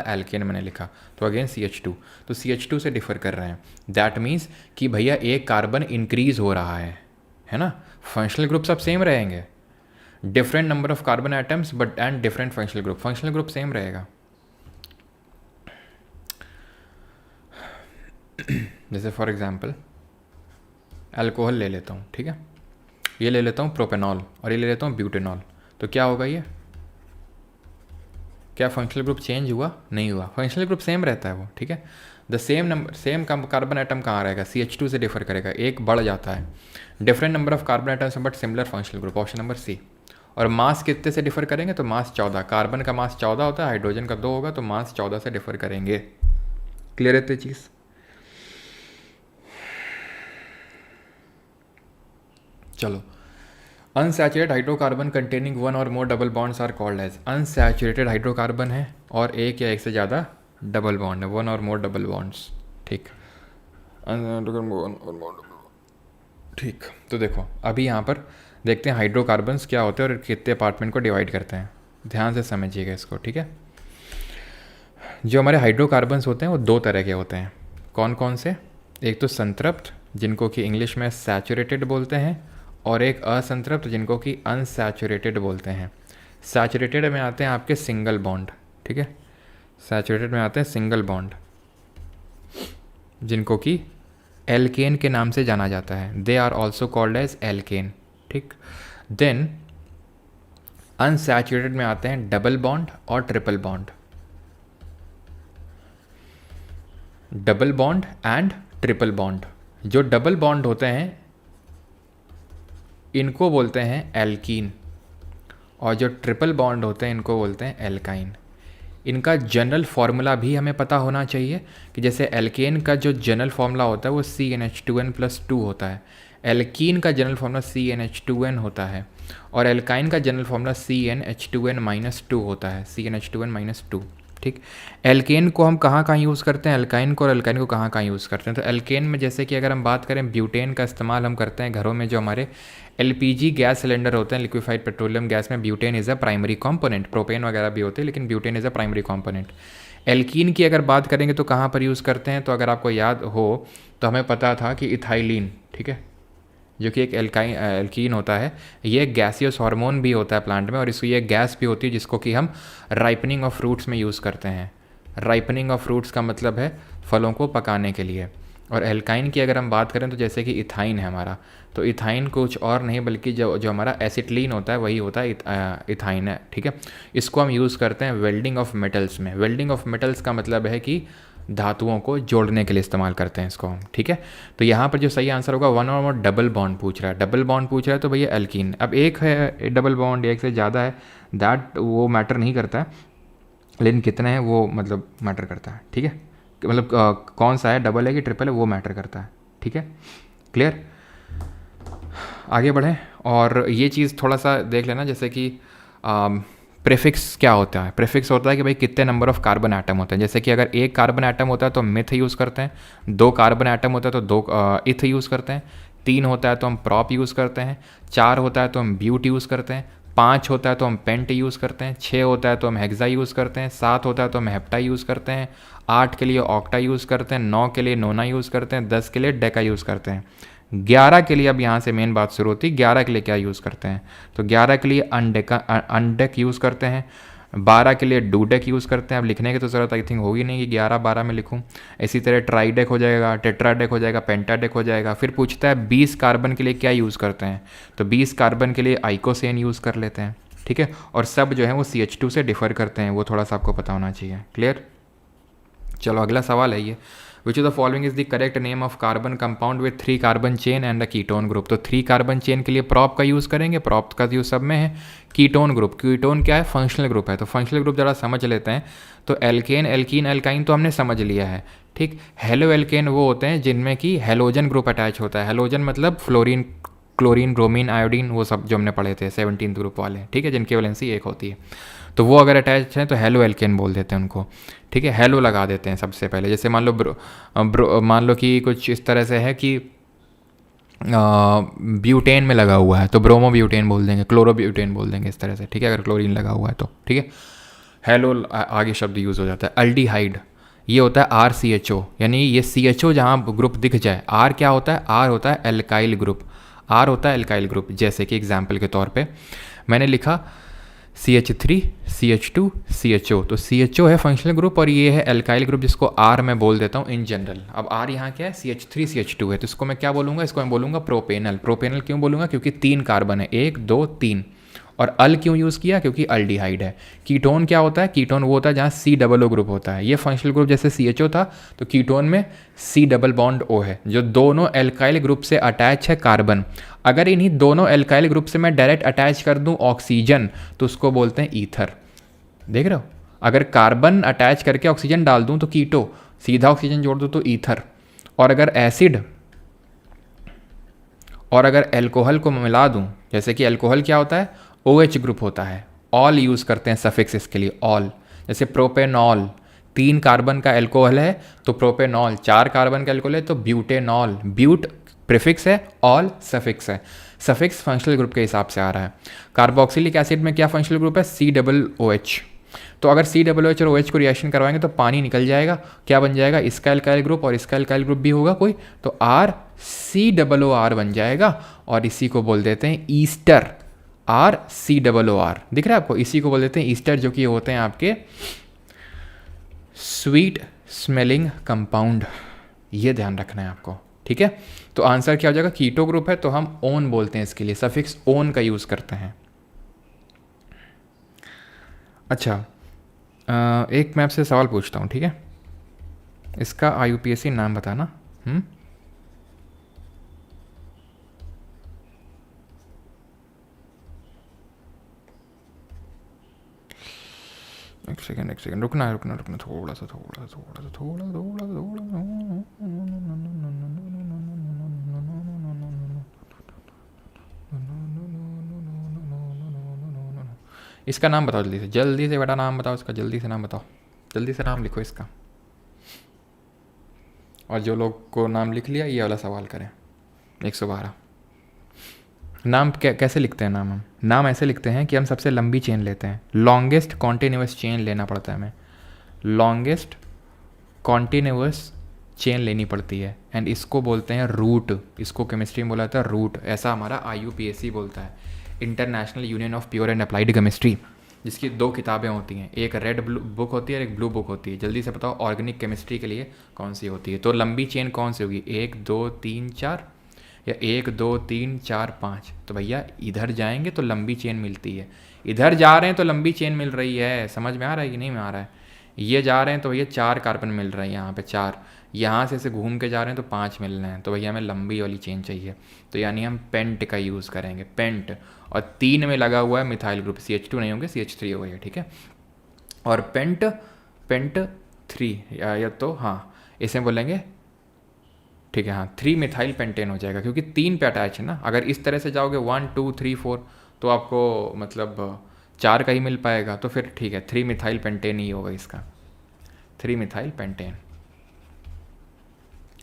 एल्केन मैंने लिखा, तो अगेन CH2, तो CH2 से डिफ़र कर रहे हैं। दैट मीन्स कि भैया एक कार्बन इंक्रीज़ हो रहा है ना। फंक्शनल ग्रुप सब सेम रहेंगे, different number of carbon atoms but and different functional group same रहेगा। जैसे फॉर एग्जांपल अल्कोहल ले लेता हूँ, ठीक है, ये ले लेता हूँ प्रोपेनॉल और ये ले लेता हूँ ब्यूटेनॉल, तो क्या होगा, ये क्या फंक्शनल ग्रुप चेंज हुआ, नहीं हुआ, फंक्शनल ग्रुप सेम रहता है वो, ठीक है। द सेम कार्बन एटम कहाँ रहेगा, CH2 से डिफर करेगा, एक बढ़ जाता है, different number of carbon atoms but similar functional group, option number C. और मास कितने से डिफर करेंगे, तो मास 14, कार्बन का मास 14 होता है, हाइड्रोजन का 2 होगा, तो मास 14 से डिफर करेंगे। क्लियर है ये चीज़। चलो, अनसैचुरेटेड हाइड्रोकार्बन कंटेनिंग वन और more double bonds are called as, unsaturated hydrocarbon है और एक या एक से ज़्यादा डबल बॉन्ड है, वन और मोर डबल बॉन्ड्स, ठीक, ठीक। तो देखो अभी यहाँ पर देखते हैं हाइड्रोकार्बन्स क्या होते हैं और कितने अपार्टमेंट को डिवाइड करते हैं, ध्यान से समझिएगा इसको, ठीक है। जो हमारे हाइड्रोकार्बन्स होते हैं वो दो तरह के होते हैं, कौन कौन से, एक तो संतृप्त जिनको कि इंग्लिश में सैचुरेटेड बोलते हैं, और एक असंतृप्त जिनको कि अनसैचुरेटेड बोलते हैं। सैचुरेटेड में आते हैं आपके सिंगल बॉन्ड, ठीक है, सैचुरेटेड में आते हैं सिंगल बॉन्ड जिनको कि एल्केन के नाम से जाना जाता है, they are also called as alkane, ठीक। देन अनसैचुरेटेड में आते हैं डबल बॉन्ड और triple bond, double bond and triple bond. जो डबल बॉन्ड होते हैं इनको बोलते हैं एल्कीन, और जो ट्रिपल बॉन्ड होते हैं इनको बोलते हैं एल्काइन। इनका जनरल फार्मूला भी हमें पता होना चाहिए कि जैसे एल्केन का जो जनरल फार्मूला होता है वो CnH2n+2 होता है, एल्कीन का जनरल फार्मूला CnH2n होता है, और एल्काइन का जनरल फार्मूला CnH2n-2 होता है, CnH2n-2, ठीक। एल्केन को हम कहाँ कहाँ यूज़ करते हैं, एल्काइन को, और एल्काइन को कहाँ कहाँ यूज़ करते हैं, तो एल्केन में जैसे कि अगर हम बात करें ब्यूटेन का इस्तेमाल हम करते हैं घरों में, जो हमारे LPG गैस सिलेंडर होते हैं, लिक्विफाइड पेट्रोलियम गैस में butane is a primary component, propane वगैरह भी होते हैं लेकिन butane is a primary component. Alkene की अगर बात करेंगे तो कहाँ पर यूज़ करते हैं, तो अगर आपको याद हो तो हमें पता था कि इथाइलिन, ठीक है, जो कि एक एल्कीन होता है, ये गैसियस हार्मोन भी होता है प्लांट में, और इसको ये गैस भी होती है जिसको कि हम राइपनिंग ऑफ फ्रूट्स में यूज़ करते हैं। राइपनिंग ऑफ फ्रूट्स का मतलब है फलों को पकाने के लिए। और एल्काइन की अगर हम बात करें तो जैसे कि इथाइन है हमारा, तो इथाइन कुछ और नहीं बल्कि जो हमारा एसिटिलीन होता है वही होता है इथाइन है, ठीक है। इसको हम यूज़ करते हैं वेल्डिंग ऑफ मेटल्स में। वेल्डिंग ऑफ मेटल्स का मतलब है कि धातुओं को जोड़ने के लिए इस्तेमाल करते हैं इसको हम, ठीक है। तो यहाँ पर जो सही आंसर होगा, वन और मोर डबल बॉन्ड पूछ रहा है, डबल बॉन्ड पूछ रहा है तो भैया एल्कीन। अब एक है डबल बॉन्ड, एक से ज़्यादा है, दैट वो मैटर नहीं करता है, लेकिन कितने हैं वो मतलब मैटर करता है, ठीक है। मतलब कौन सा है, डबल है कि ट्रिपल है, वो मैटर करता है, ठीक है। क्लियर, आगे बढ़ें। और ये चीज़ थोड़ा सा देख लेना, जैसे कि प्रीफिक्स क्या होता है। प्रीफिक्स होता है कि भाई कितने नंबर ऑफ कार्बन एटम होते हैं। जैसे कि अगर एक कार्बन एटम होता है तो हम मिथ यूज़ करते हैं, दो कार्बन एटम होता है तो दो इथ यूज़ करते हैं, तीन होता है तो हम प्रॉप यूज़ करते हैं, चार होता है तो हम ब्यूट यूज़ करते हैं, पाँच होता है तो हम पेंट यूज़ करते हैं, छः होता है तो हम हेक्सा यूज़ करते हैं, सात होता है तो हम हेप्टा यूज़ करते हैं, आठ के लिए ऑक्टा यूज़ करते हैं, नौ के लिए नोना यूज़ करते हैं, 10 के लिए डेका यूज़ करते हैं, 11 के लिए अब यहाँ से मेन बात शुरू होती है, 11 के लिए क्या यूज़ करते हैं, तो 11 के लिए अनडेक यूज़ करते हैं, 12 के लिए डूडेक यूज़ करते हैं। अब लिखने की तो ज़रूरत आई थिंक होगी नहीं कि 11-12 में लिखूँ। इसी तरह ट्राईडेक हो जाएगा, टेट्राडेक हो जाएगा, पेंटाडेक हो जाएगा। फिर पूछता है 20 कार्बन के लिए क्या यूज़ करते हैं, तो 20 कार्बन के लिए आइकोसेन यूज़ कर लेते हैं, ठीक है। और सब जो है वो CH2 से डिफ़र करते हैं, वो थोड़ा सा आपको पता होना चाहिए। क्लियर, चलो अगला सवाल है ये, विच of the following is the correct name of carbon compound with 3 carbon chain and a ketone group. तो 3 कार्बन चेन के लिए प्रॉप का यूज़ करेंगे, प्रॉप का यूज़ सब में है। कीटोन ग्रुप, कीटोन क्या है, फंक्शनल ग्रुप है, तो फंक्शनल ग्रुप ज़रा समझ लेते हैं। तो एल्केन, एल्कीन, एल्काइन तो हमने समझ लिया है, ठीक। हेलो एल्केन वो होते हैं जिनमें कि हेलोजन ग्रुप अटैच होता है। हेलोजन मतलब फ्लोरीन, क्लोरीन, ब्रोमीन, आयोडीन, वो सब जो हमने पढ़े थे 17th ग्रुप वाले, ठीक है, जिनकी वैलेंसी 1 होती है। तो वो अगर अटैच है तो हेलो एल्केन बोल देते हैं उनको, ठीक है। हेलो लगा देते हैं सबसे पहले। जैसे मान लो मान लो कि कुछ इस तरह से है कि ब्यूटेन में लगा हुआ है तो ब्रोमो ब्यूटेन बोल देंगे, क्लोरो ब्यूटेन बोल देंगे, इस तरह से, ठीक है, अगर क्लोरीन लगा हुआ है तो, ठीक है। हेलो आगे शब्द यूज़ हो जाता है। अल्डिहाइड, ये होता है RCHO, यानी ये CHO जहाँ ग्रुप दिख जाए। R क्या होता है, R होता है एल्काइल ग्रुप, R होता है एल्काइल ग्रुप। जैसे कि एग्जाम्पल के तौर पे मैंने लिखा CH3, CH2, CHO, तो CHO है फंक्शनल ग्रुप और ये है एल्काइल ग्रुप जिसको R मैं बोल देता हूँ इन जनरल। अब R यहाँ क्या है, CH3, CH2 है, तो इसको मैं क्या बोलूँगा, इसको मैं बोलूँगा प्रोपेनल। प्रोपेनल क्यों बोलूँगा, क्योंकि 3 कार्बन है, 1 2 3। और अल क्यों यूज़ किया, क्योंकि अल्डिहाइड है। कीटोन क्या होता है, कीटोन वो होता है जहाँ COO ग्रुप होता है। ये फंक्शनल ग्रुप जैसे CHO था तो कीटोन में C डबल बॉन्ड O है, जो दोनों एल्काइल ग्रुप से अटैच है कार्बन। अगर इन्हीं दोनों एल्काइल ग्रुप से मैं डायरेक्ट अटैच कर दूं ऑक्सीजन तो उसको बोलते हैं ईथर। देख रहे हो, अगर कार्बन अटैच करके ऑक्सीजन डाल दूं तो कीटो, सीधा ऑक्सीजन जोड़ दूं तो ईथर। और अगर एसिड और अगर एल्कोहल को मिला दूं, जैसे कि एल्कोहल क्या होता है, OH ग्रुप होता है। ऑल यूज़ करते हैं सफिक्स इसके लिए, ऑल। जैसे प्रोपेनॉल, 3 कार्बन का एल्कोहल है तो प्रोपेनॉल, 4 कार्बन का एल्कोहल है तो ब्यूटेनॉल। ब्यूट प्रीफिक्स है, ऑल सफिक्स है। सफिक्स फंक्शनल ग्रुप के हिसाब से आ रहा है। कार्बोक्सिलिक एसिड में क्या फंक्शनल ग्रुप है, COOH। तो अगर COOH और OH को रिएक्शन करवाएंगे तो पानी निकल जाएगा, क्या बन जाएगा, इसका एल्काइल ग्रुप और इसका एल्काइल ग्रुप भी होगा कोई, तो RCOOR बन जाएगा। और इसी को बोल देते हैं ईस्टर, RCOOR, दिख रहा है आपको, इसी को बोल देते हैं ईस्टर, जो कि होते हैं आपके स्वीट स्मेलिंग कंपाउंड। ये ध्यान रखना है आपको, ठीक है। तो आंसर क्या हो जाएगा, कीटो ग्रुप है तो हम ओन बोलते हैं इसके लिए, सफिक्स ओन का यूज़ करते हैं। अच्छा, एक मैं आपसे सवाल पूछता हूँ, ठीक है, इसका IUPAC नाम बताना। एक सेकेंड रुकना थोड़ा सा इसका नाम बताओ जल्दी से बेटा, नाम बताओ इसका, जल्दी से नाम बताओ, जल्दी से नाम लिखो इसका। और जो लोग को नाम लिख लिया ये वाला सवाल करें। 112 नाम कैसे लिखते हैं नाम, हम नाम ऐसे लिखते हैं कि हम सबसे लंबी चेन लेते हैं, लॉन्गेस्ट कॉन्टिन्यूस चेन लेना पड़ता है हमें, लॉन्गेस्ट कॉन्टिन्यूस चेन लेनी पड़ती है, एंड इसको बोलते हैं रूट। इसको केमिस्ट्री में बोला जाता है रूट। ऐसा हमारा IUPAC बोलता है, international union of pure and applied chemistry, जिसकी 2 किताबें होती हैं, एक रेड बुक होती है और एक ब्लू बुक होती है। जल्दी से बताओ ऑर्गेनिक केमिस्ट्री के लिए कौन सी होती है। तो लंबी चेन कौन सी होगी, 1 2 3 4 या 1 2 3 4 5। तो भैया इधर जाएंगे तो लंबी चेन मिलती है, इधर जा रहे हैं तो लंबी चेन मिल रही है। समझ में आ रहा है कि नहीं में आ रहा है। ये जा रहे हैं तो भैया 4 कार्बन मिल रहे हैं यहाँ पे 4, यहाँ से ऐसे घूम के जा रहे हैं तो 5 मिल रहे हैं, तो भैया हमें लंबी वाली चेन चाहिए। तो यानी हम पेंट का यूज़ करेंगे, पेंट। और 3 में लगा हुआ है मिथाइल ग्रुप, CH2 नहीं होंगे, CH3 हो गया, ठीक है। और पेंट 3 या तो हाँ इसे बोलेंगे, ठीक है, हाँ 3 मिथाइल पेंटेन हो जाएगा, क्योंकि 3 पे अटैच है ना। अगर इस तरह से जाओगे 1 2 3 4 तो आपको मतलब 4 का ही मिल पाएगा, तो फिर ठीक है 3 मिथाइल पेंटेन ही होगा इसका, 3 मिथाइल पेंटेन,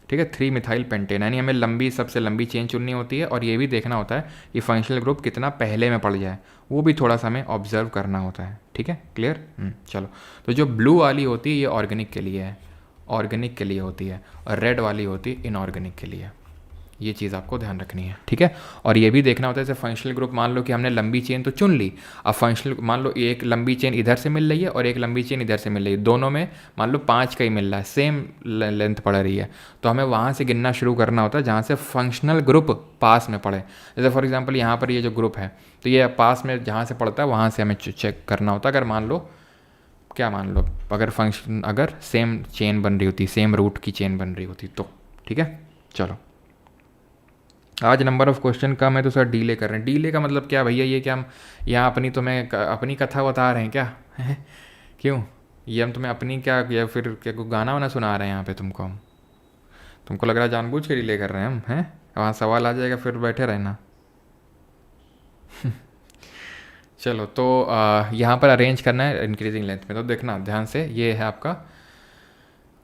ठीक है। 3 मिथाइल पेंटेन, यानी हमें लंबी, सबसे लंबी चेन चुननी होती है। और ये भी देखना होता है कि फंक्शनल ग्रुप कितना पहले में पड़ जाए, वो भी थोड़ा सा हमें ऑब्जर्व करना होता है, ठीक है, क्लियर। चलो, तो जो ब्लू वाली होती है ये ऑर्गेनिक के लिए है, ऑर्गेनिक के लिए होती है, और रेड वाली होती है इनऑर्गेनिक के लिए। ये चीज़ आपको ध्यान रखनी है, ठीक है। और ये भी देखना होता है जैसे फंक्शनल ग्रुप, मान लो कि हमने लंबी चेन तो चुन ली, अब फंक्शनल मान लो एक लंबी चेन इधर से मिल रही है और एक लंबी चेन इधर से मिल रही है, दोनों में मान लो 5 का ही मिल रहा है, सेम लेंथ पड़ रही है, तो हमें वहाँ से गिनना शुरू करना होता है जहाँ से फंक्शनल ग्रुप पास में पड़े। जैसे फॉर एग्जाम्पल यहाँ पर ये जो ग्रुप है तो ये पास में जहाँ से पड़ता है वहाँ से हमें चेक करना होता है। अगर मान लो क्या मान लो, अगर फंक्शन अगर सेम चेन बन रही होती, सेम रूट की चेन बन रही होती तो। ठीक है, चलो आज नंबर ऑफ क्वेश्चन कम है तो सर डीले कर रहे हैं। डीले का मतलब क्या भैया, ये क्या हम यहाँ अपनी तुम्हें अपनी कथा बता रहे हैं क्या? क्यों, ये हम तुम्हें अपनी क्या, या फिर क्या कोई गाना वाना सुना रहे हैं यहाँ पे तुमको हम? तुमको लग रहा है जानबूझ के डिले कर रहे हैं हम, हैं? वहाँ सवाल आ जाएगा फिर बैठे रहना। चलो तो यहाँ पर अरेंज करना है इंक्रीजिंग लेंथ में, तो देखना ध्यान से, ये है आपका,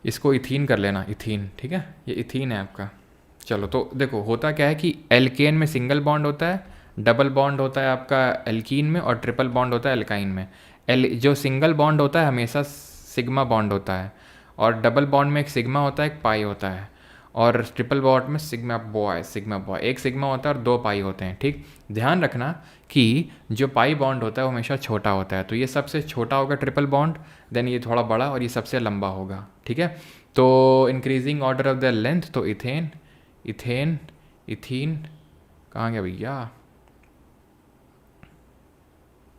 इसको इथीन कर लेना, इथीन। ठीक है, ये इथीन है आपका। चलो तो देखो होता क्या है कि एल्केन में सिंगल बॉन्ड होता है, डबल बॉन्ड होता है आपका एल्कीन में, और ट्रिपल बॉन्ड होता है एल्काइन में। जो सिंगल बॉन्ड होता है हमेशा सिग्मा बॉन्ड होता है, और डबल बॉन्ड में एक सिग्मा होता है, एक पाई होता है, और ट्रिपल बॉन्ड में सिग्मा बॉय, एक सिग्मा होता है और दो पाई होते हैं। ठीक, ध्यान रखना कि जो पाई बॉन्ड होता है वो हमेशा छोटा होता है, तो ये सबसे छोटा होगा ट्रिपल बॉन्ड, देन ये थोड़ा बड़ा, और ये सबसे लंबा होगा। ठीक है, तो increasing order of the length, तो इथेन, इथेन, इथीन, कहाँ गया भैया,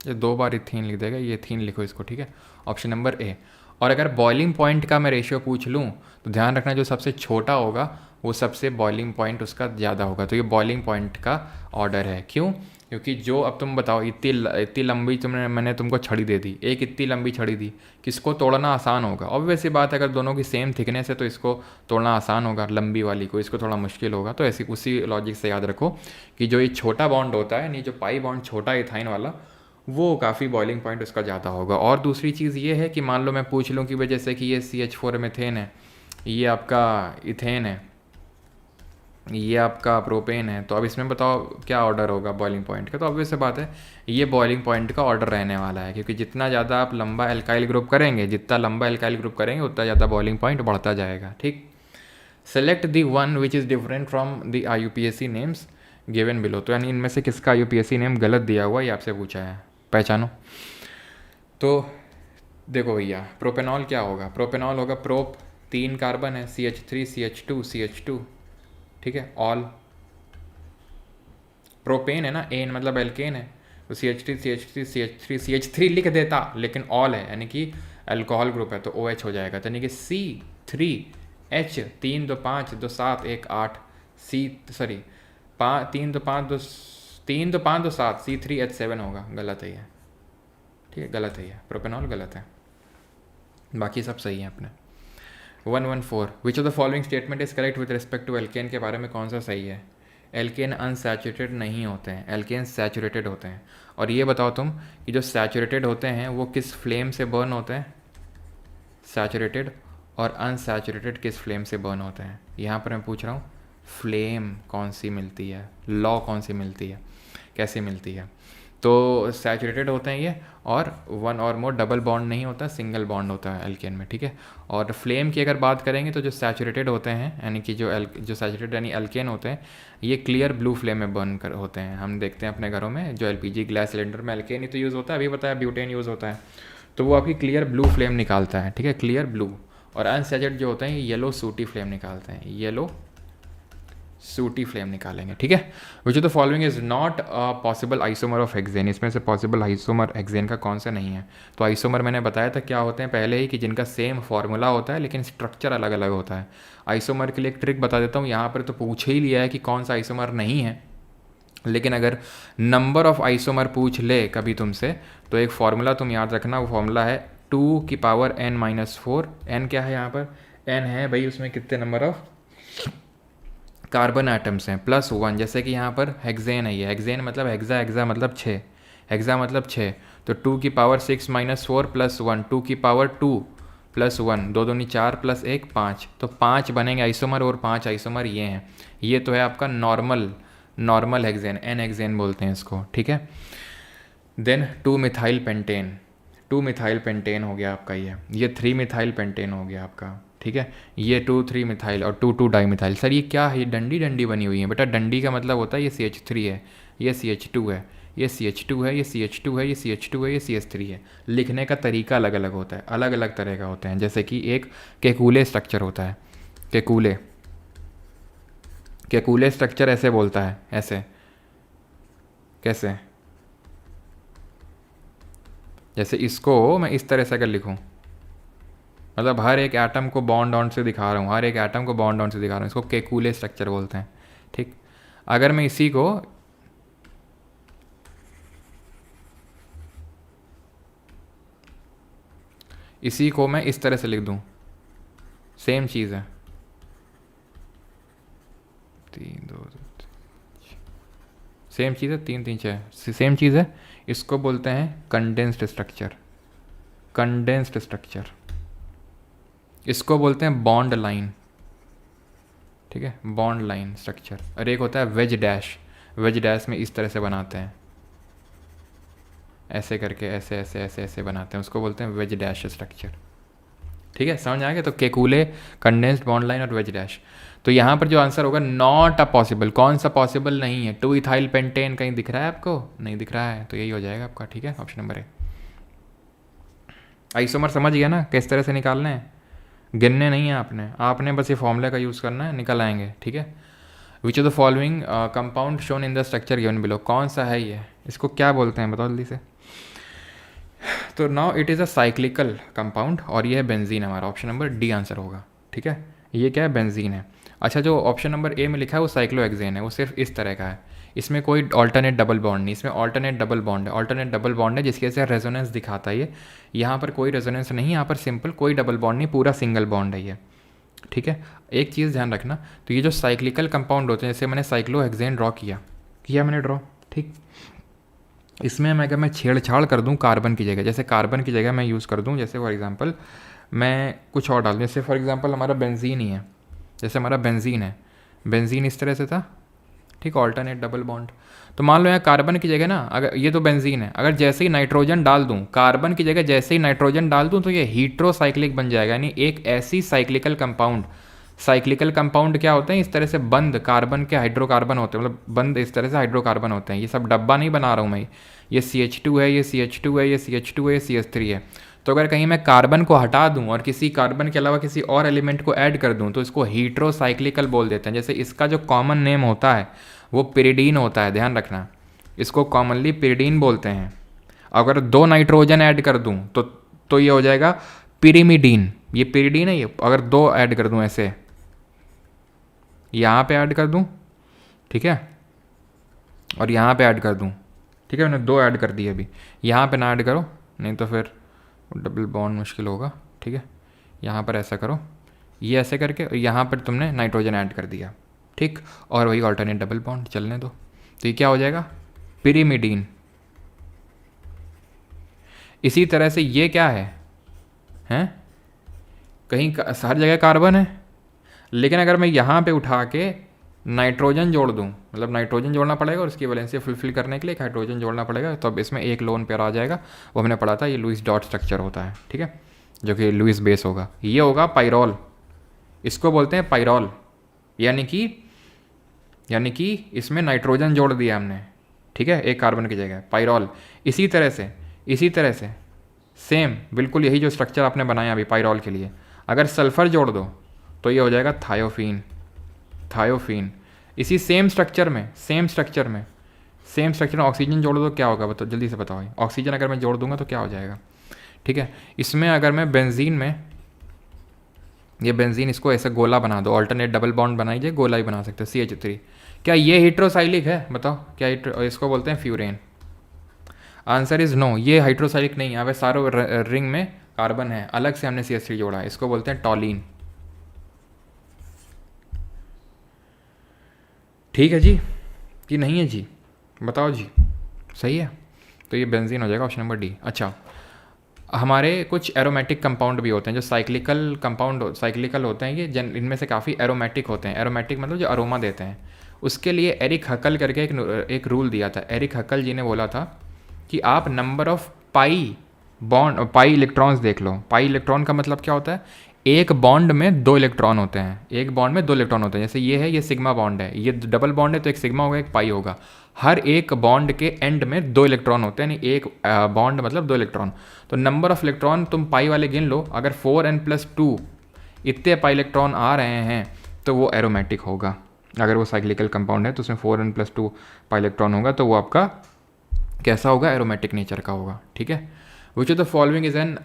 ये दो बार इथीन लिख देगा, ये इथीन लिखो इसको। ठीक है, ऑप्शन नंबर ए। और अगर बॉइलिंग पॉइंट का मैं रेशियो पूछ लूँ तो ध्यान रखना जो सबसे छोटा होगा वो सबसे बॉइलिंग पॉइंट उसका ज़्यादा होगा, तो ये बॉइलिंग पॉइंट का ऑर्डर है। क्यों? क्योंकि जो, अब तुम बताओ, इतनी लंबी मैंने तुमको छड़ी दे दी, एक इतनी लंबी छड़ी दी, किसको तोड़ना आसान होगा? ऑब्वियस सी बात है, अगर दोनों की सेम थिकनेस है तो इसको तोड़ना आसान होगा, लंबी वाली को, इसको थोड़ा मुश्किल होगा। तो ऐसी उसी लॉजिक से याद रखो कि जो ये छोटा बॉन्ड होता है, नहीं जो पाई बॉन्ड छोटा इथाइन वाला, वो काफ़ी बॉइलिंग पॉइंट उसका ज़्यादा होगा। और दूसरी चीज़ ये है कि मान लो मैं पूछ लूँ कि भाई जैसे कि ये CH4 मीथेन है, ये आपका इथेन है, ये आपका प्रोपेन है, तो अब इसमें बताओ क्या ऑर्डर होगा बॉइलिंग पॉइंट का? तो ऑब्वियस सी बात है ये बॉइलिंग पॉइंट का ऑर्डर रहने वाला है, क्योंकि जितना ज़्यादा आप लंबा एल्काइल ग्रुप करेंगे, जितना लंबा एल्काइल ग्रुप करेंगे उतना ज़्यादा बॉइलिंग पॉइंट बढ़ता जाएगा। ठीक, select the one which is different from the IUPAC names given below, तो यानी इनमें से किसका IUPAC नेम गलत दिया हुआ, ये आपसे पूछा है, पहचानो। तो देखो भैया, प्रोपेनॉल क्या होगा? प्रोपेनॉल होगा प्रोप, 3 कार्बन है, CH3 CH2 CH2। ठीक है, ऑल। प्रोपेन है ना, एन मतलब एल्केन है, तो CH3 CH3 CH3 CH3 लिख देता, लेकिन ऑल है यानी कि अल्कोहल ग्रुप है, तो OH हो जाएगा, तो यानी कि C3H, 3 2 5 2 7 1 8, C सॉरी 3 2 5 2 7, C3H7 होगा, गलत है ये। ठीक है, गलत है ये, प्रोपेनॉल गलत है, बाकी सब सही है अपने। 114, which of the following statement is correct with respect to alkane के बारे में कौन सा सही है? एल्केन अनसैचुरेटेड नहीं होते हैं, एल्केन सैचुरेटेड होते हैं। और ये बताओ तुम कि जो सैचुरेटेड होते हैं वो किस फ्लेम से बर्न होते हैं? सैचुरेटेड और अनसैचुरेटेड किस फ्लेम से बर्न होते हैं? यहाँ पर मैं पूछ रहा हूँ फ्लेम कौन सी मिलती है, लॉ कौन सी मिलती है, कैसे मिलती है? तो सैचुरेटेड होते हैं ये, और वन और मोर डबल बॉन्ड नहीं होता, सिंगल बॉन्ड होता है एल्केन में। ठीक है, और फ्लेम की अगर बात करेंगे तो जो सैचुरेटेड होते हैं यानी कि जो सैचुरेटेड यानी एल्केन होते हैं, ये क्लियर ब्लू फ्लेम में बर्न कर होते हैं। हम देखते हैं अपने घरों में जो LPG गैस सिलेंडर में एल्केन ही तो यूज़ होता है, अभी बताया ब्यूटेन यूज़ होता है, तो वो आपकी क्लियर ब्लू फ्लेम निकालता है। ठीक है, क्लियर ब्लू। और अनसैचुरेटेड जो होते हैं ये येलो सूटी फ्लेम निकालते हैं, येलो सूटी फ्लेम निकालेंगे। ठीक है, which of the following is not possible isomer of hexane, इसमें से पॉसिबल आइसोमर हेक्सेन का कौन सा नहीं है? तो आइसोमर मैंने बताया था क्या होते हैं पहले ही, कि जिनका सेम फॉर्मूला होता है लेकिन स्ट्रक्चर अलग अलग होता है। आइसोमर के लिए एक ट्रिक बता देता हूँ, यहाँ पर तो पूछ ही लिया है कि कौन सा आइसोमर नहीं है, लेकिन अगर नंबर ऑफ आइसोमर पूछ ले कभी तुमसे तो एक फॉर्मूला तुम याद रखना, वो फॉर्मूला है 2n-4। n क्या है यहाँ पर? n है भाई उसमें कितने नंबर ऑफ कार्बन एटम्स हैं, +1। जैसे कि यहाँ पर हेक्सेन है, ये हेक्सेन मतलब हेक्सा मतलब 6, हेक्सा मतलब 6, तो 2⁻6 - 4 + 1, 2⁻2 + 1, 2 दूनी 4 + 1 5, तो 5 बनेंगे आइसोमर, और 5 आइसोमर ये हैं। ये तो है आपका नॉर्मल हेक्सेन, n हेक्सेन बोलते हैं इसको। ठीक है, देन 2-मिथाइल पेंटेन, 2-मिथाइल पेंटेन हो गया आपका ये 3-मिथाइल पेंटेन हो गया आपका। ठीक है, ये 2,3 मिथाइल और 2,2 डाईमिथाइल। सर ये क्या है? ये डंडी बनी हुई है बेटा, डंडी का मतलब होता है ये CH3 है, ये CH2 है, ये CH2 है, ये CH2 है, ये CH2 है, ये CH3 है। लिखने का तरीका अलग अलग होता है, अलग अलग तरह का होते हैं। जैसे कि एक केकूले स्ट्रक्चर होता है, केकूले स्ट्रक्चर ऐसे बोलता है, ऐसे कैसे? जैसे इसको मैं इस तरह से अगर लिखूँ, मतलब हर एक एटम को बॉन्ड ऑन से दिखा रहा हूँ, हर एक एटम को बॉन्ड ऑन से दिखा रहा हूँ, इसको केकूले स्ट्रक्चर बोलते हैं। ठीक, अगर मैं इसी को मैं इस तरह से लिख दूँ, सेम चीज़ है, 3 2 सेम चीज़ है, 3 3 6 सेम चीज़ है। इसको बोलते हैं कंडेंस्ड स्ट्रक्चर, कंडेंस्ड स्ट्रक्चर। इसको बोलते हैं बॉन्ड लाइन। ठीक है, बॉन्ड लाइन स्ट्रक्चर। और एक होता है वेज डैश, वेज डैश में इस तरह से बनाते हैं, ऐसे करके ऐसे ऐसे ऐसे ऐसे बनाते हैं, उसको बोलते हैं वेज डैश स्ट्रक्चर। ठीक है, समझ आ गया? तो केकूले, कंडेंस्ड, बॉन्ड लाइन और वेज डैश। तो यहाँ पर जो आंसर होगा नॉट अ पॉसिबल, कौन सा पॉसिबल नहीं है? 2 इथाइल पेंटेन कहीं दिख रहा है आपको? नहीं दिख रहा है, तो यही हो जाएगा आपका। ठीक है, ऑप्शन नंबर ए। आइसोमर समझ गया ना किस तरह से निकालने हैं? गिनने नहीं है आपने बस ये फॉर्मूला का यूज़ करना है, निकल आएंगे। ठीक है, which of the following compound shown in the structure given below, कौन सा है ये? इसको क्या बोलते हैं बताओ जल्दी से। तो now it is a cyclical compound और ये है बेंजीन, हमारा ऑप्शन नंबर डी आंसर होगा। ठीक है, ये क्या है? बेंजीन है। अच्छा, जो ऑप्शन नंबर ए में लिखा है वो साइक्लोहेक्सेन है, वो सिर्फ इस तरह का है, इसमें कोई ऑल्टरनेट डबल बॉन्ड नहीं, इसमें ऑल्टरनेट डबल बॉन्ड है, ऑल्टरनेट डबल बॉन्ड है जिसकी वजह से रेजोनेंस दिखाता है ये। यहाँ पर कोई रेजोनेंस नहीं, यहाँ पर सिंपल कोई डबल बॉन्ड नहीं, पूरा सिंगल बॉन्ड है ये। ठीक है, एक चीज़ ध्यान रखना, तो ये जो साइक्लिकल कंपाउंड होते हैं, जैसे मैंने साइक्लोहेक्सेन ड्रॉ किया मैंने ड्रॉ, ठीक, इसमें अगर मैं छेड़छाड़ कर दूं कार्बन की जगह, जैसे कार्बन की जगह मैं यूज़ कर दूं, जैसे फॉर एग्जांपल मैं कुछ और डाल दूँ, जैसे फॉर एग्जांपल हमारा बेंजीन ही है, जैसे हमारा बेंजीन है, बेंजीन इस तरह से था, ठीक, ऑल्टरनेट डबल बॉन्ड। तो मान लो यहाँ कार्बन की जगह ना, अगर ये तो बेंजीन है, अगर जैसे ही नाइट्रोजन डाल दूँ, कार्बन की जगह जैसे ही नाइट्रोजन डाल दूँ, तो ये हीट्रोसाइक्लिक बन जाएगा, यानी एक ऐसी साइक्लिकल कंपाउंड। साइक्लिकल कंपाउंड क्या होते हैं? इस तरह से बंद कार्बन के हाइड्रोकार्बन होते हैं, मतलब बंद इस तरह से हाइड्रोकार्बन होते हैं। ये सब डब्बा नहीं बना रहा हूँ मैं, ये CH2 है, ये CH2 है, ये CH2 है, ये CH3 है। तो अगर कहीं मैं कार्बन को हटा दूं और किसी कार्बन के अलावा किसी और एलिमेंट को ऐड कर दूं, तो इसको हीट्रोसाइक्लिकल बोल देते हैं। जैसे इसका जो कॉमन नेम होता है वो पिरिडीन होता है, ध्यान रखना, इसको कॉमनली पिरिडीन बोलते हैं। अगर 2 नाइट्रोजन ऐड कर दूं तो ये हो जाएगा पिरिमिडीन, ये पिरिडीन है ये। अगर 2 ऐड कर दूं, ऐसे यहाँ पे ऐड कर दूं, ठीक है, और यहाँ पे ऐड कर दूं, ठीक है, मैंने 2 ऐड कर दिए, अभी यहाँ पे ना ऐड करो, नहीं तो फिर डबल बॉन्ड मुश्किल होगा। ठीक है, यहाँ पर ऐसा करो, ये ऐसे करके, और यहाँ पर तुमने नाइट्रोजन ऐड कर दिया, ठीक, और वही ऑल्टरनेट डबल बॉन्ड चलने दो, तो ये क्या हो जाएगा? पिरिमिडीन। इसी तरह से ये क्या है, हैं, कहीं हर जगह कार्बन है, लेकिन अगर मैं यहाँ पे उठा के नाइट्रोजन जोड़ दूँ, मतलब नाइट्रोजन जोड़ना पड़ेगा और उसकी वैलेंसी फुलफिल करने के लिए एक हाइड्रोजन जोड़ना पड़ेगा, तो अब इसमें एक लोन पेयर आ जाएगा, वो हमने पढ़ा था, ये लुईस डॉट स्ट्रक्चर होता है। ठीक है, जो कि लुईस बेस होगा, ये होगा पाइरोल, इसको बोलते हैं पाइरोल, यानी कि इसमें नाइट्रोजन जोड़ दिया हमने, ठीक है, एक कार्बन की जगह, पाइरोल। इसी तरह से सेम बिल्कुल यही जो स्ट्रक्चर आपने बनाया अभी पाइरोल के लिए, अगर सल्फर जोड़ दो तो ये हो जाएगा थायोफीन। इसी सेम स्ट्रक्चर में ऑक्सीजन जोड़ दो, क्या होगा बताओ जल्दी से बताओ। ऑक्सीजन अगर मैं जोड़ दूंगा तो क्या हो जाएगा? ठीक है, इसमें अगर मैं बेंजीन में, ये बेंजीन, इसको ऐसे गोला बना दो, ऑल्टरनेट डबल बॉन्ड बनाइए, गोला ही बना सकते हो, CH3। क्या ये हीट्रोसाइक्लिक है? बताओ, क्या इसको बोलते हैं फ्यूरेन? आंसर इज नो, ये हाइड्रोसाइक्लिक नहीं है। अब सारों रिंग में कार्बन है, अलग से हमने CH3 जोड़ा है, इसको बोलते हैं टॉलिन। ठीक है जी कि नहीं है जी? बताओ जी, सही है? तो ये बेंजीन हो जाएगा, ऑप्शन नंबर डी। अच्छा, हमारे कुछ एरोमेटिक कंपाउंड भी होते हैं जो साइक्लिकल होते हैं, ये इनमें से काफ़ी एरोमेटिक होते हैं। एरोमेटिक मतलब जो अरोमा देते हैं। उसके लिए एरिक हकल करके एक रूल दिया था। एरिक हकल जी ने बोला था कि आप नंबर ऑफ पाई इलेक्ट्रॉन्स देख लो। पाई इलेक्ट्रॉन का मतलब क्या होता है? एक बॉन्ड में 2 इलेक्ट्रॉन होते हैं। जैसे ये है, ये सिग्मा बॉन्ड है, ये डबल बॉन्ड है, तो एक सिग्मा होगा, एक पाई होगा। हर एक बॉन्ड के एंड में 2 इलेक्ट्रॉन होते हैं, यानी एक बॉन्ड मतलब 2 इलेक्ट्रॉन। तो नंबर ऑफ इलेक्ट्रॉन तुम पाई वाले गिन लो, अगर 4n+2 इतने पाई इलेक्ट्रॉन आ रहे हैं तो वो एरोमेटिक होगा। अगर वो साइक्लिकल कंपाउंड है तो उसमें 4n+2 पाई इलेक्ट्रॉन होगा, तो वो आपका कैसा होगा? एरोमेटिक नेचर का होगा। ठीक है, which of the following is N,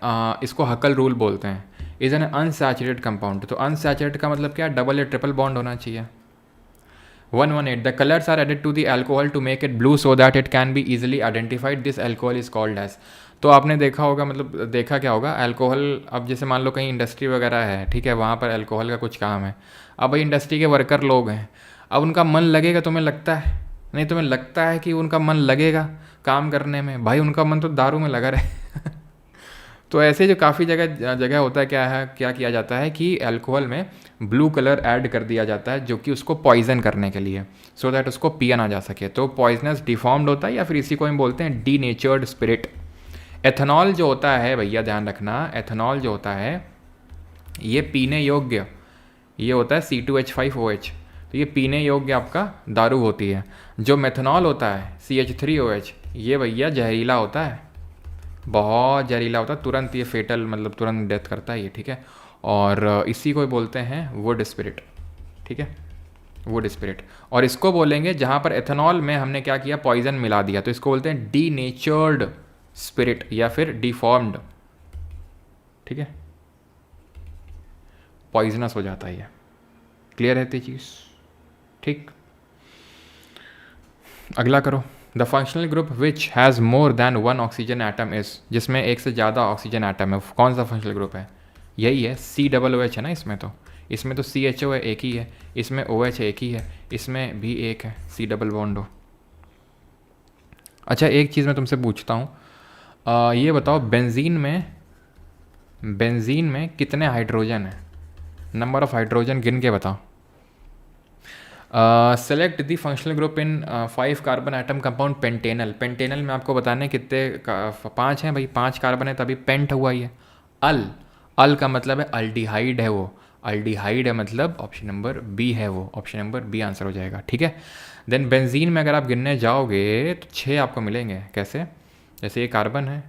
इसको हकल रूल बोलते हैं, इज एन अनसैचुरेटेड कंपाउंड। तो अनसैचुरेटेड का मतलब क्या, डबल या ट्रिपल बॉन्ड होना चाहिए। 118 the colours are added to the alcohol to make it blue so that it can be easily identified, this alcohol is called as. तो आपने देखा होगा, मतलब देखा क्या होगा, अल्कोहल, अब जैसे मान लो कहीं इंडस्ट्री वगैरह है, ठीक है, वहाँ पर अल्कोहल का कुछ काम है। अब भाई इंडस्ट्री के वर्कर लोग हैं, अब उनका मन लगेगा, तुम्हें लगता है, नहीं तुम्हें लगता है कि उनका मन लगेगा काम करने में? भाई उनका मन तो दारू में लगा रहे। तो ऐसे जो काफ़ी जगह जगह होता है, क्या किया जाता है कि अल्कोहल में ब्लू कलर ऐड कर दिया जाता है, जो कि उसको पॉइजन करने के लिए, सो दैट उसको पिया ना जा सके। तो पॉइजनस डिफॉर्म्ड होता है, या फिर इसी को हम बोलते हैं डी नेचर्ड स्पिरिट। एथनॉल जो होता है भैया, ध्यान रखना, एथनॉल जो होता है ये पीने योग्य, ये होता है C2H5OH, तो ये पीने योग्य आपका दारू होती है। जो मेथनॉल होता है CH3OH, ये भैया जहरीला होता है, बहुत जहरीला होता है, तुरंत ये फेटल, मतलब तुरंत डेथ करता है ये, ठीक है। और इसी को बोलते हैं वुड स्पिरिट, ठीक है, वुड स्पिरिट। और इसको बोलेंगे जहाँ पर एथनॉल में हमने क्या किया, पॉइजन मिला दिया, तो इसको बोलते हैं डी नेचर्ड स्पिरिट या फिर डिफॉर्म्ड, ठीक है, पॉइजनस हो जाता है ये। क्लियर रहती चीज़, ठीक। अगला करो। The functional group which has more than one oxygen atom is, जिसमें एक से ज़्यादा ऑक्सीजन एटम है, कौन सा फंक्शनल ग्रुप है? यही है, COOH है ना, इसमें तो CHO है, एक ही है, इसमें OH एक ही है, इसमें भी एक है, C डबल बॉन्ड हो। अच्छा एक चीज़ मैं तुमसे पूछता हूँ, ये बताओ बेंजीन में कितने हाइड्रोजन है? नंबर ऑफ हाइड्रोजन गिन के बताओ। Select the functional group in 5 carbon atom compound Pantanal. Pantanal में आपको बताने कितने 5 हैं भाई, 5 कार्बन है, तभी पेंट हुआ ही है। अल का मतलब है अल्डिहाइड है, वो अल्डिहाइड है, मतलब ऑप्शन नंबर बी है, वो ऑप्शन नंबर बी आंसर हो जाएगा, ठीक है। देन बेंजीन में अगर आप गिनने जाओगे तो 6 आपको मिलेंगे। कैसे? जैसे ये कार्बन है,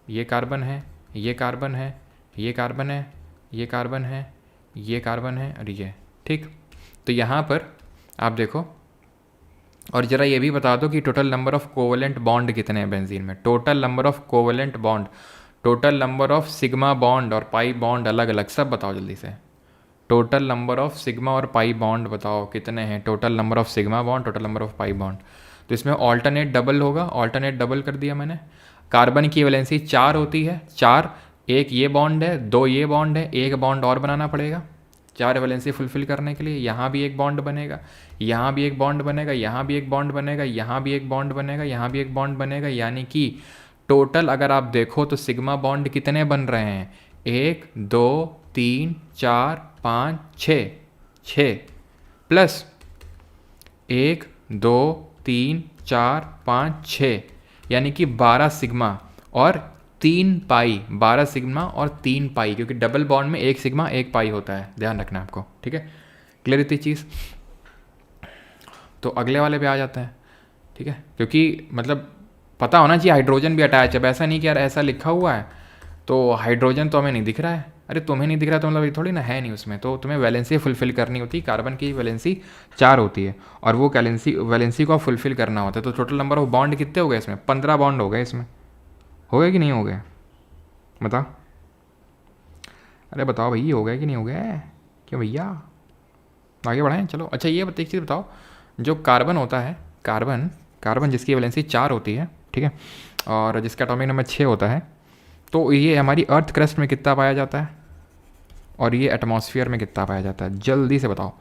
ये कार्बन है, ये कार्बन है, ये कार्बन है, ये कार्बन है, ये कार्बन है, और ये, ठीक। तो यहाँ पर आप देखो, और ज़रा ये भी बता दो कि total number of covalent bond कितने हैं बेंजीन में। Total number of covalent bond, total number of sigma bond और पाई बॉन्ड अलग अलग, सब बताओ जल्दी से। टोटल नंबर ऑफ सिग्मा और पाई बॉन्ड बताओ कितने हैं। Total number of sigma bond, total number of pi bond. तो इसमें ऑल्टरनेट डबल होगा, ऑल्टरनेट डबल कर दिया मैंने। कार्बन की वैलेंसी 4 होती है, 4, एक ये बॉन्ड है, 2 ये बॉन्ड है, एक बॉन्ड और बनाना पड़ेगा 4 वैलेंसी फुलफिल करने के लिए। यहाँ भी एक बॉन्ड बनेगा, यहाँ भी एक बॉन्ड बनेगा, यहाँ भी एक बॉन्ड बनेगा, यहाँ भी एक बॉन्ड बनेगा, यहाँ भी एक बॉन्ड बनेगा, यानी कि टोटल अगर आप देखो तो सिग्मा बॉन्ड कितने बन रहे हैं, 1 2 3 4 5 6, 6 प्लस 1 2 3 4 5 6, यानी कि 12 सिग्मा और 3 पाई, 12 सिग्मा और 3 पाई, क्योंकि डबल बॉन्ड में 1 सिग्मा 1 पाई होता है, ध्यान रखना आपको, ठीक है। क्लियर इतनी चीज़। तो अगले वाले पे आ जाते हैं, ठीक है, क्योंकि मतलब पता होना चाहिए हाइड्रोजन भी अटैच है। अब ऐसा नहीं कि यार ऐसा लिखा हुआ है तो हाइड्रोजन तो हमें नहीं दिख रहा है, अरे तुम्हें नहीं दिख रहा तो मतलब ये थोड़ी ना है नहीं उसमें, तो तुम्हें वैलेंसी फुलफिल करनी होती है। कार्बन की वैलेंसी 4 होती है और वो वैलेंसी को फुलफिल करना होता है। तो टोटल नंबर ऑफ बॉन्ड कितने हो गए इसमें? 15 बॉन्ड हो गए इसमें। हो गए कि नहीं हो गए बताओ? अरे बताओ भैया, हो गया कि नहीं हो गया? क्यों भैया, आगे बढ़ाएं चलो। अच्छा ये एक चीज़ बताओ, जो कार्बन होता है, कार्बन जिसकी वैलेंसी 4 होती है, ठीक है, और जिसका एटॉमिक नंबर 6 होता है, तो ये हमारी अर्थ क्रस्ट में कितना पाया जाता है और ये एटमॉस्फेयर में कितना पाया जाता है, जल्दी से बताओ।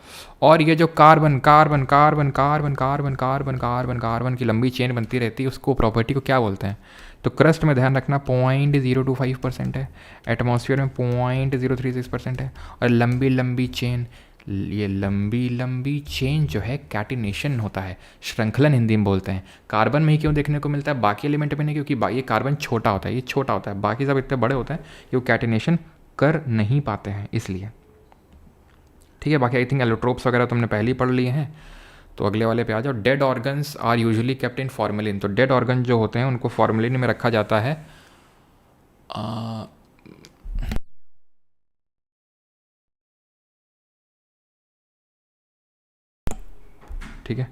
और ये जो carbon carbon carbon carbon carbon carbon carbon carbon की लंबी चेन बनती रहती है, उसको प्रॉपर्टी को क्या बोलते हैं? तो क्रस्ट में ध्यान रखना 0.025% है, एटमॉस्फेयर में 0.036% है, और लंबी लंबी चेन, ये लंबी लंबी चेन जो है कैटिनेशन होता है, श्रृंखलन हिंदी में बोलते हैं। कार्बन में ही क्यों देखने को मिलता है, बाकी एलिमेंट में नहीं? क्योंकि ये कार्बन छोटा होता है, ये छोटा होता है, बाकी सब इतने बड़े होते हैं कि वो कैटिनेशन कर नहीं पाते हैं, इसलिए, ठीक है। बाकी आई थिंक एलोट्रोप्स वगैरह तुमने पहले ही पढ़ लिए हैं। तो अगले वाले पे आ जाओ। Dead organs are usually kept in formalin. तो डेड ऑर्गन जो होते हैं उनको फॉर्मेलिन में रखा जाता है। ठीक है,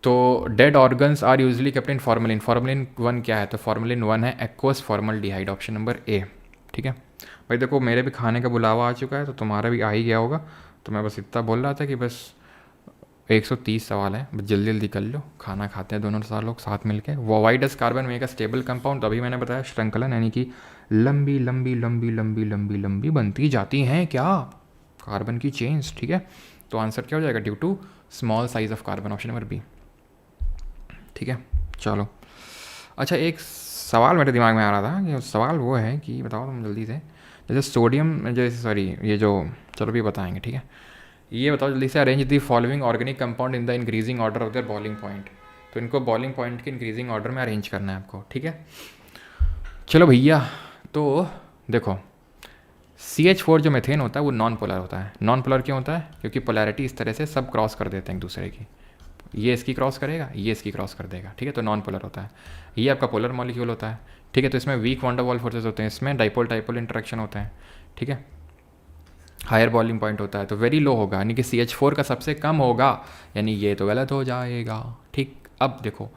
तो dead organs are usually kept in formalin. Formalin 1 क्या है? तो फॉर्मेलिन 1 है aqueous formaldehyde, option number A. ठीक है भाई, देखो मेरे भी खाने का बुलावा आ चुका है, तो तुम्हारा भी आ ही गया होगा। तो मैं बस इतना बोल रहा था कि बस 130 सवाल है, बस जल्दी जल्दी कर लो, खाना खाते हैं दोनों सार लोग साथ मिलके। वो why does carbon make a stable compound? तो अभी मैंने बताया श्रृंखलन, यानी कि लंबी लंबी लंबी लंबी लंबी लंबी बनती जाती हैं क्या कार्बन की चेन्स। ठीक है, तो आंसर क्या हो जाएगा? Due to small size of carbon, option number B. ठीक है, चलो। अच्छा, एक सवाल मेरे दिमाग में आ रहा था कि सवाल वो है कि बताओ तुम जल्दी से, जैसे सोडियम, जैसे सॉरी ये जो, चलो भी बताएंगे। ठीक है, ये बताओ जल्दी से, arrange the following organic compound in the increasing order of their boiling point. तो इनको बॉइलिंग पॉइंट के इंक्रीजिंग ऑर्डर में अरेंज करना है आपको। ठीक है, चलो भैया, तो देखो CH4 जो मेथेन होता है वो नॉन पोलर होता है। नॉन पोलर क्यों होता है? क्योंकि पोलैरिटी इस तरह से सब क्रॉस कर देते हैं एक दूसरे की, ये इसकी क्रॉस करेगा, ये इसकी क्रॉस कर देगा। ठीक है, तो नॉन पोलर होता है। ये आपका पोलर मॉलिक्यूल होता है। ठीक है, तो इसमें वीक वॉन डर वाल फोर्सेस होते हैं, इसमें डाइपोल टाइपोल इंटरेक्शन होते हैं। ठीक है, हायर बॉइलिंग पॉइंट होता है, तो वेरी लो होगा, यानी कि CH4 का सबसे कम होगा, यानी ये तो गलत हो जाएगा। ठीक, अब देखो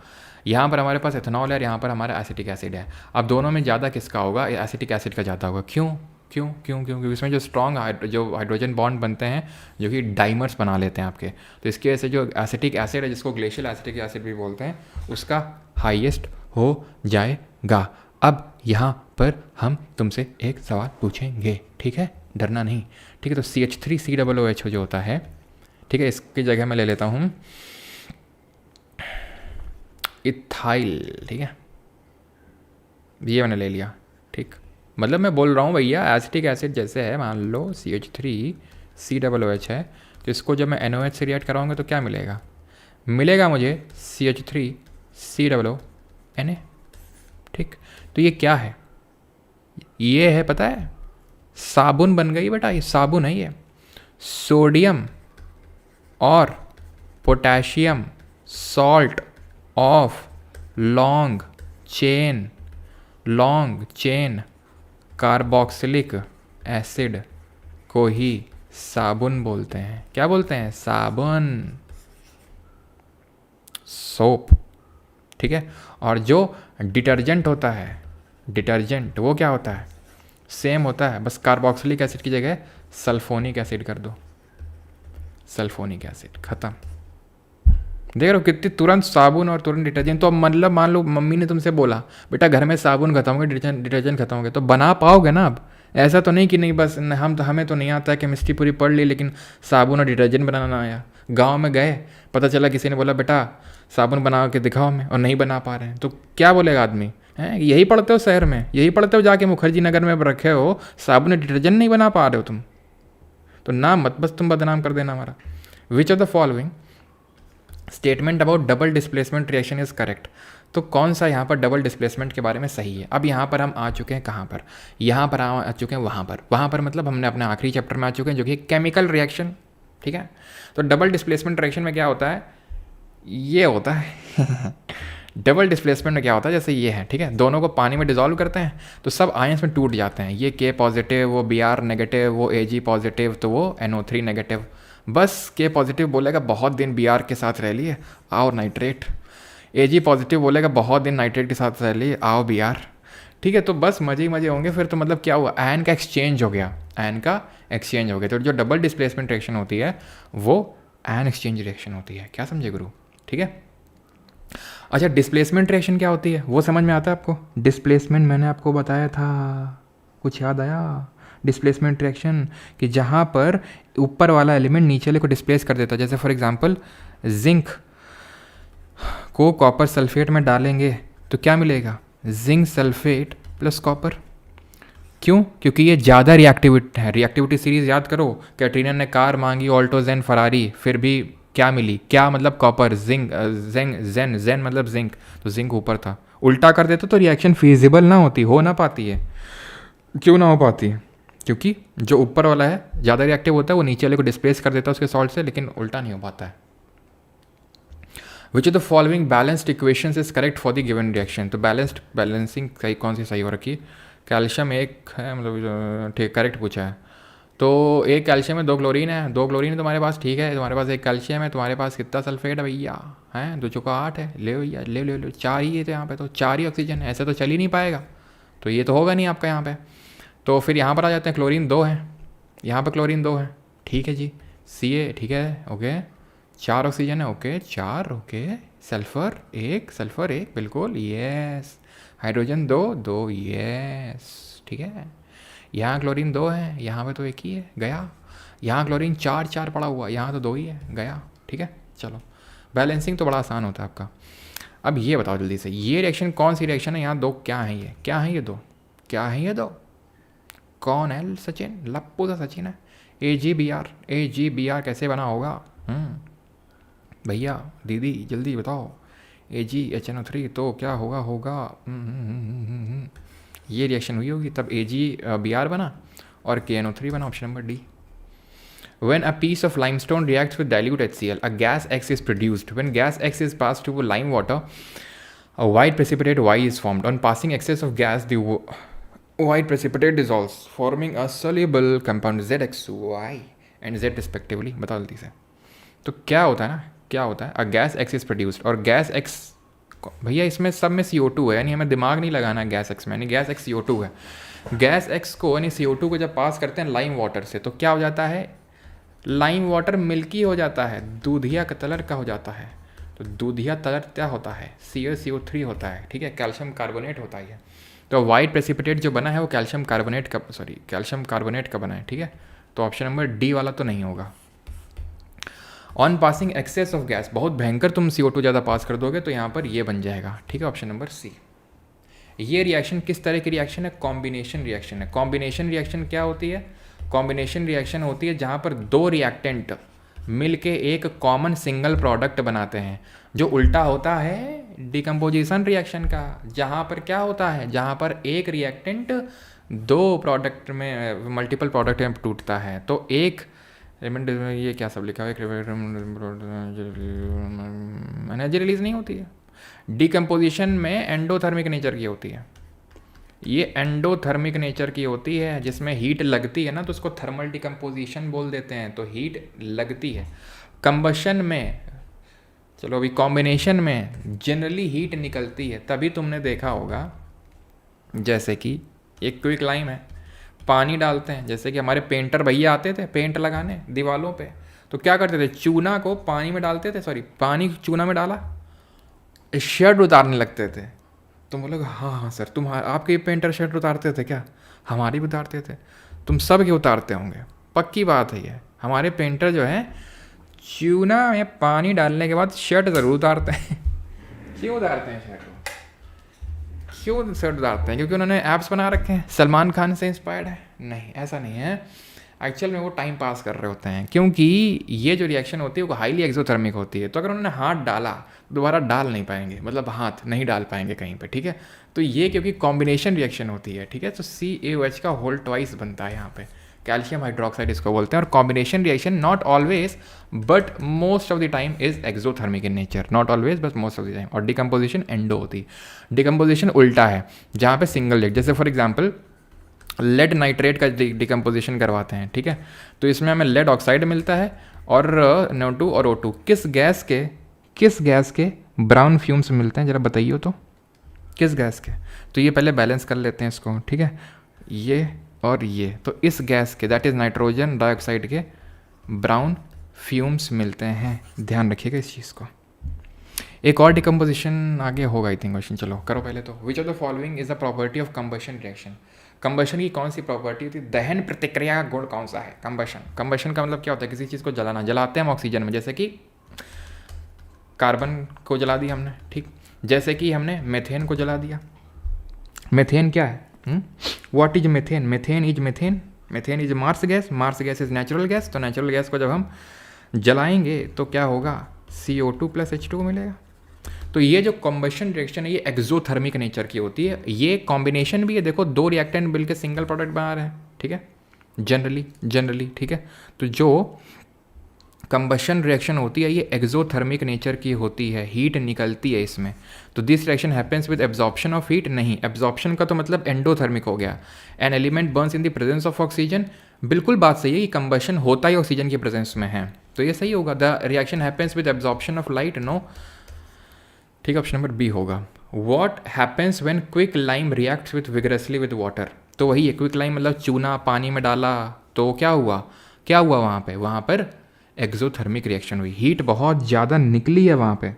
यहाँ पर हमारे पास एथेनॉल है और यहाँ पर हमारा एसिटिक एसिड है। अब दोनों में ज़्यादा किसका होगा? एसिटिक एसिड का ज़्यादा होगा। क्यों क्यों क्यों क्यों? क्योंकि इसमें जो स्ट्रॉन्ग जो हाइड्रोजन बॉन्ड बनते हैं, जो कि डाइमर्स बना लेते हैं आपके, तो इसकी वजह से जो एसिटिक एसिड है, जिसको ग्लेशियल एसिटिक एसिड भी बोलते हैं, उसका हाईएस्ट हो जाएगा। अब यहाँ पर हम तुमसे एक सवाल पूछेंगे, ठीक है, डरना नहीं। ठीक है, तो CH3COOH जो होता है, ठीक है, इसकी जगह मैं ले लेता हूँ इथाइल। ठीक है, ये मैंने ले लिया। ठीक, मतलब मैं बोल रहा हूँ भैया, एसिटिक एसिड जैसे है, मान लो CH3COOH है, तो इसको जब मैं NOH से रिएक्ट कराऊंगा तो क्या मिलेगा? मिलेगा मुझे CH3COONA। ठीक, तो ये क्या है? ये है, पता है, साबुन बन गई बेटा, ये साबुन है ये। सोडियम और potassium salt of long chain carboxylic acid को ही साबुन बोलते हैं। क्या बोलते हैं? साबुन, सोप। ठीक है, और जो डिटर्जेंट होता है, डिटर्जेंट वो क्या होता है? सेम होता है, बस कार्बोक्सिलिक एसिड की जगह सल्फोनिक एसिड कर दो, सल्फोनिक एसिड, खत्म। देख रहे हो कितनी तुरंत साबुन और तुरंत डिटर्जेंट। तो अब मतलब मान लो मम्मी ने तुमसे बोला बेटा घर में साबुन खत्म हो गए, डिटर्जेंट खत्म हो गए, तो बना पाओगे ना? अब ऐसा तो नहीं कि नहीं बस हमें तो नहीं आता है, केमिस्ट्री पूरी पढ़ ली लेकिन साबुन और डिटर्जेंट बनाना ना आया। गाँव में गए, पता चला किसी ने बोला बेटा साबुन बना के दिखाओ हमें, और नहीं बना पा रहे हैं, तो क्या बोलेगा आदमी? हैं, यही पढ़ते हो शहर में, यही पढ़ते हो जाके मुखर्जी नगर में रखे हो, साबुन और डिटर्जेंट नहीं बना पा रहे हो तुम, तो ना मत बस तुम बदनाम कर देना हमारा। विच of the following statement about double displacement reaction is correct? तो कौन सा यहाँ पर डबल डिस्प्लेसमेंट के बारे में सही है? अब यहाँ पर हम आ चुके हैं कहाँ पर? यहाँ पर आ चुके हैं वहाँ पर मतलब हमने अपने आखिरी चैप्टर में आ चुके हैं, जो कि केमिकल रिएक्शन। ठीक है, तो डबल डिस्प्लेसमेंट रिएक्शन में क्या होता है? ये होता है डबल डिस्प्लेसमेंट में क्या होता है, जैसे ये है, ठीक है, दोनों को पानी में डिजोल्व करते हैं तो सब आयंस में टूट जाते हैं। ये K पॉजिटिव, वो Br नेगेटिव, वो Ag पॉजिटिव, तो वो NO3 नेगेटिव। बस K पॉजिटिव बोलेगा बहुत दिन Br के साथ रह लिए, आओ नाइट्रेट। Ag पॉजिटिव बोलेगा बहुत दिन नाइट्रेट के साथ रह लिए, आओ Br। ठीक है, तो बस मजे ही मजे होंगे फिर। तो मतलब क्या हुआ? आयन का एक्सचेंज हो गया, आयन का एक्सचेंज हो गया। तो जो डबल डिस्प्लेसमेंट रिएक्शन होती है वो आयन एक्सचेंज रिएक्शन होती है। क्या समझे गुरु? ठीक है, अच्छा, डिस्प्लेसमेंट रिएक्शन क्या होती है वो समझ में आता है आपको? डिस्प्लेसमेंट मैंने आपको बताया था, कुछ याद आया? डिस्प्लेसमेंट रिएक्शन कि जहाँ पर ऊपर वाला एलिमेंट नीचे वाले को डिस्प्लेस कर देता है। जैसे फॉर एग्जांपल जिंक को कॉपर सल्फेट में डालेंगे तो क्या मिलेगा? Zinc sulphate plus copper. क्यों? क्योंकि ये ज़्यादा रिएक्टिविटी है। रिएक्टिविटी सीरीज याद करो, कैटरीना ने कार मांगी, ऑल्टो, जेन, फरारी, फिर भी क्या मिली? क्या मतलब? कॉपर। जिंक, जेन मतलब जिंक, तो जिंक ऊपर था। उल्टा कर देते तो रिएक्शन फिजिबल ना होती, हो ना पाती है। क्यों ना हो पाती है? क्योंकि जो ऊपर वाला है ज़्यादा रिएक्टिव होता है, वो नीचे वाले को डिस्प्लेस कर देता है उसके सॉल्ट से, लेकिन उल्टा नहीं हो पाता है। Which of the following balanced equations is correct for the given reaction? तो बैलेंसिंग सही, कौन सी सही हो रखी है? कैल्शियम एक है, मतलब ठीक करेक्ट पूछा है, तो एक कैल्शियम है, 2 क्लोरीन है, 2 क्लोरीन है तुम्हारे पास, ठीक है। तुम्हारे पास एक कैल्शियम है, तुम्हारे पास कितना सल्फेट है भैया, हैं 2 चौका 8 है, ले भैया ले ले लो, 4 ही है तो यहाँ पे, तो 4 ही ऑक्सीजन है, ऐसे तो चल ही नहीं पाएगा, तो ये तो होगा नहीं आपका यहाँ पे। तो फिर यहाँ पर आ जाते हैं, क्लोरीन 2 है, यहाँ पर क्लोरीन 2 है, ठीक है जी। Ca ठीक है, ओके, 4 ऑक्सीजन है, ओके 4, ओके। सल्फ़र 1 बिल्कुल, यस। हाइड्रोजन 2 यस, ठीक है। यहाँ क्लोरीन 2 है, यहाँ पे तो 1 ही है, गया। यहाँ क्लोरीन 4 पड़ा हुआ, यहाँ तो 2 ही है, गया, ठीक है। चलो, बैलेंसिंग तो बड़ा आसान होता है आपका। अब ये बताओ जल्दी से, ये रिएक्शन कौन सी रिएक्शन है, यहाँ 2 क्या है, ये क्या है, ये 2 क्या है, ये 2 कौन है, सचिन, लप्पू सा सचिन है। AgBr कैसे बना होगा, भैया दीदी जल्दी बताओ। AgHNO3 तो क्या होगा, ये रिएक्शन हुई होगी तब AgBr बना और KNO3 बना, option number D. When a piece of limestone reacts with dilute HCl, a gas X is produced. When gas X is passed through lime water, a white precipitate Y is formed. On passing excess of gas, the white precipitate dissolves, forming a soluble compound ZXY and Z respectively. बताओ जल्दी से। तो क्या होता है ना, क्या होता है, a gas x is produced, और गैस एक्स भैया इसमें सब में CO2 है, यानी हमें दिमाग नहीं लगाना है गैस एक्स में, यानी गैस एक्स CO2 है। गैस एक्स को यानी CO2 को जब पास करते हैं लाइम वाटर से, तो क्या हो जाता है, लाइम वाटर मिल्की हो जाता है, दूधिया कलर का हो जाता है। तो दूधिया कलर क्या होता है, CO3 होता है, ठीक है, कैल्शियम कार्बोनेट होता है। तो वाइट प्रेसिपिटेट जो बना है वो कैल्शियम कार्बोनेट का बना है, ठीक है। तो ऑप्शन नंबर डी वाला तो नहीं होगा। On passing excess of gas, बहुत भयंकर तुम CO2 ज़्यादा पास कर दोगे तो यहाँ पर ये बन जाएगा, ठीक है, ऑप्शन नंबर सी। ये रिएक्शन किस तरह की रिएक्शन है, कॉम्बिनेशन रिएक्शन है। कॉम्बिनेशन रिएक्शन क्या होती है, कॉम्बिनेशन रिएक्शन होती है जहाँ पर 2 रिएक्टेंट मिलके एक कॉमन सिंगल प्रोडक्ट बनाते हैं, जो उल्टा होता है डिकम्पोजिशन रिएक्शन का, जहाँ पर क्या होता है, जहाँ पर एक रिएक्टेंट 2 प्रोडक्ट में, मल्टीपल प्रोडक्ट में टूटता है। तो एक ये क्या सब लिखा है, एनर्जी रिलीज नहीं होती है। डिकम्पोजिशन में एंडोथर्मिक नेचर की होती है, ये एंडोथर्मिक नेचर की होती है, जिसमें हीट लगती है ना, तो उसको थर्मल डिकम्पोजिशन बोल देते हैं, तो हीट लगती है। कंबशन में, चलो अभी कॉम्बिनेशन में जनरली हीट निकलती है, तभी तुमने देखा होगा जैसे कि एक क्विक लाइम है, पानी डालते हैं, जैसे कि हमारे पेंटर भैया आते थे पेंट लगाने दीवारों पे, तो क्या करते थे, चूना को पानी में डालते थे, पानी चूना में डाला, शर्ट उतारने लगते थे। तुम बोलोगे हाँ सर, आपके पेंटर शर्ट उतारते थे क्या, हमारी भी उतारते थे, तुम सब के उतारते होंगे, पक्की बात है ये। हमारे पेंटर जो है चूना में पानी डालने के बाद शर्ट ज़रूर उतारते हैं। क्यों उतारते हैं शर्ट, क्यों शर्ट उतारते हैं, क्योंकि उन्होंने ऐप्स बना रखे हैं, सलमान खान से इंस्पायर्ड है, नहीं ऐसा नहीं है। एक्चुअल में वो टाइम पास कर रहे होते हैं, क्योंकि ये जो रिएक्शन होती है वो हाईली एक्सोथर्मिक होती है। तो अगर उन्होंने हाथ डाला दोबारा डाल नहीं पाएंगे, मतलब हाथ नहीं डाल पाएंगे कहीं पे, ठीक है। तो ये क्योंकि कॉम्बिनेशन रिएक्शन होती है, ठीक है, तो CaOH का होल ट्वाइस बनता है यहाँ पे, कैल्शियम हाइड्रोक्साइड इसको बोलते हैं। और combination reaction not always but most of the time is exothermic in nature, not always but most of the time. और डिकम्पोजिशन एंडो होती है, डिकम्पोजिशन उल्टा है, जहाँ पे सिंगल लेग, जैसे फॉर एग्जाम्पल लेड नाइट्रेट का डिकम्पोजिशन करवाते हैं, ठीक है, तो इसमें हमें लेड ऑक्साइड मिलता है और NO2 और O2। किस गैस के ब्राउन फ्यूम्स मिलते हैं, जरा बताइए तो, किस गैस के। तो ये पहले बैलेंस कर लेते हैं इसको, ठीक है, ये और ये, तो इस गैस के दैट इज़ नाइट्रोजन डाइऑक्साइड के ब्राउन फ्यूम्स मिलते हैं, ध्यान रखिएगा इस चीज़ को। एक और डिकम्पोजिशन आगे होगा आई थिंक क्वेश्चन, चलो करो पहले तो। विच of the following is the property of combustion reaction, combustion की कौन सी प्रॉपर्टी होती है, दहन प्रतिक्रिया का गुण कौन सा है, कंबशन का मतलब क्या होता है, किसी चीज़ को जलाना, जलाते हैं हम ऑक्सीजन में, जैसे कि कार्बन को जला दिया हमने, ठीक, जैसे कि हमने मेथेन को जला दिया। मेथेन क्या है, what is methane, methane is marsh gas is natural gas. तो नेचुरल गैस को जब हम जलाएंगे तो क्या होगा, CO2 + H2 मिलेगा। तो ये जो कॉम्बशन रिएक्शन है ये एक्सोथर्मिक नेचर की होती है। ये कॉम्बिनेशन भी है, देखो 2 रिएक्टेंट मिलकर सिंगल प्रोडक्ट बना रहे हैं, ठीक है, जनरली, ठीक है। तो जो कंबशन रिएक्शन होती है ये एक्सोथर्मिक नेचर की होती है, हीट निकलती है इसमें। तो this reaction happens with absorption of heat, नहीं, एब्जॉर्प्शन का तो मतलब एंडोथर्मिक हो गया। An element Burns in the presence of oxygen बिल्कुल बात सही है, ये कंबशन होता ही ऑक्सीजन की प्रेजेंस में है, तो ये सही होगा। The reaction happens with absorption of light, no. ठीक है, ऑप्शन नंबर बी होगा। What happens when quick lime reacts with vigorously with water, तो वही है, क्विक लाइम मतलब चूना पानी में डाला तो क्या हुआ, क्या हुआ वहाँ पर एक्सोथर्मिक रिएक्शन हुई, हीट बहुत ज़्यादा निकली है वहाँ पे।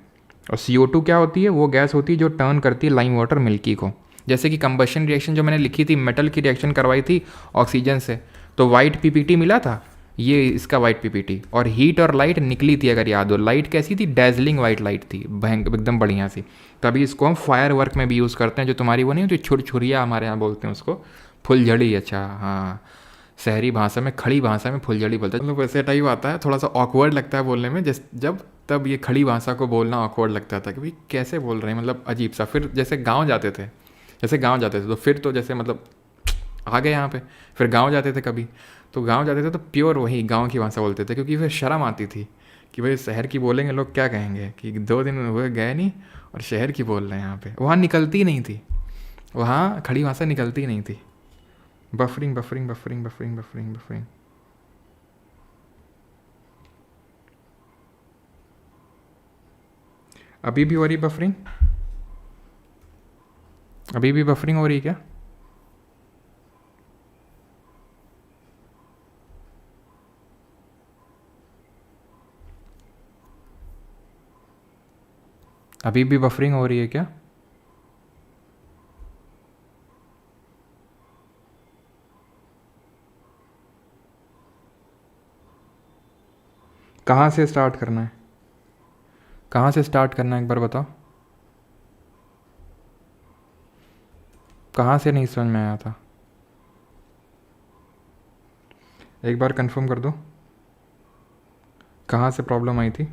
और CO2 क्या होती है, वो गैस होती है जो टर्न करती है लाइम वाटर मिल्की को। जैसे कि कंबशन रिएक्शन जो मैंने लिखी थी, मेटल की रिएक्शन करवाई थी ऑक्सीजन से, तो वाइट PPT मिला था, ये इसका वाइट PPT, और हीट और लाइट निकली थी, अगर याद हो। लाइट कैसी थी, डेजलिंग वाइट लाइट थी, एकदम बढ़िया सी। तभी इसको हम फायर वर्क में भी यूज़ करते हैं, जो तुम्हारी वो नहीं होती छुरिया, हमारे यहाँ बोलते हैं उसको, फुलझड़ी। अच्छा हाँ, शहरी भाषा में, खड़ी भाषा में फुलझड़ी बोलते हैं। मतलब वैसे टाइप आता है, थोड़ा सा ऑकवर्ड लगता है बोलने में, जब तब ये खड़ी भाषा को बोलना ऑकवर्ड लगता था कि भाई कैसे बोल रहे हैं, मतलब अजीब सा। फिर जैसे गाँव जाते थे तो फिर तो जैसे मतलब आ गए यहाँ पे, फिर गाँव जाते थे कभी, तो गाँव जाते थे तो प्योर वही गाँव की भाषा बोलते थे, क्योंकि फिर शर्म आती थी कि भाई शहर की बोलेंगे लोग क्या कहेंगे कि 2 दिन हुए गए नहीं और शहर की बोल रहे हैं यहाँ पे। वहाँ निकलती नहीं थी, वहाँ खड़ी भाषा निकलती नहीं थी। Buffering buffering buffering buffering buffering buffering. अभी भी हो रही बफरिंग, अभी भी बफरिंग हो रही है क्या? अभी भी बफरिंग हो रही है क्या? कहाँ से स्टार्ट करना है, कहाँ से स्टार्ट करना है एक बार बताओ, कहाँ से नहीं समझ में आया था, एक बार कंफर्म कर दो, कहाँ से प्रॉब्लम आई थी?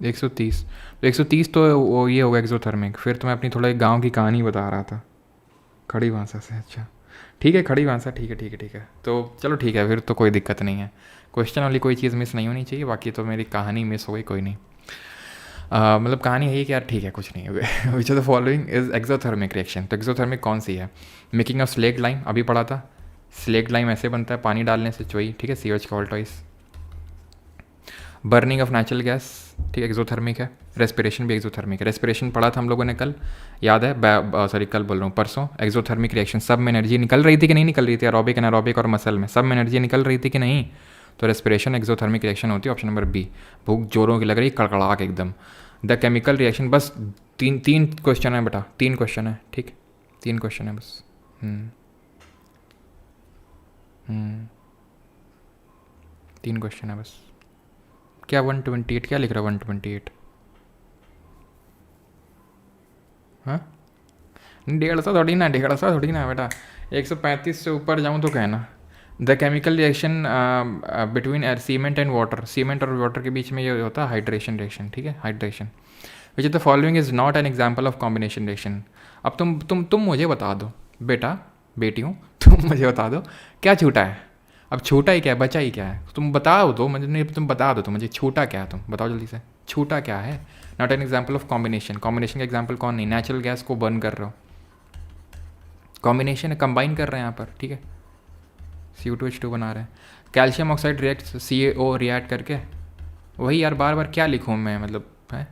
एक सौ तीस, तो 130 तो वो ये होगा एक्सोथर्मिक। फिर तो मैं अपनी थोड़ा एक गाँव की कहानी बता रहा था खड़ी भाषा से। अच्छा ठीक है, खड़ी भाषा, ठीक है ठीक है ठीक है, तो चलो ठीक है, फिर तो कोई दिक्कत नहीं है। क्वेश्चन वाली कोई चीज़ मिस नहीं होनी चाहिए, बाकी तो मेरी कहानी मिस हो गई, कोई नहीं। मतलब कहानी है कि यार ठीक है, कुछ नहीं है। Which of the following is exothermic reaction, तो एक्सोथर्मिक कौन सी है? मेकिंग ऑफ स्लेग लाइम, अभी पढ़ा था, स्लेग लाइम ऐसे बनता है पानी डालने से, चोई, ठीक है, CH का ऑल्टॉइस। बर्निंग ऑफ नेचुरल गैस, ठीक है, एक्सोथर्मिक है। रेस्पिरेशन भी एक्सोथर्मिक है, रेस्पिरेशन पढ़ा था हम लोगों ने कल, याद है? सॉरी कल बोल रहा हूँ, परसों। एक्सोथर्मिक रिएक्शन, सब में एनर्जी निकल रही थी कि नहीं निकल रही थी, एरोबिक एनारोबिक और मसल में सब में एनर्जी निकल रही थी कि नहीं? तो रेस्पिरेशन एक्सोथर्मिक रिएक्शन होती है, ऑप्शन नंबर बी। भूख जोरों की लग रही, कड़कड़ाक एकदम। द केमिकल रिएक्शन, बस तीन क्वेश्चन है बेटा, 3 क्वेश्चन है, ठीक, 3 क्वेश्चन है बस। हम्म 3 क्वेश्चन है बस। क्या 128, क्या लिख रहा है 128? हाँ, 150 थोड़ी ना, 150 थोड़ी ना बेटा, 135 से ऊपर जाऊँ तो कहना। The chemical reaction between cement and water, cement और वाटर के बीच में ये होता है हाइड्रेशन रिएक्शन, ठीक है, hydration. Which the following is not an example of combination reaction. अब तुम मुझे बता दो बेटा, बेटी हूँ, तुम मुझे बता दो क्या छूटा है। अब छूटा ही क्या है, बचा ही क्या है, तुम बताओ दो मुझे, नहीं तुम बता दो, तुम मुझे छूटा क्या है, तुम बताओ जल्दी से, छूटा क्या है? Not an example of combination, combination का एग्जाम्पल कौन नहीं, नेचुरल गैस को बर्न कर रहे हो, कॉम्बिनेशन है, कंबाइन कर रहे हैं यहाँ पर, ठीक है, CO2H2 बना रहे हैं। Calcium oxide react CaO react करके, वही यार बार बार क्या लिखूँ मैं, मतलब है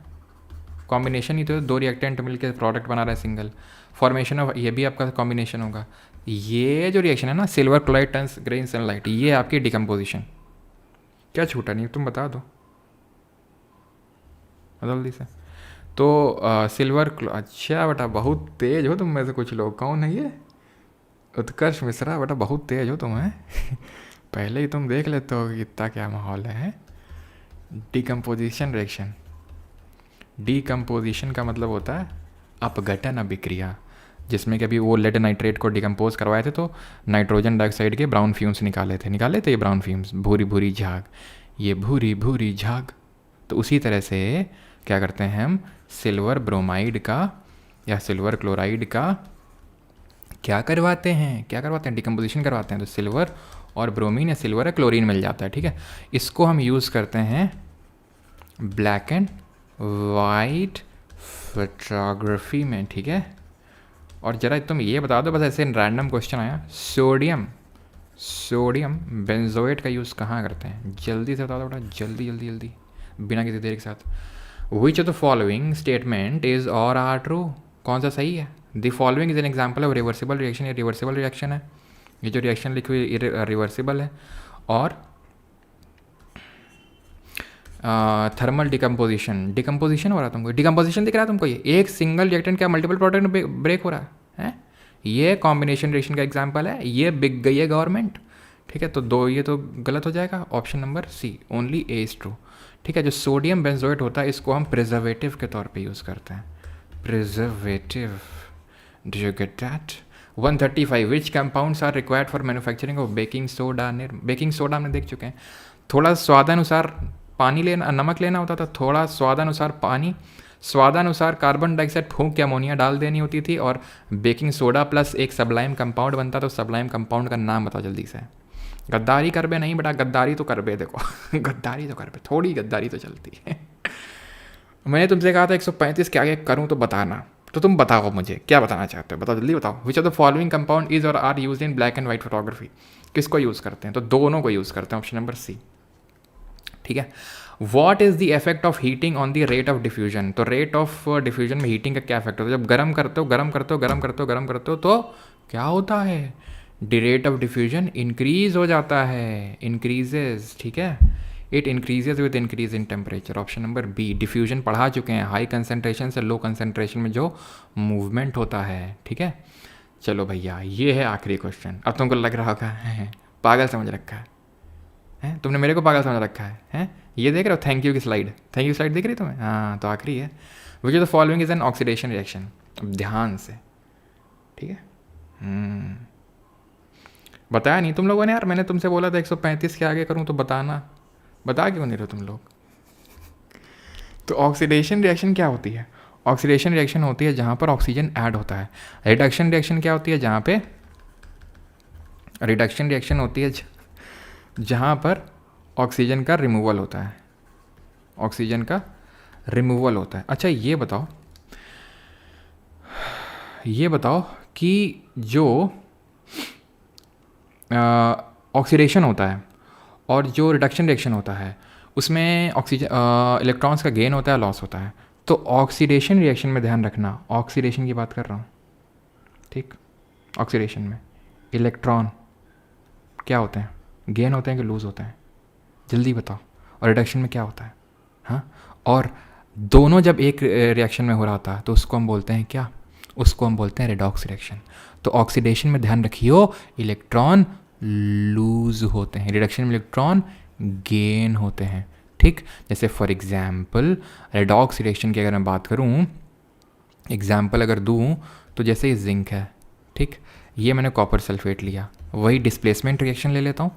कॉम्बिनेशन ही तो, 2 रिएक्टेंट मिलकर प्रोडक्ट बना रहा है सिंगल। फॉर्मेशन ऑफ, ये भी आपका कॉम्बिनेशन होगा। ये जो रिएक्शन है ना, सिल्वर क्लोराइड टर्न्स ग्रे इन सनलाइट, ये आपकी डिकम्पोजिशन। क्या छूटा नहीं, तुम बता दो जल्दी से। तो सिल्वर, अच्छा बेटा बहुत तेज हो तुम में से कुछ लोग, कौन है ये? उत्कर्ष मिश्रा, बेटा बहुत तेज हो तुम, हैं? पहले ही तुम देख लेते हो कि इतना क्या माहौल है। डिकम्पोजिशन रिएक्शन, डिकम्पोजिशन का मतलब होता है अपघटन अभिक्रिया, जिसमें कि अभी वो लेड नाइट्रेट को डिकम्पोज करवाए थे तो नाइट्रोजन डाइऑक्साइड के ब्राउन फ्यूम्स निकाले थे ये ब्राउन फ्यूम्स, भूरी भूरी झाग, ये भूरी भूरी झाग। तो उसी तरह से क्या करते हैं हम, सिल्वर ब्रोमाइड का या सिल्वर क्लोराइड का क्या करवाते हैं डिकम्पोजिशन करवाते हैं, तो सिल्वर और ब्रोमीन या सिल्वर या क्लोरीन मिल जाता है, ठीक है। इसको हम यूज़ करते हैं ब्लैक एंड वाइट फोटोग्राफी में, ठीक है। और ज़रा तुम ये बता दो, बस ऐसे रैंडम क्वेश्चन आया, सोडियम बेंजोएट का यूज़ कहाँ करते हैं? जल्दी से बता दो बेटा, जल्दी जल्दी जल्दी, बिना किसी देर के साथ। विच of the following statement is और आर ट्रू? कौन सा सही है? The following is an example of reversible reaction. ये रिवर्सिबल रिएक्शन है, ये जो रिएक्शन लिखी हुई रिवर्सिबल है। और थर्मल डिकम्पोजिशन हो रहा है तुमको, डिकम्पोजिशन दिख रहा है तुमको? ये एक सिंगल रिएक्टेंट क्या मल्टीपल प्रोडक्ट ब्रेक हो रहा है? ये कॉम्बिनेशन रिएक्शन का एग्जांपल है, ये बिक गई है गवर्नमेंट, ठीक है। तो दो ये तो गलत हो जाएगा, option number C only A is true, ठीक है। जो सोडियम बेंजोएट होता है इसको हम प्रिजर्वेटिव के तौर पे यूज़ करते हैं, preservative. Do you get that? 135 which compounds are required for manufacturing of baking soda? Baking soda हमने देख चुके हैं। थोड़ा स्वादानुसार पानी लेना, नमक लेना होता था, थोड़ा स्वादानुसार पानी, स्वादानुसार कार्बन डाइऑक्साइड फूंक के अमोनिया डाल देनी होती थी, और बेकिंग सोडा प्लस एक सबलाइम कंपाउंड बनता, तो सबलाइम कंपाउंड का नाम बताओ जल्दी से। गद्दारी कर बे नहीं बेटा, गद्दारी तो कर बे, देखो गद्दारी तो कर बे, थोड़ी गद्दारी तो चलती है। मैंने तुमसे कहा था 135 के आगे करूँ तो बताना, तो तुम बताओ मुझे क्या बताना चाहते हो, बताओ जल्दी बताओ। Which of the following compound is और are use in black and white photography? किसको यूज़ करते हैं? तो दोनों को यूज़ करते हैं, ऑप्शन नंबर सी, ठीक है। What is the effect of heating on the rate of diffusion? तो रेट ऑफ डिफ्यूजन में हीटिंग का क्या इफेक्ट होता है? जब गर्म करते हो तो क्या होता है? The rate of diffusion increase हो जाता है, इंक्रीजेज, ठीक है। It increases with increase in temperature, option number B. Diffusion पढ़ा चुके हैं, हाई कंसनट्रेशन से लो कंसनट्रेशन में जो मूवमेंट होता है, ठीक है। चलो भैया, ये है आखिरी क्वेश्चन। अब तुमको लग रहा होगा पागल समझ रखा है, तुमने मेरे को पागल समझ रखा है? ये देख रहे हो थैंक यू की स्लाइड, थैंक यू स्लाइड देख रही है तुम्हें? हाँ, तो आखिरी है। Which of the following is an oxidation reaction? अब ध्यान से, ठीक है। बताया नहीं तुम लोगों ने यार, मैंने तुमसे बोला था 135 के आगे करूँ तो बताना, बता क्यों नहीं रहे तुम लोग? तो ऑक्सीडेशन रिएक्शन क्या होती है? ऑक्सीडेशन रिएक्शन होती है जहाँ पर ऑक्सीजन ऐड होता है। रिडक्शन रिएक्शन क्या होती है? जहाँ पे रिडक्शन रिएक्शन होती है जहाँ पर ऑक्सीजन का रिमूवल होता है, ऑक्सीजन का रिमूवल होता है। अच्छा ये बताओ कि जो ऑक्सीडेशन होता है और जो रिडक्शन रिएक्शन होता है उसमें ऑक्सीजन इलेक्ट्रॉन्स का गेन होता है, लॉस होता है। तो ऑक्सीडेशन रिएक्शन में ध्यान रखना, ऑक्सीडेशन की बात कर रहा हूँ, ठीक। ऑक्सीडेशन में इलेक्ट्रॉन क्या होते हैं? गेन होते हैं कि लूज़ होते हैं? जल्दी बताओ। और रिडक्शन में क्या होता है? हाँ, और दोनों जब एक रिएक्शन में हो रहा होता है तो उसको हम बोलते हैं क्या? उसको हम बोलते हैं रेडॉक्स रिएक्शन। तो ऑक्सीडेशन में ध्यान रखियो, इलेक्ट्रॉन लूज होते हैं, रिडक्शन में इलेक्ट्रॉन गेन होते हैं, ठीक। जैसे फॉर एग्जाम्पल रेडॉक्स रिएक्शन की अगर मैं बात करूँ, एग्जाम्पल अगर दूँ तो जैसे ये जिंक है, ठीक। ये मैंने कॉपर सल्फेट लिया, वही डिस्प्लेसमेंट रिएक्शन ले लेता हूँ,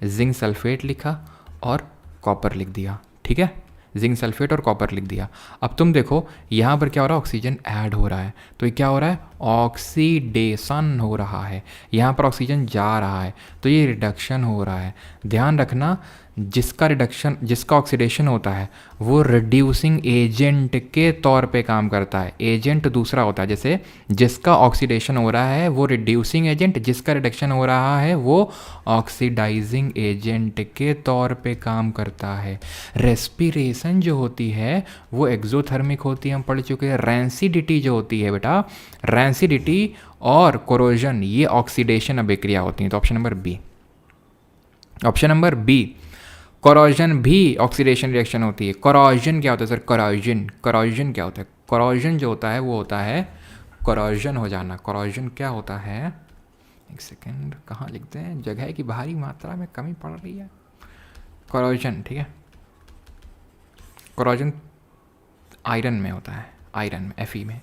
जिंक सल्फेट लिखा और कॉपर लिख दिया, ठीक है। जिंक सल्फेट और कॉपर लिख दिया। अब तुम देखो यहाँ पर क्या हो रहा है? ऑक्सीजन ऐड हो रहा है, तो ये क्या हो रहा है? ऑक्सीडेशन हो रहा है। यहाँ पर ऑक्सीजन जा रहा है तो ये रिडक्शन हो रहा है। ध्यान रखना, जिसका ऑक्सीडेशन होता है वो रिड्यूसिंग एजेंट के तौर पे काम करता है। एजेंट दूसरा होता है, जैसे जिसका ऑक्सीडेशन हो रहा है वो रिड्यूसिंग एजेंट, जिसका रिडक्शन हो रहा है वो ऑक्सीडाइजिंग एजेंट के तौर पे काम करता है। रेस्पिरेशन जो होती है वो एक्सोथर्मिक होती है, हम पढ़ चुके हैं। रैंसिडिटी जो होती है बेटा, रैंसिडिटी और कोरोजन, ये ऑक्सीडेशन अभिक्रिया होती हैं। तो option number B, option number B, corrosion भी ऑक्सीडेशन रिएक्शन होती है। कोरोजन क्या होता है सर? कोरोजन क्या होता है? कोरोजन जो होता है वो होता है कोरोजन हो जाना। कोरोजन क्या होता है? एक सेकेंड, कहाँ लिखते हैं? जगह की भारी मात्रा में कमी पड़ रही है। कोरोजन, ठीक है। कोरोजन आयरन में होता है, आयरन में,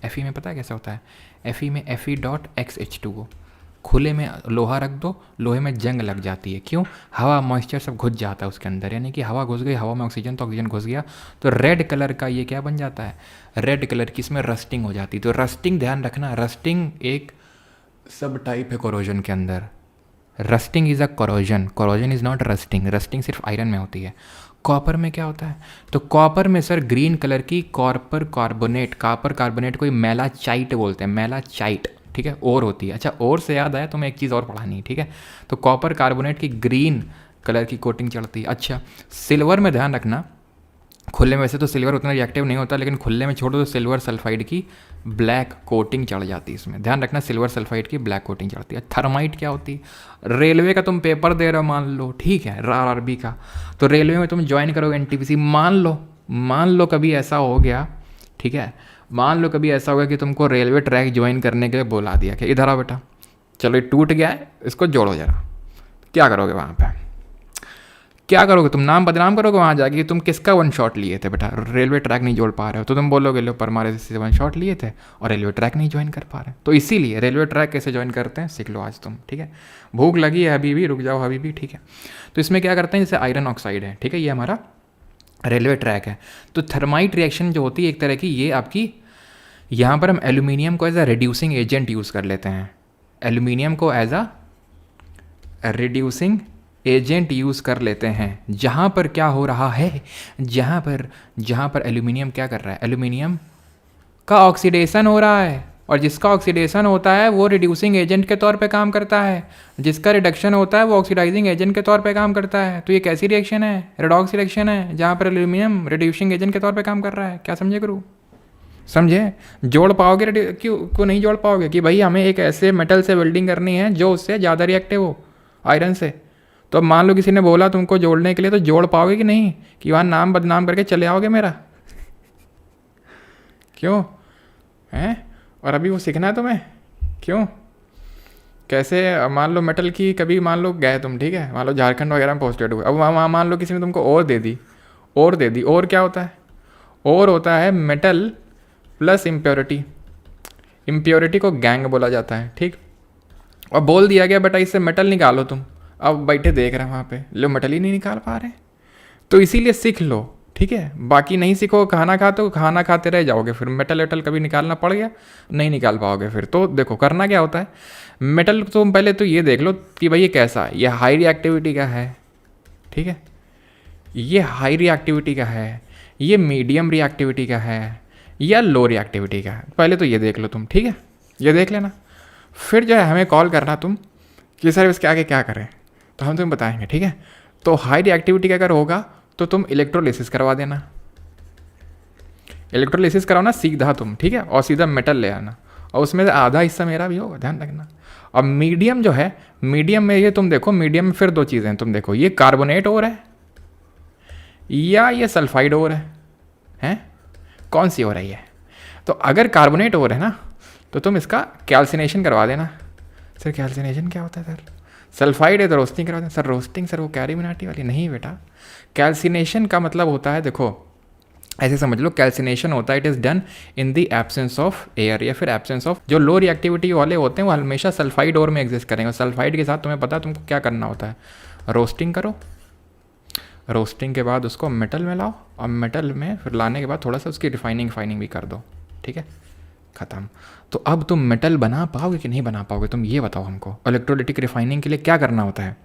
Fe में पता है कैसे होता है? Fe में Fe.XH2O, खुले में लोहा रख दो, लोहे में जंग लग जाती है। क्यों? हवा मॉइस्चर सब घुस जाता है उसके अंदर, यानी कि हवा घुस गई, हवा में ऑक्सीजन, तो ऑक्सीजन घुस गया, तो रेड कलर का ये क्या बन जाता है? रेड कलर की इसमें रस्टिंग हो जाती है। तो रस्टिंग ध्यान रखना, रस्टिंग एक सब टाइप है कोरोजन के अंदर। Rusting is a corrosion, corrosion is not rusting. Rusting सिर्फ आयरन में होती है, कॉपर में क्या होता है? तो कॉपर में सर ग्रीन कलर की कॉपर कार्बोनेट को मेलाचाइट बोलते हैं, मेलाचाइट, ठीक है, और होती है। अच्छा, और से याद आया, तुम्हें एक चीज़ और पढ़ानी है, ठीक है। तो कॉपर कार्बोनेट की ग्रीन कलर की कोटिंग चढ़ती है। अच्छा, सिल्वर में ध्यान रखना, खुले में वैसे तो सिल्वर उतना रिएक्टिव नहीं होता, लेकिन खुले में छोड़ो तो सिल्वर सल्फाइड की ब्लैक कोटिंग चढ़ जाती है इसमें। ध्यान रखना, सिल्वर सल्फाइड की ब्लैक कोटिंग चढ़ती है। थर्माइट क्या होती है? रेलवे का तुम पेपर दे रहे हो मान लो, ठीक है, आरआरबी का, तो रेलवे में तुम ज्वाइन करोगे एनटीपीसी, मान लो कभी ऐसा हो गया, ठीक है, मान लो कभी ऐसा हो गया कि तुमको रेलवे ट्रैक ज्वाइन करने के लिए बुला दिया कि इधर आओ बेटा, चलो ये टूट गया है, इसको जोड़ो जरा। क्या करोगे वहाँ पे? क्या करोगे तुम? नाम बदनाम करोगे वहाँ जाके कि तुम किसका वन शॉट लिए थे बेटा, रेलवे ट्रैक नहीं जोड़ पा रहे हो, तो तुम बोलोगे लो परमार से वन शॉट लिए थे और रेलवे ट्रैक नहीं ज्वाइन कर पा रहे। तो इसीलिए रेलवे ट्रैक कैसे ज्वाइन करते हैं सीख लो आज तुम, ठीक है। भूख लगी है अभी भी, रुक जाओ अभी भी, ठीक है। तो इसमें क्या करते हैं, जैसे आयरन ऑक्साइड है, ठीक है, ये हमारा रेलवे ट्रैक है। तो थर्माइट रिएक्शन जो होती है एक तरह की, ये आपकी, यहाँ पर हम एल्यूमिनियम को as a reducing agent use कर लेते हैं, एल्यूमिनियम को as a reducing agent use कर लेते हैं। जहाँ पर क्या हो रहा है, जहाँ पर एल्यूमिनियम क्या कर रहा है, एल्यूमिनियम का ऑक्सीडेशन हो रहा है, और जिसका ऑक्सीडेशन होता है वो रिड्यूसिंग एजेंट के तौर पे काम करता है, जिसका रिडक्शन होता है वो ऑक्सीडाइजिंग एजेंट के तौर पे काम करता है। तो ये कैसी रिएक्शन है? रेडॉक्स रिएक्शन है, जहाँ पर एल्यूमिनियम रिड्यूसिंग एजेंट के तौर पे काम कर रहा है। क्या समझे गुरु? समझे? जोड़ पाओगे? क्यों नहीं जोड़ पाओगे कि भाई हमें एक ऐसे मेटल से वेल्डिंग करनी है जो उससे ज़्यादा रिएक्टिव हो आयरन से। तो अब मान लो किसी ने बोला तुमको जोड़ने के लिए, तो जोड़ पाओगे कि नहीं, कि वहाँ नाम बदनाम करके चले आओगे मेरा? क्यों हैं? और अभी वो सीखना है तुम्हें? क्यों? कैसे? मान लो मेटल की कभी मान लो गए तुम, ठीक है, मान लो झारखंड वगैरह में पोस्टेड हुए, अब वहाँ मान लो किसी ने तुमको और दे दी, और क्या होता है? और होता है मेटल प्लस इम्प्योरिटी। इम्प्योरिटी को गैंग बोला जाता है, ठीक। और बोल दिया गया बेटा इससे मेटल निकालो तुम, अब बैठे देख रहे हैं वहाँ पे, लो मेटल ही नहीं निकाल पा रहे। तो इसीलिए सीख लो, ठीक है, बाकी नहीं सीखो, खाना खाते हो, खाना खाते रह जाओगे, फिर मेटल वेटल कभी निकालना पड़ गया नहीं निकाल पाओगे फिर। तो देखो करना क्या होता है, मेटल तुम पहले तो ये देख लो कि भाई ये कैसा है, ये हाई रिएक्टिविटी का है, ठीक है, ये हाई रिएक्टिविटी का है, ये मीडियम रिएक्टिविटी का है, या लो रिएक्टिविटी का है। पहले तो ये देख लो तुम, ठीक है, ये देख लेना, फिर जो है हमें कॉल करना तुम कि सर इसके आगे क्या करें, तो हम तुम्हें बताएंगे, ठीक है। तो हाई रिएक्टिविटी का अगर होगा तो तुम इलेक्ट्रोलिसिस करवा देना, इलेक्ट्रोलिसिस कराना सीधा तुम, ठीक है, और सीधा मेटल ले आना, और उसमें से आधा हिस्सा मेरा भी होगा, ध्यान रखना। अब मीडियम जो है, मीडियम में ये तुम देखो, मीडियम में फिर दो चीज़ें हैं, तुम देखो ये कार्बोनेट और है या ये सल्फाइड और है, कौन सी हो रही है? तो अगर कार्बोनेट और है ना, तो तुम इसका कैल्सिनेशन करवा देना। सर कैल्सिनेशन क्या होता है सर? सल्फाइड है तो रोस्टिंग करवा देना। सर रोस्टिंग सर वो कैरीमिनाटी वाली नहीं बेटा, कैल्सिनेशन का मतलब होता है, देखो ऐसे समझ लो, कैल्सिनेशन होता है it is done in the absence of air, या फिर एब्सेंस ऑफ जो लो रिएक्टिविटी वाले होते हैं वो हमेशा सल्फाइड और में एग्जिस्ट करेंगे। सल्फाइड के साथ तुम्हें पता है तुमको क्या करना होता है, रोस्टिंग करो, रोस्टिंग के बाद उसको मेटल में लाओ, और मेटल में फिर लाने के बाद थोड़ा सा उसकी रिफाइनिंग भी कर दो, ठीक है, ख़त्म। तो अब तुम मेटल बना पाओगे कि नहीं बना पाओगे, तुम ये बताओ हमको। इलेक्ट्रोलिटिक रिफाइनिंग के लिए क्या करना होता है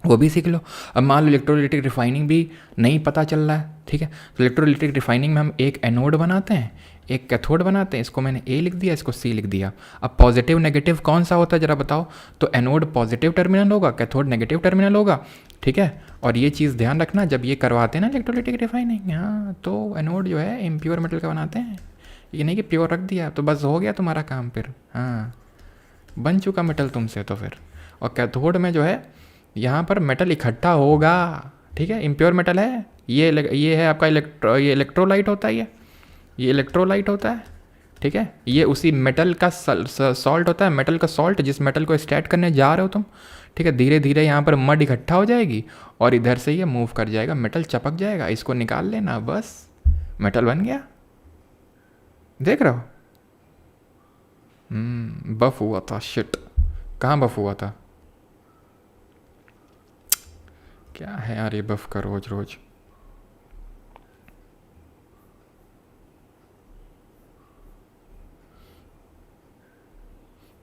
वो भी सीख लो। अब मान लो इलेक्ट्रोलिटिक रिफाइनिंग भी नहीं पता चल रहा है, ठीक है, तो इलेक्ट्रोलिटिक रिफाइनिंग में हम एक एनोड बनाते हैं, एक कैथोड बनाते हैं, इसको मैंने ए लिख दिया, इसको सी लिख दिया। अब पॉजिटिव नेगेटिव कौन सा होता है ज़रा बताओ? तो एनोड पॉजिटिव टर्मिनल होगा, कैथोड नेगेटिव टर्मिनल होगा, ठीक है। और ये चीज़ ध्यान रखना जब ये करवाते हैं ना इलेक्ट्रोलिटिक रिफाइनिंग, हाँ, तो एनोड जो है इम्प्योर मेटल का बनाते हैं, ये नहीं कि प्योर रख दिया तो बस हो गया तुम्हारा काम, फिर हाँ बन चुका मेटल तुमसे तो फिर। और कैथोड में जो है यहाँ पर मेटल इकट्ठा होगा, ठीक है, इम्प्योर मेटल है, ये है आपका ये इलेक्ट्रोलाइट होता है, ये इलेक्ट्रोलाइट होता है, ठीक है, ये उसी मेटल का सॉल्ट होता है, मेटल का सॉल्ट, जिस मेटल को स्टैट करने जा रहे हो तुम, ठीक है। धीरे धीरे यहाँ पर मड इकट्ठा हो जाएगी और इधर से ये मूव कर जाएगा, मेटल चपक जाएगा, इसको निकाल लेना, बस मेटल बन गया। देख रहे हो? बफ हुआ था, शिट, कहाँ बफ हुआ था? क्या है यार ये बफ का रोज रोज।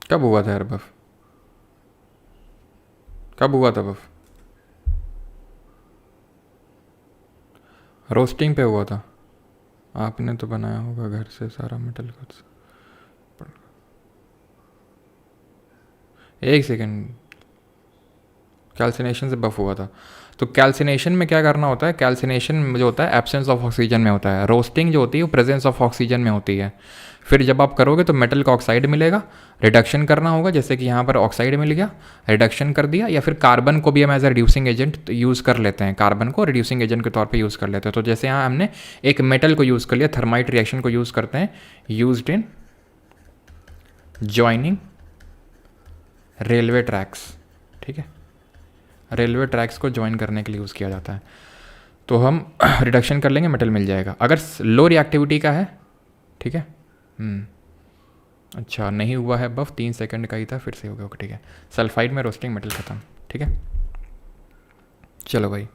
कब हुआ था यार बफ? कब हुआ था बफ? रोस्टिंग पे हुआ था। आपने तो बनाया होगा घर से सारा मेटल खुद से। एक सेकेंड, कैल्सिनेशन से बफ हुआ था। तो कैल्सिनेशन में क्या करना होता है, कैल्सिनेशन जो होता है एब्सेंस ऑफ ऑक्सीजन में होता है, रोस्टिंग जो होती है वो प्रेजेंस ऑफ ऑक्सीजन में होती है। फिर जब आप करोगे तो मेटल का ऑक्साइड मिलेगा, रिडक्शन करना होगा, जैसे कि यहाँ पर ऑक्साइड मिल गया, रिडक्शन कर दिया, या फिर कार्बन को भी हम as a reducing agent use कर लेते हैं, कार्बन को रिड्यूसिंग एजेंट के तौर पे यूज़ कर लेते हैं। तो जैसे यहाँ हमने एक मेटल को यूज़ कर लिया, थर्माइट रिएक्शन को यूज़ करते हैं, used in joining railway tracks, ठीक है, रेलवे ट्रैक्स को ज्वाइन करने के लिए यूज़ किया जाता है। तो हम रिडक्शन कर लेंगे, मेटल मिल जाएगा। अगर लो रिएक्टिविटी का है, ठीक है, अच्छा नहीं हुआ है बफ, 3 सेकंड का ही था, फिर से हो गया, ओके ठीक है। सल्फाइड में रोस्टिंग मेटल ख़त्म, ठीक है। चलो भाई,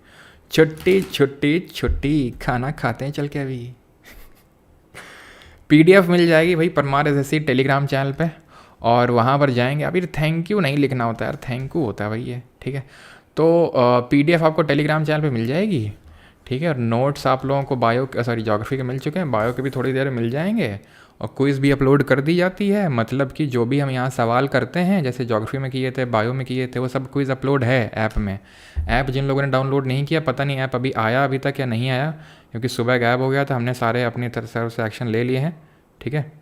छुट्टी छुट्टी छुट्टी, खाना खाते हैं चल के अभी। PDF मिल जाएगी भाई परमार SSC टेलीग्राम चैनल पे, और वहाँ पर जाएंगे। अभी थैंक यू नहीं लिखना होता यार, थैंक यू होता है भाई ये, ठीक है। तो PDF आपको टेलीग्राम चैनल पे मिल जाएगी, ठीक है। और नोट्स आप लोगों को बायो सॉरी ज्योग्राफी के मिल चुके हैं, बायो के भी थोड़ी देर में मिल जाएंगे, और क्विज़ भी अपलोड कर दी जाती है। मतलब कि जो भी हम यहाँ सवाल करते हैं, जैसे ज्योग्राफी में किए थे, बायो में किए थे, वो सब क्विज़ अपलोड है ऐप में। ऐप जिन लोगों ने डाउनलोड नहीं किया, पता नहीं ऐप अभी आया अभी तक या नहीं आया, क्योंकि सुबह गायब हो गया था। हमने सारे अपनी तरफ से एक्शन ले लिए हैं, ठीक है।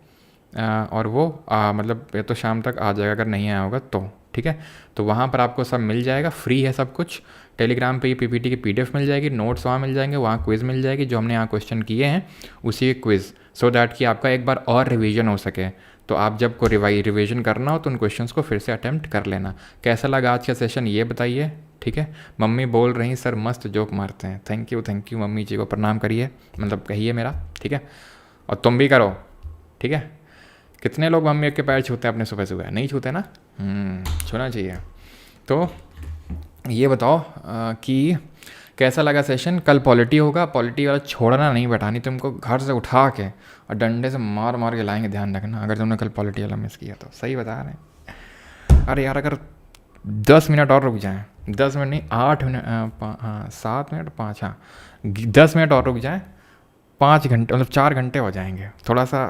और वो मतलब ये तो शाम तक आ जाएगा अगर नहीं आया होगा तो, ठीक है। तो वहाँ पर आपको सब मिल जाएगा, फ्री है सब कुछ। टेलीग्राम पे ही PPT की PDF मिल जाएगी, नोट्स वहाँ मिल जाएंगे, वहाँ क्विज़ मिल जाएगी, जो हमने यहाँ क्वेश्चन किए हैं उसी क्विज़, सो दैट कि आपका एक बार और रिवीजन हो सके। तो आप जब को रिवीजन करना हो तो उन क्वेश्चंस को फिर से अटैम्प्ट कर लेना। कैसा लगा आज का सेशन ये बताइए, ठीक है। मम्मी बोल रही सर मस्त जोक मारते हैं, थैंक यू मम्मी जी को प्रणाम करिए, मतलब कहिए मेरा, ठीक है। और तुम भी करो, ठीक है। कितने लोग मम्मी के पैर छूते हैं अपने सुबह सुबह, नहीं छूते ना, छूना चाहिए। तो ये बताओ कि कैसा लगा सेशन। कल पॉलिटी होगा, पॉलिटी वाला छोड़ना नहीं बेटा, नहीं तुमको घर से उठा के और डंडे से मार मार के लाएंगे, ध्यान रखना अगर तुमने कल पॉलिटी वाला मिस किया तो। सही बता रहे हैं। अरे यार अगर 10 मिनट और रुक जाएं, 10 मिनट नहीं 8 मिनट, हाँ 7 मिनट 5, हाँ 10 मिनट और रुक जाएं, 5 घंटे मतलब 4 घंटे हो जाएंगे। थोड़ा सा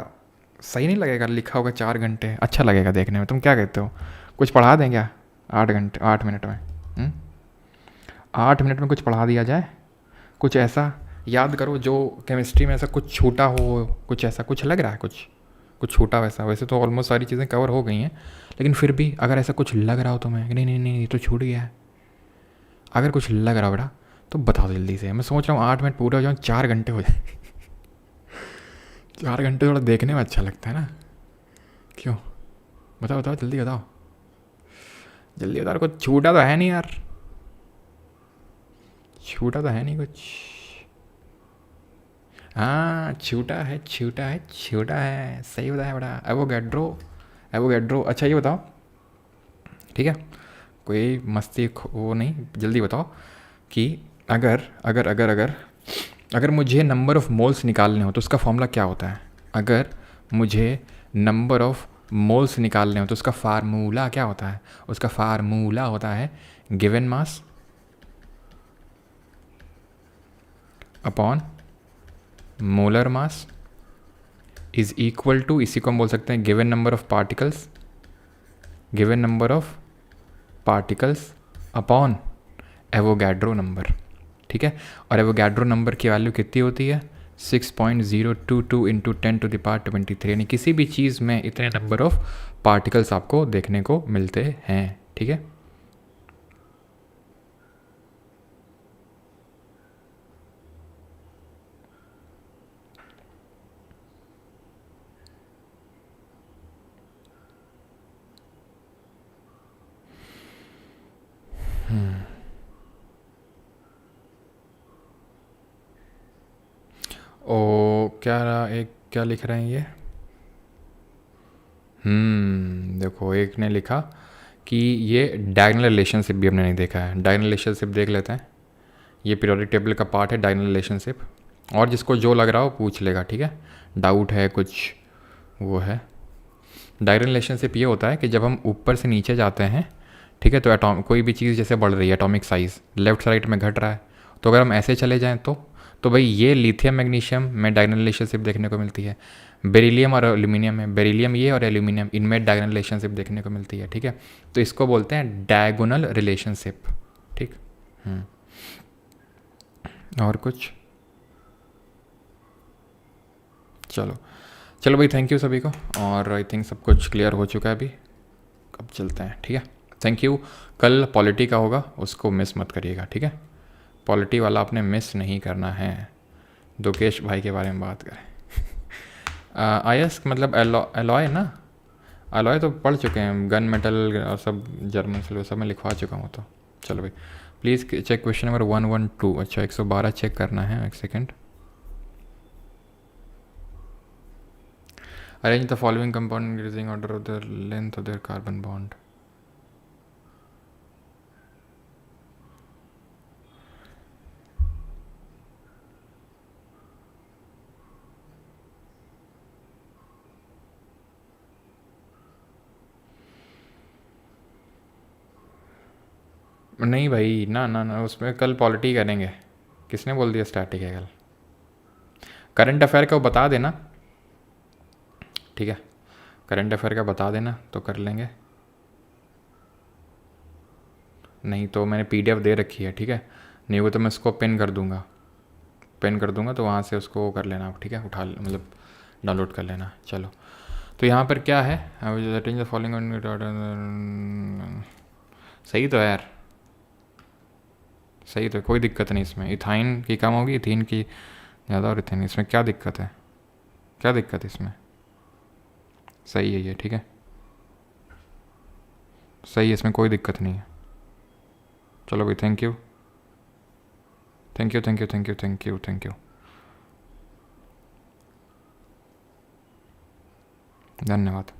सही नहीं लगेगा, लिखा होगा 4 घंटे, अच्छा लगेगा देखने में। तुम क्या कहते हो, कुछ पढ़ा दें क्या 8 मिनट में? 8 मिनट में कुछ पढ़ा दिया जाए, कुछ ऐसा याद करो जो केमिस्ट्री में ऐसा कुछ छूटा हो, कुछ ऐसा कुछ लग रहा है, कुछ छूटा वैसा। वैसे तो ऑलमोस्ट सारी चीज़ें कवर हो गई हैं, लेकिन फिर भी अगर ऐसा कुछ लग रहा हो तुम्हें कि नहीं नहीं नहीं ये तो छूट गया है, अगर कुछ लग रहा हो बेटा तो बताओ जल्दी से। मैं सोच रहा हूँ 8 मिनट पूरे हो जाए, 4 घंटे हो जाए। 4 घंटे थोड़ा देखने में अच्छा लगता है ना, क्यों? बताओ बताओ जल्दी बताओ, जल्दी बताओ। कुछ छूटा तो है नहीं यार, छूटा तो है नहीं कुछ। हाँ छूटा है छूटा है छूटा है, सही बताया बड़ा। एवोगैड्रो। अच्छा ये बताओ, ठीक है, कोई मस्ती वो नहीं, जल्दी बताओ कि अगर अगर अगर अगर अगर मुझे नंबर ऑफ़ मोल्स निकालने हो तो उसका फॉर्मूला क्या होता है? अगर मुझे नंबर ऑफ़ मोल्स निकालने हो तो उसका फार्मूला क्या होता है? उसका फार्मूला होता है given mass upon molar mass is equal to, इसी को हम बोल सकते हैं given number of particles upon Avogadro number, ठीक है। और एवोगैड्रो नंबर की वैल्यू कितनी होती है? 6.022 इंटू 10⁻23, यानी किसी भी चीज़ में इतने नंबर ऑफ पार्टिकल्स आपको देखने को मिलते हैं, ठीक है। ओ क्या लिख रहे हैं ये? देखो एक ने लिखा कि ये डायगोनल रिलेशनशिप भी हमने नहीं देखा है। डायगोनल रिलेशनशिप देख लेते हैं, ये पीरियोडिक टेबल का पार्ट है डायगोनल रिलेशनशिप। और जिसको जो लग रहा हो पूछ लेगा, ठीक है, डाउट है कुछ वो है। डायगोनल रिलेशनशिप ये होता है कि जब हम ऊपर से नीचे जाते हैं, ठीक है, तो कोई भी चीज़ जैसे बढ़ रही है, एटॉमिक साइज़ लेफ्ट साइड में घट रहा है, तो अगर हम ऐसे चले जाएँ तो भाई ये लिथियम मैग्नीशियम में डायगोनल रिलेशनशिप देखने को मिलती है। बेरिलियम और एल्यूमिनियम में, बेरिलियम ये और एल्यूमिनियम इनमें डायगोनल रिलेशनशिप देखने को मिलती है, ठीक है। तो इसको बोलते हैं डायगोनल रिलेशनशिप, ठीक। और कुछ? चलो चलो भाई, थैंक यू सभी को, और आई थिंक सब कुछ क्लियर हो चुका है अभी। अब चलते हैं, ठीक है। Thank you. कल पॉलिटी का होगा, उसको मिस मत करिएगा, ठीक है। पॉलिटी वाला आपने मिस नहीं करना है। दुकेश भाई के बारे में बात करें। आईएस मतलब एलॉय ना, एलॉय तो पढ़ चुके हैं, गन मेटल और सब जर्मन से सब में लिखवा चुका हूँ। तो चलो भाई, प्लीज़ चेक क्वेश्चन नंबर 112। अच्छा 112 चेक करना है, एक second. Arrange the following compound increasing order of the length of their carbon bond. नहीं भाई, ना ना ना, उसमें कल पॉलिटी करेंगे। किसने बोल दिया स्टैटिक है कल? करंट अफेयर का वो बता देना, ठीक है। करंट अफेयर का बता देना तो कर लेंगे। नहीं तो मैंने पीडीएफ दे रखी है, ठीक है। नहीं वो तो मैं उसको पिन कर दूंगा, पिन कर दूंगा, तो वहाँ से उसको कर लेना आप, ठीक है। उठा मतलब डाउनलोड कर लेना। चलो, तो यहाँ पर क्या है, द फॉलोइंग। सही तो है यार, सही तो है, कोई दिक्कत नहीं इसमें। इथाइन की कम होगी, इथीन की ज़्यादा, और इथेन, इसमें क्या दिक्कत है? क्या दिक्कत है इसमें? सही है ये, ठीक है, सही है, इसमें कोई दिक्कत नहीं है। चलो भाई, thank you thank you thank you thank you thank you thank you, धन्यवाद।